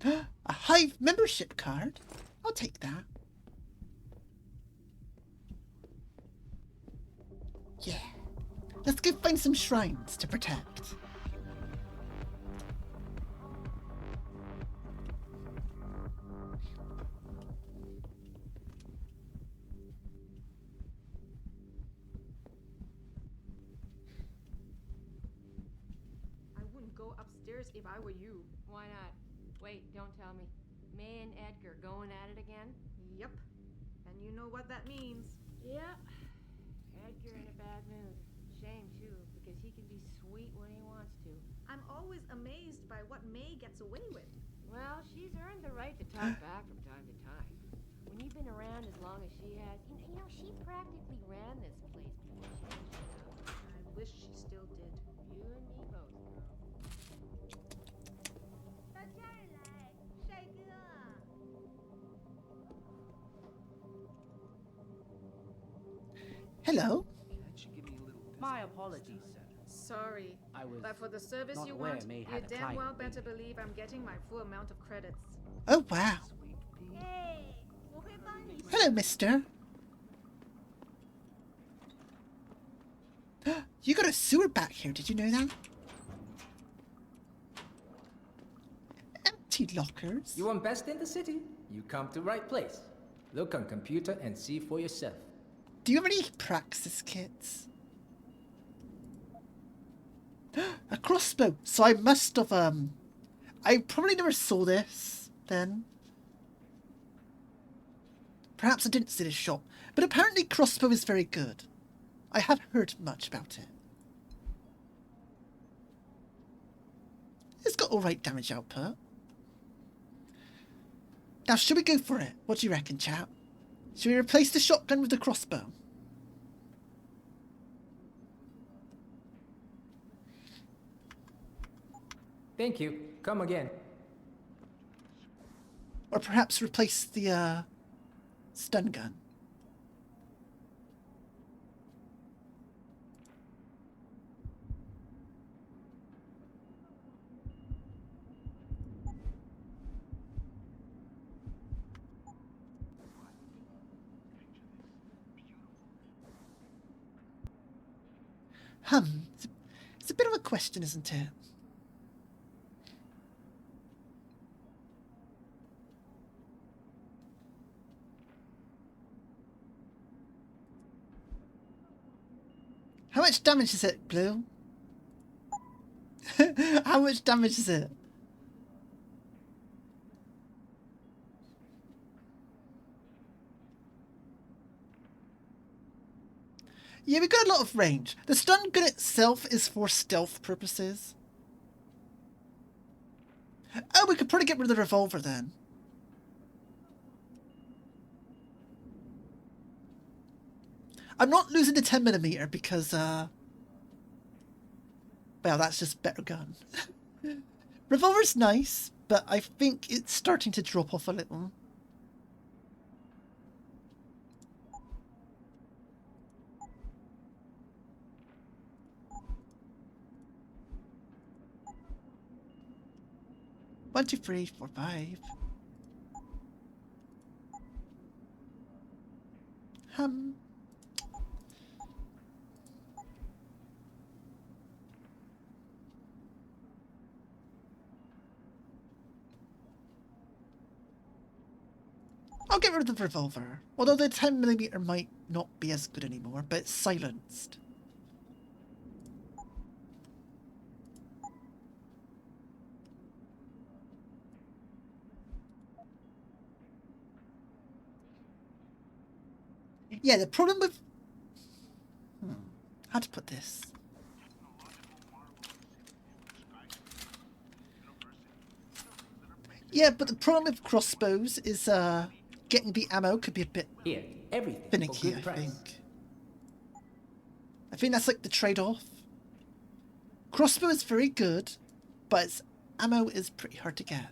A Hive membership card? I'll take that. Yeah. Let's go find some shrines to protect. I wouldn't go upstairs if I were you. Why not? Wait, don't tell me. May and Edgar going at it again? Yep. And you know what that means. Yep. Edgar in a bad mood. Shame, too, because he can be sweet when he wants to. I'm always amazed by what May gets away with. Well, she's earned the right to talk back from time to time. When you've been around as long as she has, you know, she practically ran this place before she was around. I wish she still did. You and me both, girl. Hello. My apologies, sir. Sorry. I was but for the service not you aware want, May you had a damn client well waiting. better believe I'm getting my full amount of credits. Oh, wow. Hello, mister. You got a sewer back here, did you know that? Empty lockers. You want best in the city? You come to right place. Look on computer and see for yourself. Do you have any praxis kits? A crossbow. So I must have, I probably never saw this then. Perhaps I didn't see this shop. But apparently crossbow is very good. I have heard much about it. It's got alright damage output. Now, should we go for it? What do you reckon, chap? Should we replace the shotgun with the crossbow? Thank you. Come again. Or perhaps replace the, stun gun? It's a bit of a question, isn't it? How much damage is it, Blue? How much damage is it? Yeah, we've got a lot of range. The stun gun itself is for stealth purposes. Oh, we could probably get rid of the revolver then. I'm not losing the 10mm because, well, that's just a better gun. Revolver's nice, but I think it's starting to drop off a little. One, two, three, four, five. I'll get rid of the revolver. Although the 10mm might not be as good anymore, but it's silenced. Yeah, the problem with... how to put this? Yeah, but the problem with crossbows is getting the ammo could be a bit finicky, I think. I think that's like the trade-off. Crossbow is very good, but its ammo is pretty hard to get.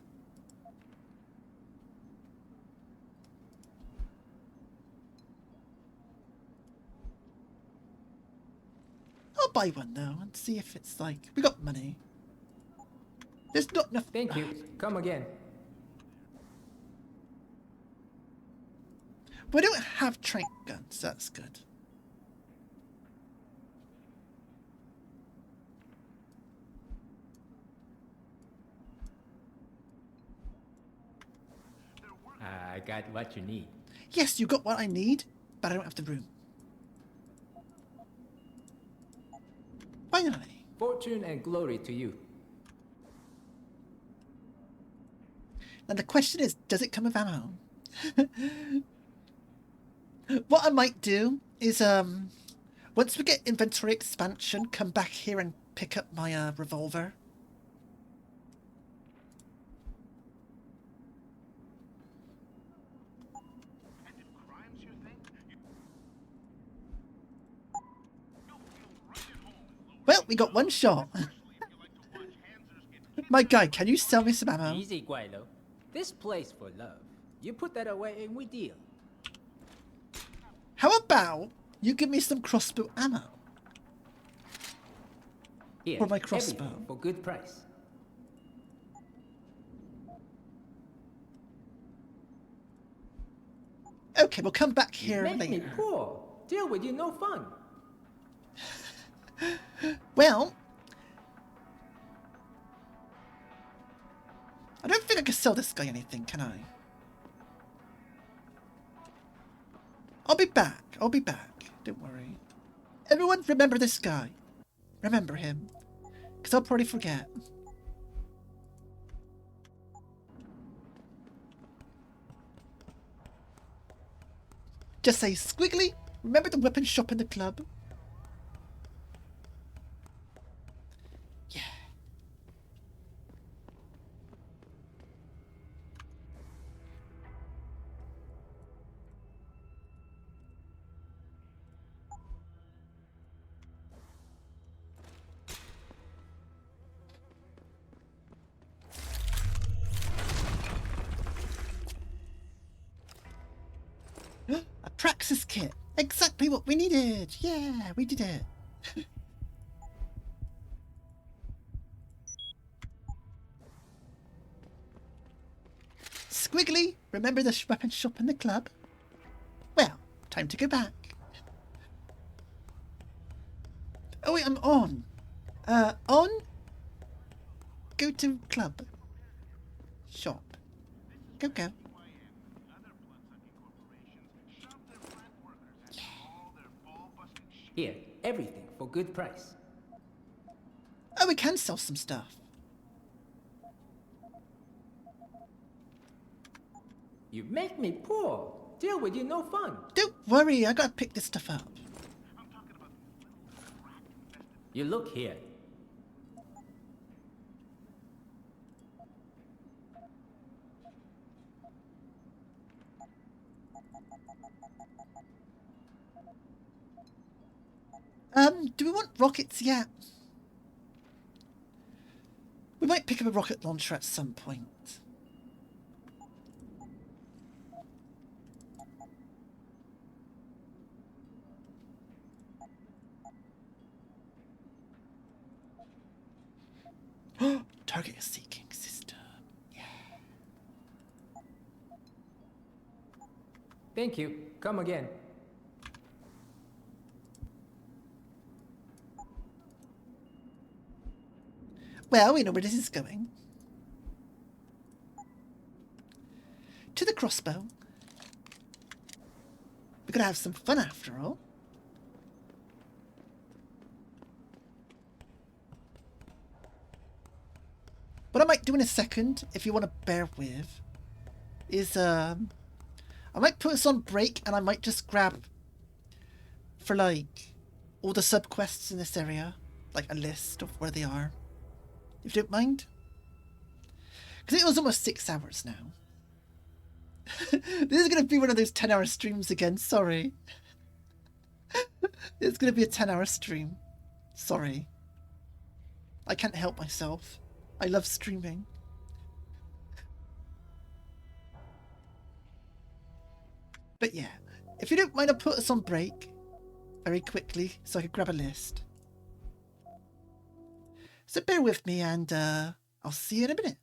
I'll buy one though and see if it's like... we got money. There's not enough... Thank you. Come again. We don't have trank guns, that's good. I got what you need. Yes, you got what I need, but I don't have the room. Finally. Fortune and glory to you. Now the question is, does it come with ammo? What I might do is, once we get inventory expansion, come back here and pick up my revolver. Well, we got one shot. My guy, can you sell me some ammo? Easy, Guaylo. This place for love. You put that away and we deal. How about you give me some crossbow ammo? Here, for my crossbow. For good price. Okay, we'll come back here Make later. me poor. Deal with you, no fun. Well, I don't think I can sell this guy anything, can I? I'll be back. I'll be back. Don't worry. Everyone remember this guy. Remember him. Because I'll probably forget. Just say, Squiggly, remember the weapon shop in the club? Yeah. A praxis kit. Exactly what we needed. Yeah, we did it. Squiggly, remember the weapon shop in the club? Well, time to go back. Oh wait, I'm on. On? Go to club. Shop. Go, go. Here, everything for good price. Oh, we can sell some stuff. You make me poor. Deal with you, no fun. Don't worry, I gotta pick this stuff up. You look here. Do we want rockets yet? We might pick up a rocket launcher at some point. Target seeking system. Yeah. Thank you. Come again. Well, we know where this is going. To the crossbow. We're gonna have some fun after all. What I might do in a second, if you want to bear with, is I might put us on break and I might just grab for like all the sub-quests in this area, like a list of where they are. If you don't mind. Because it was almost 6 hours now. This is going to be one of those 10-hour streams again, sorry. It's going to be a 10-hour stream. Sorry. I can't help myself. I love streaming. But yeah, if you don't mind, I'll put us on break very quickly so I can grab a list. So bear with me and I'll see you in a minute.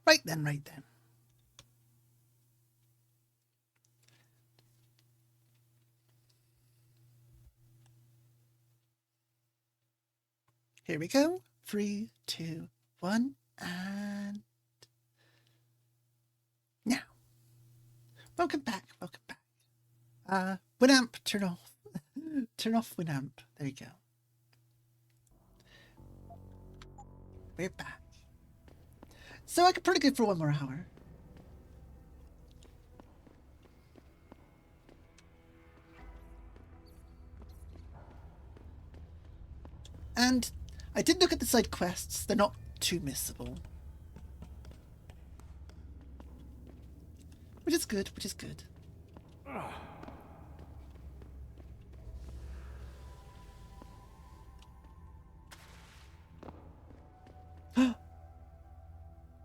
Right then, right then. Here we go. 3, 2, 1, and now. Welcome back, welcome back. Winamp, turn off. Turn off Winamp. There you go. We're back. So I could probably go for 1 more hour. And I did look at the side quests. They're not too missable. Which is good, which is good.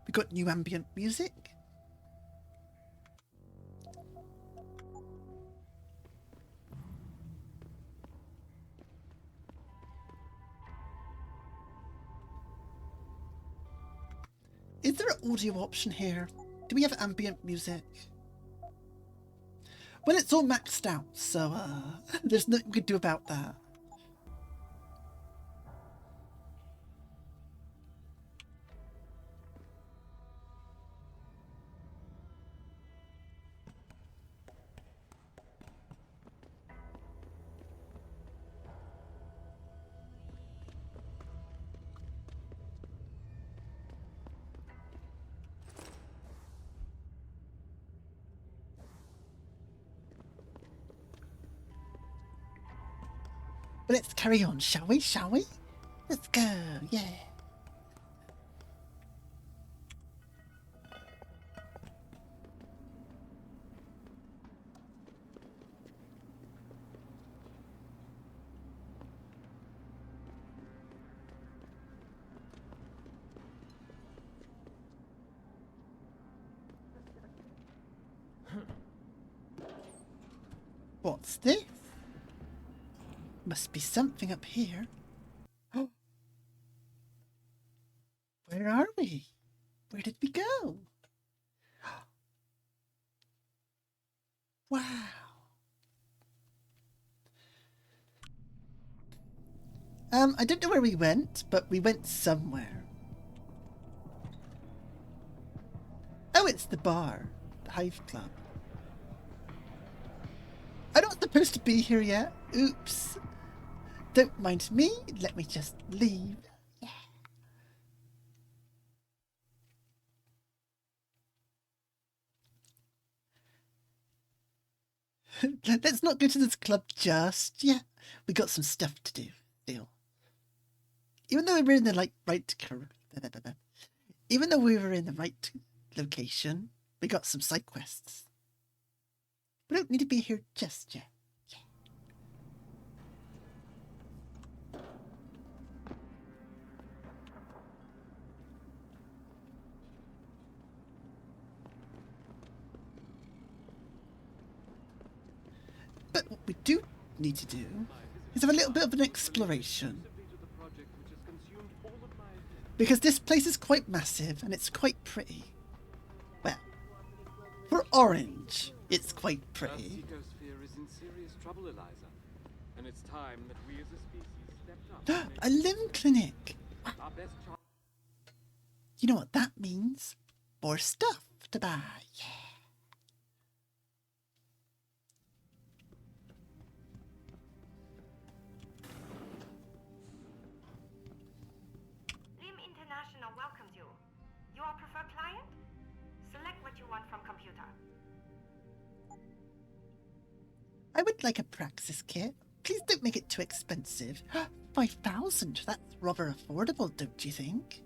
We got new ambient music. Is there an audio option here? Do we have ambient music? Well, it's all maxed out, so there's nothing we could do about that. But let's carry on, shall we? Shall we? Let's go, yeah. What's this? Must be something up here. Oh. Where are we? Where did we go? Wow. I don't know where we went, but we went somewhere. Oh, it's the bar. The Hive Club. I'm not supposed to be here yet. Oops. Don't mind me. Let me just leave. Yeah. Let's not go to this club just yet. We got some stuff to do still. Even though we were in the even though we were in the right location, we got some side quests. We don't need to be here just yet. Yeah. But what we do need to do is have a little bit of an exploration. Because this place is quite massive and it's quite pretty. Well, for Orange, it's quite pretty. And it's time that we as a species stepped up. A limb clinic! You know what that means? More stuff to buy, yeah. Lim International welcomes you. You are preferred client? Select what you want from computer. I would like a Praxis kit. Please don't make it too expensive. 5,000? That's rather affordable, don't you think?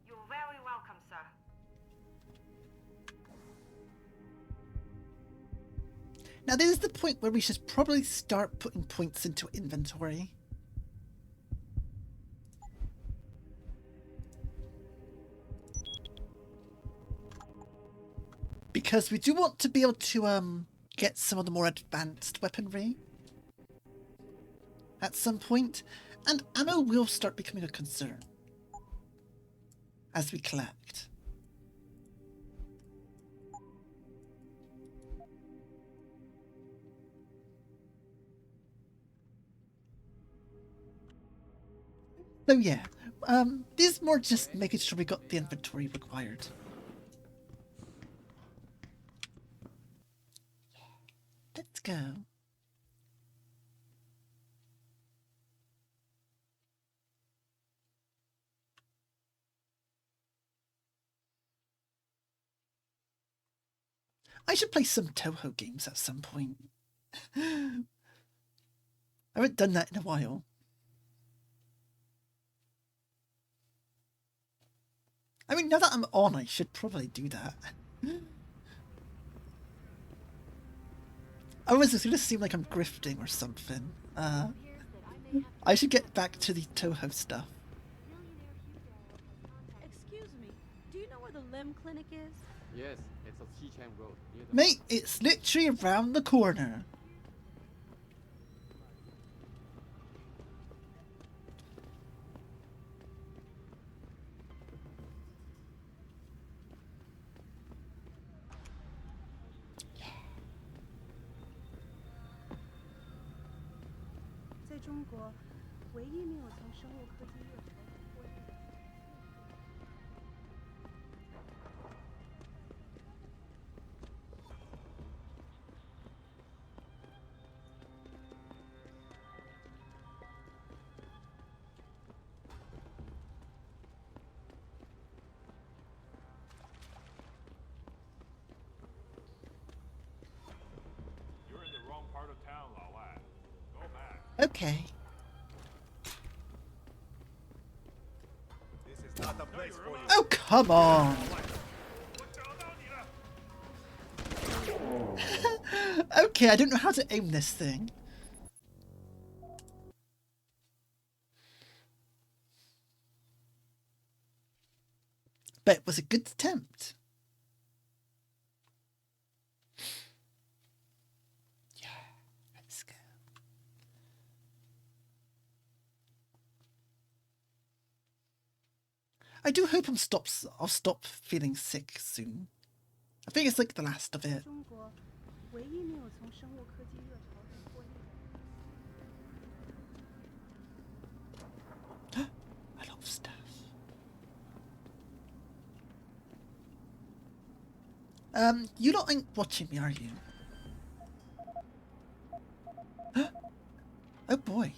You're very welcome, sir. Now this is the point where we should probably start putting points into inventory. Because we do want to be able to get some of the more advanced weaponry at some point, and ammo will start becoming a concern. as we collect. So yeah, this is more just making sure we got the inventory required. Let's go. I should play some Toho games at some point. I haven't done that in a while. I mean, now that I'm on, I should probably do that. Otherwise, it's gonna seem like I'm grifting or something. I should get back to the Toho stuff. Excuse me, do you know where the limb clinic is? Yes, it's on Xichang Road. Near the Mate, it's literally around the corner. You're in the wrong part of town, Lao Lai. Go back. Okay. This is not the place for you. Oh, come on. Okay, I don't know how to aim this thing. But it was a good attempt. Yeah, let's go. I do hope I'll stop feeling sick soon. I think it's like the last of it. A lot of stuff. You lot ain't watching me, are you? Oh boy.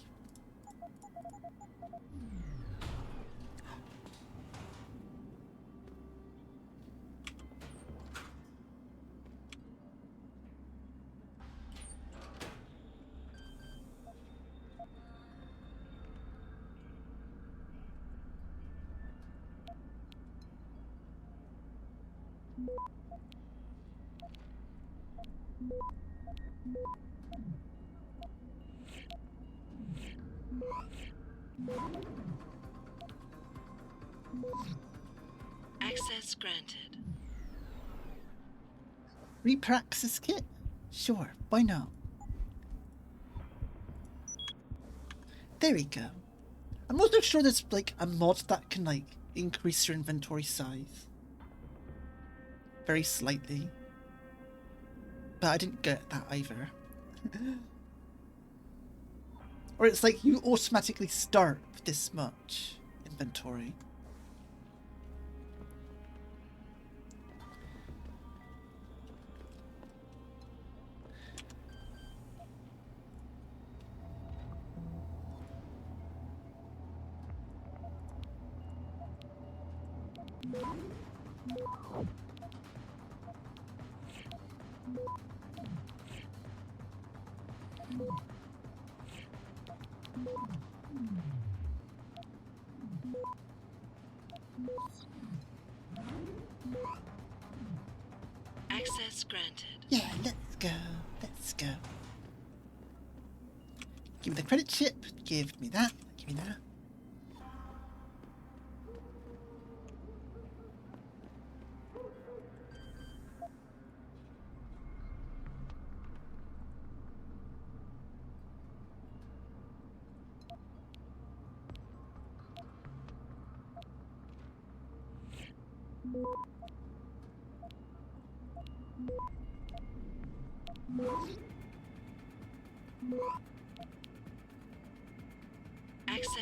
Access granted. Repraxis kit? Sure, why not? There we go. I'm also sure there's like a mod that can like increase your inventory size. Very slightly. But I didn't get that either. Or it's like you automatically start with this much inventory. Access granted. Yeah, let's go. Let's go. Give me the credit chip. Give me that. Give me that.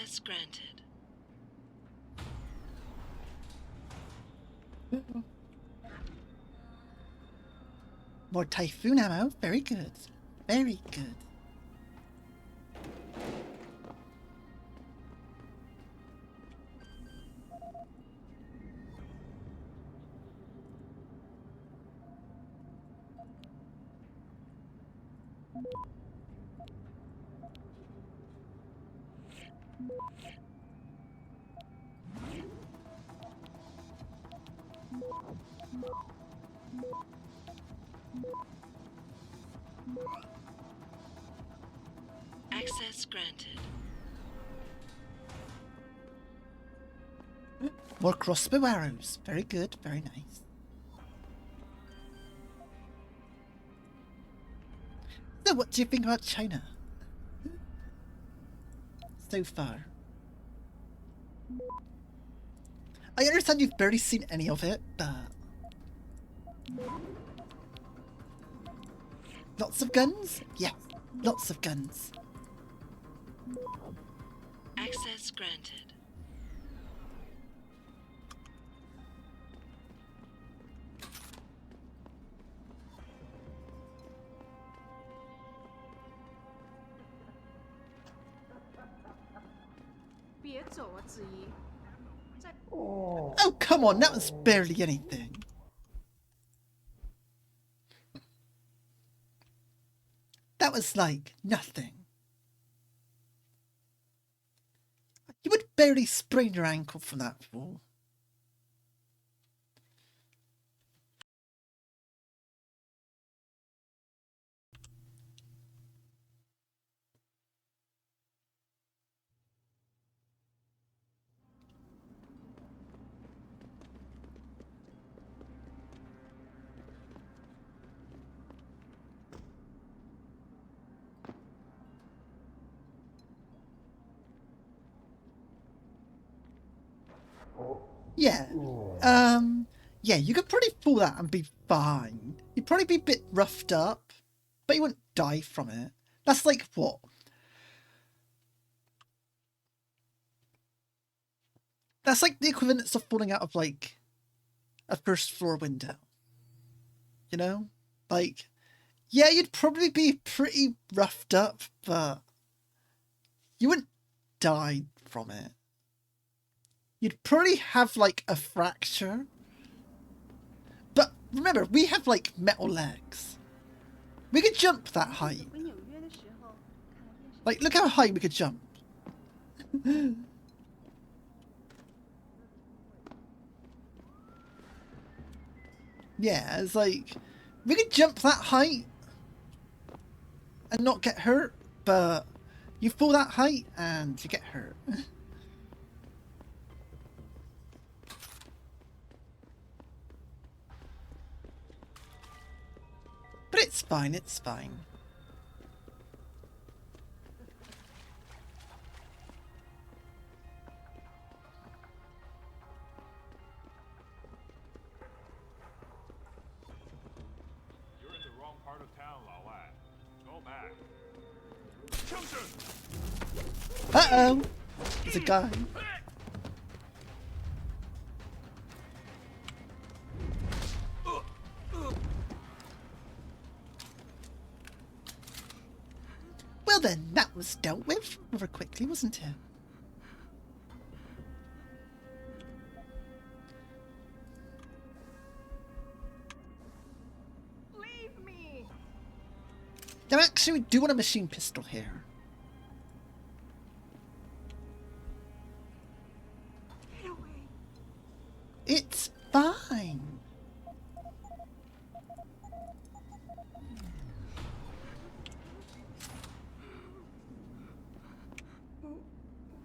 Access granted. More Typhoon ammo. Very good. Very good. Access granted. More crossbow arrows. Very good. Very nice. So what do you think about China? So far. I understand you've barely seen any of it, but... Lots of guns? Yeah, lots of guns. Access granted. Oh, come on, that was barely anything. That was like nothing. You would barely sprain your ankle from that fall. Yeah. Yeah, you could probably fool that and be fine. You'd probably be a bit roughed up, but you wouldn't die from it. That's like what? That's like the equivalent of falling out of like a first floor window. You know? Like, yeah, you'd probably be pretty roughed up, but you wouldn't die from it. You'd probably have like a fracture. But remember, we have like metal legs. We could jump that height. Like, look how high we could jump. Yeah, it's like, we could jump that height and not get hurt, but you fall that height and you get hurt. But it's fine, it's fine. You're in the wrong part of town, Lao Lad. Go back. Uh-oh! There's a guy. Well then, that was dealt with rather quickly, wasn't it? Leave me! Now actually, we do want a machine pistol here. Get away. It's fine.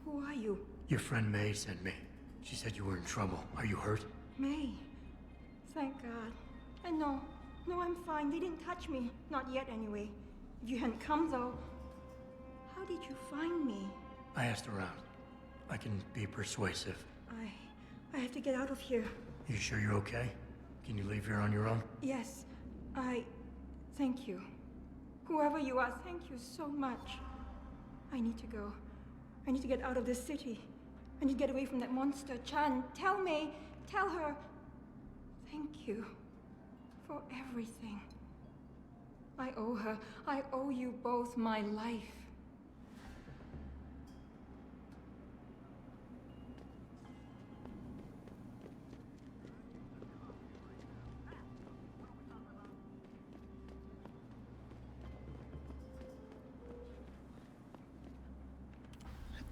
Who are you? Your friend May sent me. She said you were in trouble. Are you hurt? May. Thank God. And no, I'm fine. They didn't touch me. Not yet, anyway. If you hadn't come, though, how did you find me? I asked around. I can be persuasive. I have to get out of here. You sure you're okay? Can you leave here on your own? Yes, thank you. Whoever you are, thank you so much. I need to go. I need to get out of this city. I need to get away from that monster. Chan, tell May, tell her. Thank you for everything. I owe her. I owe you both my life.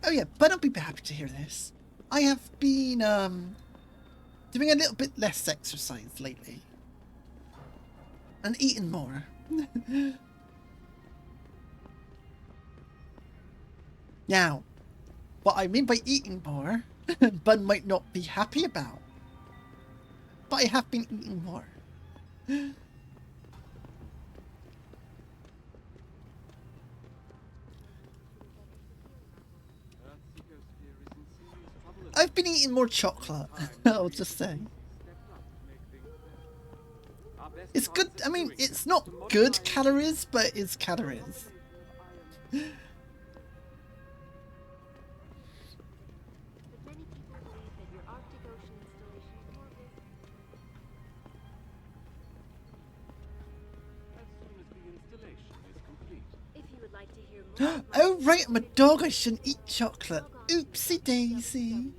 Oh yeah, but I'll be happy to hear this. I have been doing a little bit less exercise lately. And eating more. Now, what I mean by eating more, Bun might not be happy about. But I have been eating more. I've been eating more chocolate, I'll just say. It's good, I mean, it's not good calories, but it's calories. Oh right, I'm a dog, I shouldn't eat chocolate. Oopsie daisy.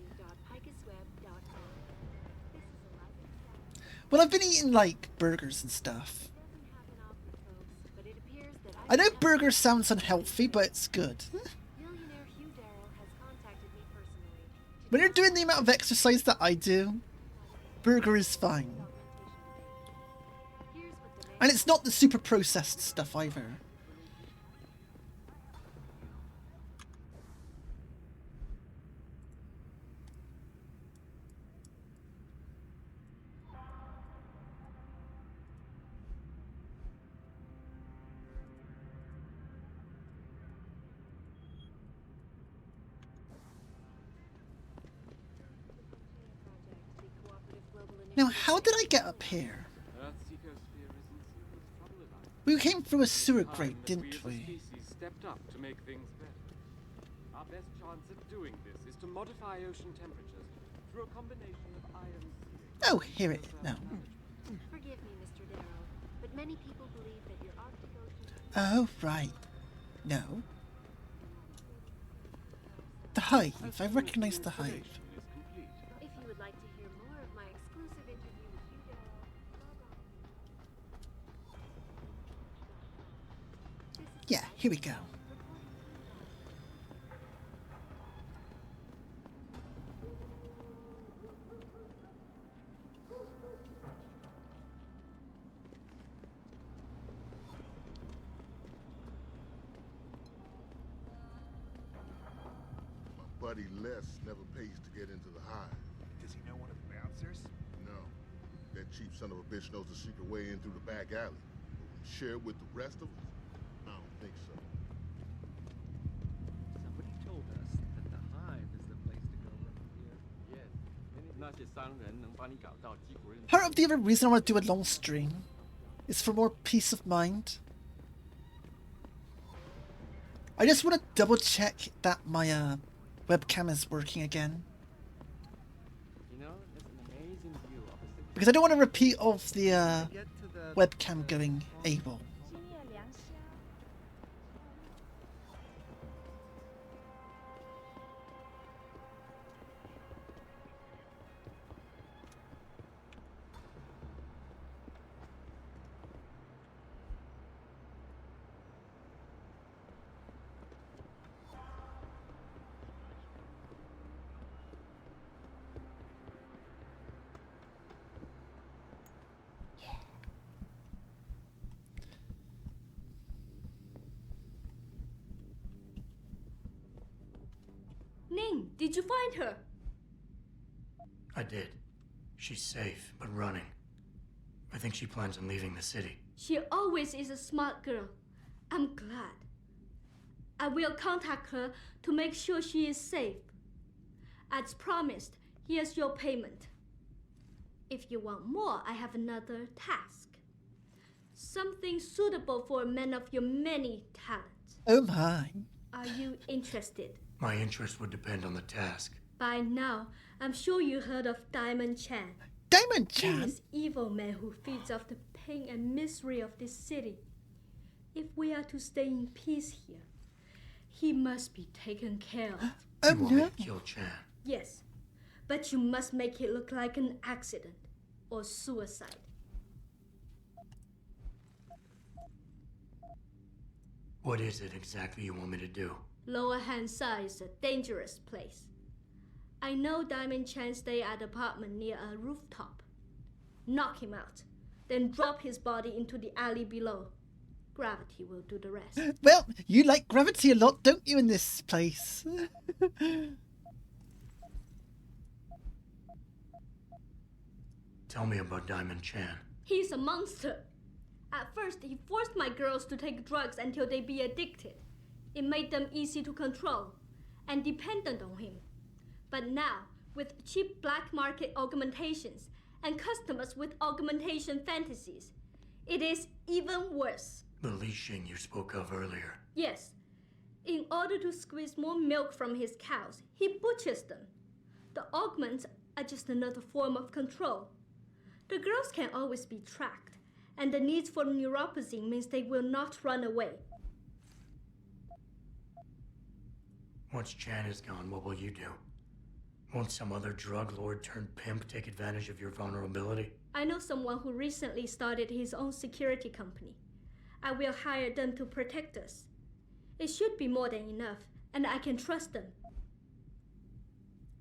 Well, I've been eating, like, burgers and stuff. I know burgers sounds unhealthy, but it's good. When you're doing the amount of exercise that I do, burger is fine. And it's not the super processed stuff either. Now, how did I get up here? We came through a sewer grate, didn't we? Stepped up to make things better. Our best chance at doing this is to modify ocean temperatures through a combination of iron. Oh, here it is. No. Forgive me, Mr. Darrow, but many people believe that your Arctic Ocean... Oh, right. No. The hive. I recognize the hive. If you would like to hear more of my exclusive interview with you, Darrow, Yeah, here we go. Buddy Les never pays to get into the hive. Does he know one of the bouncers? No. That cheap son of a bitch knows the secret way in through the back alley. But when you share it with the rest of us, I don't think so. Somebody told us that the hive is the place to go from here. Yes. Part of the other reason I want to do a long stream is for more peace of mind. I just want to double check that my webcam is working again. Because I don't want to repeat of the webcam going AWOL. Ning, did you find her? I did. She's safe, but running. I think she plans on leaving the city. She always is a smart girl. I'm glad. I will contact her to make sure she is safe. As promised, here's your payment. If you want more, I have another task. Something suitable for a man of your many talents. Oh my. Are you interested? My interest would depend on the task. By now, I'm sure you heard of Diamond Chan. Diamond He Chan? is evil man who feeds off the pain and misery of this city. If we are to stay in peace here, he must be taken care of. You want me to kill Chan? Yes, but you must make it look like an accident or suicide. What is it exactly you want me to do? Lower Hansa is a dangerous place. I know Diamond Chan stay at an apartment near a rooftop. Knock him out, then drop his body into the alley below. Gravity will do the rest. Well, you like gravity a lot, don't you, in this place? Tell me about Diamond Chan. He's a monster. At first, he forced my girls to take drugs until they be addicted. It made them easy to control and dependent on him. But now, with cheap black market augmentations and customers with augmentation fantasies, it is even worse. The leashing you spoke of earlier. Yes. In order to squeeze more milk from his cows, he butchers them. The augments are just another form of control. The girls can always be tracked, and the need for neuropathy means they will not run away. Once Chan is gone, what will you do? Won't some other drug lord turned pimp take advantage of your vulnerability? I know someone who recently started his own security company. I will hire them to protect us. It should be more than enough, and I can trust them.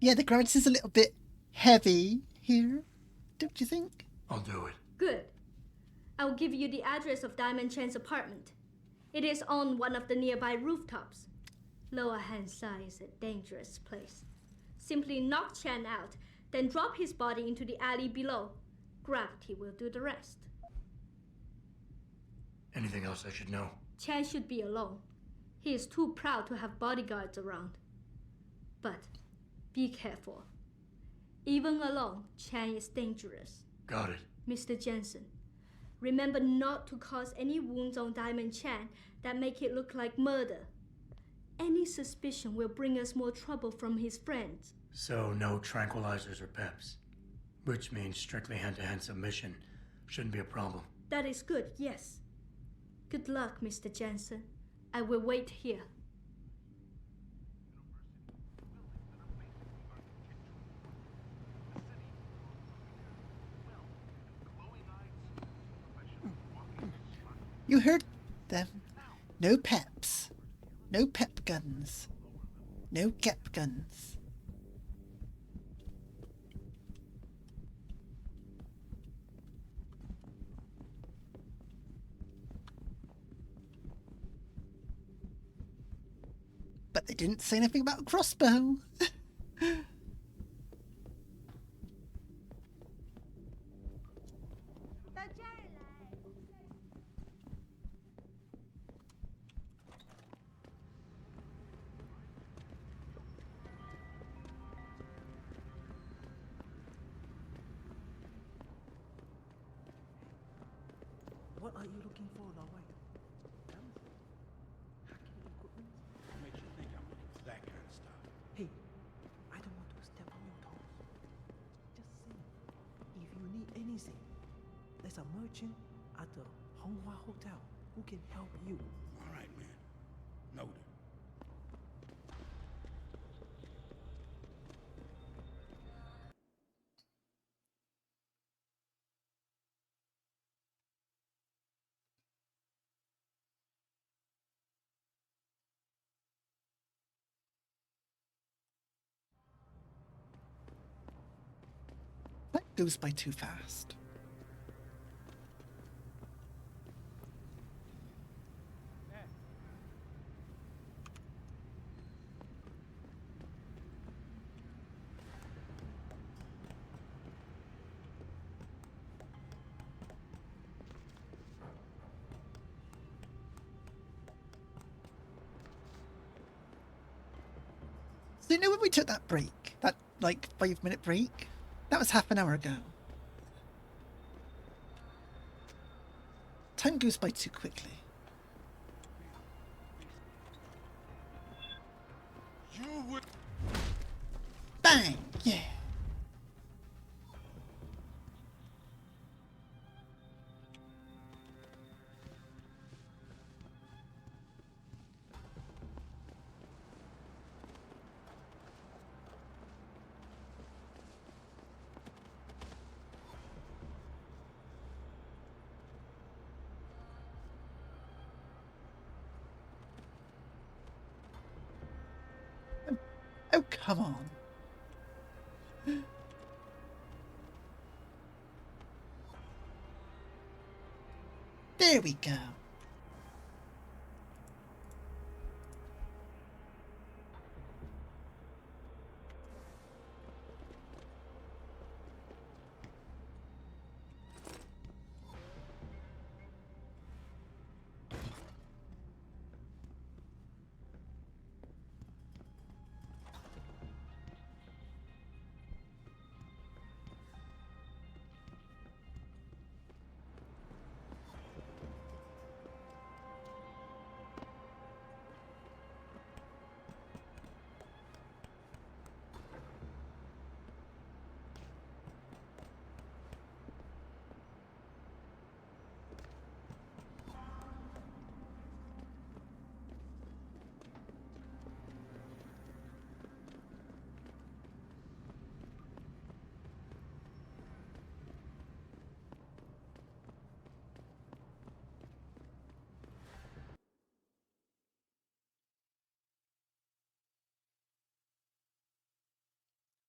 Yeah, the gravity's a little bit heavy here, don't you think? I'll do it. Good. I'll give you the address of Diamond Chan's apartment. It is on one of the nearby rooftops. Lower Hansa is a dangerous place. Simply knock Chan out, then drop his body into the alley below. Gravity will do the rest. Anything else I should know? Chan should be alone. He is too proud to have bodyguards around. But be careful. Even alone, Chan is dangerous. Got it. Mr. Jensen, remember not to cause any wounds on Diamond Chan that make it look like murder. Any suspicion will bring us more trouble from his friends. So no tranquilizers or peps. Which means strictly hand-to-hand submission shouldn't be a problem. That is good, yes. Good luck, Mr. Jensen. I will wait here. You heard them. No peps. No pep guns. No cap guns. But they didn't say anything about a crossbow. What are you looking for, Lawai? What makes you think I'm looking for that kind of stuff? Hey, I don't want to step on your toes. Just say, if you need anything, there's a merchant at the Honghua Hotel who can help you. All right, man. Noted. That goes by too fast. So you know when we took that break? That, like, 5-minute break? That was half an hour ago. Time goes by too quickly. through with. Bang! Yeah. Oh, come on. There we go.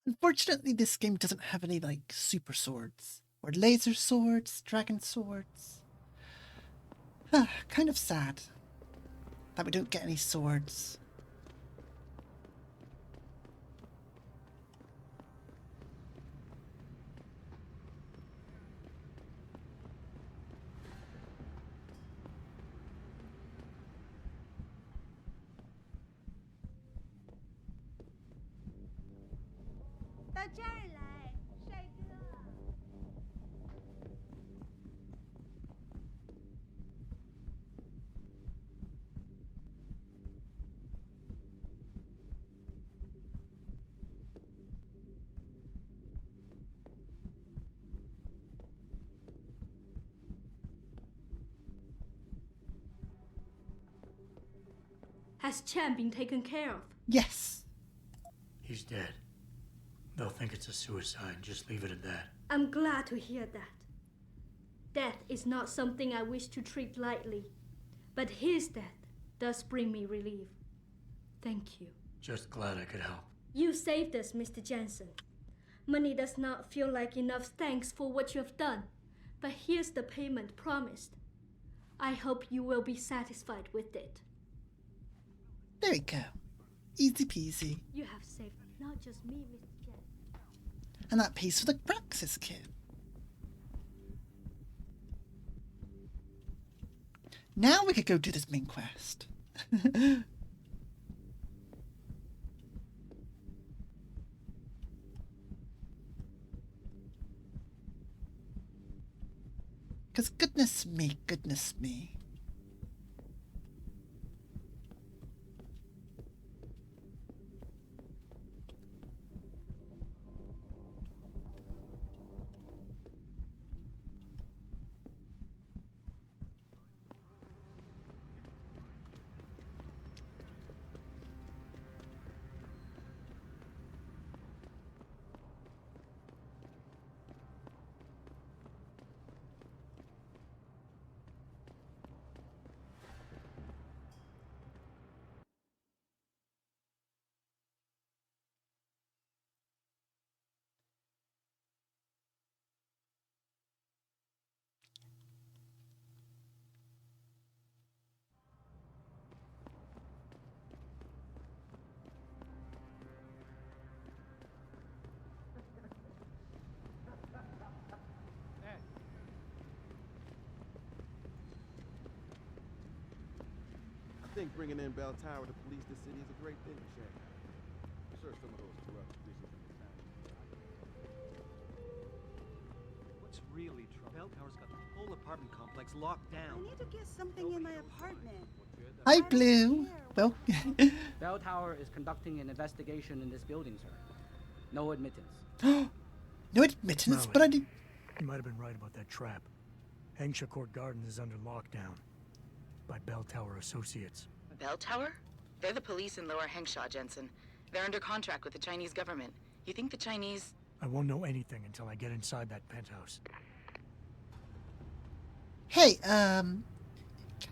Unfortunately, this game doesn't have any, like, super swords. Or laser swords, dragon swords. Kind of sad that we don't get any swords. Has Chan been taken care of? Yes. He's dead. They'll think it's a suicide. Just leave it at that. I'm glad to hear that. Death is not something I wish to treat lightly, but his death does bring me relief. Thank you. Just glad I could help. You saved us, Mr. Jensen. Money does not feel like enough thanks for what you have done, but here's the payment promised. I hope you will be satisfied with it. There we go. Easy peasy. You have saved not just me, Mr. Jensen. And that pays for the Praxis kit. Now we could go do this main quest. Because goodness me. I think bringing in Bell Tower to police the city is a great thing, Shane. I'm sure some of those corrupt officials in the town. What's really trouble? Bell Tower's got the whole apartment complex locked down. I need to get something in my apartment. Hi, Blue. Well, Bell Tower is conducting an investigation in this building, sir. No admittance. no admittance, but I did. You might have been right about that trap. Hengsha Court Gardens is under lockdown by Bell Tower Associates. Bell Tower? They're the police in Lower Hengsha, Jensen. They're under contract with the Chinese government. You think the Chinese... I won't know anything until I get inside that penthouse. Hey, can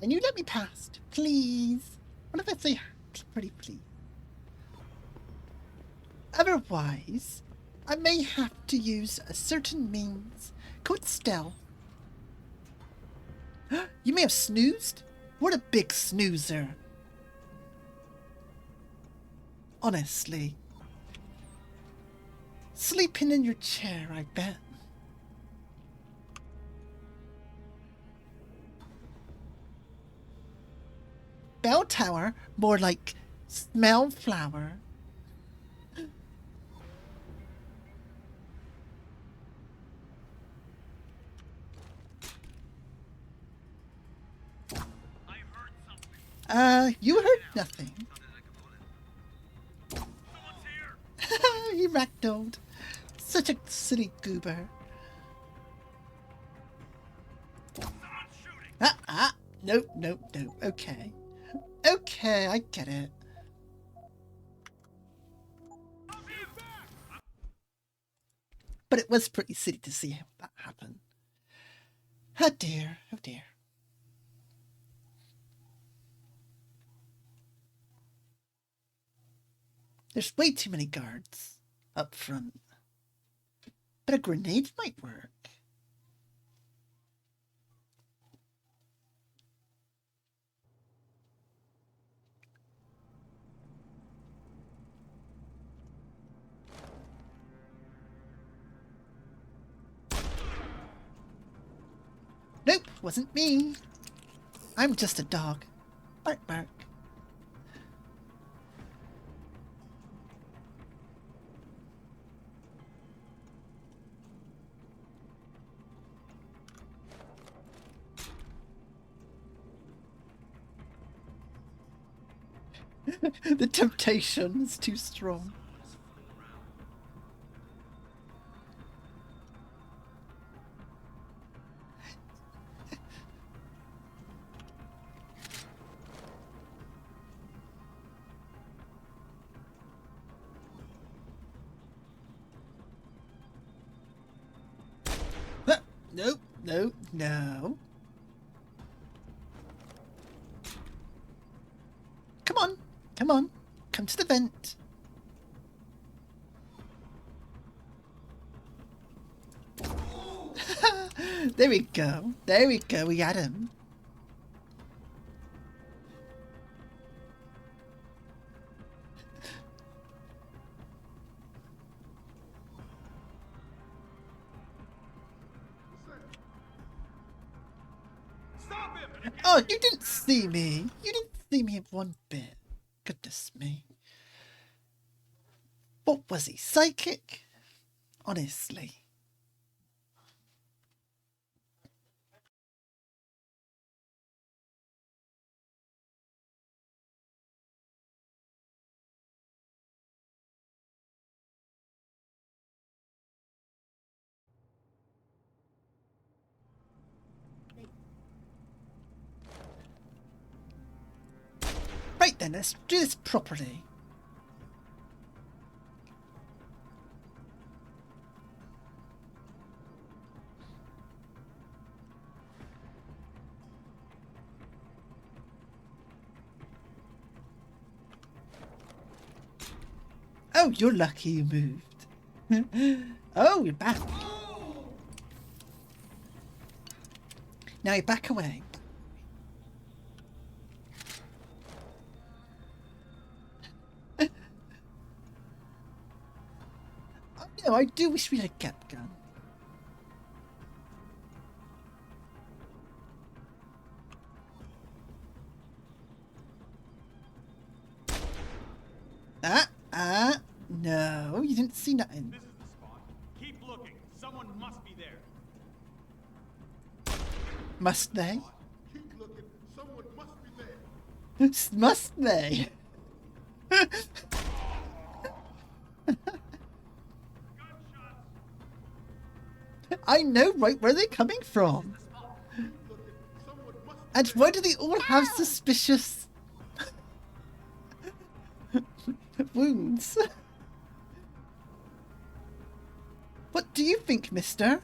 you let me past, please? What if I say pretty please? Otherwise, I may have to use a certain means called stealth. You may have snoozed? What a big snoozer. Honestly. Sleeping in your chair, I bet. Bell tower, more like smell flower. You heard nothing. He ragdolled. Such a silly goober. Nope, nope, nope. Okay. Okay, I get it. But it was pretty silly to see how that happened. Oh dear, oh dear. There's way too many guards up front. But a grenade might work. Nope, wasn't me. I'm just a dog. Bark, bark. The temptation is too strong. No, no, no. Come on, come on. Come to the vent. There we go. There we go. We got him. Stop him! Oh, you didn't see me. You didn't see me one bit. Goodness me. What was he, psychic? Honestly. Right then, let's do this properly. Oh, you're lucky you moved. Oh, you're back. Now you back away. Oh no, I do wish we had a gap gun. No, you didn't see nothing. This is the spot. Keep looking. Someone must be there. Must they? Keep looking. Someone must be there. Must they? I know, right? Where are they coming from? And why do they all have suspicious wounds? What do you think, mister?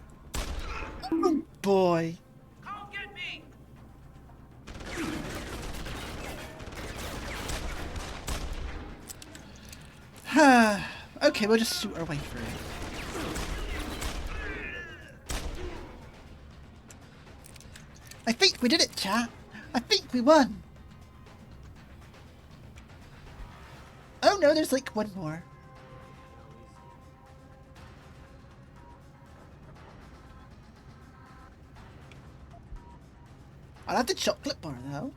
Oh boy. Come get me! Okay, we'll just shoot our way through. I think we did it, chat. I think we won. Oh no, there's like one more. I'll have the chocolate bar though.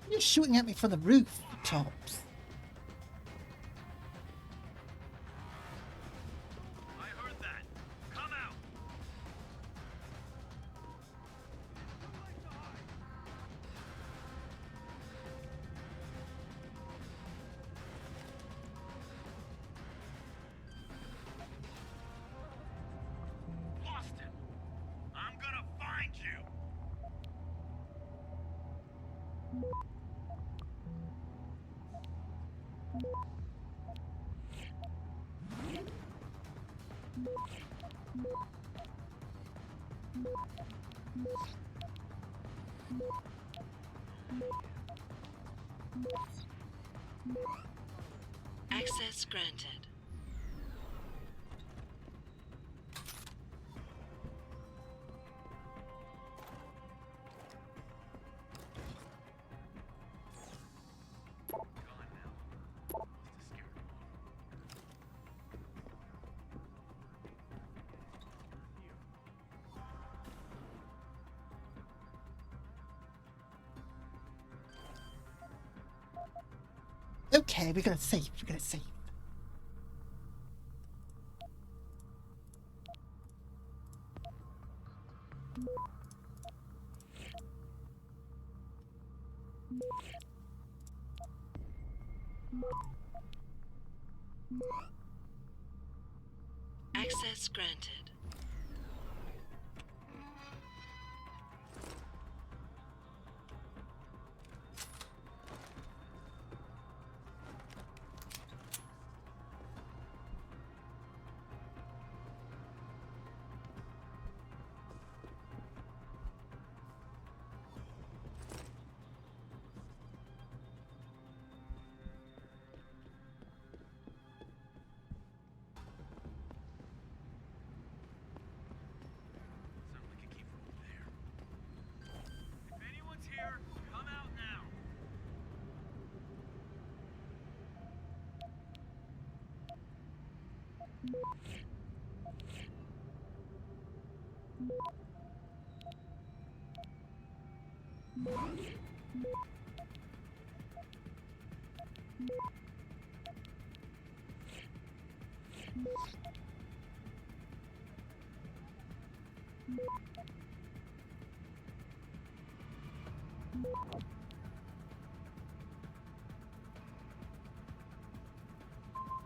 You're shooting at me from the roof, tops. I heard that. Come out! Boston! I'm gonna find you! Access granted. Okay, we're gonna save. We're gonna save. Access granted. Here, come out now.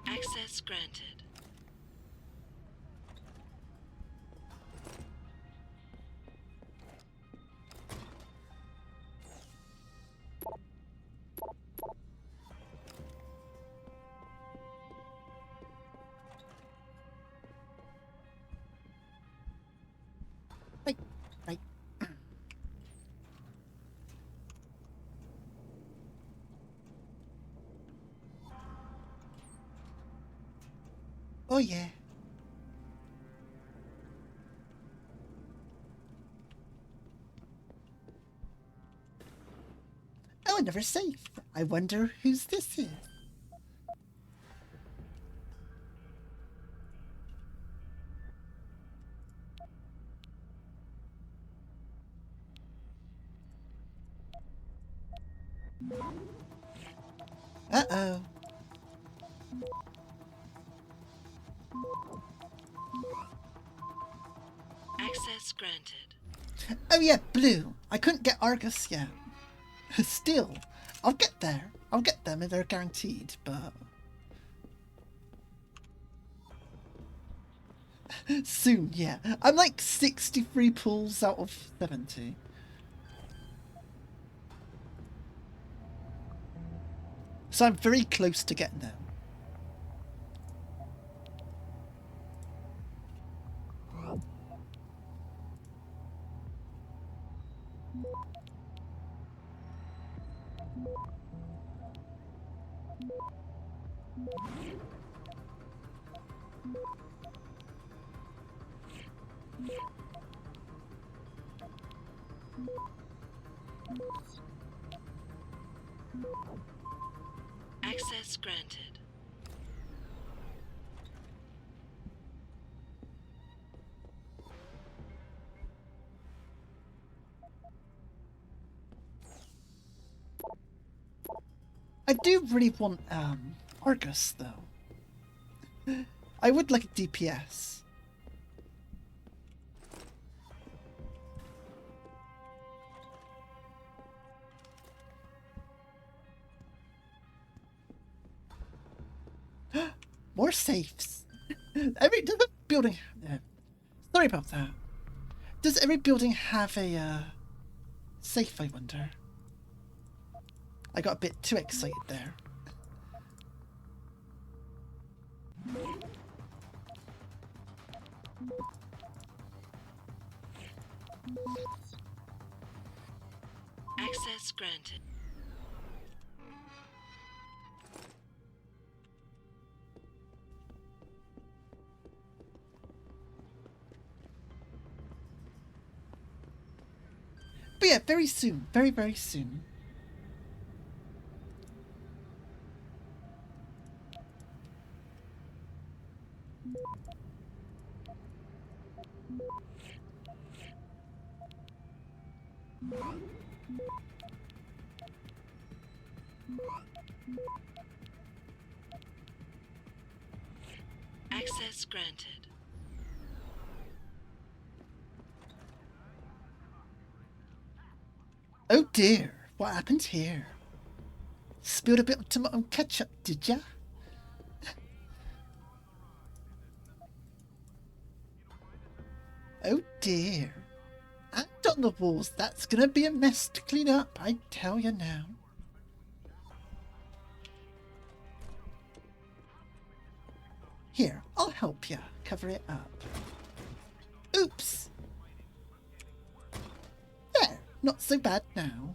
Access granted. yeah. Oh, another safe. I wonder whose this is. Uh-oh. Access granted. Oh yeah, Blue. I couldn't get Argus yet. Still, I'll get there. I'll get them if they're guaranteed, but... soon, yeah. I'm like 63 pulls out of 70. So I'm very close to getting them. Access granted. I do really want Argus though. I would like a DPS. More safes. Every building. Sorry about that. Does every building have a safe? I wonder. I got a bit too excited there. Access granted. But yeah, very soon. Very, very soon. Access granted. Oh dear, what happened here? Spilled a bit of tomato ketchup, did ya? Oh dear. And on the walls, that's gonna be a mess to clean up, I tell you now. Here, I'll help you cover it up. Oops! There, not so bad now.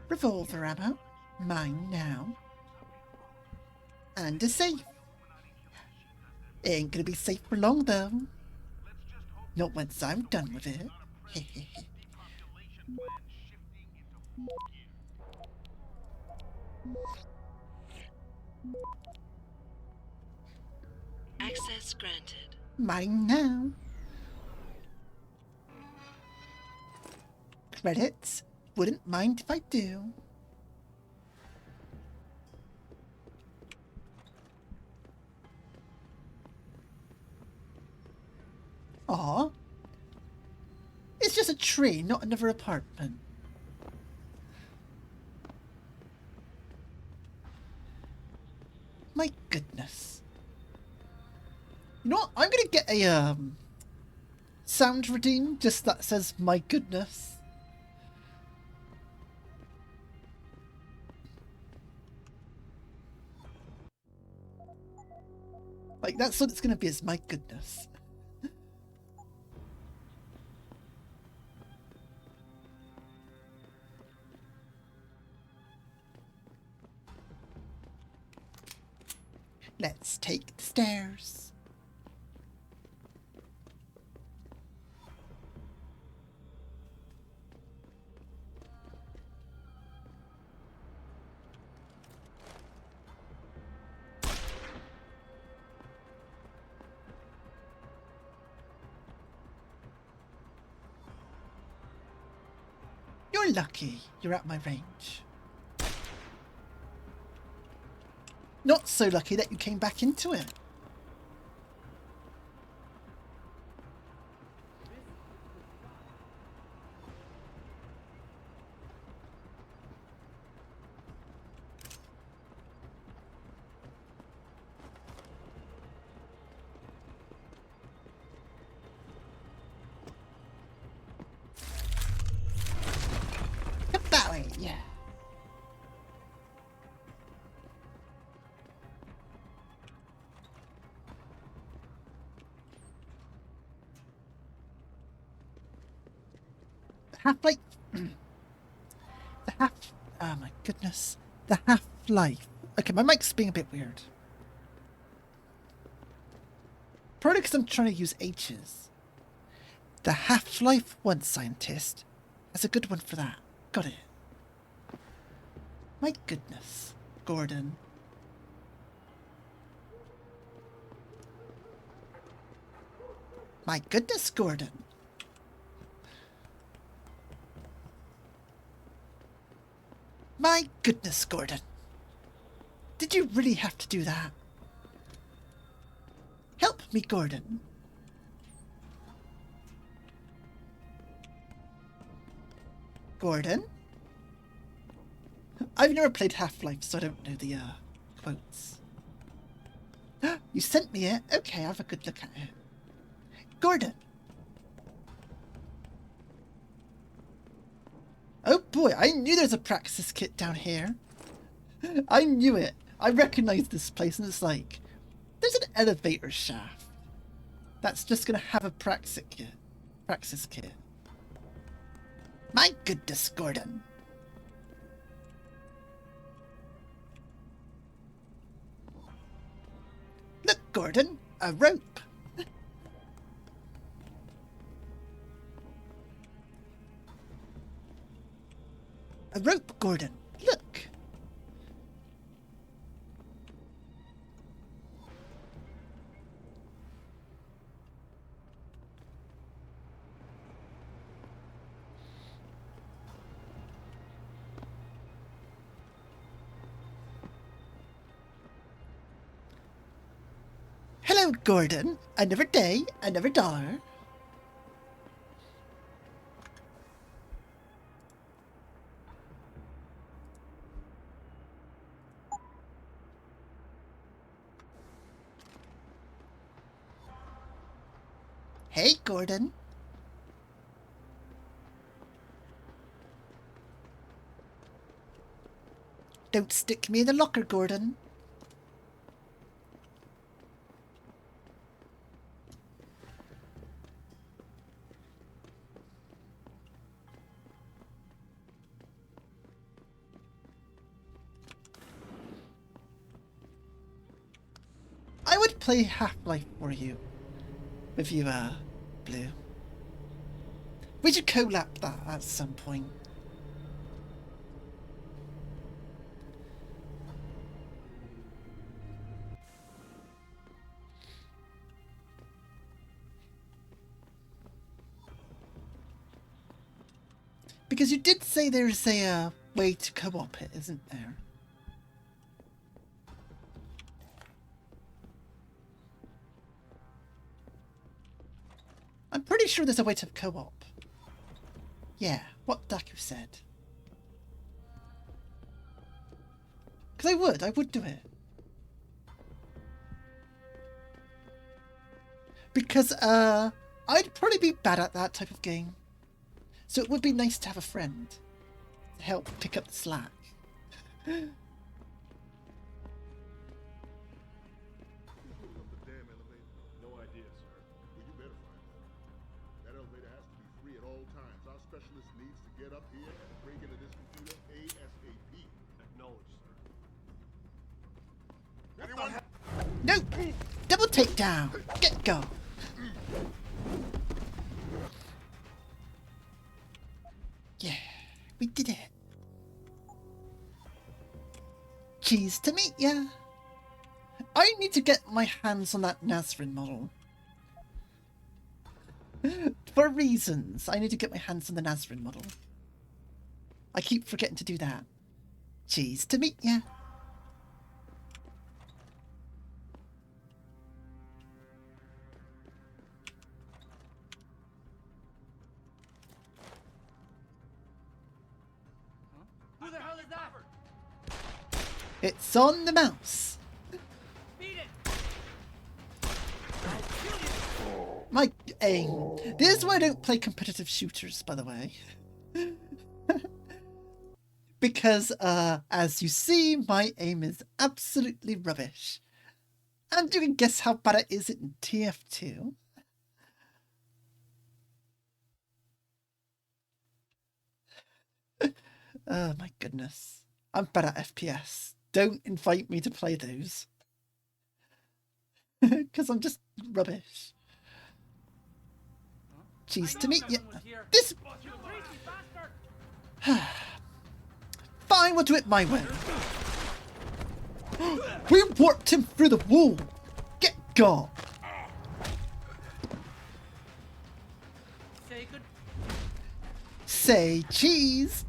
Revolver ammo, mine now. And a safe. Ain't gonna be safe for long though. Not once I'm done with it. Access granted. Mine now. Credits. Wouldn't mind if I do. Aw. It's just a tree, not another apartment. My goodness. You know what? I'm gonna get a sound redeem just that says my goodness. Like, that's what it's going to be, is my goodness. Let's take the stairs. You're lucky you're at my range. Not so lucky that you came back into it. Come that way, yeah. Half-life. The half. Oh my goodness. The half-life. Okay, my mic's being a bit weird. Probably because I'm trying to use H's. The Half-Life 1 scientist has a good one for that. Got it. My goodness, Gordon. My goodness, Gordon. My goodness, Gordon. Did you really have to do that? Help me, Gordon. Gordon? I've never played Half-Life, so I don't know the quotes. You sent me it? Okay, I'll have a good look at it. Gordon! Oh boy, I knew there's a praxis kit down here. I knew it. I recognized this place, and it's like, there's an elevator shaft that's just gonna have a praxis kit. My goodness, Gordon. Look, Gordon, a rope. A rope, Gordon. Look. Hello, Gordon. Another day, another dollar. Hey, Gordon. Don't stick me in the locker, Gordon. I would play Half-Life for you. With you, Blue. We should collab that at some point. Because you did say there's a way to co-op it, isn't there? I'm pretty sure there's a way to co-op. Yeah, what Daku said. Because I would do it. Because, I'd probably be bad at that type of game. So it would be nice to have a friend to help pick up the slack. takedown. Get go. Yeah, we did it. Cheese to meet ya. I need to get my hands on that Nazrin model. For reasons, I need to get my hands on the Nazrin model. I keep forgetting to do that. Cheese to meet ya. Who the hell is that? It's on the mouse. Beat it! My aim. This is why I don't play competitive shooters, by the way. Because, as you see, my aim is absolutely rubbish. And you can guess how bad it is in TF2. Oh my goodness. I'm bad at FPS. Don't invite me to play those. Because I'm just rubbish. Cheese to meet you. This... Fine, we'll do it my way. We warped him through the wall. Get gone. Say good. Say cheese.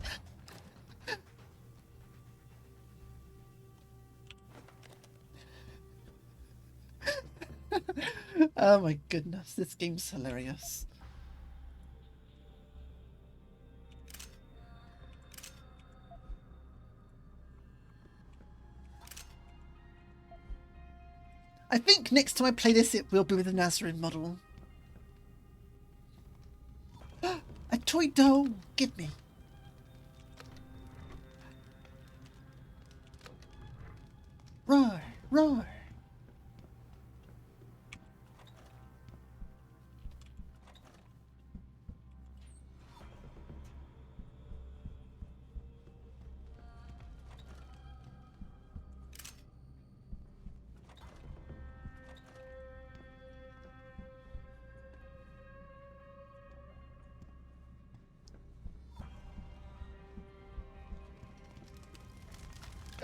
Oh my goodness, this game's hilarious. I think next time I play this, it will be with the Nazarene model. A toy doll! Give me. Roar! Roar!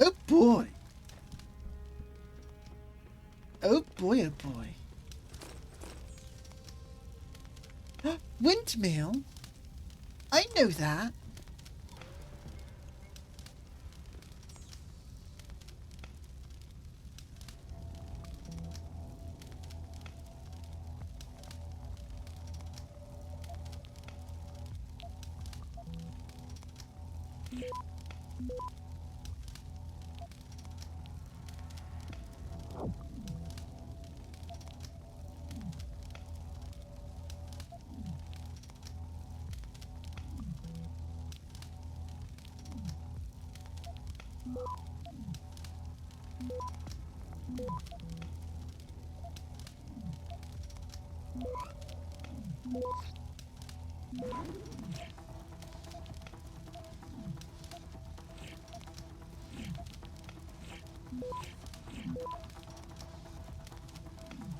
Oh boy! Oh boy, oh boy. Windmill? I know that.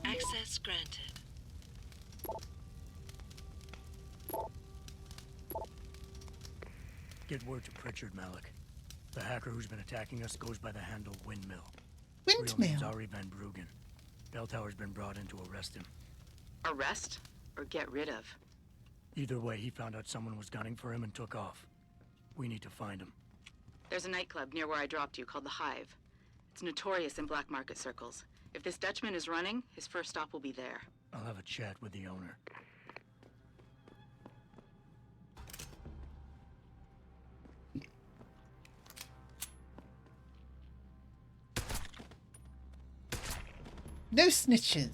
Access granted. Get word to Pritchard, Malik. The hacker who's been attacking us goes by the handle Windmill. Windmill? Real name's Ari Van Bruggen. Bell Tower's been brought in to arrest him. Arrest or get rid of? Either way, he found out someone was gunning for him and took off. We need to find him. There's a nightclub near where I dropped you called the Hive. It's notorious in black market circles. If this Dutchman is running, his first stop will be there. I'll have a chat with the owner. No snitches.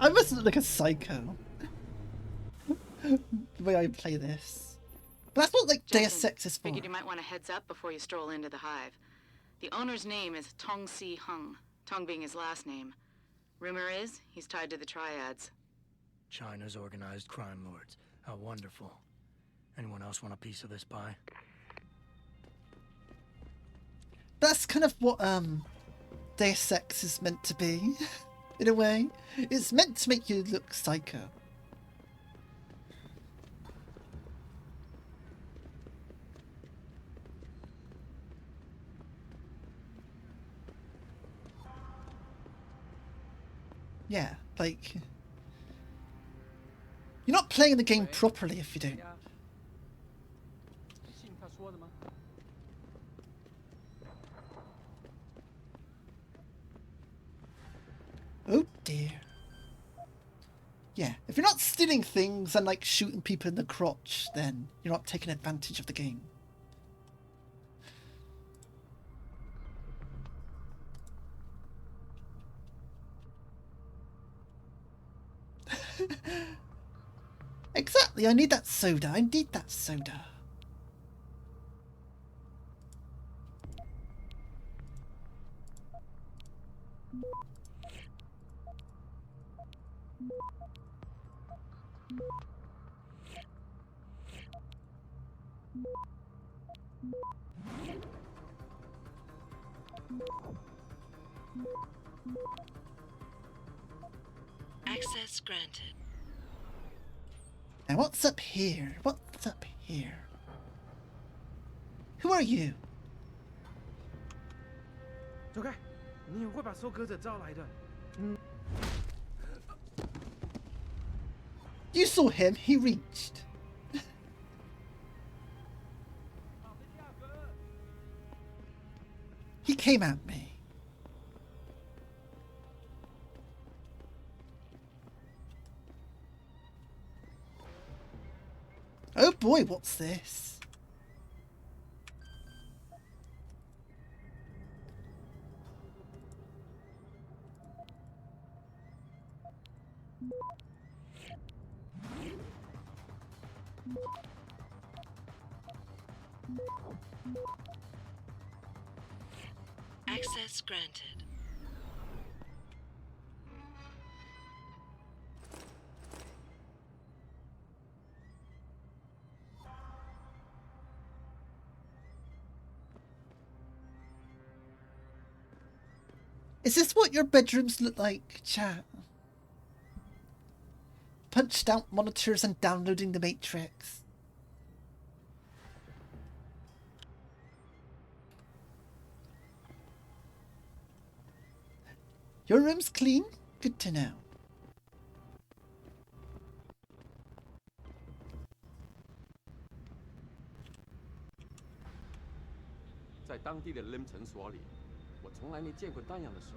I must look like a psycho. The way I play this. But that's what like Deus Ex is for. Figured you might want a heads up before you stroll into the Hive. The owner's name is Tong Si Hung, Tong being his last name. Rumor is he's tied to the triads. China's organized crime lords. How wonderful. Anyone else want a piece of this pie? That's kind of what Deus Ex is meant to be, in a way. It's meant to make you look psycho. Yeah, like, you're not playing the game properly if you don't. Oh dear. Yeah, if you're not stealing things and like shooting people in the crotch, then you're not taking advantage of the game. Exactly, I need that soda. I need that soda. Access granted. Now what's up here? What's up here? Who are you? 走开！你很会把收割者招来的。You saw him, he reached. He came at me. Oh boy, what's this? Access granted. Is this what your bedrooms look like, chat? Punched out monitors and downloading the Matrix. Your room's clean? Good to know. 在当地的 LIM 诊所里，我从来没见过那样的手，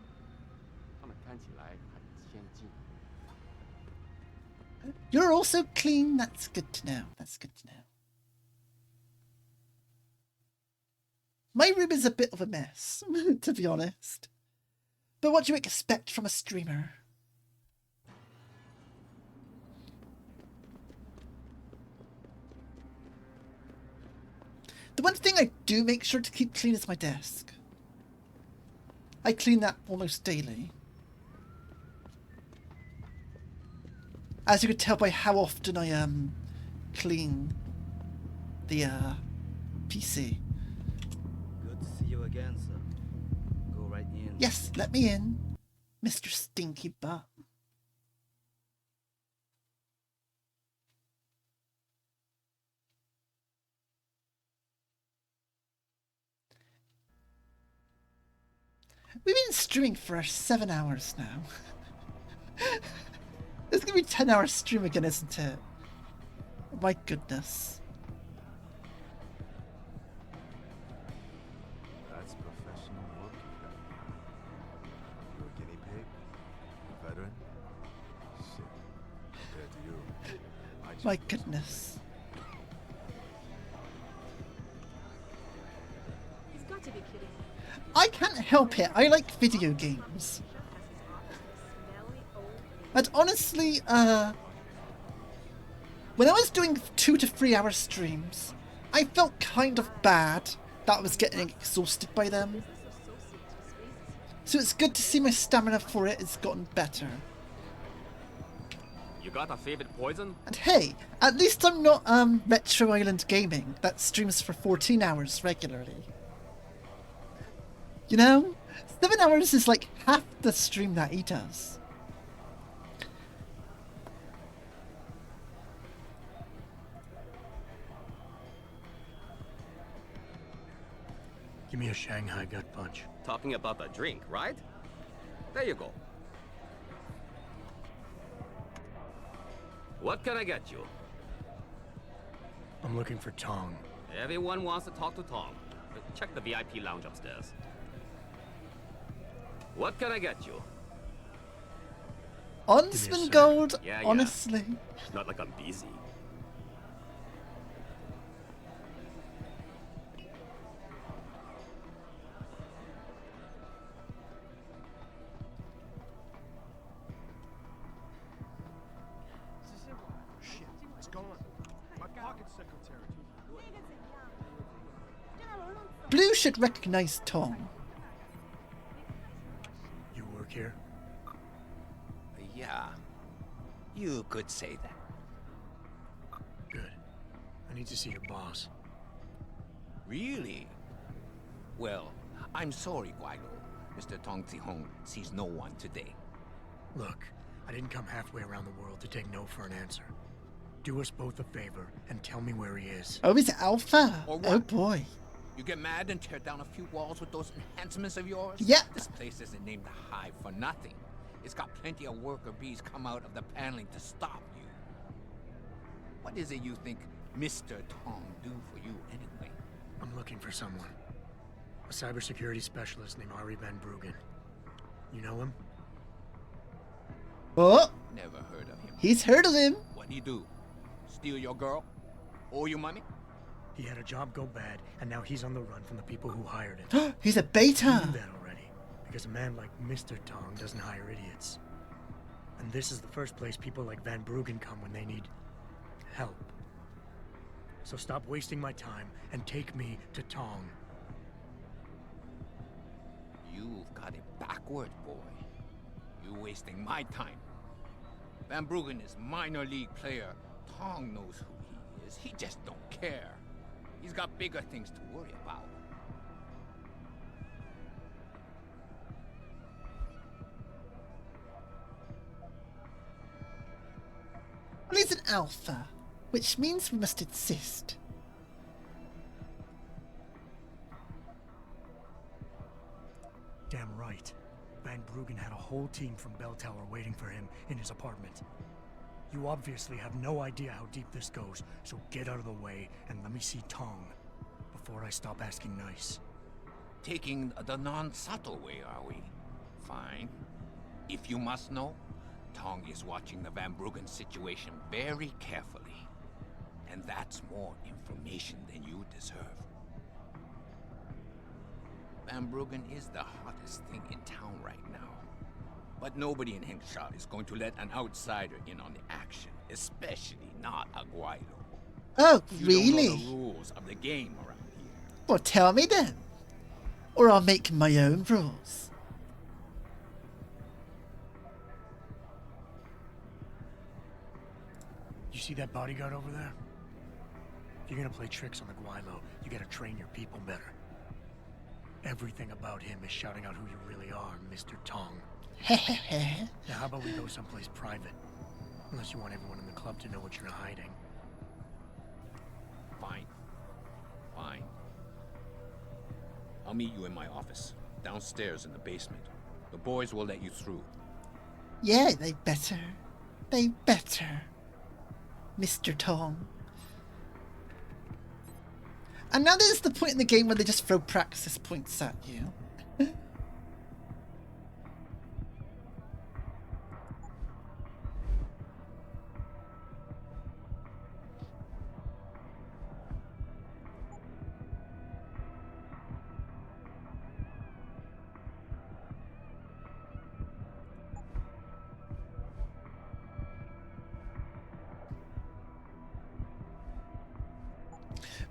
他们看起来很先进。 You're also clean? That's good to know. That's good to know. My room is a bit of a mess, to be honest. But what do you expect from a streamer? The one thing I do make sure to keep clean is my desk. I clean that almost daily. As you could tell by how often I clean the PC. Good to see you again, sir. Go right in. Yes, let me in, Mr. Stinky Butt. We've been streaming for 7 hours now. It's gonna be 10-hour stream again, isn't it? My goodness. That's professional work. You're a guinea pig? A veteran? Shit. Compared to you. My goodness. He's got to be kidding. I can't help it. I like video games. And honestly, when I was doing 2 to 3 hour streams, I felt kind of bad that I was getting exhausted by them. So it's good to see my stamina for it has gotten better. You got a favorite poison? And hey, at least I'm not Retro Island Gaming that streams for 14 hours regularly. You know, 7 hours is like half the stream that he does. Give me a Shanghai gut punch. Talking about the drink, right? There you go. What can I get you? I'm looking for Tong. Everyone wants to talk to Tom. Check the VIP lounge upstairs. What can I get you? Onsman Gold, Yeah. honestly. Not like I'm busy. Shit, it's gone. My pocket secretary. Blue should recognize Tom. You work here? Yeah. You could say that. Good. I need to see your boss. Really? Well, I'm sorry, Guaido. Mr. Tong Zihong sees no one today. Look, I didn't come halfway around the world to take no for an answer. Do us both a favor and tell me where he is. Oh, he's Alpha. Or Oh what? boy. You get mad and tear down a few walls with those enhancements of yours? Yep. This place isn't named the Hive for nothing. It's got plenty of worker bees come out of the paneling to stop you. What is it you think Mr. Tong do for you anyway? I'm looking for someone. A cybersecurity specialist named Ari Van Bruggen. You know him? Oh, Never heard of him. he's heard of him. What'd he do? Steal your girl? Owe you money? He had a job go bad, and now he's on the run from the people who hired him. He's a You beta. knew that already, because a man like Mr. Tong doesn't hire idiots. And this is the first place people like Van Bruggen come when they need help. So stop wasting my time and take me to Tong. You've got it backward, boy. You're wasting my time. Van Bruggen is minor league player. Tong knows who he is. He just don't care. He's got bigger things to worry about. Well, he's an alpha, which means we must insist. Damn right. Van Bruggen had a whole team from Bell Tower waiting for him in his apartment. You obviously have no idea how deep this goes, so get out of the way and let me see Tong before I stop asking nice. Taking the non-subtle way, are we? Fine. If you must know, Tong is watching the Van Bruggen situation very carefully. And that's more information than you deserve. Van Bruggen is the hottest thing in town right now. But nobody in Hengsha is going to let an outsider in on the action, especially not a Guaido. Oh, You really? don't know the rules of the game around here. Well, tell me then. Or I'll make my own rules. You see that bodyguard over there? If you're gonna play tricks on the Guaylo, you gotta train your people better. Everything about him is shouting out who you really are, Mr. Tong. Now how about we go someplace private? Unless you want everyone in the club to know what you're hiding. Fine. Fine. I'll meet you in my office, downstairs in the basement. The boys will let you through. Yeah, they better. They better. Mr. Tong. And now there's the point in the game where they just throw praxis points at you.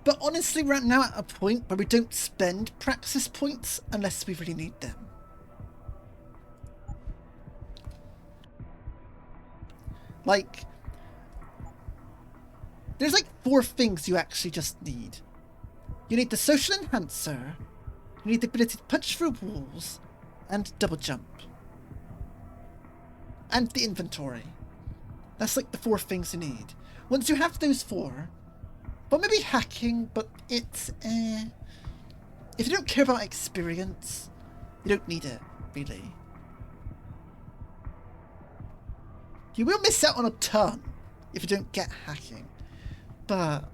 But honestly, we're now at a point where we don't spend praxis points unless we really need them. Like, there's like 4 things you actually just need. You need the social enhancer, you need the ability to punch through walls, and double jump. And the inventory. That's like the 4 things you need. Once you have those 4, well, maybe hacking, but it's if you don't care about experience, you don't need it, really. You will miss out on a ton if you don't get hacking, but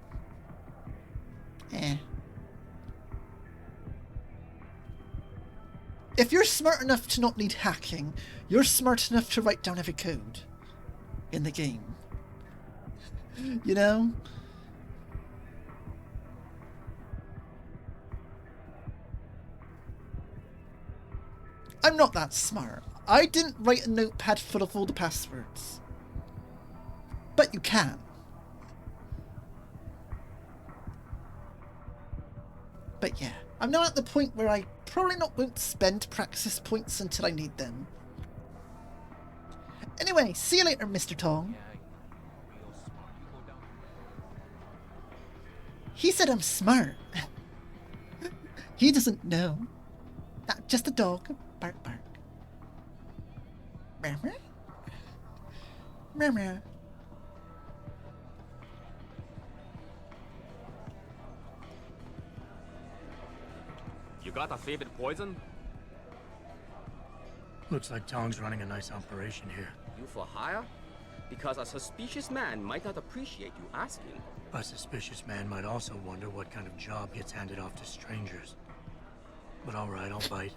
if you're smart enough to not need hacking, you're smart enough to write down every code in the game. You know? I'm not that smart. I didn't write a notepad full of all the passwords. But you can. But yeah, I'm now at the point where I probably won't spend praxis points until I need them. Anyway, see you later, Mr. Tong. He said I'm smart. He doesn't know. Just a dog. Bark, bark. Meow, meow. Meow, meow. You got a favorite poison? Looks like Tong's running a nice operation here. You for hire? Because a suspicious man might not appreciate you asking. A suspicious man might also wonder what kind of job gets handed off to strangers. But alright, I'll bite.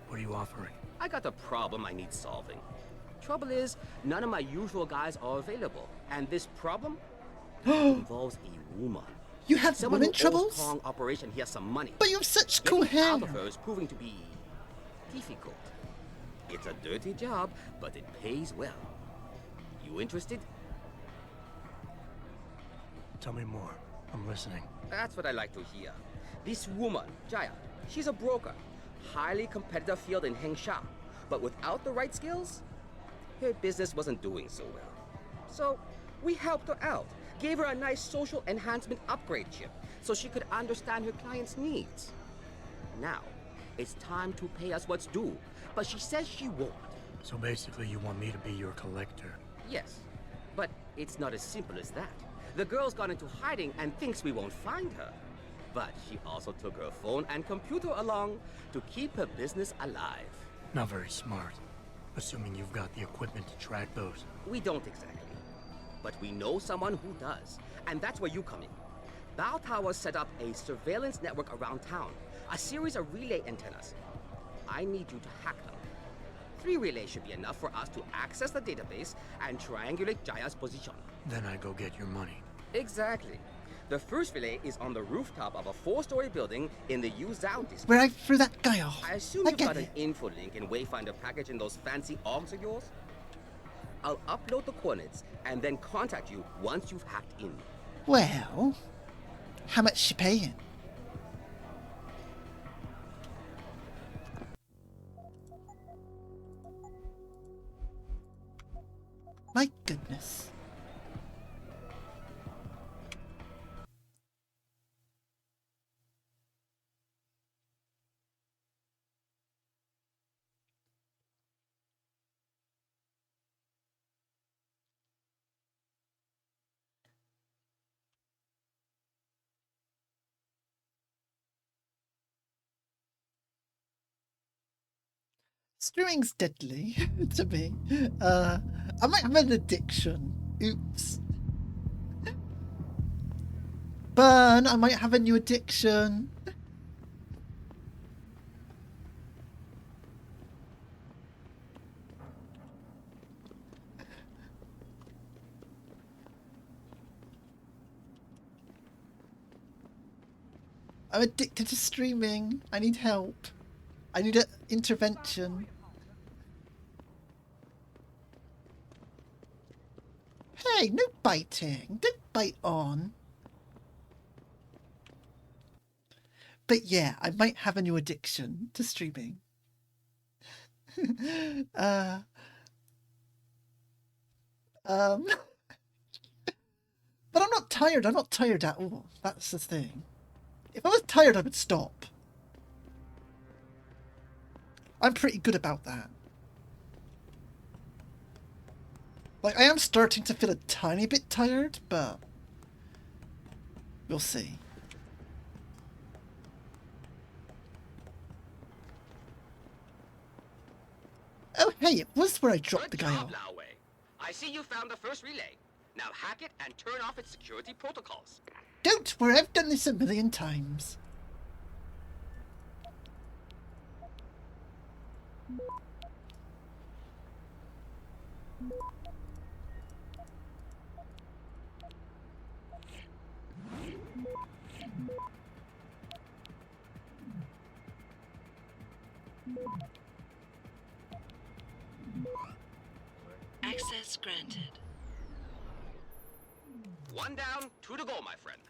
What are you offering? I got a problem I need solving. Trouble is, none of my usual guys are available. And this problem involves a woman. You have Someone women who troubles? owes Tong operation here some money. But you have such cool hair. Out of her is proving to be difficult. It's a dirty job, but it pays well. You interested? Tell me more. I'm listening. That's what I like to hear. This woman, Jaya, she's a broker. Highly competitive field in Hengsha. But without the right skills, her business wasn't doing so well. So we helped her out. Gave her a nice social enhancement upgrade chip so she could understand her clients' needs. Now, it's time to pay us what's due, but she says she won't. So basically you want me to be your collector? Yes, but it's not as simple as that. The girl's gone into hiding and thinks we won't find her. But she also took her phone and computer along to keep her business alive. Not very smart, assuming you've got the equipment to track those. We don't exactly. But we know someone who does, and that's where you come in. Bow Tower set up a surveillance network around town, a series of relay antennas. I need you to hack them. 3 relays should be enough for us to access the database and triangulate Jaya's position. Then I go get your money. Exactly. The first relay is on the rooftop of a 4-story building in the Yuzhou district. Where I threw that guy off. I assume you've got an info link and Wayfinder package in those fancy arms of yours? I'll upload the coordinates and then contact you once you've hacked in. Well, how much you paying? My goodness. Streaming's deadly to me. I might have an addiction. Oops. Burn, I might have a new addiction. I'm addicted to streaming. I need help. I need an intervention. Hey, no biting. Don't bite on. But yeah, I might have a new addiction to streaming. But I'm not tired. I'm not tired at all. That's the thing. If I was tired, I would stop. I'm pretty good about that. Like, I am starting to feel a tiny bit tired, but we'll see. Oh, hey, it was where I dropped the guy off. I see you found the first relay. Now hack it and turn off its security protocols. Don't worry, I've done this a million times. Access granted. One down, two to go, my friend.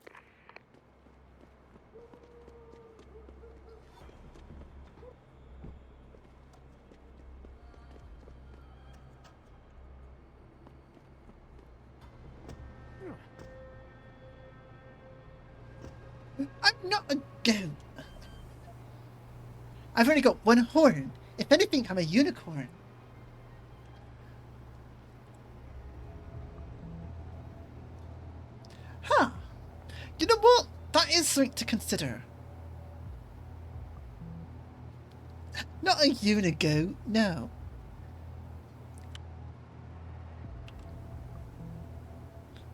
I'm not again. I've only got one horn. If anything, I'm a unicorn. Huh. You know what? That is something to consider. Not a unigo, no.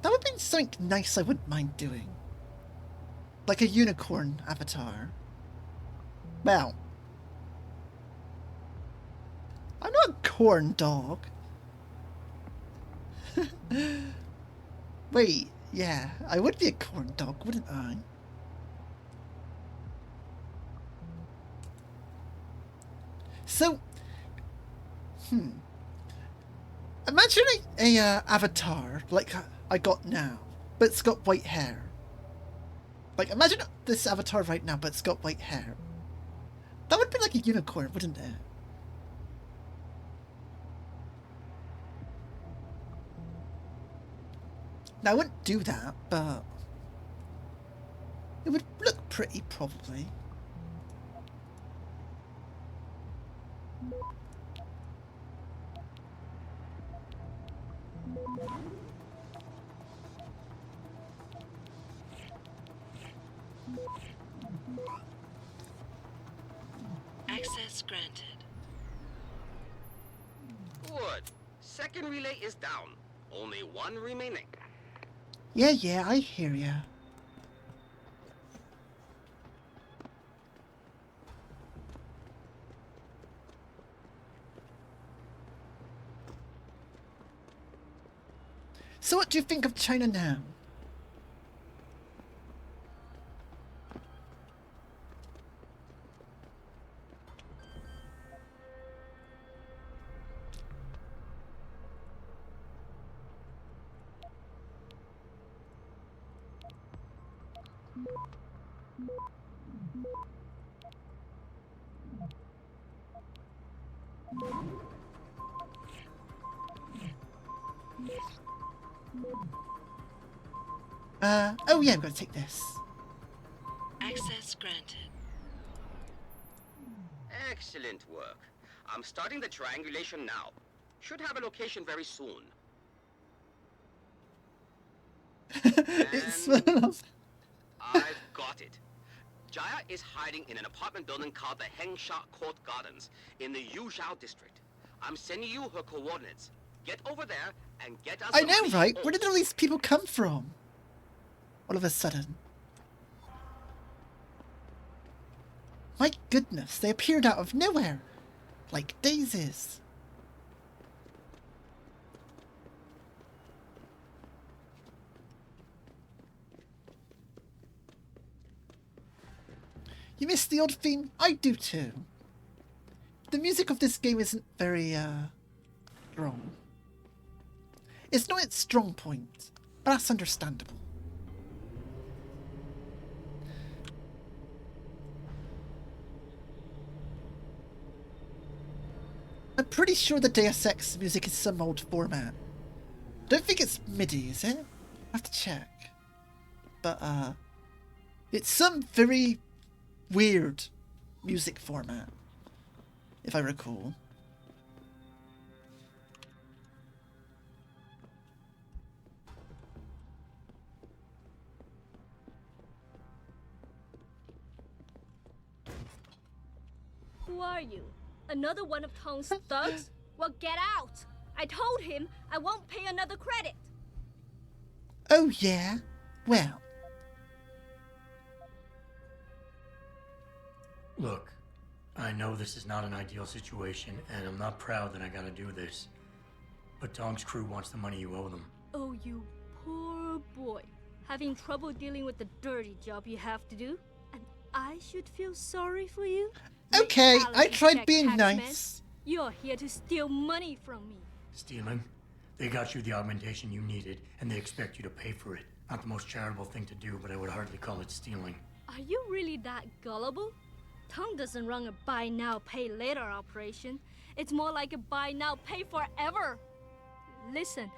That would be something nice I wouldn't mind doing. Like a unicorn avatar. Well, I'm not a corn dog. Wait, yeah, I would be a corn dog, wouldn't I? So, imagine a avatar like I got now, but it's got white hair. Like, imagine this avatar right now, but it's got white hair. That would be like a unicorn, wouldn't it? Now, I wouldn't do that, but it would look pretty, probably. Access granted. Good. Second relay is down. Only one remaining. Yeah, I hear ya. So what do you think of China now? Oh yeah, I'm gonna take this. Access granted. Excellent work. I'm starting the triangulation now. Should have a location very soon. It smells. I've got it. Jaya is hiding in an apartment building called the Hengsha Court Gardens in the Yuzhou district. I'm sending you her coordinates. Get over there and get us. I know, right? Where did all these people come from? All of a sudden. My goodness, they appeared out of nowhere. Like daisies. You miss the odd theme? I do too. The music of this game isn't very, strong. It's not its strong point, but that's understandable. I'm pretty sure the Deus Ex music is some old format. Don't think it's MIDI, is it? I have to check. But it's some very weird music format, if I recall. Who are you? Another one of Tong's thugs? Well, get out! I told him I won't pay another credit. Oh, yeah? Well. Look, I know this is not an ideal situation, and I'm not proud that I gotta do this. But Tong's crew wants the money you owe them. Oh, you poor boy. Having trouble dealing with the dirty job you have to do? And I should feel sorry for you? Okay, I tried check being taxman. nice. You're here to steal money from me. Stealing? They got you the augmentation you needed, and they expect you to pay for it. Not the most charitable thing to do, but I would hardly call it stealing. Are you really that gullible? Tong doesn't run a buy now, pay later operation. It's more like a buy now, pay forever. Listen,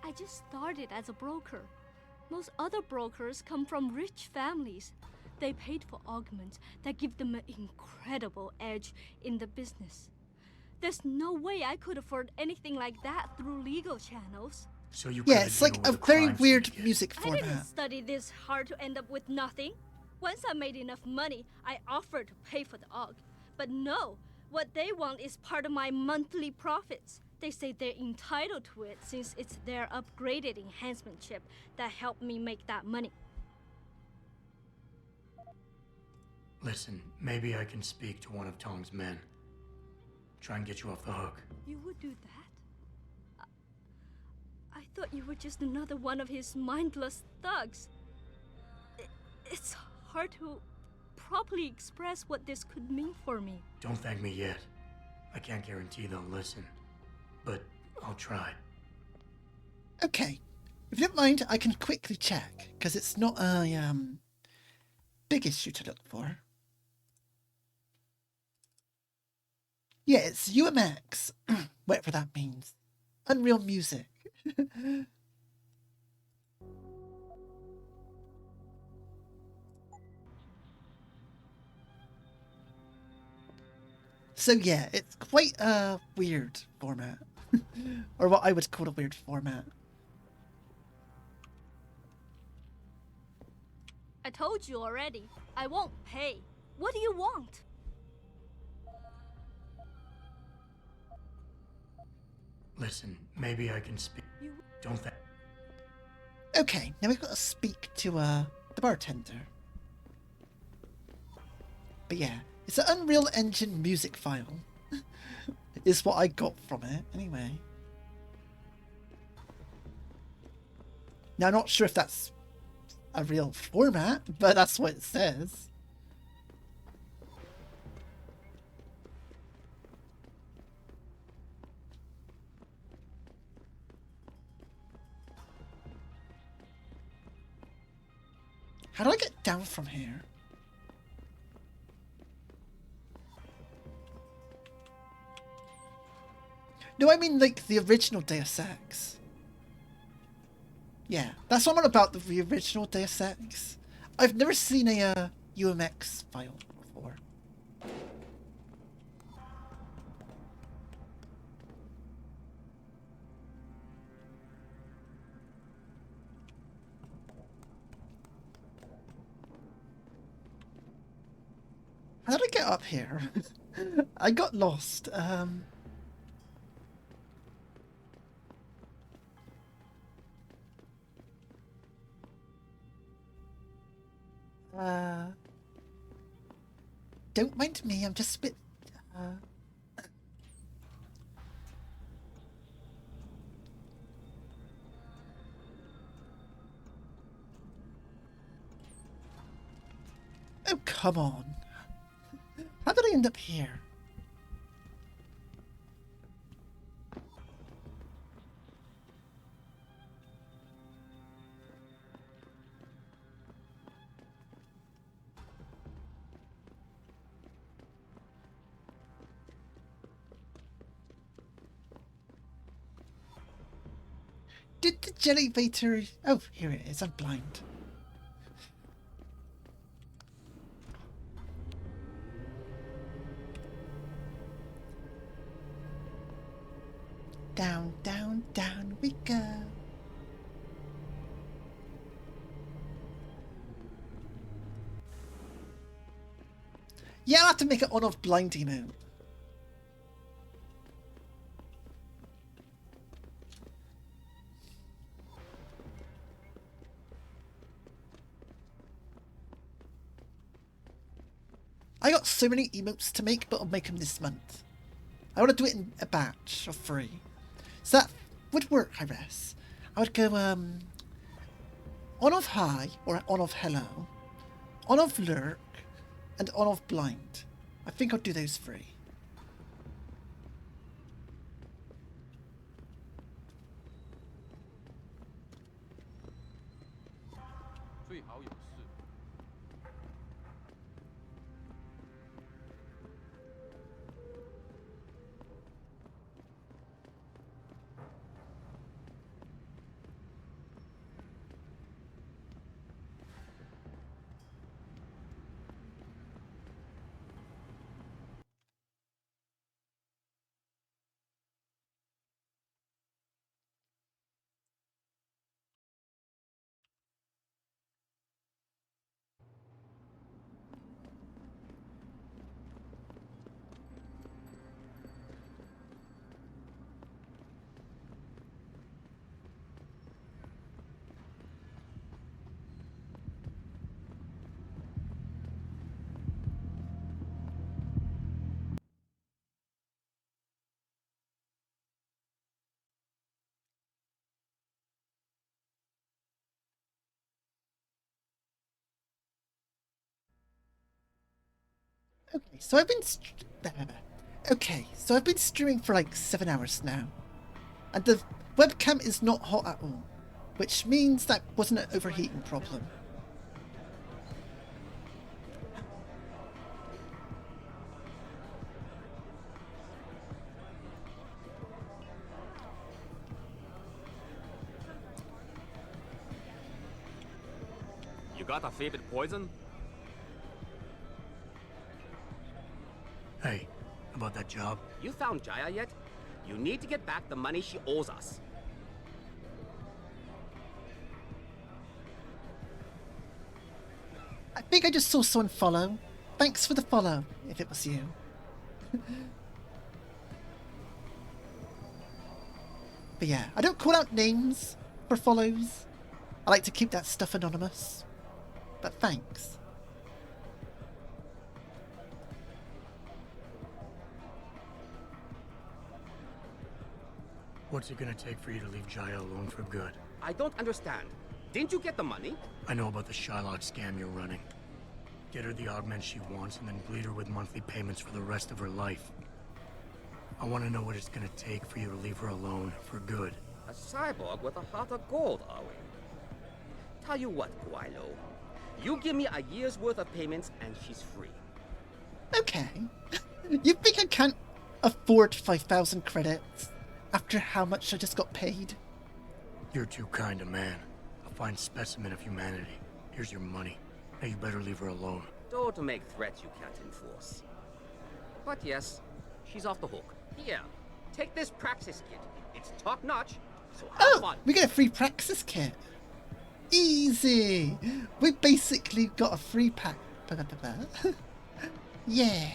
I just started as a broker. Most other brokers come from rich families. They paid for augments that give them an incredible edge in the business. There's no way I could afford anything like that through legal channels. So you Yeah, it's like a very weird music I didn't format. study this hard to end up with nothing. Once I made enough money, I offered to pay for the aug. But no, what they want is part of my monthly profits. They say they're entitled to it since it's their upgraded enhancement chip that helped me make that money. Listen, maybe I can speak to one of Tong's men. Try and get you off the hook. You would do that? I thought you were just another one of his mindless thugs. It's hard to properly express what this could mean for me. Don't thank me yet. I can't guarantee they'll listen, but I'll try. Okay, if you don't mind, I can quickly check, because it's not a big issue to look for. Yeah, it's UMX, whatever that means. Unreal Music. So yeah, it's quite a weird format. Or what I would call a weird format. I told you already. I won't pay. What do you want? Listen, maybe I can speak. Don't thank. Okay, now we've got to speak to the bartender. But yeah, it's an Unreal Engine music file. Is what I got from it, anyway. Now, I'm not sure if that's a real format, but that's what it says. How do I get down from here? No, I mean like the original Deus Ex. Yeah, that's what I'm on about, the original Deus Ex. I've never seen a UMX file before. How did I get up here? I got lost. Don't mind me, I'm just a bit, Oh, come on. How did I end up here? Did the elevator... Oh, here it is. I'm blind. Down, down, down we go. Yeah, I'll have to make it on-off blind emote. I got so many emotes to make, but I'll make them this month. I want to do it in a batch of 3. So that would work, I guess. I would go, on-off hi, or on-off hello, on-off lurk, and on-off blind. I think I'll do those 3. 最好有事。Okay, so I've been so I've been streaming for like 7 hours now, and the webcam is not hot at all, which means that wasn't an overheating problem. You got a favorite poison? Hey, about that job? You found Jaya yet? You need to get back the money she owes us. I think I just saw someone follow. Thanks for the follow, if it was you. But yeah, I don't call out names for follows. I like to keep that stuff anonymous. But thanks. What's it gonna take for you to leave Jaya alone for good? I don't understand. Didn't you get the money? I know about the Shylock scam you're running. Get her the augment she wants and then bleed her with monthly payments for the rest of her life. I want to know what it's gonna take for you to leave her alone for good. A cyborg with a heart of gold, are we? Tell you what, Guilo. You give me a year's worth of payments and she's free. Okay. You think I can't afford 5,000 credits after how much I just got paid? You're too kind a man. A fine specimen of humanity. Here's your money. Now you better leave her alone. Don't make threats you can't enforce. But yes, she's off the hook. Here, take this Praxis kit. It's top-notch, so have fun. We get a free Praxis kit. Easy. We basically got a free pack. Yeah.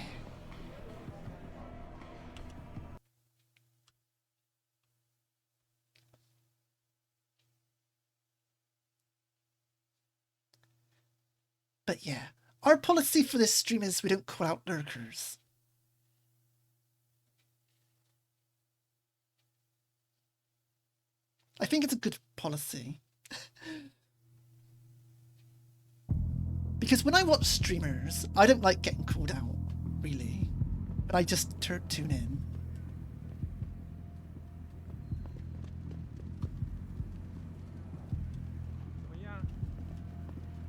But yeah, our policy for this stream is we don't call out lurkers. I think it's a good policy. Because when I watch streamers, I don't like getting called out, really. But I just tune in.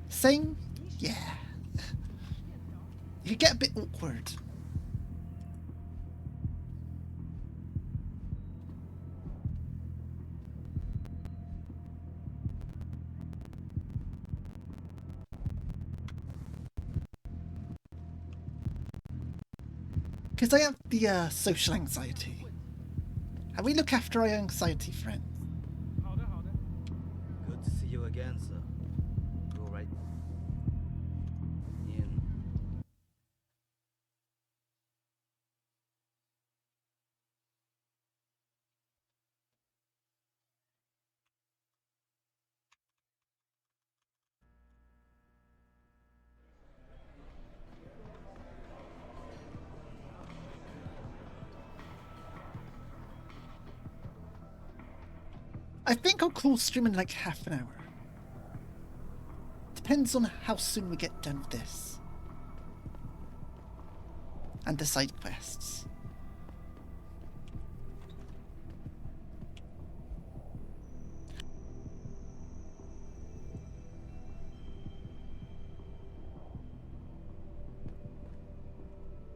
Same? Yeah. You get a bit awkward. Because I have the social anxiety. And we look after our anxiety friends. Good to see you again, sir. Go right in. I think I'll call stream in like half an hour. Depends on how soon we get done with this. And the side quests.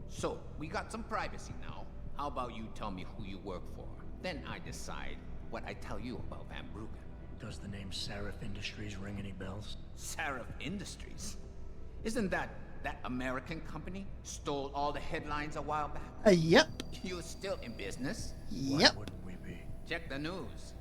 So, we got some privacy now. How about you tell me who you work for? Then I decide what I tell you about Van Bruggen. Does the name Seraph Industries ring any bells? Seraph Industries? Isn't that American company? Stole all the headlines a while back? Yep. You're still in business? Yep. Why wouldn't we be? Check the news.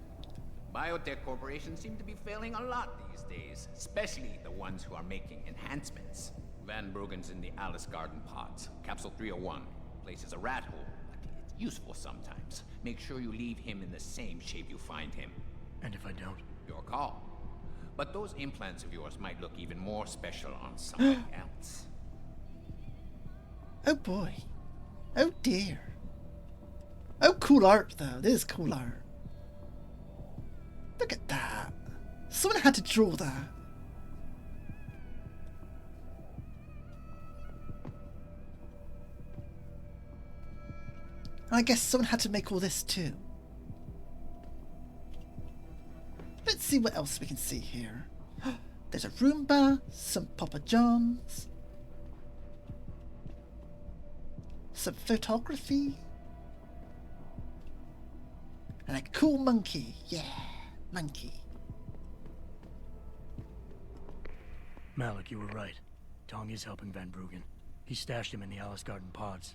Biotech corporations seem to be failing a lot these days, especially the ones who are making enhancements. Van Bruggen's in the Alice Garden pods. Capsule 301. Place is a rat hole, but it's useful sometimes. Make sure you leave him in the same shape you find him. And if I don't? Your call. But those implants of yours might look even more special on somebody else. Oh boy. Oh dear. Oh, cool art though. This is cool art. Look at that. Someone had to draw that. And I guess someone had to make all this too. Let's see what else we can see here. There's a Roomba, some Papa Johns, some photography, and a cool monkey. Yeah, monkey. Malik, you were right. Tong is helping Van Bruggen. He stashed him in the Alice Garden pods.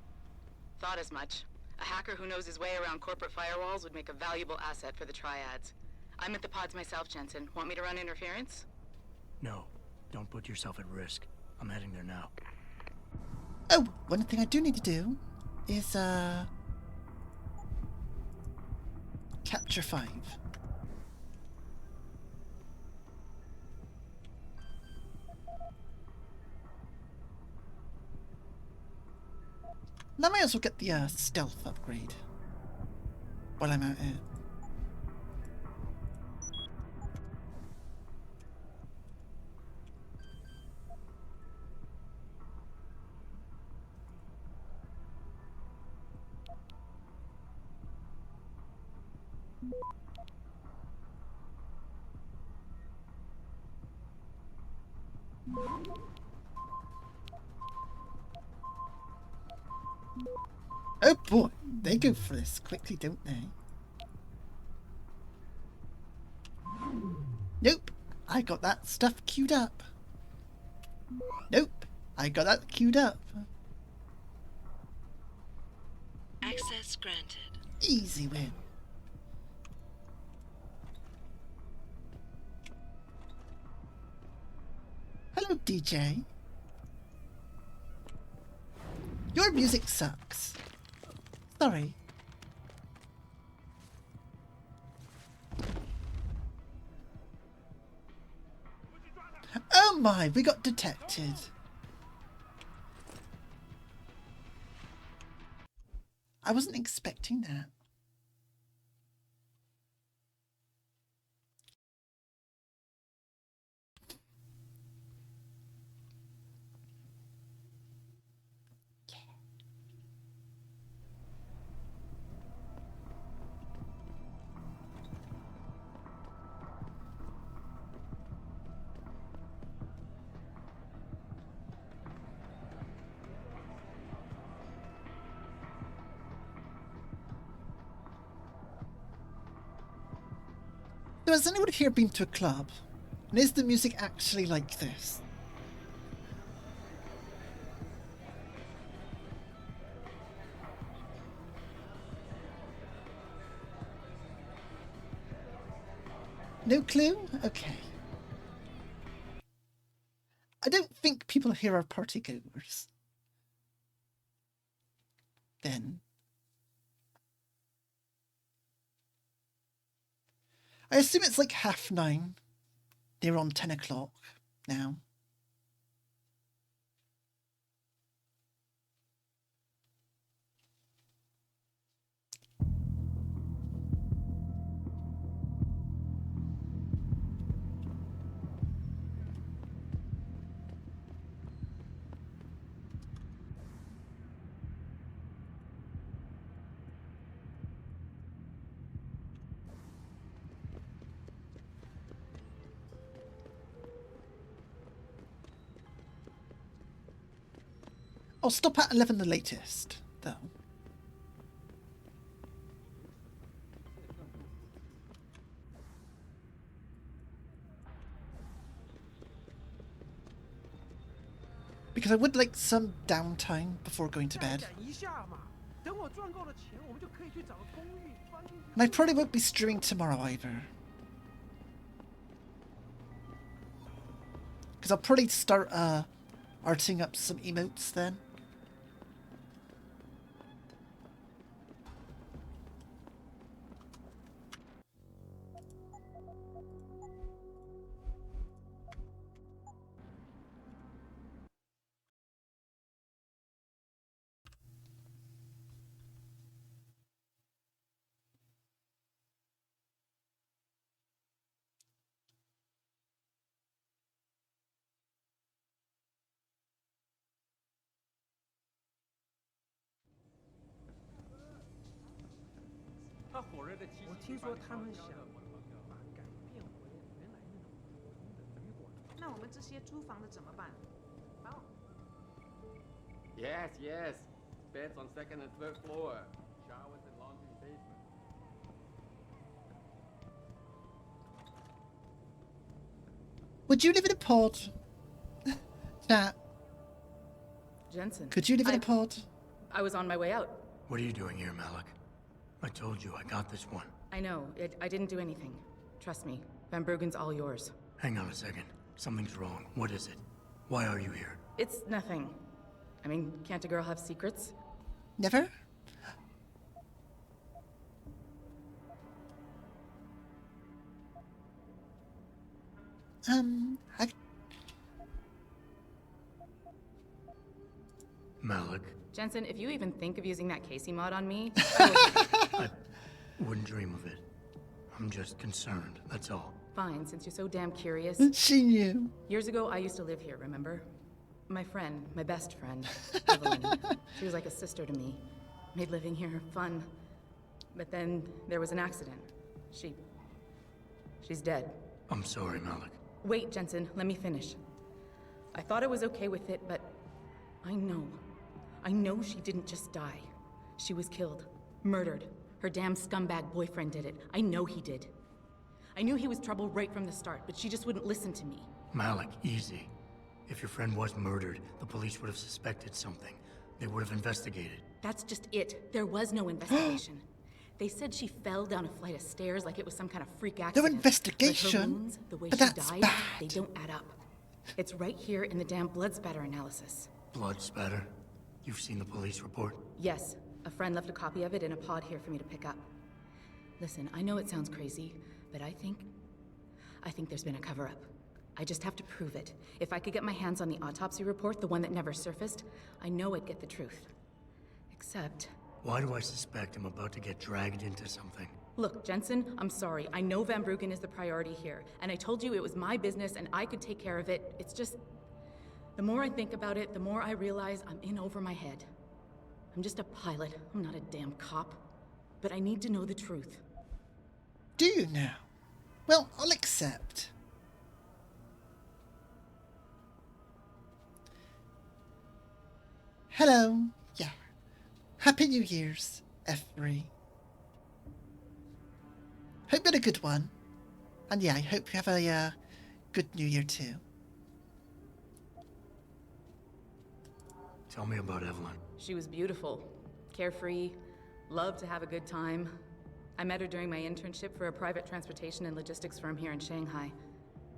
Thought as much. A hacker who knows his way around corporate firewalls would make a valuable asset for the triads. I'm at the pods myself, Jensen. Want me to run interference? No, don't put yourself at risk. I'm heading there now. Oh, one thing I do need to do is, capture 5. Now I might as well get the, stealth upgrade while I'm at it. Oh boy, they go for this quickly, don't they? Nope, I got that stuff queued up. Nope, I got that queued up. Access granted. Easy win. Hello, DJ. Your music sucks. Sorry. Oh my, we got detected. I wasn't expecting that. So has anyone here been to a club? And is the music actually like this? No clue? Okay. I don't think people here are partygoers. Then. I assume it's like 9:30. They're on 10 o'clock now. I'll stop at 11 the latest, though. Because I would like some downtime before going to bed. And I probably won't be streaming tomorrow either. Because I'll probably start arting up some emotes then. Yes, yes. Beds on second and third floor. Showers and laundry basement. Would you live in a pod? Nah. Jensen. Could you live in a pod? I was on my way out. What are you doing here, Malik? I told you I got this one. I know. I didn't do anything. Trust me. Van Bruggen's all yours. Hang on a second. Something's wrong. What is it? Why are you here? It's nothing. I mean, can't a girl have secrets? Never? Malik. Jensen, if you even think of using that Casey mod on me, I wouldn't dream of it. I'm just concerned, that's all. Fine, since you're so damn curious. She knew. Years ago, I used to live here, remember? My friend, my best friend, Evelyn. She was like a sister to me. Made living here fun. But then there was an accident. She's dead. I'm sorry, Malik. Wait, Jensen, let me finish. I thought I was okay with it, but I know she didn't just die. She was killed. Murdered. Her damn scumbag boyfriend did it. I know he did. I knew he was trouble right from the start, but she just wouldn't listen to me. Malik, easy. If your friend was murdered, the police would have suspected something. They would have investigated. That's just it. There was no investigation. They said she fell down a flight of stairs like it was some kind of freak accident. No investigation? But her wounds, the way but she that's died, bad. they don't add up. It's right here in the damn blood spatter analysis. Blood spatter? You've seen the police report? Yes. A friend left a copy of it in a pod here for me to pick up. Listen, I know it sounds crazy, but I think there's been a cover-up. I just have to prove it. If I could get my hands on the autopsy report, the one that never surfaced, I know I'd get the truth. Except... Why do I suspect I'm about to get dragged into something? Look, Jensen, I'm sorry. I know Van Bruggen is the priority here, and I told you it was my business and I could take care of it. It's just... The more I think about it, the more I realize I'm in over my head. I'm just a pilot. I'm not a damn cop. But I need to know the truth. Do you now? Well, I'll accept. Hello. Yeah. Happy New Year's, F3. Hope you had a good one. And yeah, I hope you have a good New Year too. Tell me about Evelyn. She was beautiful, carefree, loved to have a good time. I met her during my internship for a private transportation and logistics firm here in Shanghai.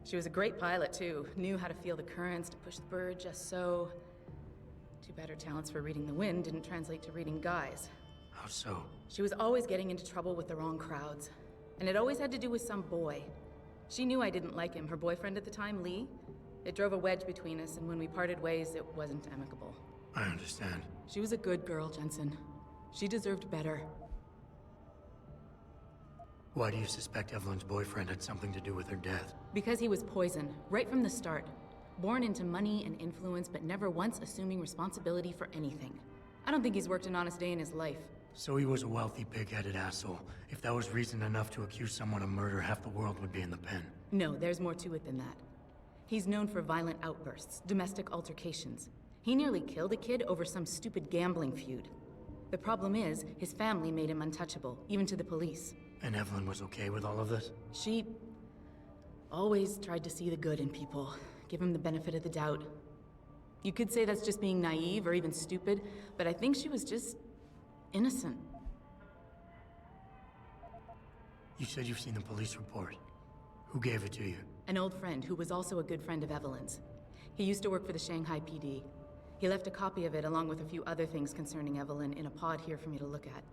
She was a great pilot, too. Knew how to feel the currents, to push the bird just so. Too bad her talents for reading the wind didn't translate to reading guys. How so? She was always getting into trouble with the wrong crowds. And it always had to do with some boy. She knew I didn't like him. Her boyfriend at the time, Lee. It drove a wedge between us, and when we parted ways, it wasn't amicable. I understand. She was a good girl, Jensen. She deserved better. Why do you suspect Evelyn's boyfriend had something to do with her death? Because he was poison, right from the start. Born into money and influence, but never once assuming responsibility for anything. I don't think he's worked an honest day in his life. So he was a wealthy, pig-headed asshole. If that was reason enough to accuse someone of murder, half the world would be in the pen. No, there's more to it than that. He's known for violent outbursts, domestic altercations. He nearly killed a kid over some stupid gambling feud. The problem is, his family made him untouchable, even to the police. And Evelyn was okay with all of this? She always tried to see the good in people, give him the benefit of the doubt. You could say that's just being naive or even stupid, but I think she was just innocent. You said you've seen the police report. Who gave it to you? An old friend who was also a good friend of Evelyn's. He used to work for the Shanghai PD. He left a copy of it along with a few other things concerning Evelyn in a pod here for me to look at.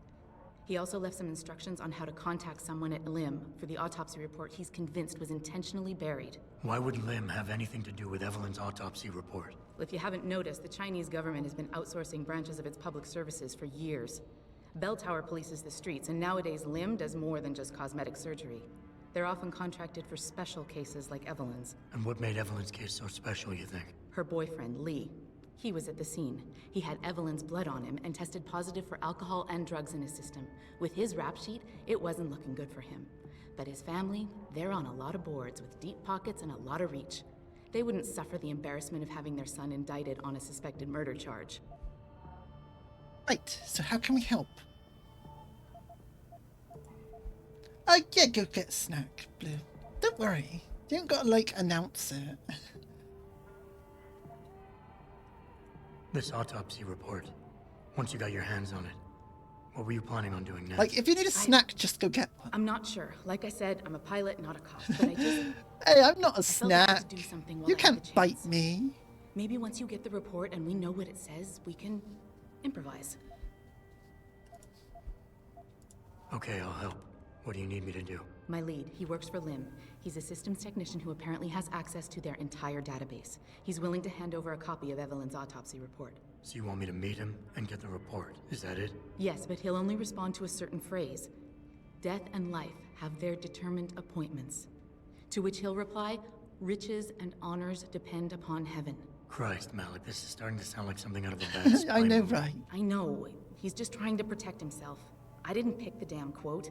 He also left some instructions on how to contact someone at Lim for the autopsy report he's convinced was intentionally buried. Why would Lim have anything to do with Evelyn's autopsy report? Well, if you haven't noticed, the Chinese government has been outsourcing branches of its public services for years. Bell Tower polices the streets, and nowadays Lim does more than just cosmetic surgery. They're often contracted for special cases like Evelyn's. And what made Evelyn's case so special, you think? Her boyfriend, Lee. He was at the scene. He had Evelyn's blood on him and tested positive for alcohol and drugs in his system. With his rap sheet, it wasn't looking good for him. But his family, they're on a lot of boards with deep pockets and a lot of reach. They wouldn't suffer the embarrassment of having their son indicted on a suspected murder charge. Right, so how can we help? Yeah, go get a snack, Blue. Don't worry. You ain't gotta, announce it. This autopsy report. Once you got your hands on it, what were you planning on doing next? If you need a snack, just go get one. I'm not sure. Like I said, I'm a pilot, not a cop. But I just... Hey, I'm not a I felt I had to snack. do something while You I had the can't bite chance. me. Maybe once you get the report and we know what it says, we can improvise. Okay, I'll help. What do you need me to do? My lead, he works for Lim. He's a systems technician who apparently has access to their entire database. He's willing to hand over a copy of Evelyn's autopsy report. So you want me to meet him and get the report? Is that it? Yes, but he'll only respond to a certain phrase. Death and life have their determined appointments. To which he'll reply, riches and honors depend upon heaven. Christ, Malik, this is starting to sound like something out of a bad spy I know, movie. right? I know. He's just trying to protect himself. I didn't pick the damn quote.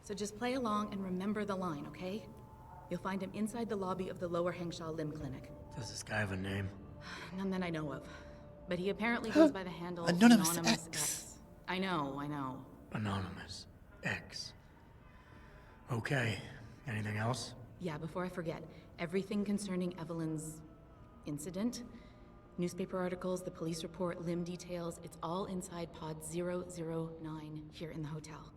So just play along and remember the line, okay? You'll find him inside the lobby of the Lower Hengsha Lim Clinic. Does this guy have a name? None that I know of. But he apparently goes by the handle Anonymous X. I know. Anonymous X. Okay. Anything else? Yeah, before I forget, everything concerning Evelyn's incident, newspaper articles, the police report, Lim details, it's all inside pod 009 here in the hotel.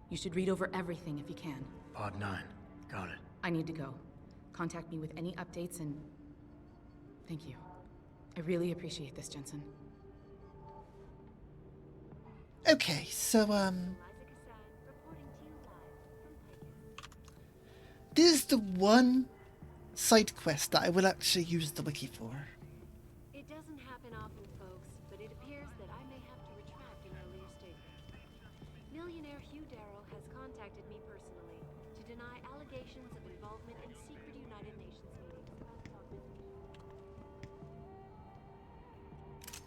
You should read over everything if you can. Pod 9. Got it. I need to go. Contact me with any updates and... Thank you. I really appreciate this, Jensen. Okay, so, this is the one side quest that I will actually use the wiki for. It doesn't happen often, folks, but it appears that I may have to retract an earlier statement. Millionaire Hugh Darrow has contacted me personally to deny allegations of involvement in secret United Nations meetings.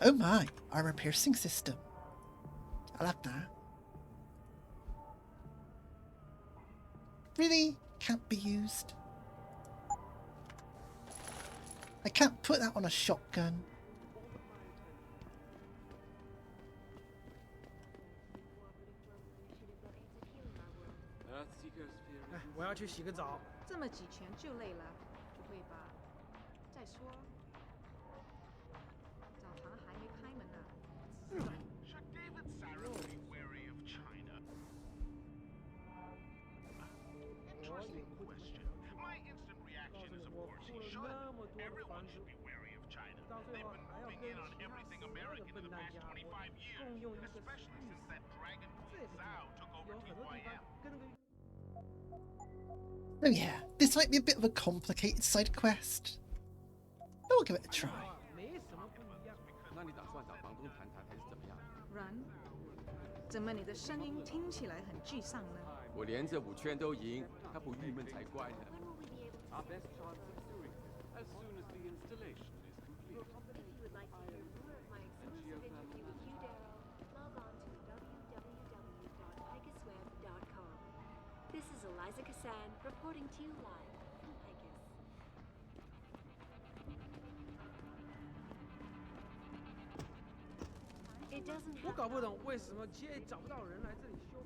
Oh my, armor-piercing system. I like that. Really? Can't be used? I can't put that on a shotgun. Earthseekers fear 我要去洗个澡。这么几拳就累了，不会吧？再说，澡堂还没开门呢。 Should David Sarah be wary of China? Everyone should be wary of China. They've been moving in on everything American in the past 25 years, especially since that dragon queen Zhao took over TYM. Oh yeah, this might be a bit of a complicated side quest, but we'll give it a try. 那你打算找房东谈谈，还是怎么样？然，怎么你的声音听起来很沮丧呢？我连着5圈都赢，他不郁闷才怪呢。Our best chance of doing this as soon as the installation is complete. If you would like to hear more of my exclusive interview with Hugh Darrow, log on to www.picusweb.com. This is Eliza Cassan reporting to you live from Picus. 我搞不懂为什么 GA 找不到人来这里修。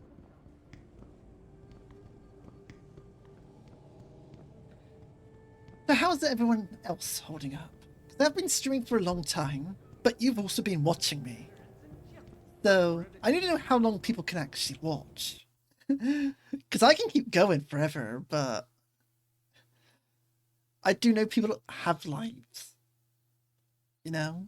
So how's everyone else holding up? 'Cause I've been streaming for a long time, but you've also been watching me. So I need to know how long people can actually watch. Because I can keep going forever, but I do know people have lives. You know?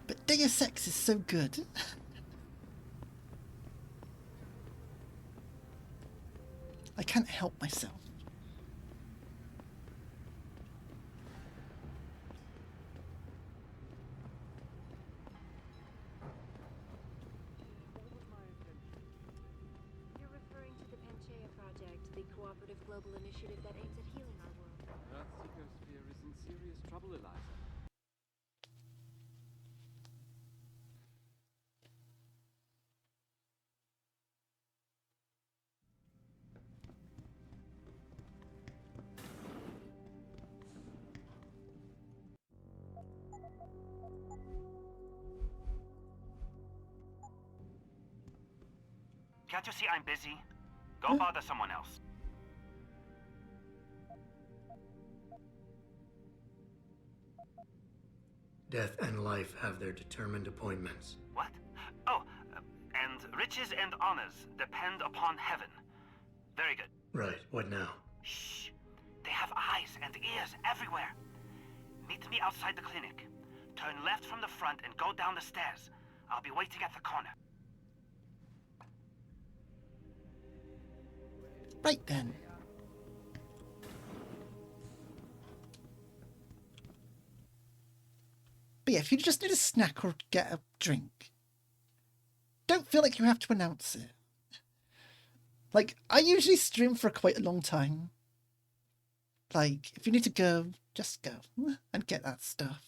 But Deus Ex is so good. I can't help myself. You're referring to the Panchaea Project, the cooperative global initiative that aims at healing our world. Earthseeker Sphere is in serious trouble, Eliza. Can't you see I'm busy? Go bother someone else. Death and life have their determined appointments. What? Oh, and riches and honors depend upon heaven. Very good. Right, what now? Shh. They have eyes and ears everywhere. Meet me outside the clinic. Turn left from the front and go down the stairs. I'll be waiting at the corner. Right then. But yeah, if you just need a snack or get a drink, don't feel like you have to announce it. Like, I usually stream for quite a long time. Like, if you need to go, just go and get that stuff.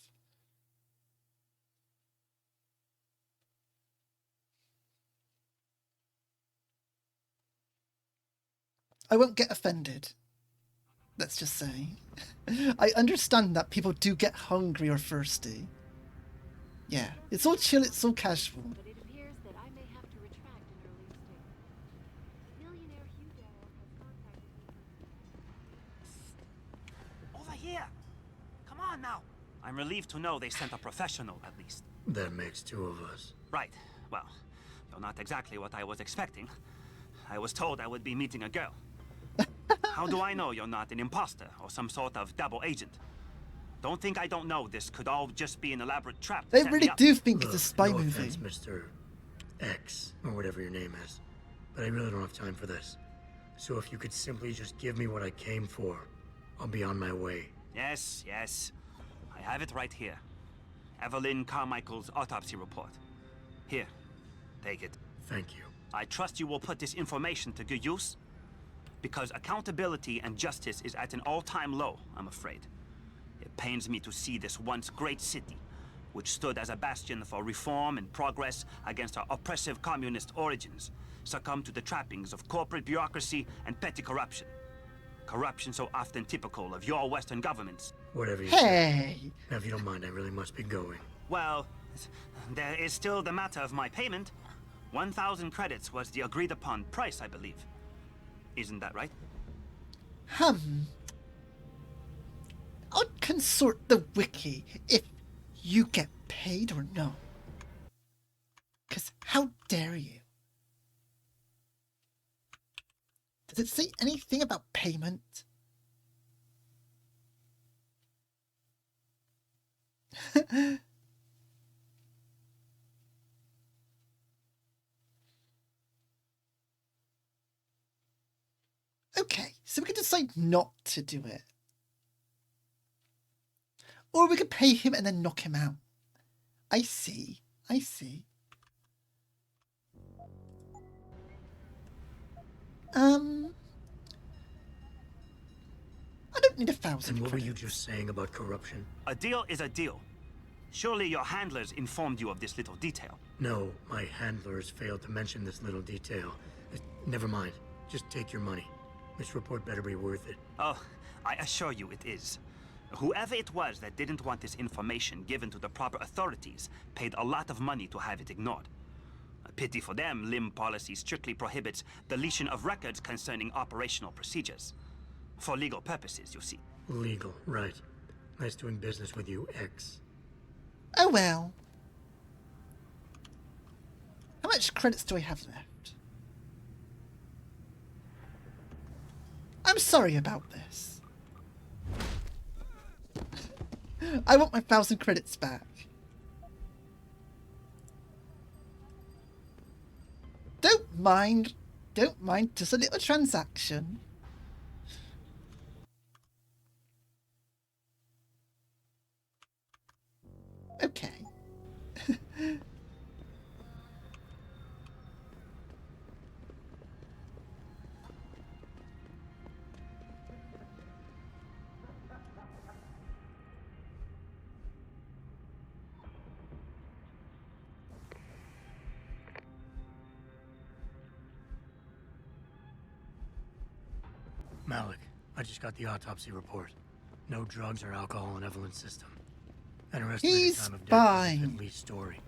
I won't get offended. Let's just say. I understand that people do get hungry or thirsty. Yeah, it's all chill, it's all casual. But it appears that I may have to retract an earlier statement. Millionaire Hugh Darrow has contacted me. Over here! Come on now! I'm relieved to know they sent a professional, at least. That makes 2 of us. Right. Well, you're not exactly what I was expecting. I was told I would be meeting a girl. How do I know you're not an imposter or some sort of double agent? Don't think I don't know this could all just be an elaborate trap. They really do think it's a spy no movie. Offense, Mr. X, or whatever your name is, but I really don't have time for this. So if you could simply just give me what I came for, I'll be on my way. Yes, yes. I have it right here. Evelyn Carmichael's autopsy report. Here, take it. Thank you. I trust you will put this information to good use, because accountability and justice is at an all-time low, I'm afraid. It pains me to see this once great city, which stood as a bastion for reform and progress against our oppressive communist origins, succumb to the trappings of corporate bureaucracy and petty corruption. Corruption so often typical of your Western governments. Whatever you Hey! say. Now, if you don't mind, I really must be going. Well, there is still the matter of my payment. 1,000 credits was the agreed-upon price, I believe. Isn't that right? I'll consort the wiki if you get paid or no. 'Cause how dare you? Does it say anything about payment? Okay, so we can decide not to do it. Or we could pay him and then knock him out. I see. I see. I don't need 1,000 And what were you credits. just saying about corruption? A deal is a deal. Surely your handlers informed you of this little detail. No, my handlers failed to mention this little detail. Never mind. Just take your money. This report better be worth it. Oh, I assure you it is. Whoever it was that didn't want this information given to the proper authorities paid a lot of money to have it ignored. A pity for them, LIM policy strictly prohibits deletion of records concerning operational procedures. For legal purposes, you see. Legal, right. Nice doing business with you, X. Oh well. How much credits do I have left? I'm sorry about this. I want my 1,000 credits back. Don't mind, just a little transaction. Okay. Malik, I just got the autopsy report. No drugs or alcohol in Evelyn's system. And her estimated He's time of death fine. is at least story.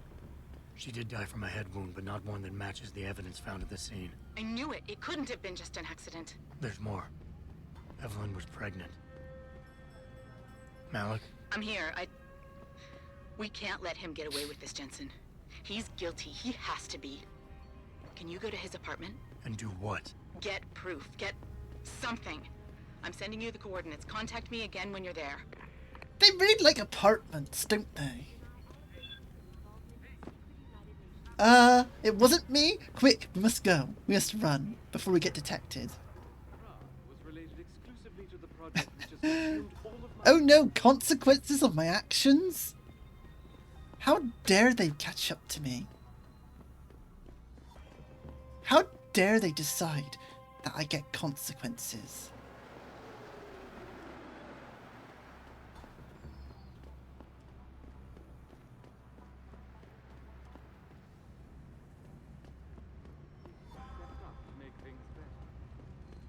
She did die from a head wound, but not one that matches the evidence found at the scene. I knew it. It couldn't have been just an accident. There's more. Evelyn was pregnant. Malik? I'm here. We can't let him get away with this, Jensen. He's guilty. He has to be. Can you go to his apartment? And do what? Get proof. Get something. I'm sending you the coordinates. Contact me again when you're there. They really like apartments, don't they? It wasn't me. Quick, we must go. We must run before we get detected. Oh no, consequences of my actions? How dare they catch up to me? How dare they decide that I get consequences?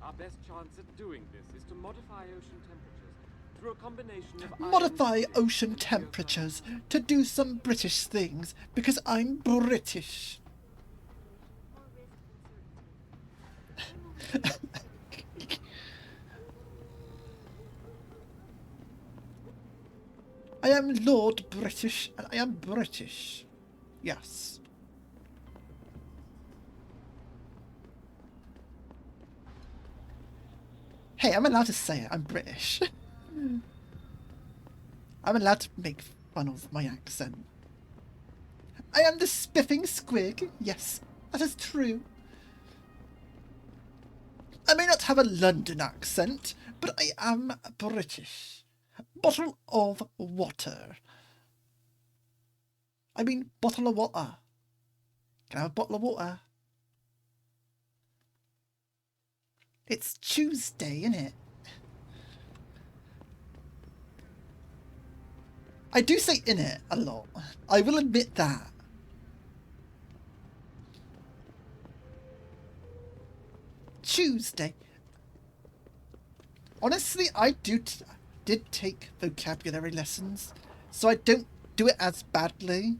Our best chance at doing this is to modify ocean temperatures through a combination of Modify ocean temperatures to do some British things because I'm British. I am Lord British and I am British. Yes. Hey, I'm allowed to say it. I'm British. I'm allowed to make fun of my accent. I am the spiffing squig. Yes, that is true. I may not have a London accent, but I am British. Bottle of water. I mean, bottle of water. Can I have a bottle of water? It's Tuesday, innit? I do say innit a lot. I will admit that. Tuesday. Honestly, I did take vocabulary lessons, so I don't do it as badly.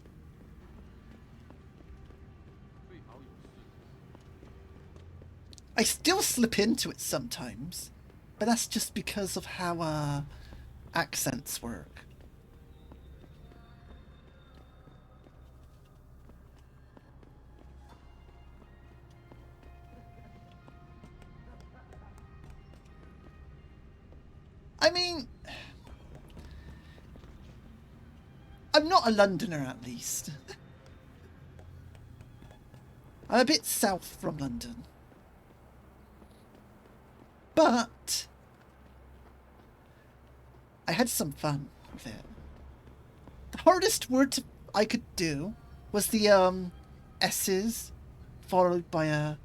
I still slip into it sometimes. But that's just because of how accents work. I mean, I'm not a Londoner, at least. I'm a bit south from London. But I had some fun with it. The hardest word I could do was the S's followed by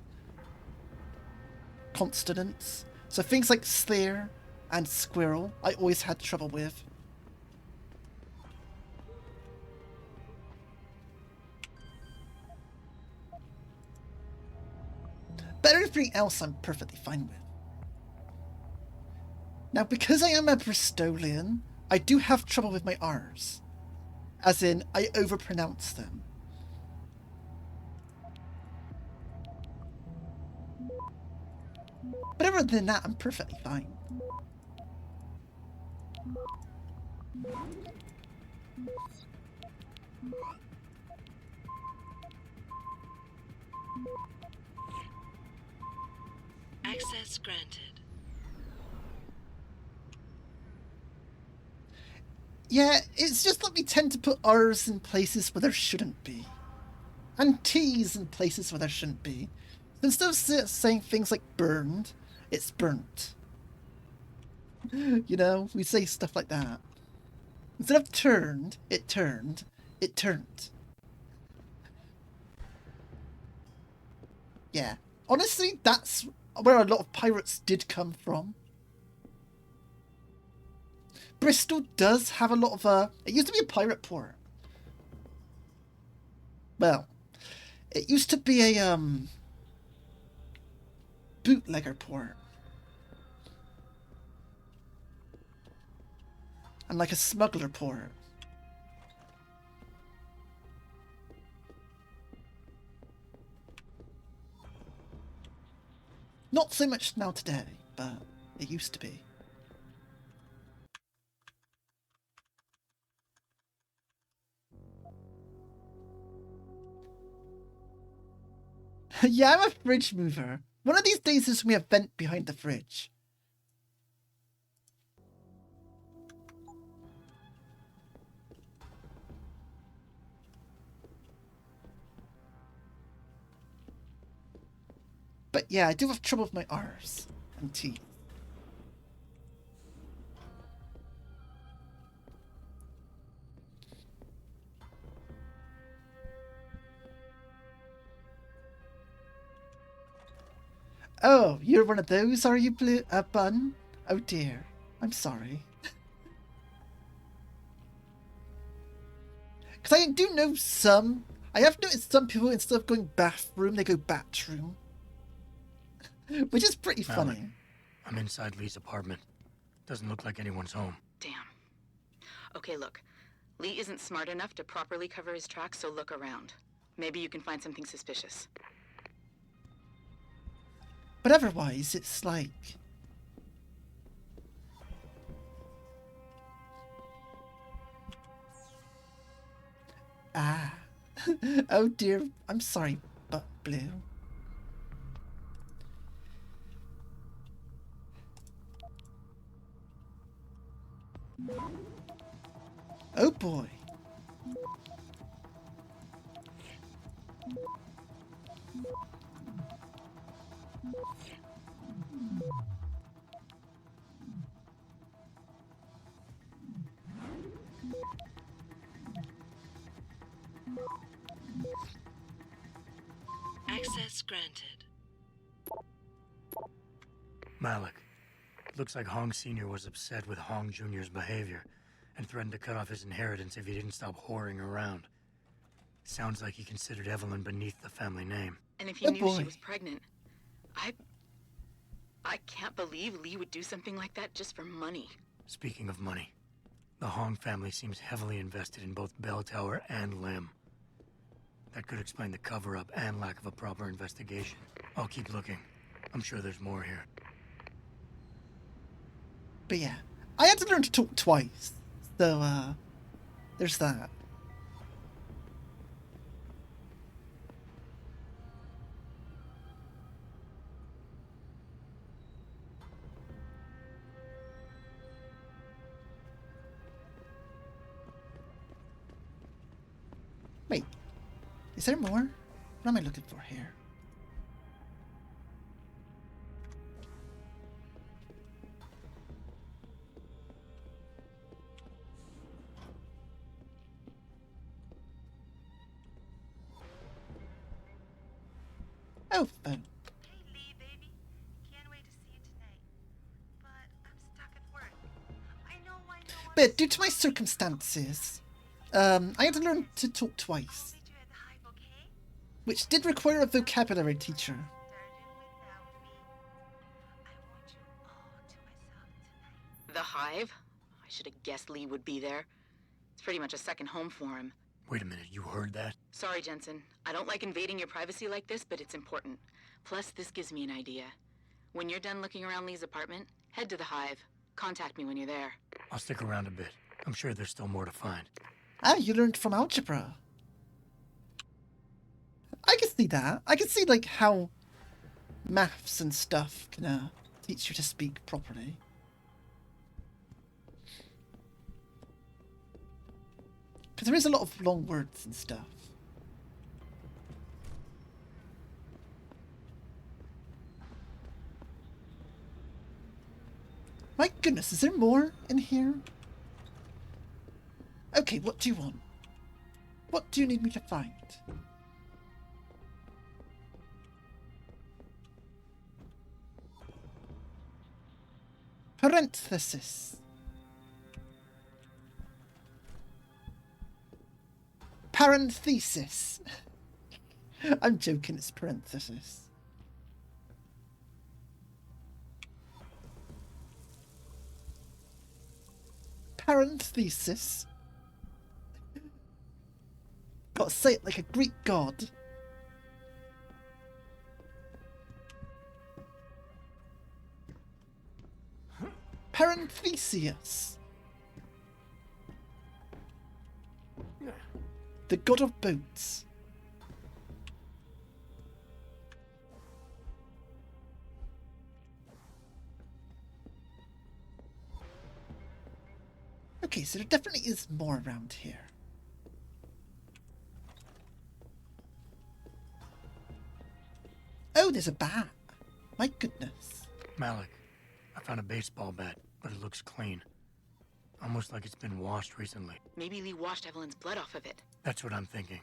consonants. So things like slare and squirrel, I always had trouble with. But everything else I'm perfectly fine with. Now, because I am a Bristolian, I do have trouble with my R's. As in, I overpronounce them. But other than that, I'm perfectly fine. Access granted. Yeah, it's just that we tend to put R's in places where there shouldn't be. And T's in places where there shouldn't be. So instead of saying things like burned, it's burnt. You know, we say stuff like that. Instead of turned, it turned. Yeah. Honestly, that's where a lot of pirates did come from. Bristol does have a lot of, it used to be a pirate port. Well, it used to be a, bootlegger port. And like a smuggler port. Not so much now today, but it used to be. Yeah, I'm a fridge mover. One of these days there's going to be a vent behind the fridge. But yeah, I do have trouble with my R's and T's. Oh, you're one of those, are you, Bun? Oh dear, I'm sorry. Because I do know some. I have noticed some people, instead of going bathroom, they go bathroom. Which is pretty funny. I'm inside Lee's apartment. Doesn't look like anyone's home. Damn. Okay, look. Lee isn't smart enough to properly cover his tracks, so look around. Maybe you can find something suspicious. But otherwise, it's like... Ah. Oh dear, I'm sorry, but Blue. Oh boy. Access granted. Malik. Looks like Hong Sr. was upset with Hong Jr.'s behavior and threatened to cut off his inheritance if he didn't stop whoring around. Sounds like he considered Evelyn beneath the family name. And if he knew she was pregnant, I can't believe Lee would do something like that just for money. Speaking of money, the Hong family seems heavily invested in both Bell Tower and Lim. That could explain the cover-up and lack of a proper investigation. I'll keep looking. I'm sure there's more here. But yeah, I had to learn to talk twice, so there's that. Wait, is there more? What am I looking for here? Oh, phone. But due to my circumstances, I had to learn to talk twice. Which did require a vocabulary teacher. The Hive? I should have guessed Lee would be there. It's pretty much a second home for him. Wait a minute, you heard that? Sorry, Jensen. I don't like invading your privacy like this, but it's important. Plus, this gives me an idea. When you're done looking around Lee's apartment, head to the Hive. Contact me when you're there. I'll stick around a bit. I'm sure there's still more to find. Ah, you learned from algebra. I can see that. I can see, like, how maths and stuff can teach you to speak properly. Because there is a lot of long words and stuff. My goodness, is there more in here? Okay, what do you want? What do you need me to find? Parenthesis. Parenthesis. I'm joking, it's parenthesis. Parenthesis. Gotta say it like a Greek god. Parenthesius. The god of boats. Okay, so there definitely is more around here. Oh, there's a bat. My goodness. Malik, I found a baseball bat, but it looks clean. Almost like it's been washed recently. Maybe Lee washed Evelyn's blood off of it. That's what I'm thinking.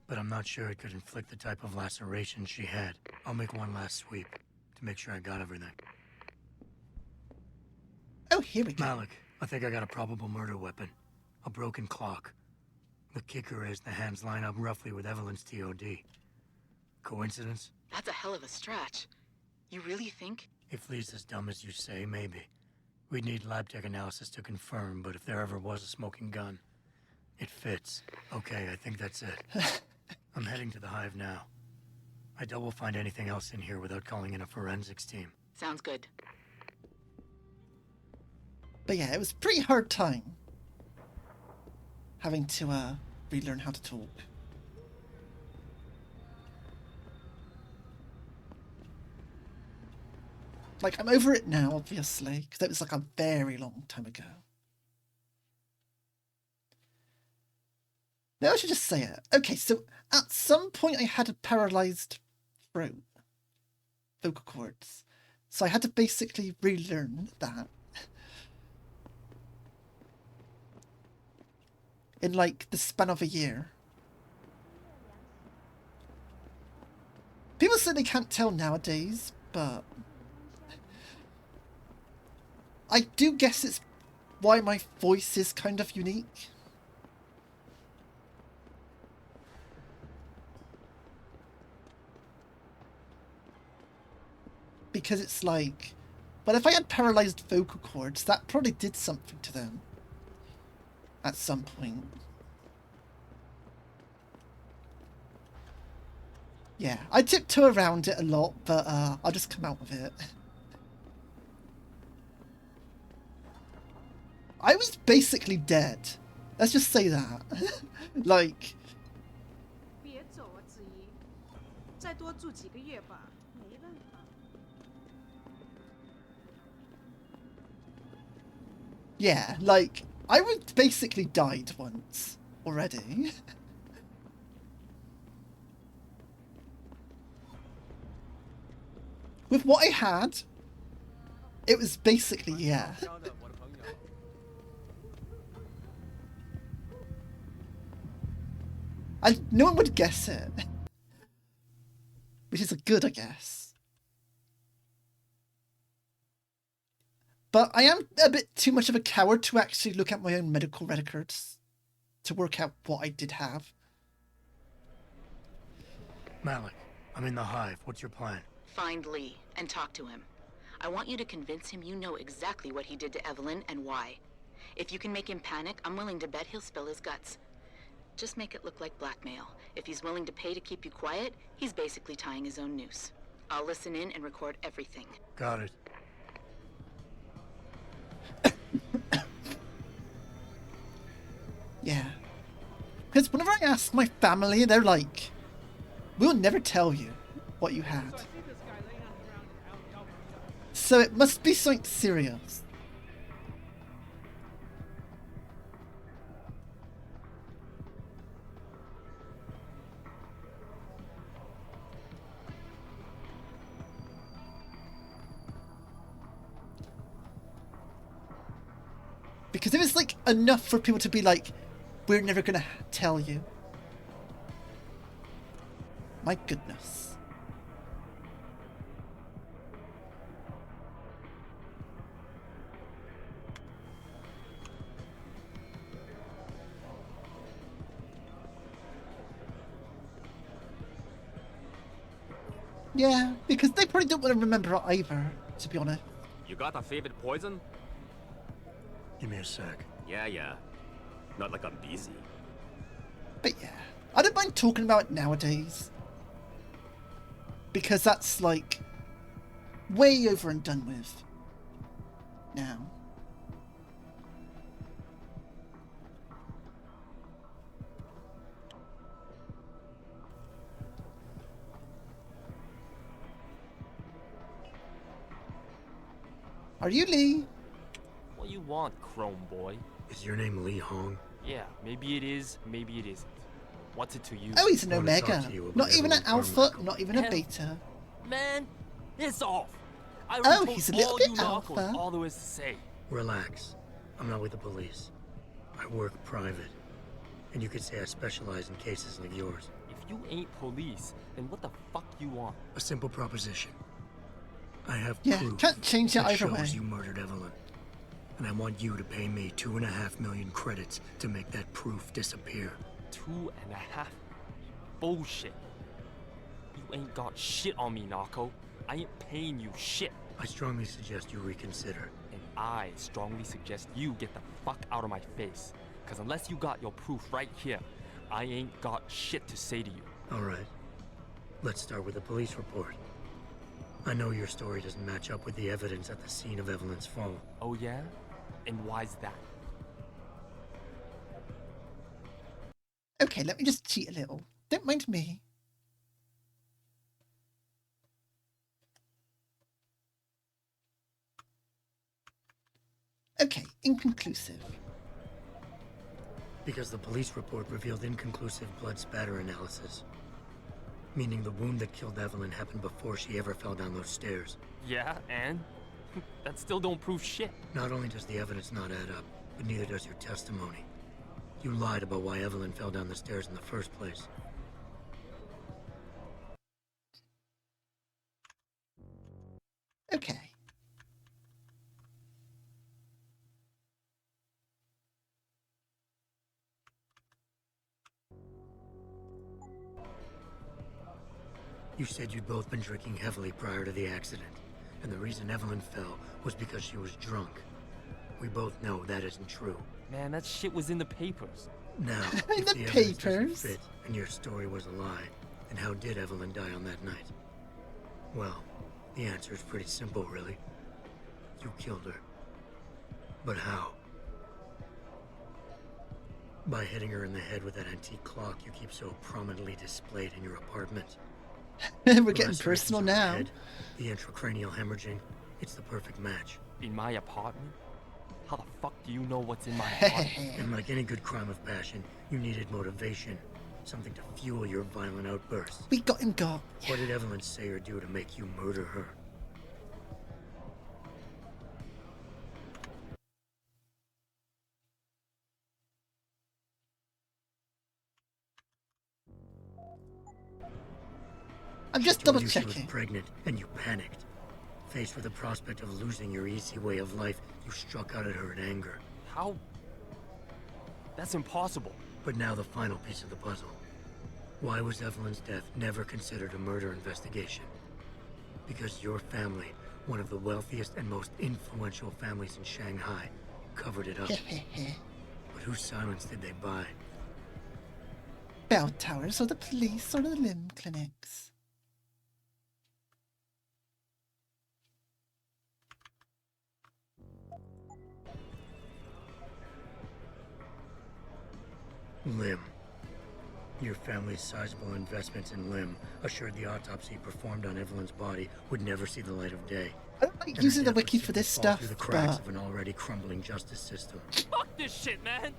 But I'm not sure it could inflict the type of laceration she had. I'll make one last sweep to make sure I got everything. Oh, here we go. Malik, I think I got a probable murder weapon. A broken clock. The kicker is the hands line up roughly with Evelyn's TOD. Coincidence? That's a hell of a stretch. You really think? If Lee's as dumb as you say, maybe. We'd need lab tech analysis to confirm, but if there ever was a smoking gun, it fits. Okay, I think that's it. I'm heading to the Hive now. I doubt we'll find anything else in here without calling in a forensics team. Sounds good. But yeah, it was a pretty hard time having to relearn how to talk. Like, I'm over it now, obviously, because it was like a very long time ago. Now I should just say it. Okay, so at some point I had a paralysed throat, vocal cords. So I had to basically relearn that. In like the span of a year. People say they can't tell nowadays, but I do guess it's why my voice is kind of unique. Because it's like, but if I had paralysed vocal cords, that probably did something to them. At some point. Yeah, I tiptoe around it a lot, but I'll just come out of it. I was basically dead. Let's just say that. Like, 别走啊，子怡，再多住几个月吧，没办法。yeah, like, I was basically died once already. With what I had, it was basically, yeah. No one would guess it. Which is good, I guess. But I am a bit too much of a coward to actually look at my own medical records to work out what I did have. Malik, I'm in the hive. What's your plan? Find Lee and talk to him. I want you to convince him you know exactly what he did to Evelyn and why. If you can make him panic, I'm willing to bet he'll spill his guts. Just make it look like blackmail. If he's willing to pay to keep you quiet, he's basically tying his own noose. I'll listen in and record everything. Got it. Yeah. Because whenever I ask my family, they're like, we'll never tell you what you had. So it must be something serious. Because if it's like enough for people to be like, we're never gonna tell you. My goodness. Yeah, because they probably don't want to remember it either, to be honest. You got a favorite poison? Give me a sec. Yeah. Not like I'm busy. But yeah, I don't mind talking about it nowadays. Because that's like way over and done with now. Are you Lee? What you want, Chrome Boy? Is your name Lee Hong? Yeah, maybe it is, maybe it isn't. What's it to you? Oh, he's an Omega. Not even an Alpha, not even a Hell, Beta. Man, piss off. I Oh, already he's a told little all bit you knuckles alpha. all there is to say. Relax. I'm not with the police. I work private. And you could say I specialize in cases like yours. If you ain't police, then what the fuck you want? A simple proposition. I have Yeah, proof can't change it that either shows way. you murdered Evelyn. And I want you to pay me 2.5 million credits to make that proof disappear. 2.5? Bullshit. You ain't got shit on me, Narco. I ain't paying you shit. I strongly suggest you reconsider. And I strongly suggest you get the fuck out of my face. Cause unless you got your proof right here, I ain't got shit to say to you. Alright. Let's start with the police report. I know your story doesn't match up with the evidence at the scene of Evelyn's fall. Oh yeah? And why's that? Okay, let me just cheat a little. Don't mind me. Okay, inconclusive. Because the police report revealed inconclusive blood spatter analysis. Meaning the wound that killed Evelyn happened before she ever fell down those stairs. Yeah, and? That still don't prove shit. Not only does the evidence not add up, but neither does your testimony. You lied about why Evelyn fell down the stairs in the first place. Okay. You said you'd both been drinking heavily prior to the accident, and the reason Evelyn fell was because she was drunk. We both know that isn't true. Man, that shit was in the papers. Now, In if the the evidence doesn't papers? fit and your story was a lie, then how did Evelyn die on that night? Well, the answer is pretty simple, really. You killed her. But how? By hitting her in the head with that antique clock you keep so prominently displayed in your apartment. We're getting personal now. Head, the intracranial hemorrhaging, it's the perfect match. In my apartment? How the fuck do you know what's in my apartment? And like any good crime of passion, you needed motivation. Something to fuel your violent outbursts. We got him got. What did Evelyn say or do to make you murder her? I'm just double double checking. She checking. was pregnant and you panicked. Faced with the prospect of losing your easy way of life, you struck out at her in anger. How? That's impossible. But now the final piece of the puzzle. Why was Evelyn's death never considered a murder investigation? Because your family, one of the wealthiest and most influential families in Shanghai, covered it up. But whose silence did they buy? Bell towers or the police or the limb clinics. Lim. Your family's sizable investments in Lim assured the autopsy performed on Evelyn's body would never see the light of day. I don't like using the wiki for this stuff, through the cracks but... of an already crumbling justice system. Fuck this shit, man!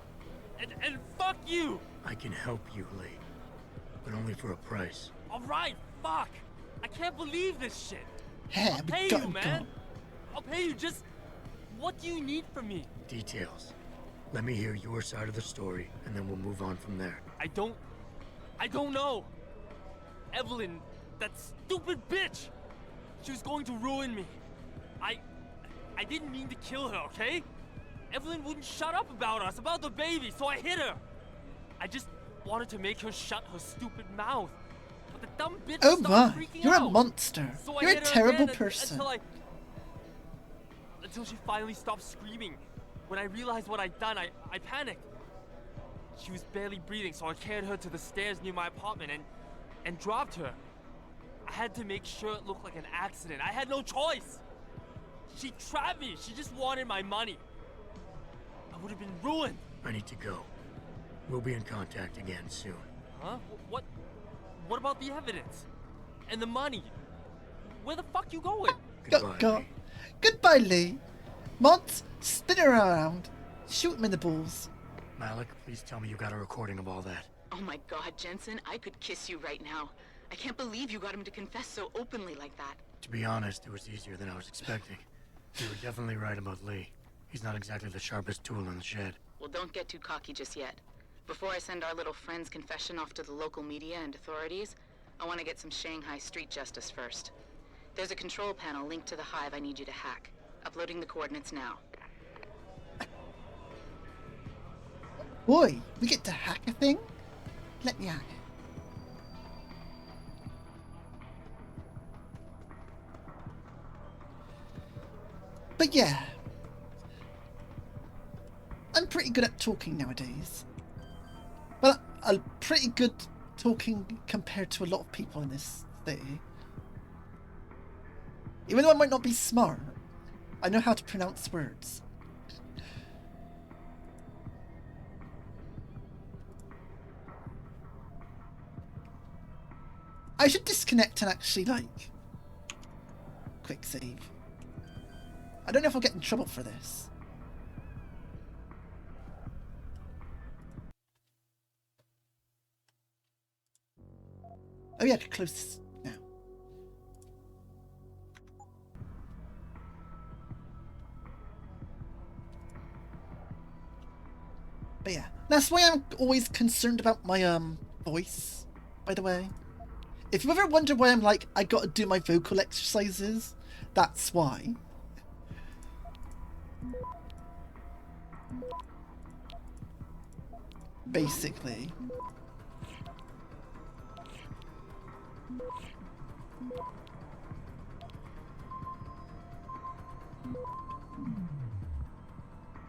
And fuck you! I can help you, Lee. But only for a price. Alright, fuck! I can't believe this shit! Hey, I'll pay you, man! I'll pay you, just... What do you need from me? Details. Let me hear your side of the story, and then we'll move on from there. I don't know. Evelyn, that stupid bitch! She was going to ruin me. I didn't mean to kill her, okay? Evelyn wouldn't shut up about us, about the baby, so I hit her. I just wanted to make her shut her stupid mouth. But the dumb bitch started freaking You're out. a monster. So You're a terrible person. Until she finally stopped screaming. When I realized what I'd done, I panicked. She was barely breathing, so I carried her to the stairs near my apartment and dropped her. I had to make sure it looked like an accident. I had no choice. She trapped me. She just wanted my money. I would have been ruined. I need to go. We'll be in contact again soon. Huh? What about the evidence? And the money? Where the fuck you going? Goodbye. Goodbye, Lee. Mods, spin her around. Shoot him in the balls. Malik, please tell me you got a recording of all that. Oh my god, Jensen, I could kiss you right now. I can't believe you got him to confess so openly like that. To be honest, it was easier than I was expecting. You were definitely right about Lee. He's not exactly the sharpest tool in the shed. Well, don't get too cocky just yet. Before I send our little friend's confession off to the local media and authorities, I want to get some Shanghai street justice first. There's a control panel linked to the hive I need you to hack. Uploading the coordinates now. Boy, we get to hack a thing? Let me hack it. But yeah, I'm pretty good at talking nowadays. Well, I'm pretty good talking compared to a lot of people in this city. Even though I might not be smart, I know how to pronounce words. I should disconnect and actually, like, quick save. I don't know if I'll get in trouble for this. Oh yeah, I could close this now. But yeah, that's why I'm always concerned about my voice, by the way. If you ever wonder why I'm like, I gotta do my vocal exercises, that's why. Basically.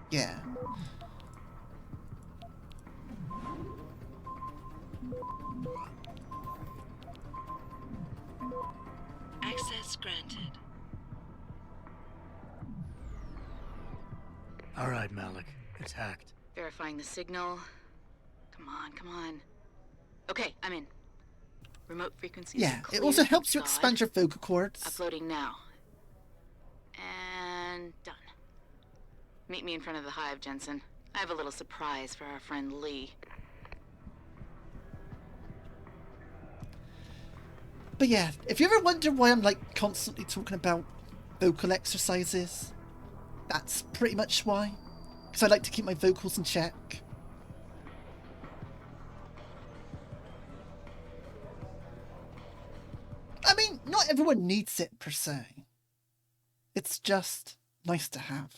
Yeah. Access granted. All right, Malik. It's hacked. Verifying the signal. Come on. Okay, I'm in. Remote frequencies. Yeah, clear, it also helps you thank expand God. your vocal cords. Uploading now. And done. Meet me in front of the hive, Jensen. I have a little surprise for our friend Lee. But yeah, if you ever wonder why I'm like constantly talking about vocal exercises, that's pretty much why. Because I like to keep my vocals in check. I mean, not everyone needs it per se. It's just nice to have.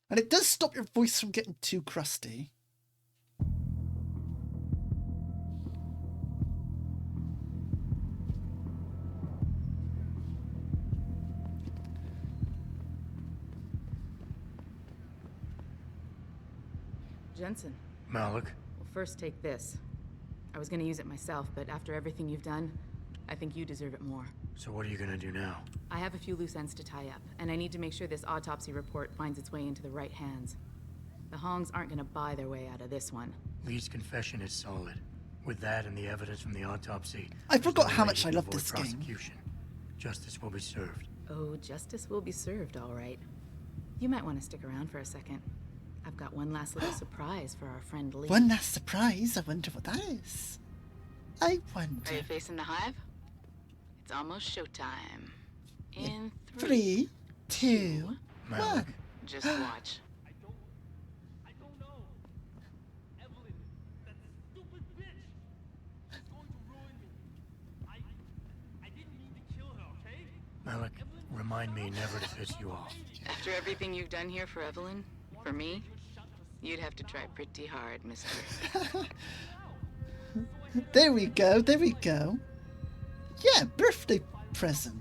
And it does stop your voice from getting too crusty. Jensen. Malik? Well, first take this. I was gonna use it myself, but after everything you've done, I think you deserve it more. So what are you gonna do now? I have a few loose ends to tie up, and I need to make sure this autopsy report finds its way into the right hands. The Hongs aren't gonna buy their way out of this one. Lee's confession is solid. With that and the evidence from the autopsy, I forgot how much I love this game. Prosecution. Justice will be served. Oh, justice will be served, all right. You might want to stick around for a second. I've got one last little surprise for our friend Lee. One last surprise? I wonder what that is. I wonder. Are you facing the hive? It's almost showtime. In 3, 2, 1. Just watch. I don't know. Evelyn, that stupid bitch. She's going to ruin me. I didn't mean to kill her, okay? Malik, remind me never to piss you off. After everything you've done here for Evelyn, for me, you'd have to try pretty hard, mister. There we go, there we go. Yeah, birthday present.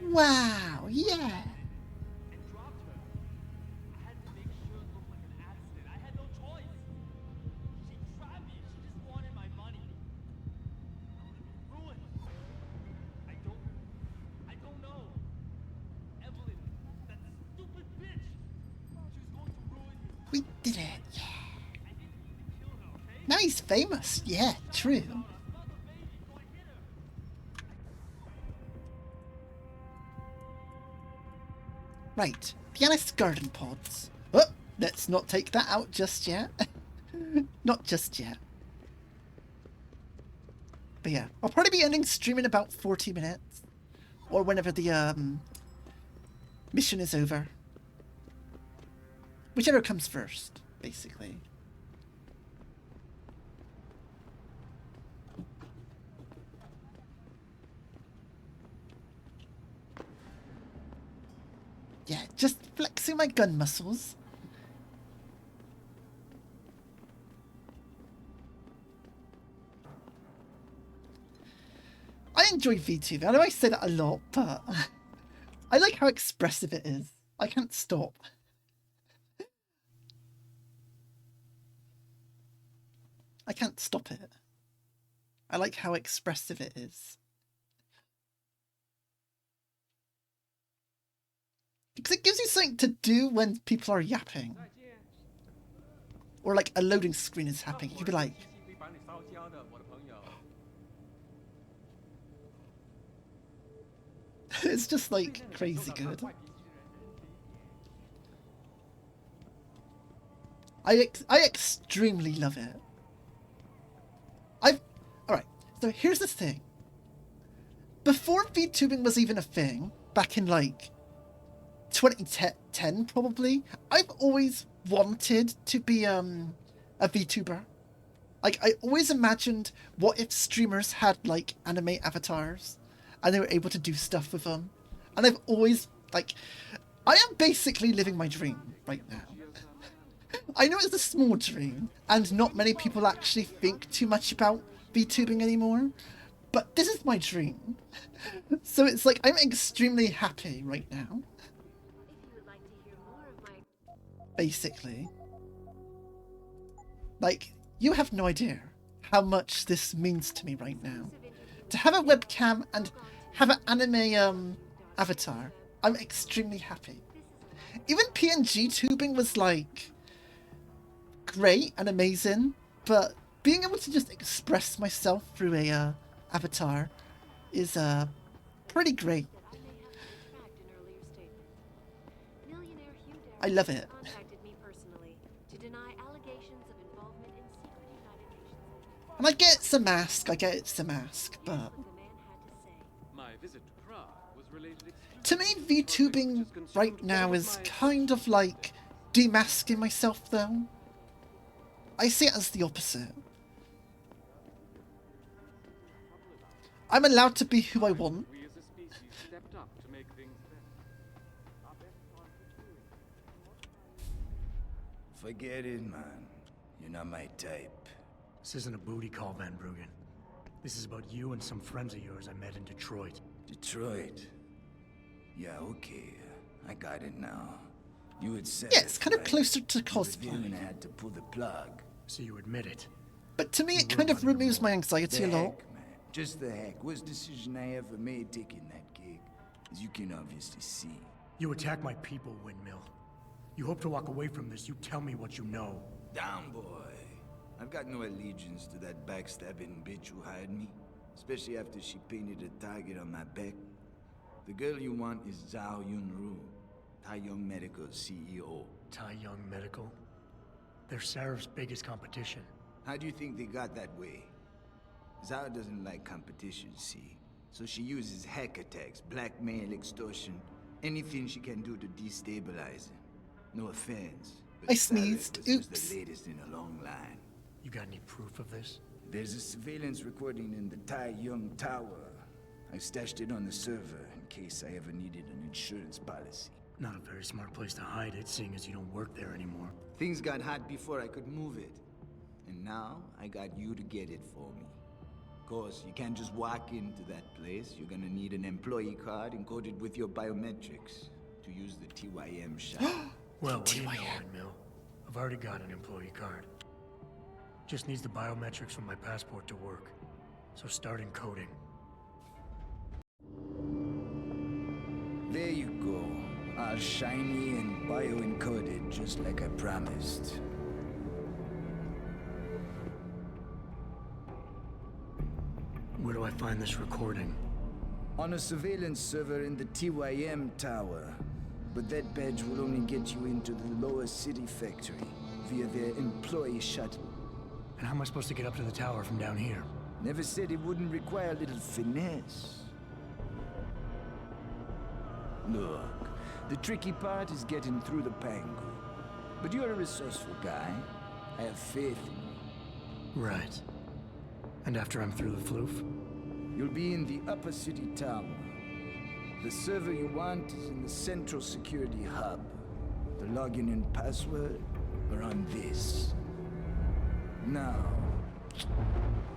Wow, yeah. We did it, yeah. Now he's famous, yeah, true. Right, pianist garden pods. Oh, let's not take that out just yet. Not just yet. But yeah, I'll probably be ending stream in about 40 minutes. Or whenever the mission is over. Whichever comes first, basically. Yeah, just flexing my gun muscles. I enjoy VTuber. I know I say that a lot, but I like how expressive it is. I can't stop. I can't stop it. I like how expressive it is. Because it gives you something to do when people are yapping. Or like a loading screen is happening. You'd be like... It's just like crazy good. I extremely love it. Alright, so here's the thing. Before VTubing was even a thing, back in like 2010 probably, I've always wanted to be a VTuber. Like, I always imagined what if streamers had like anime avatars and they were able to do stuff with them. And I've always, like, I am basically living my dream right now. I know it's a small dream, and not many people actually think too much about VTubing anymore, but this is my dream. So it's like, I'm extremely happy right now. basically. Like, you have no idea how much this means to me right now. To have a webcam and have an anime avatar, I'm extremely happy. Even PNG tubing was like great and amazing, but being able to just express myself through a avatar is pretty great. I love it. And I get it's a mask, but to me, VTubing right now is kind of like demasking myself, though. I see it as the opposite. I'm allowed to be who I want. Forget it, man. You're not my type. This isn't a booty call, Van Bruggen. This is about you and some friends of yours I met in Detroit. Detroit? Yeah, okay. I got it now. You had said yeah, it's kind of closer to cosplay. And I had to pull the plug. So you admit it. But to me, it kind of removes my anxiety a lot. Heck, man. Just the heck. Worst decision I ever made taking that gig, as you can obviously see. You attack my people, Windmill. You hope to walk away from this. You tell me what you know. Down, boy. I've got no allegiance to that backstabbing bitch who hired me, especially after she painted a target on my back. The girl you want is Zhao Yunru, Tai Young Medical's CEO. Tai Young Medical? They're Sarah's biggest competition. How do you think they got that way? Zhao doesn't like competition, see? So she uses hack attacks, blackmail, extortion, anything she can do to destabilize him. No offense. I sneezed. Oops. The latest in a long line. You got any proof of this? There's a surveillance recording in the Tai Young Tower. I stashed it on the server in case I ever needed an insurance policy. Not a very smart place to hide it, seeing as you don't work there anymore. Things got hot before I could move it. And now, I got you to get it for me. Of course, you can't just walk into that place. You're gonna need an employee card encoded with your biometrics to use the TYM shop. Well, what do you know, Windmill? I've already got an employee card. Just needs the biometrics from my passport to work. So start encoding. There you go. All shiny and bio-encoded, just like I promised. Where do I find this recording? On a surveillance server in the TYM tower. But that badge will only get you into the lower city factory via their employee shuttle. And how am I supposed to get up to the tower from down here? Never said it wouldn't require a little finesse. Look, the tricky part is getting through the Pangu. But you're a resourceful guy. I have faith in you. Right. And after I'm through the floof? You'll be in the upper city tower. The server you want is in the central security hub. The login and password are on this. Now,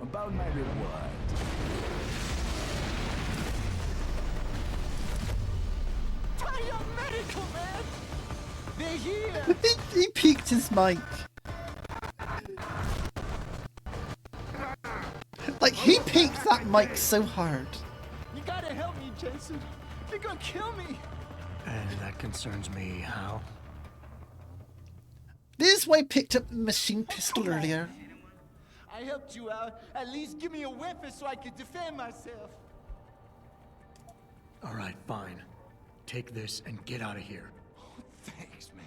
about my reward. Tai Young Medical, man! They're here! He peeked his mic. Like, he peeked that mic so hard. You gotta help me, Jason. They're gonna kill me. And that concerns me, how? This is why I picked up the machine pistol earlier. I helped you out. At least give me a weapon so I can defend myself. Alright, fine. Take this and get out of here. Oh, thanks, man.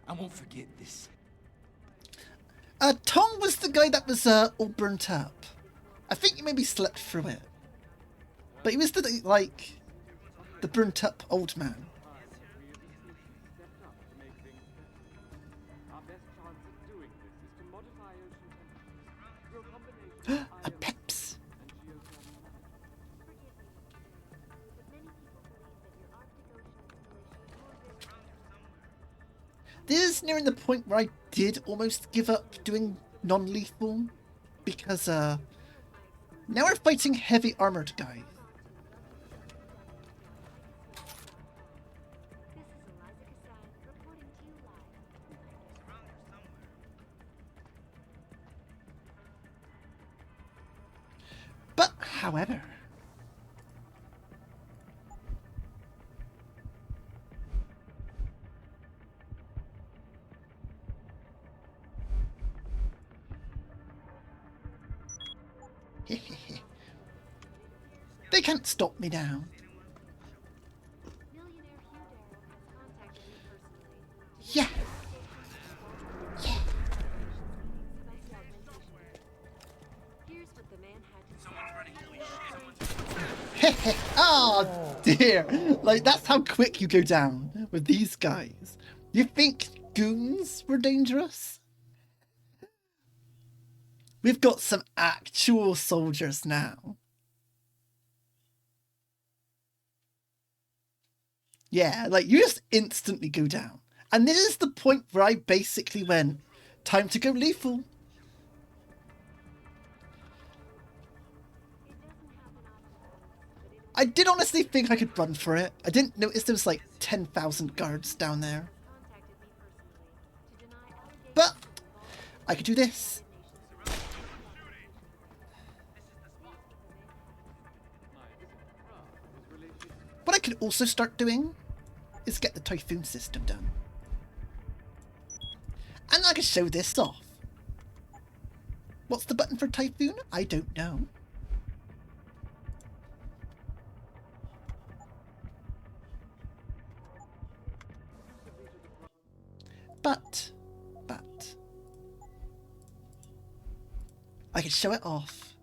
I won't forget this. Tom was the guy that was all burnt up. I think he maybe slept through it. But he was the, like, the burnt up old man. A Peps. This is nearing the point where I did almost give up doing non-lethal, because now we're fighting heavy armored guys. However, they can't stop me now. Yeah. Yeah. Oh dear. Like, that's how quick you go down with these guys. You think goons were dangerous? We've got some actual soldiers now. Yeah, like, you just instantly go down. And this is the point where I basically went, time to go lethal. I did honestly think I could run for it. I didn't notice there was like 10,000 guards down there. But I could do this. What I could also start doing is get the Typhoon system done. And I can show this off. What's the button for Typhoon? I don't know. But I could show it off.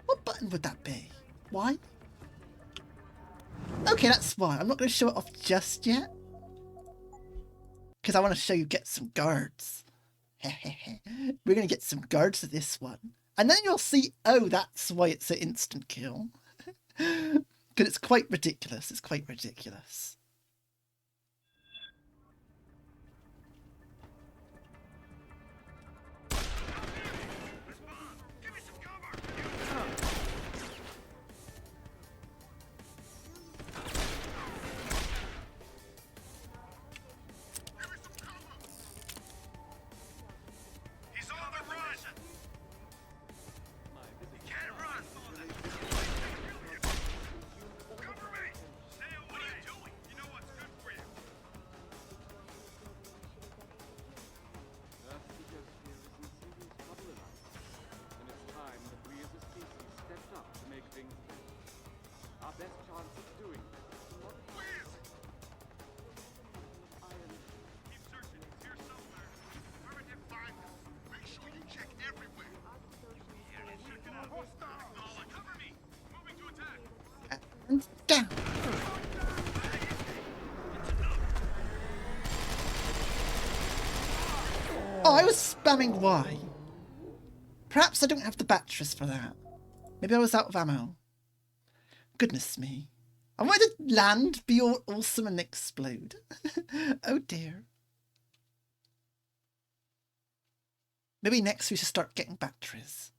What button would that be? Why? Okay, that's why. I'm not going to show it off just yet. Because I want to show you get some guards. We're going to get some guards for this one. And then you'll see, oh, that's why it's an instant kill. Because it's quite ridiculous. It's quite ridiculous. And down. Oh, I was spamming Y. Perhaps I don't have the batteries for that. Maybe I was out of ammo. Goodness me. I wanted to land, be all awesome and explode. Oh dear. Maybe next we should start getting batteries.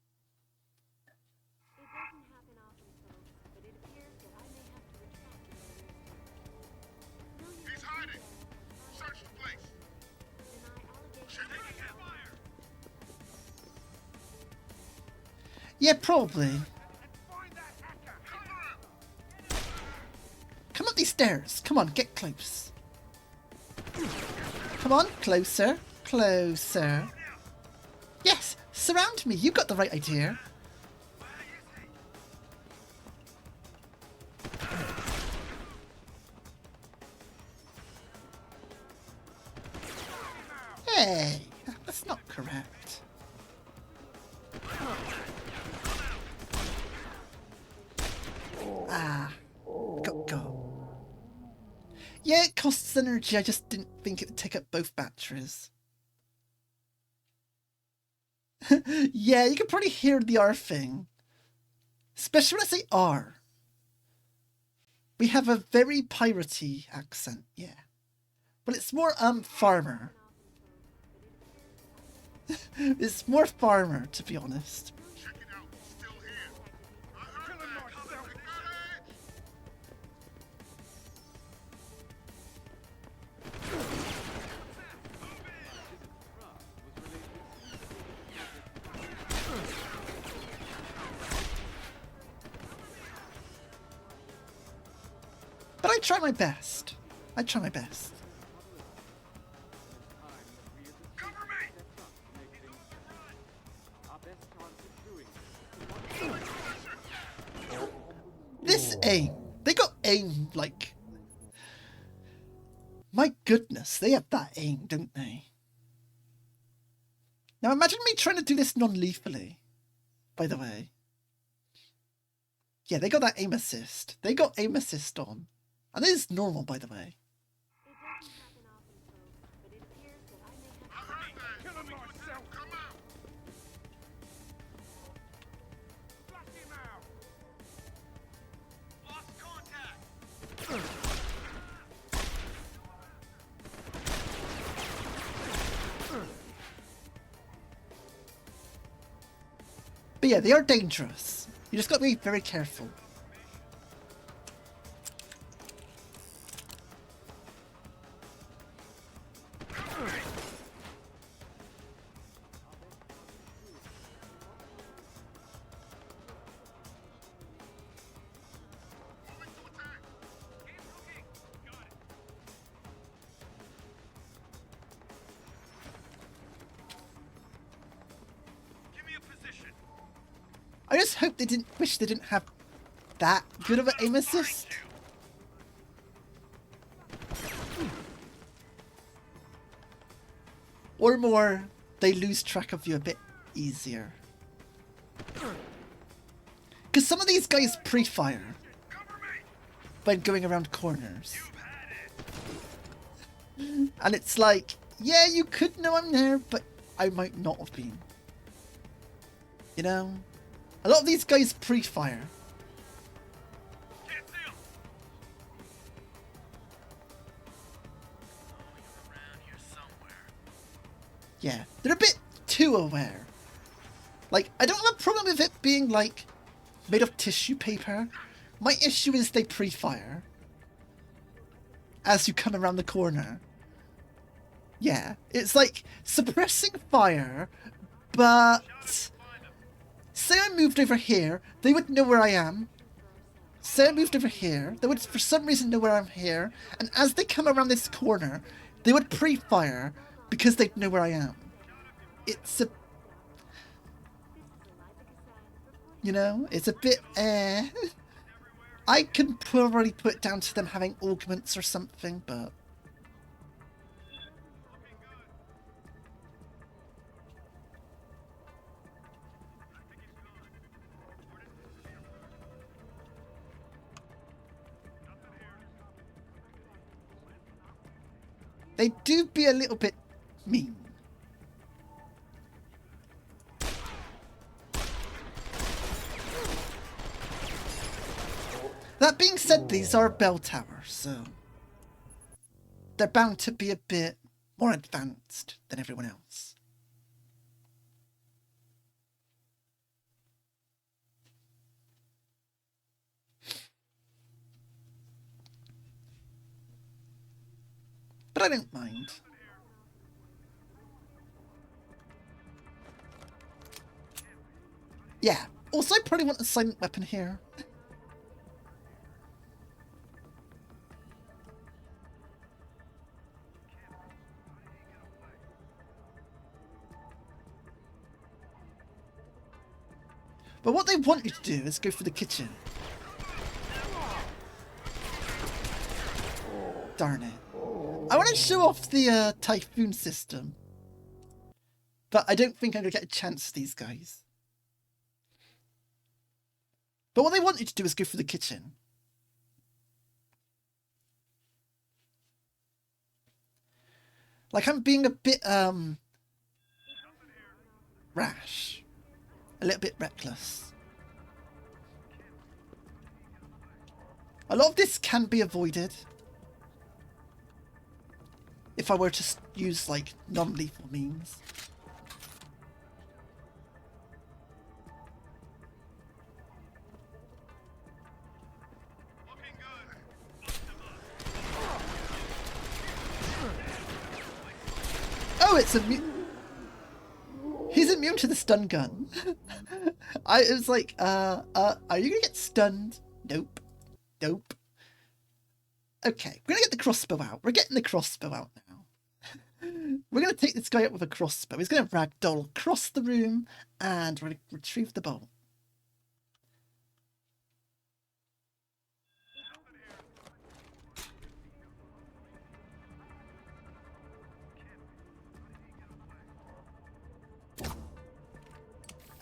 He's hiding. Search the place. Yeah, probably. Come up these stairs. Come on, get close. Come on, closer. Closer. Yes, surround me. You got the right idea. Hey, that's not correct. Ah, go. Yeah, it costs energy. I just didn't think it would take up both batteries. Yeah, you can probably hear the R thing. Especially when I say R. We have a very piratey accent, yeah. But it's more, farmer. It's more farmer, to be honest. But I try my best. I try my best. This aim. They got aim, like... My goodness, they have that aim, don't they? Now imagine me trying to do this non-lethally, by the way. Yeah, they got that aim assist. They got aim assist on. And it is normal, by the way. But yeah, they are dangerous. You just got to be very careful. I just hope they didn't wish they didn't have that good of an aim assist. Or more, they lose track of you a bit easier. Because some of these guys pre-fire when going around corners. And it's like, yeah, you could know I'm there, but I might not have been. You know? A lot of these guys pre-fire. Yeah, they're a bit too aware. Like, I don't have a problem with it being, like, made of tissue paper. My issue is they pre-fire as you come around the corner. Yeah, it's like suppressing fire, but... Say I moved over here, they would know where I am. Say I moved over here, they would for some reason know where I'm here. And as they come around this corner, they would pre-fire because they'd know where I am. It's a... You know, it's a bit, I can probably put it down to them having augments or something, but... They do be a little bit mean. That being said, these are bell towers, so they're bound to be a bit more advanced than everyone else. But I don't mind. Yeah, also I probably want a silent weapon here. But what they want you to do is go for the kitchen. Darn it. I want to show off the Typhoon system. But I don't think I'm going to get a chance to these guys. But what they want you to do is go for the kitchen. Like I'm being a bit, rash. A little bit reckless. A lot of this can be avoided. If I were to use, like, non-lethal means. Oh, it's immune. He's immune to the stun gun. It was like, are you gonna get stunned? Nope. Nope. Okay, we're gonna get the crossbow out. We're getting the crossbow out now. We're gonna take this guy up with a crossbow. He's gonna ragdoll across the room and we're gonna retrieve the bolt.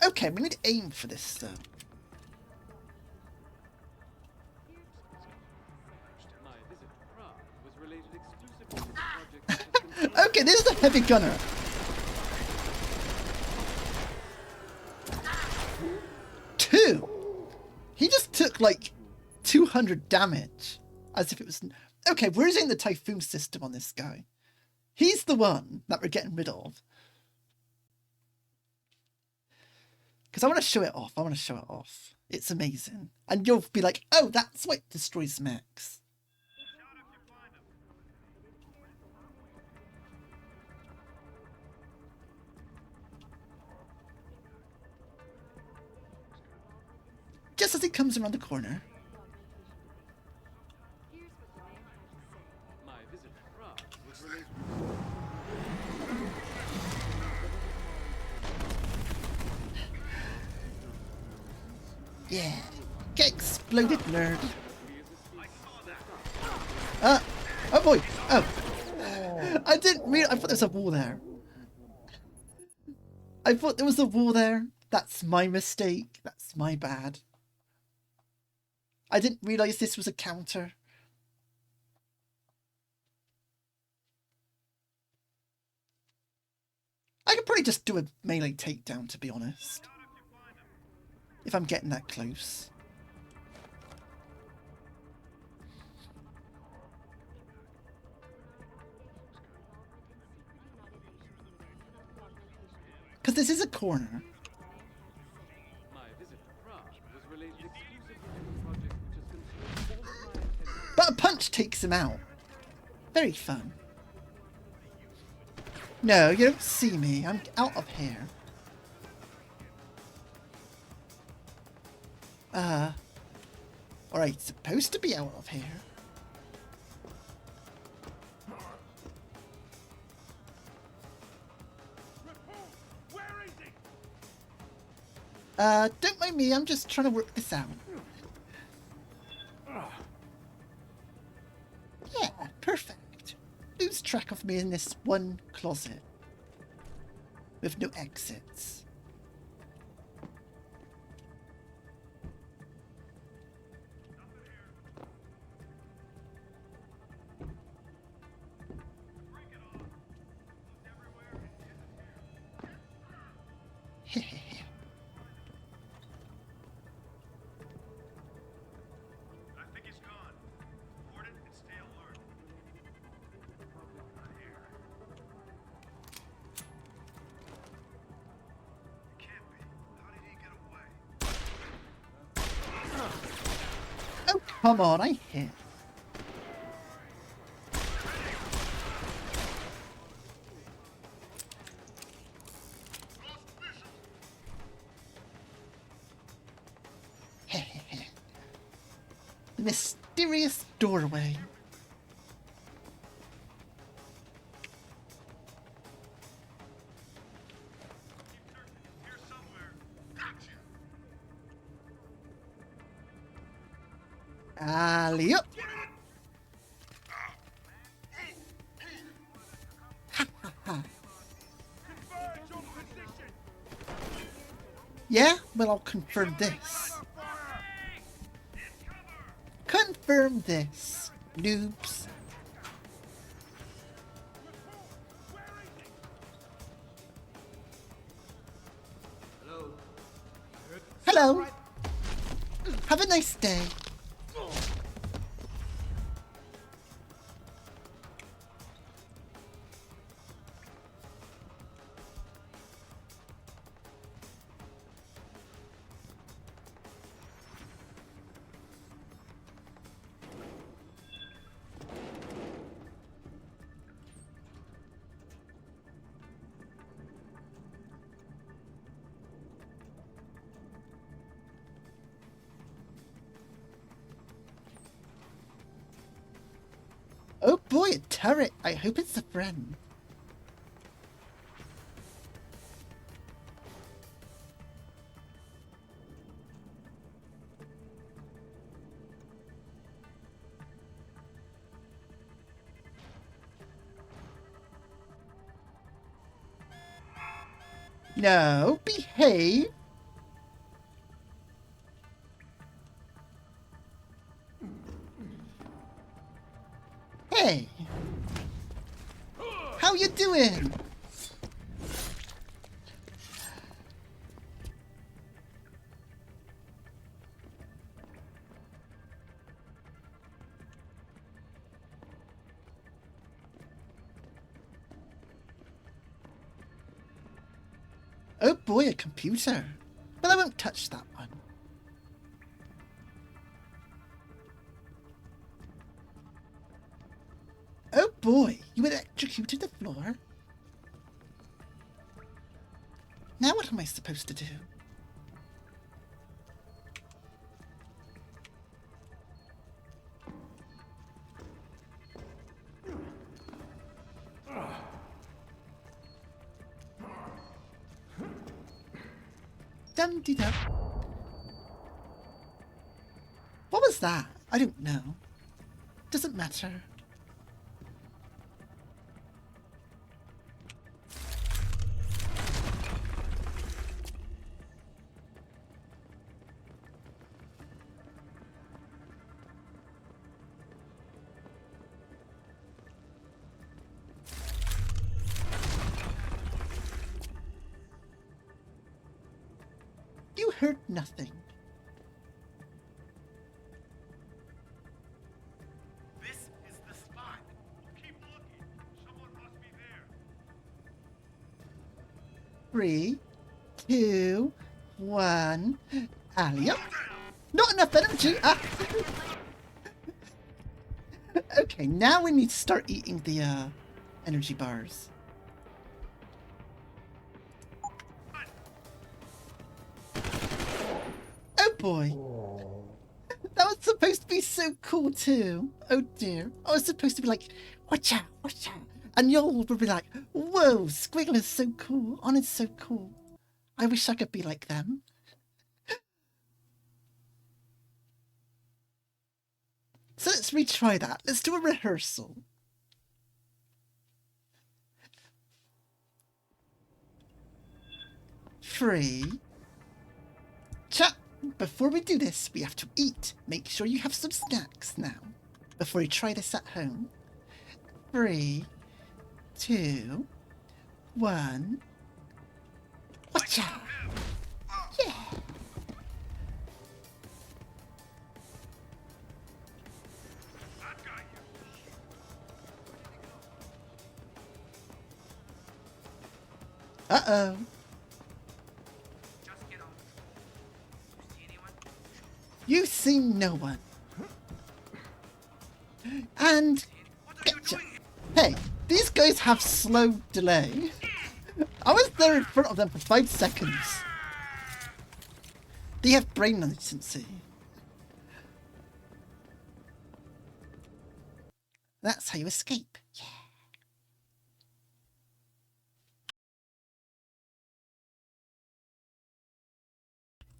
Okay, we need to aim for this though. Okay, this is a heavy gunner. Two. He just took like 200 damage, as if it was. Okay, we're using the Typhoon system on this guy. He's the one that we're getting rid of. Because I want to show it off. I want to show it off. It's amazing. And you'll be like, oh, that's what destroys mechs. Just as he comes around the corner. Yeah. Get exploded, nerd. Oh boy. Oh. I didn't realize. I thought there was a wall there. I thought there was a wall there. That's my mistake. That's my bad. I didn't realize this was a counter. I could probably just do a melee takedown, to be honest. If I'm getting that close. Because this is a corner. But a punch takes him out. Very fun. No, you don't see me. I'm out of here. Alright, supposed to be out of here. Don't mind me, I'm just trying to work this out. Yeah, perfect. Lose track of me in this one closet. With no exits. Come on, I hit. The mysterious doorway. Alley-up. Yeah, well, I'll confirm this. Confirm this, noobs. Hello. Have a nice day. Oh boy, a turret. I hope it's a friend. No, behave. Hey. How you doing? Oh boy, a computer. But I won't touch that one. Oh boy, you electrocuted the floor? Now what am I supposed to do? Dum-de-dum. What was that? I don't know. Doesn't matter. You heard nothing. This is the spot. Keep looking. Someone must be there. 3, 2, 1. Alio. Not enough energy. Ah. Okay, now we need to start eating the energy bars. Oh boy. That was supposed to be so cool too. Oh dear. I was supposed to be like, watch out, watch out. And y'all would be like, whoa, Squiggle is so cool. On is so cool. I wish I could be like them. So let's retry that. Let's do a rehearsal. Free. Chat. Before we do this, we have to eat. Make sure you have some snacks now. Before you try this at home. 3, 2, 1. Watch out. Yeah. Uh-oh. You see no one. And getcha. Hey, these guys have slow delay. I was there in front of them for 5 seconds. They have brain latency. That's how you escape. Yeah.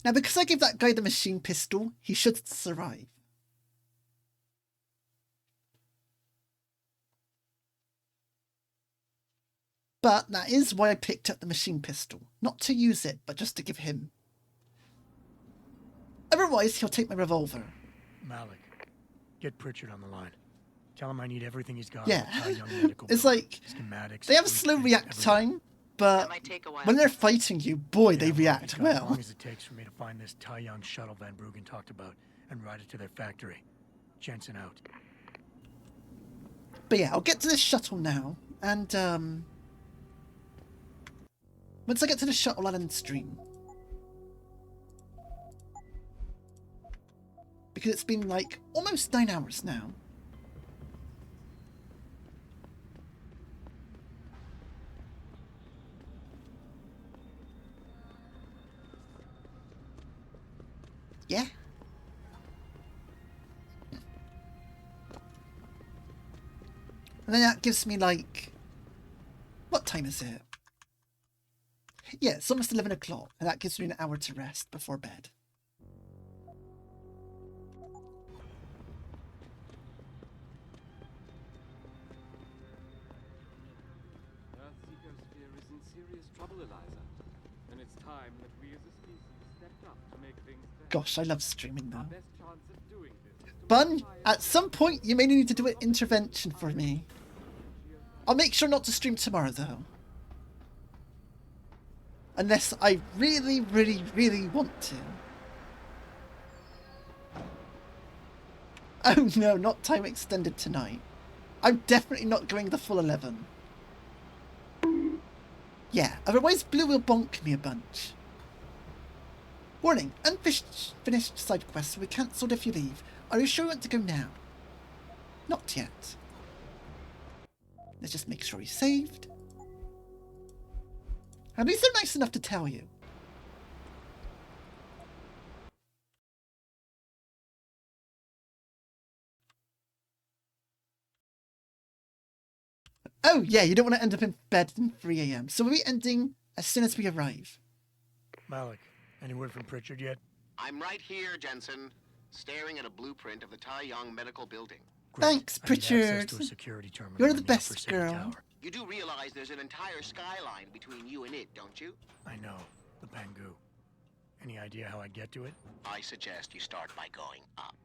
Now, because I gave that guy the machine pistol, he should survive. But that is why I picked up the machine pistol. Not to use it, but just to give him. Otherwise, he'll take my revolver. Malik, get Pritchard on the line. Tell him I need everything he's got. Yeah. It's like, they have slow react time, but when they're fighting you, boy, they react well. As long as it takes for me to find this Tai Young shuttle Van Bruggen talked about and ride it to their factory. Jensen out. But yeah, I'll get to this shuttle now, and once I get to the shuttle, I'll end stream. Because it's been like almost 9 hours now. Yeah. And then that gives me like... What time is it? Yeah, it's almost 11 o'clock. And that gives me an hour to rest before bed. Earthseeker's sphere is in serious trouble, Eliza. And it's time that we as a species stepped up to make things better. Gosh, I love streaming Our though. best chance of doing this is to Bun, at some point you may need to do an intervention for me. I'll make sure not to stream tomorrow though. Unless I really, really, really want to. Oh no, not time extended tonight. I'm definitely not going the full 11. Yeah, otherwise Blue will bonk me a bunch. Warning, unfinished side quests will be cancelled if you leave. Are you sure you want to go now? Not yet. Let's just make sure he's saved. At least they're nice enough to tell you. Oh yeah, you don't want to end up in bed at 3 AM. So we'll be ending as soon as we arrive. Malik, any word from Pritchard yet? I'm right here, Jensen, staring at a blueprint of the Tai Yong Medical Building. Great. Thanks, I need access Pritchard. to a security terminal You're in the Upper best City girl. Tower. You do realize there's an entire skyline between you and it, don't you? I know. The Pangu. Any idea how I'd get to it? I suggest you start by going up.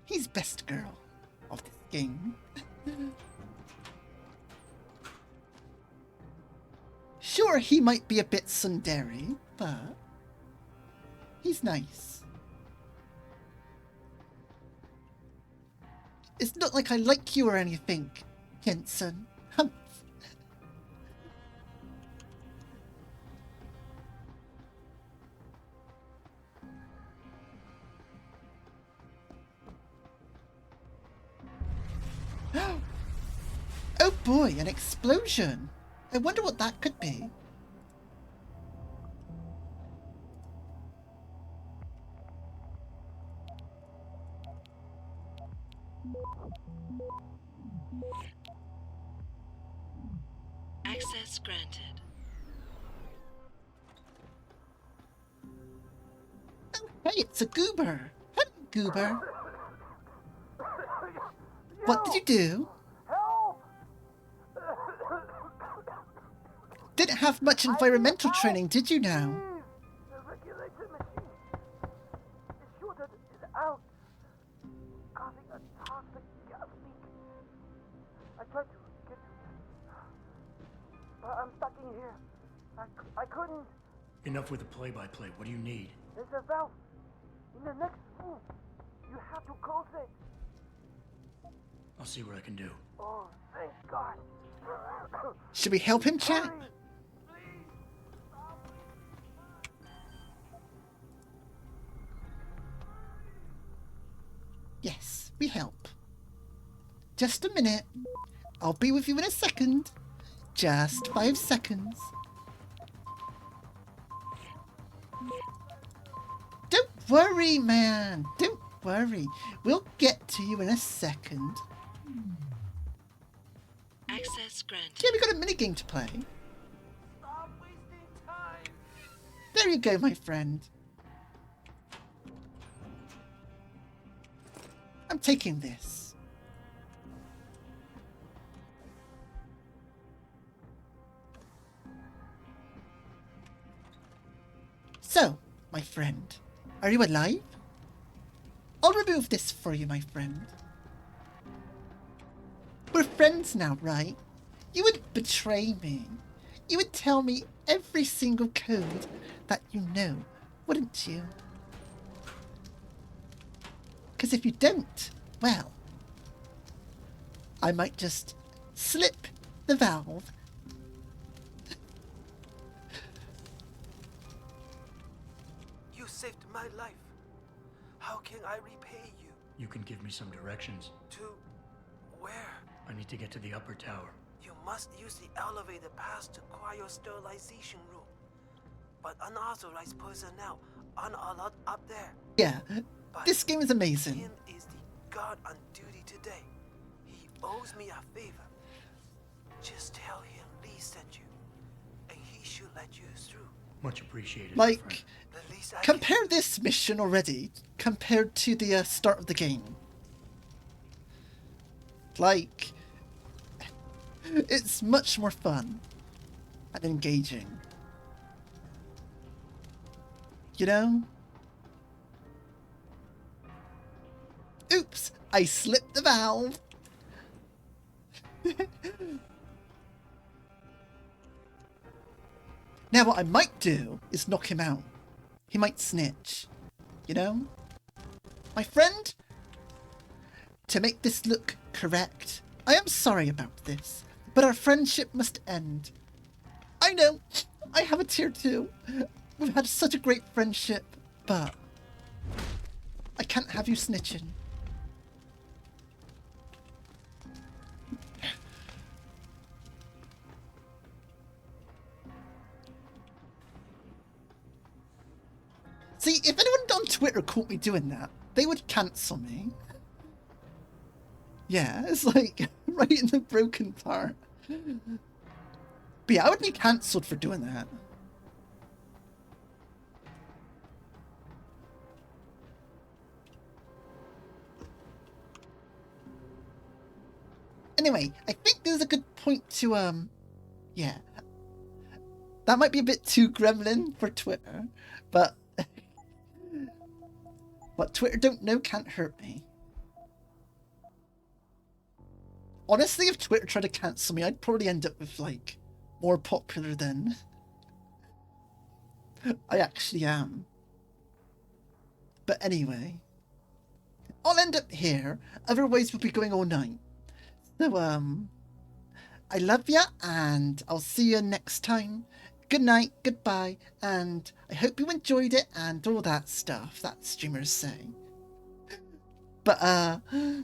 He's best girl of this game. Sure, he might be a bit tsundere, but he's nice. It's not like I like you or anything, Jensen. Oh boy, an explosion! I wonder what that could be. Access granted. Oh, hey, it's a goober. Hello, goober. What did you do? Didn't have much environmental training, did you now? The regulator machine. The shooter is out, causing a toxic gas leak. I tried to get to it, but I'm stuck in here. I couldn't. Enough with the play-by-play. What do you need? There's a valve in the next room. You have to close it. I'll see what I can do. Oh, thank God. Should we help him, chap? Yes, we help. Just a minute. I'll be with you in a second. Just 5 seconds. Don't worry, man. Don't worry. We'll get to you in a second. Access granted. Yeah, we got a minigame to play. Stop wasting time. There you go, my friend. I'm taking this. So, my friend, are you alive? I'll remove this for you, my friend. We're friends now, right? You would betray me. You would tell me every single code that you know, wouldn't you? Because if you don't, well, I might just slip the valve. You saved my life. How can I repay you? You can give me some directions. To where? I need to get to the upper tower. You must use the elevator pass to cryosterilization room. But unauthorized personnel aren't allowed up there. Yeah, this game is amazing. Ian is the guard on duty today. He owes me a favor. Just tell him Lee sent you, and he should let you through. Much appreciated. Like, compare this mission already compared to the start of the game. Like, it's much more fun and engaging. You know? Oops, I slipped the valve. Now what I might do is knock him out. He might snitch. You know? My friend? To make this look correct, I am sorry about this, but our friendship must end. I know, I have a tear too. We've had such a great friendship, but I can't have you snitching. See, if anyone on Twitter caught me doing that, they would cancel me. Yeah, it's like right in the broken part. But yeah, I would be cancelled for doing that. Anyway, I think this is a good point to, yeah. That might be a bit too gremlin for Twitter, but what Twitter don't know can't hurt me. Honestly, if Twitter tried to cancel me, I'd probably end up with, like, more popular than I actually am. But anyway, I'll end up here, otherwise we'll be going all night. So, I love ya, and I'll see you next time. Good night, goodbye, and I hope you enjoyed it and all that stuff that streamers say. But,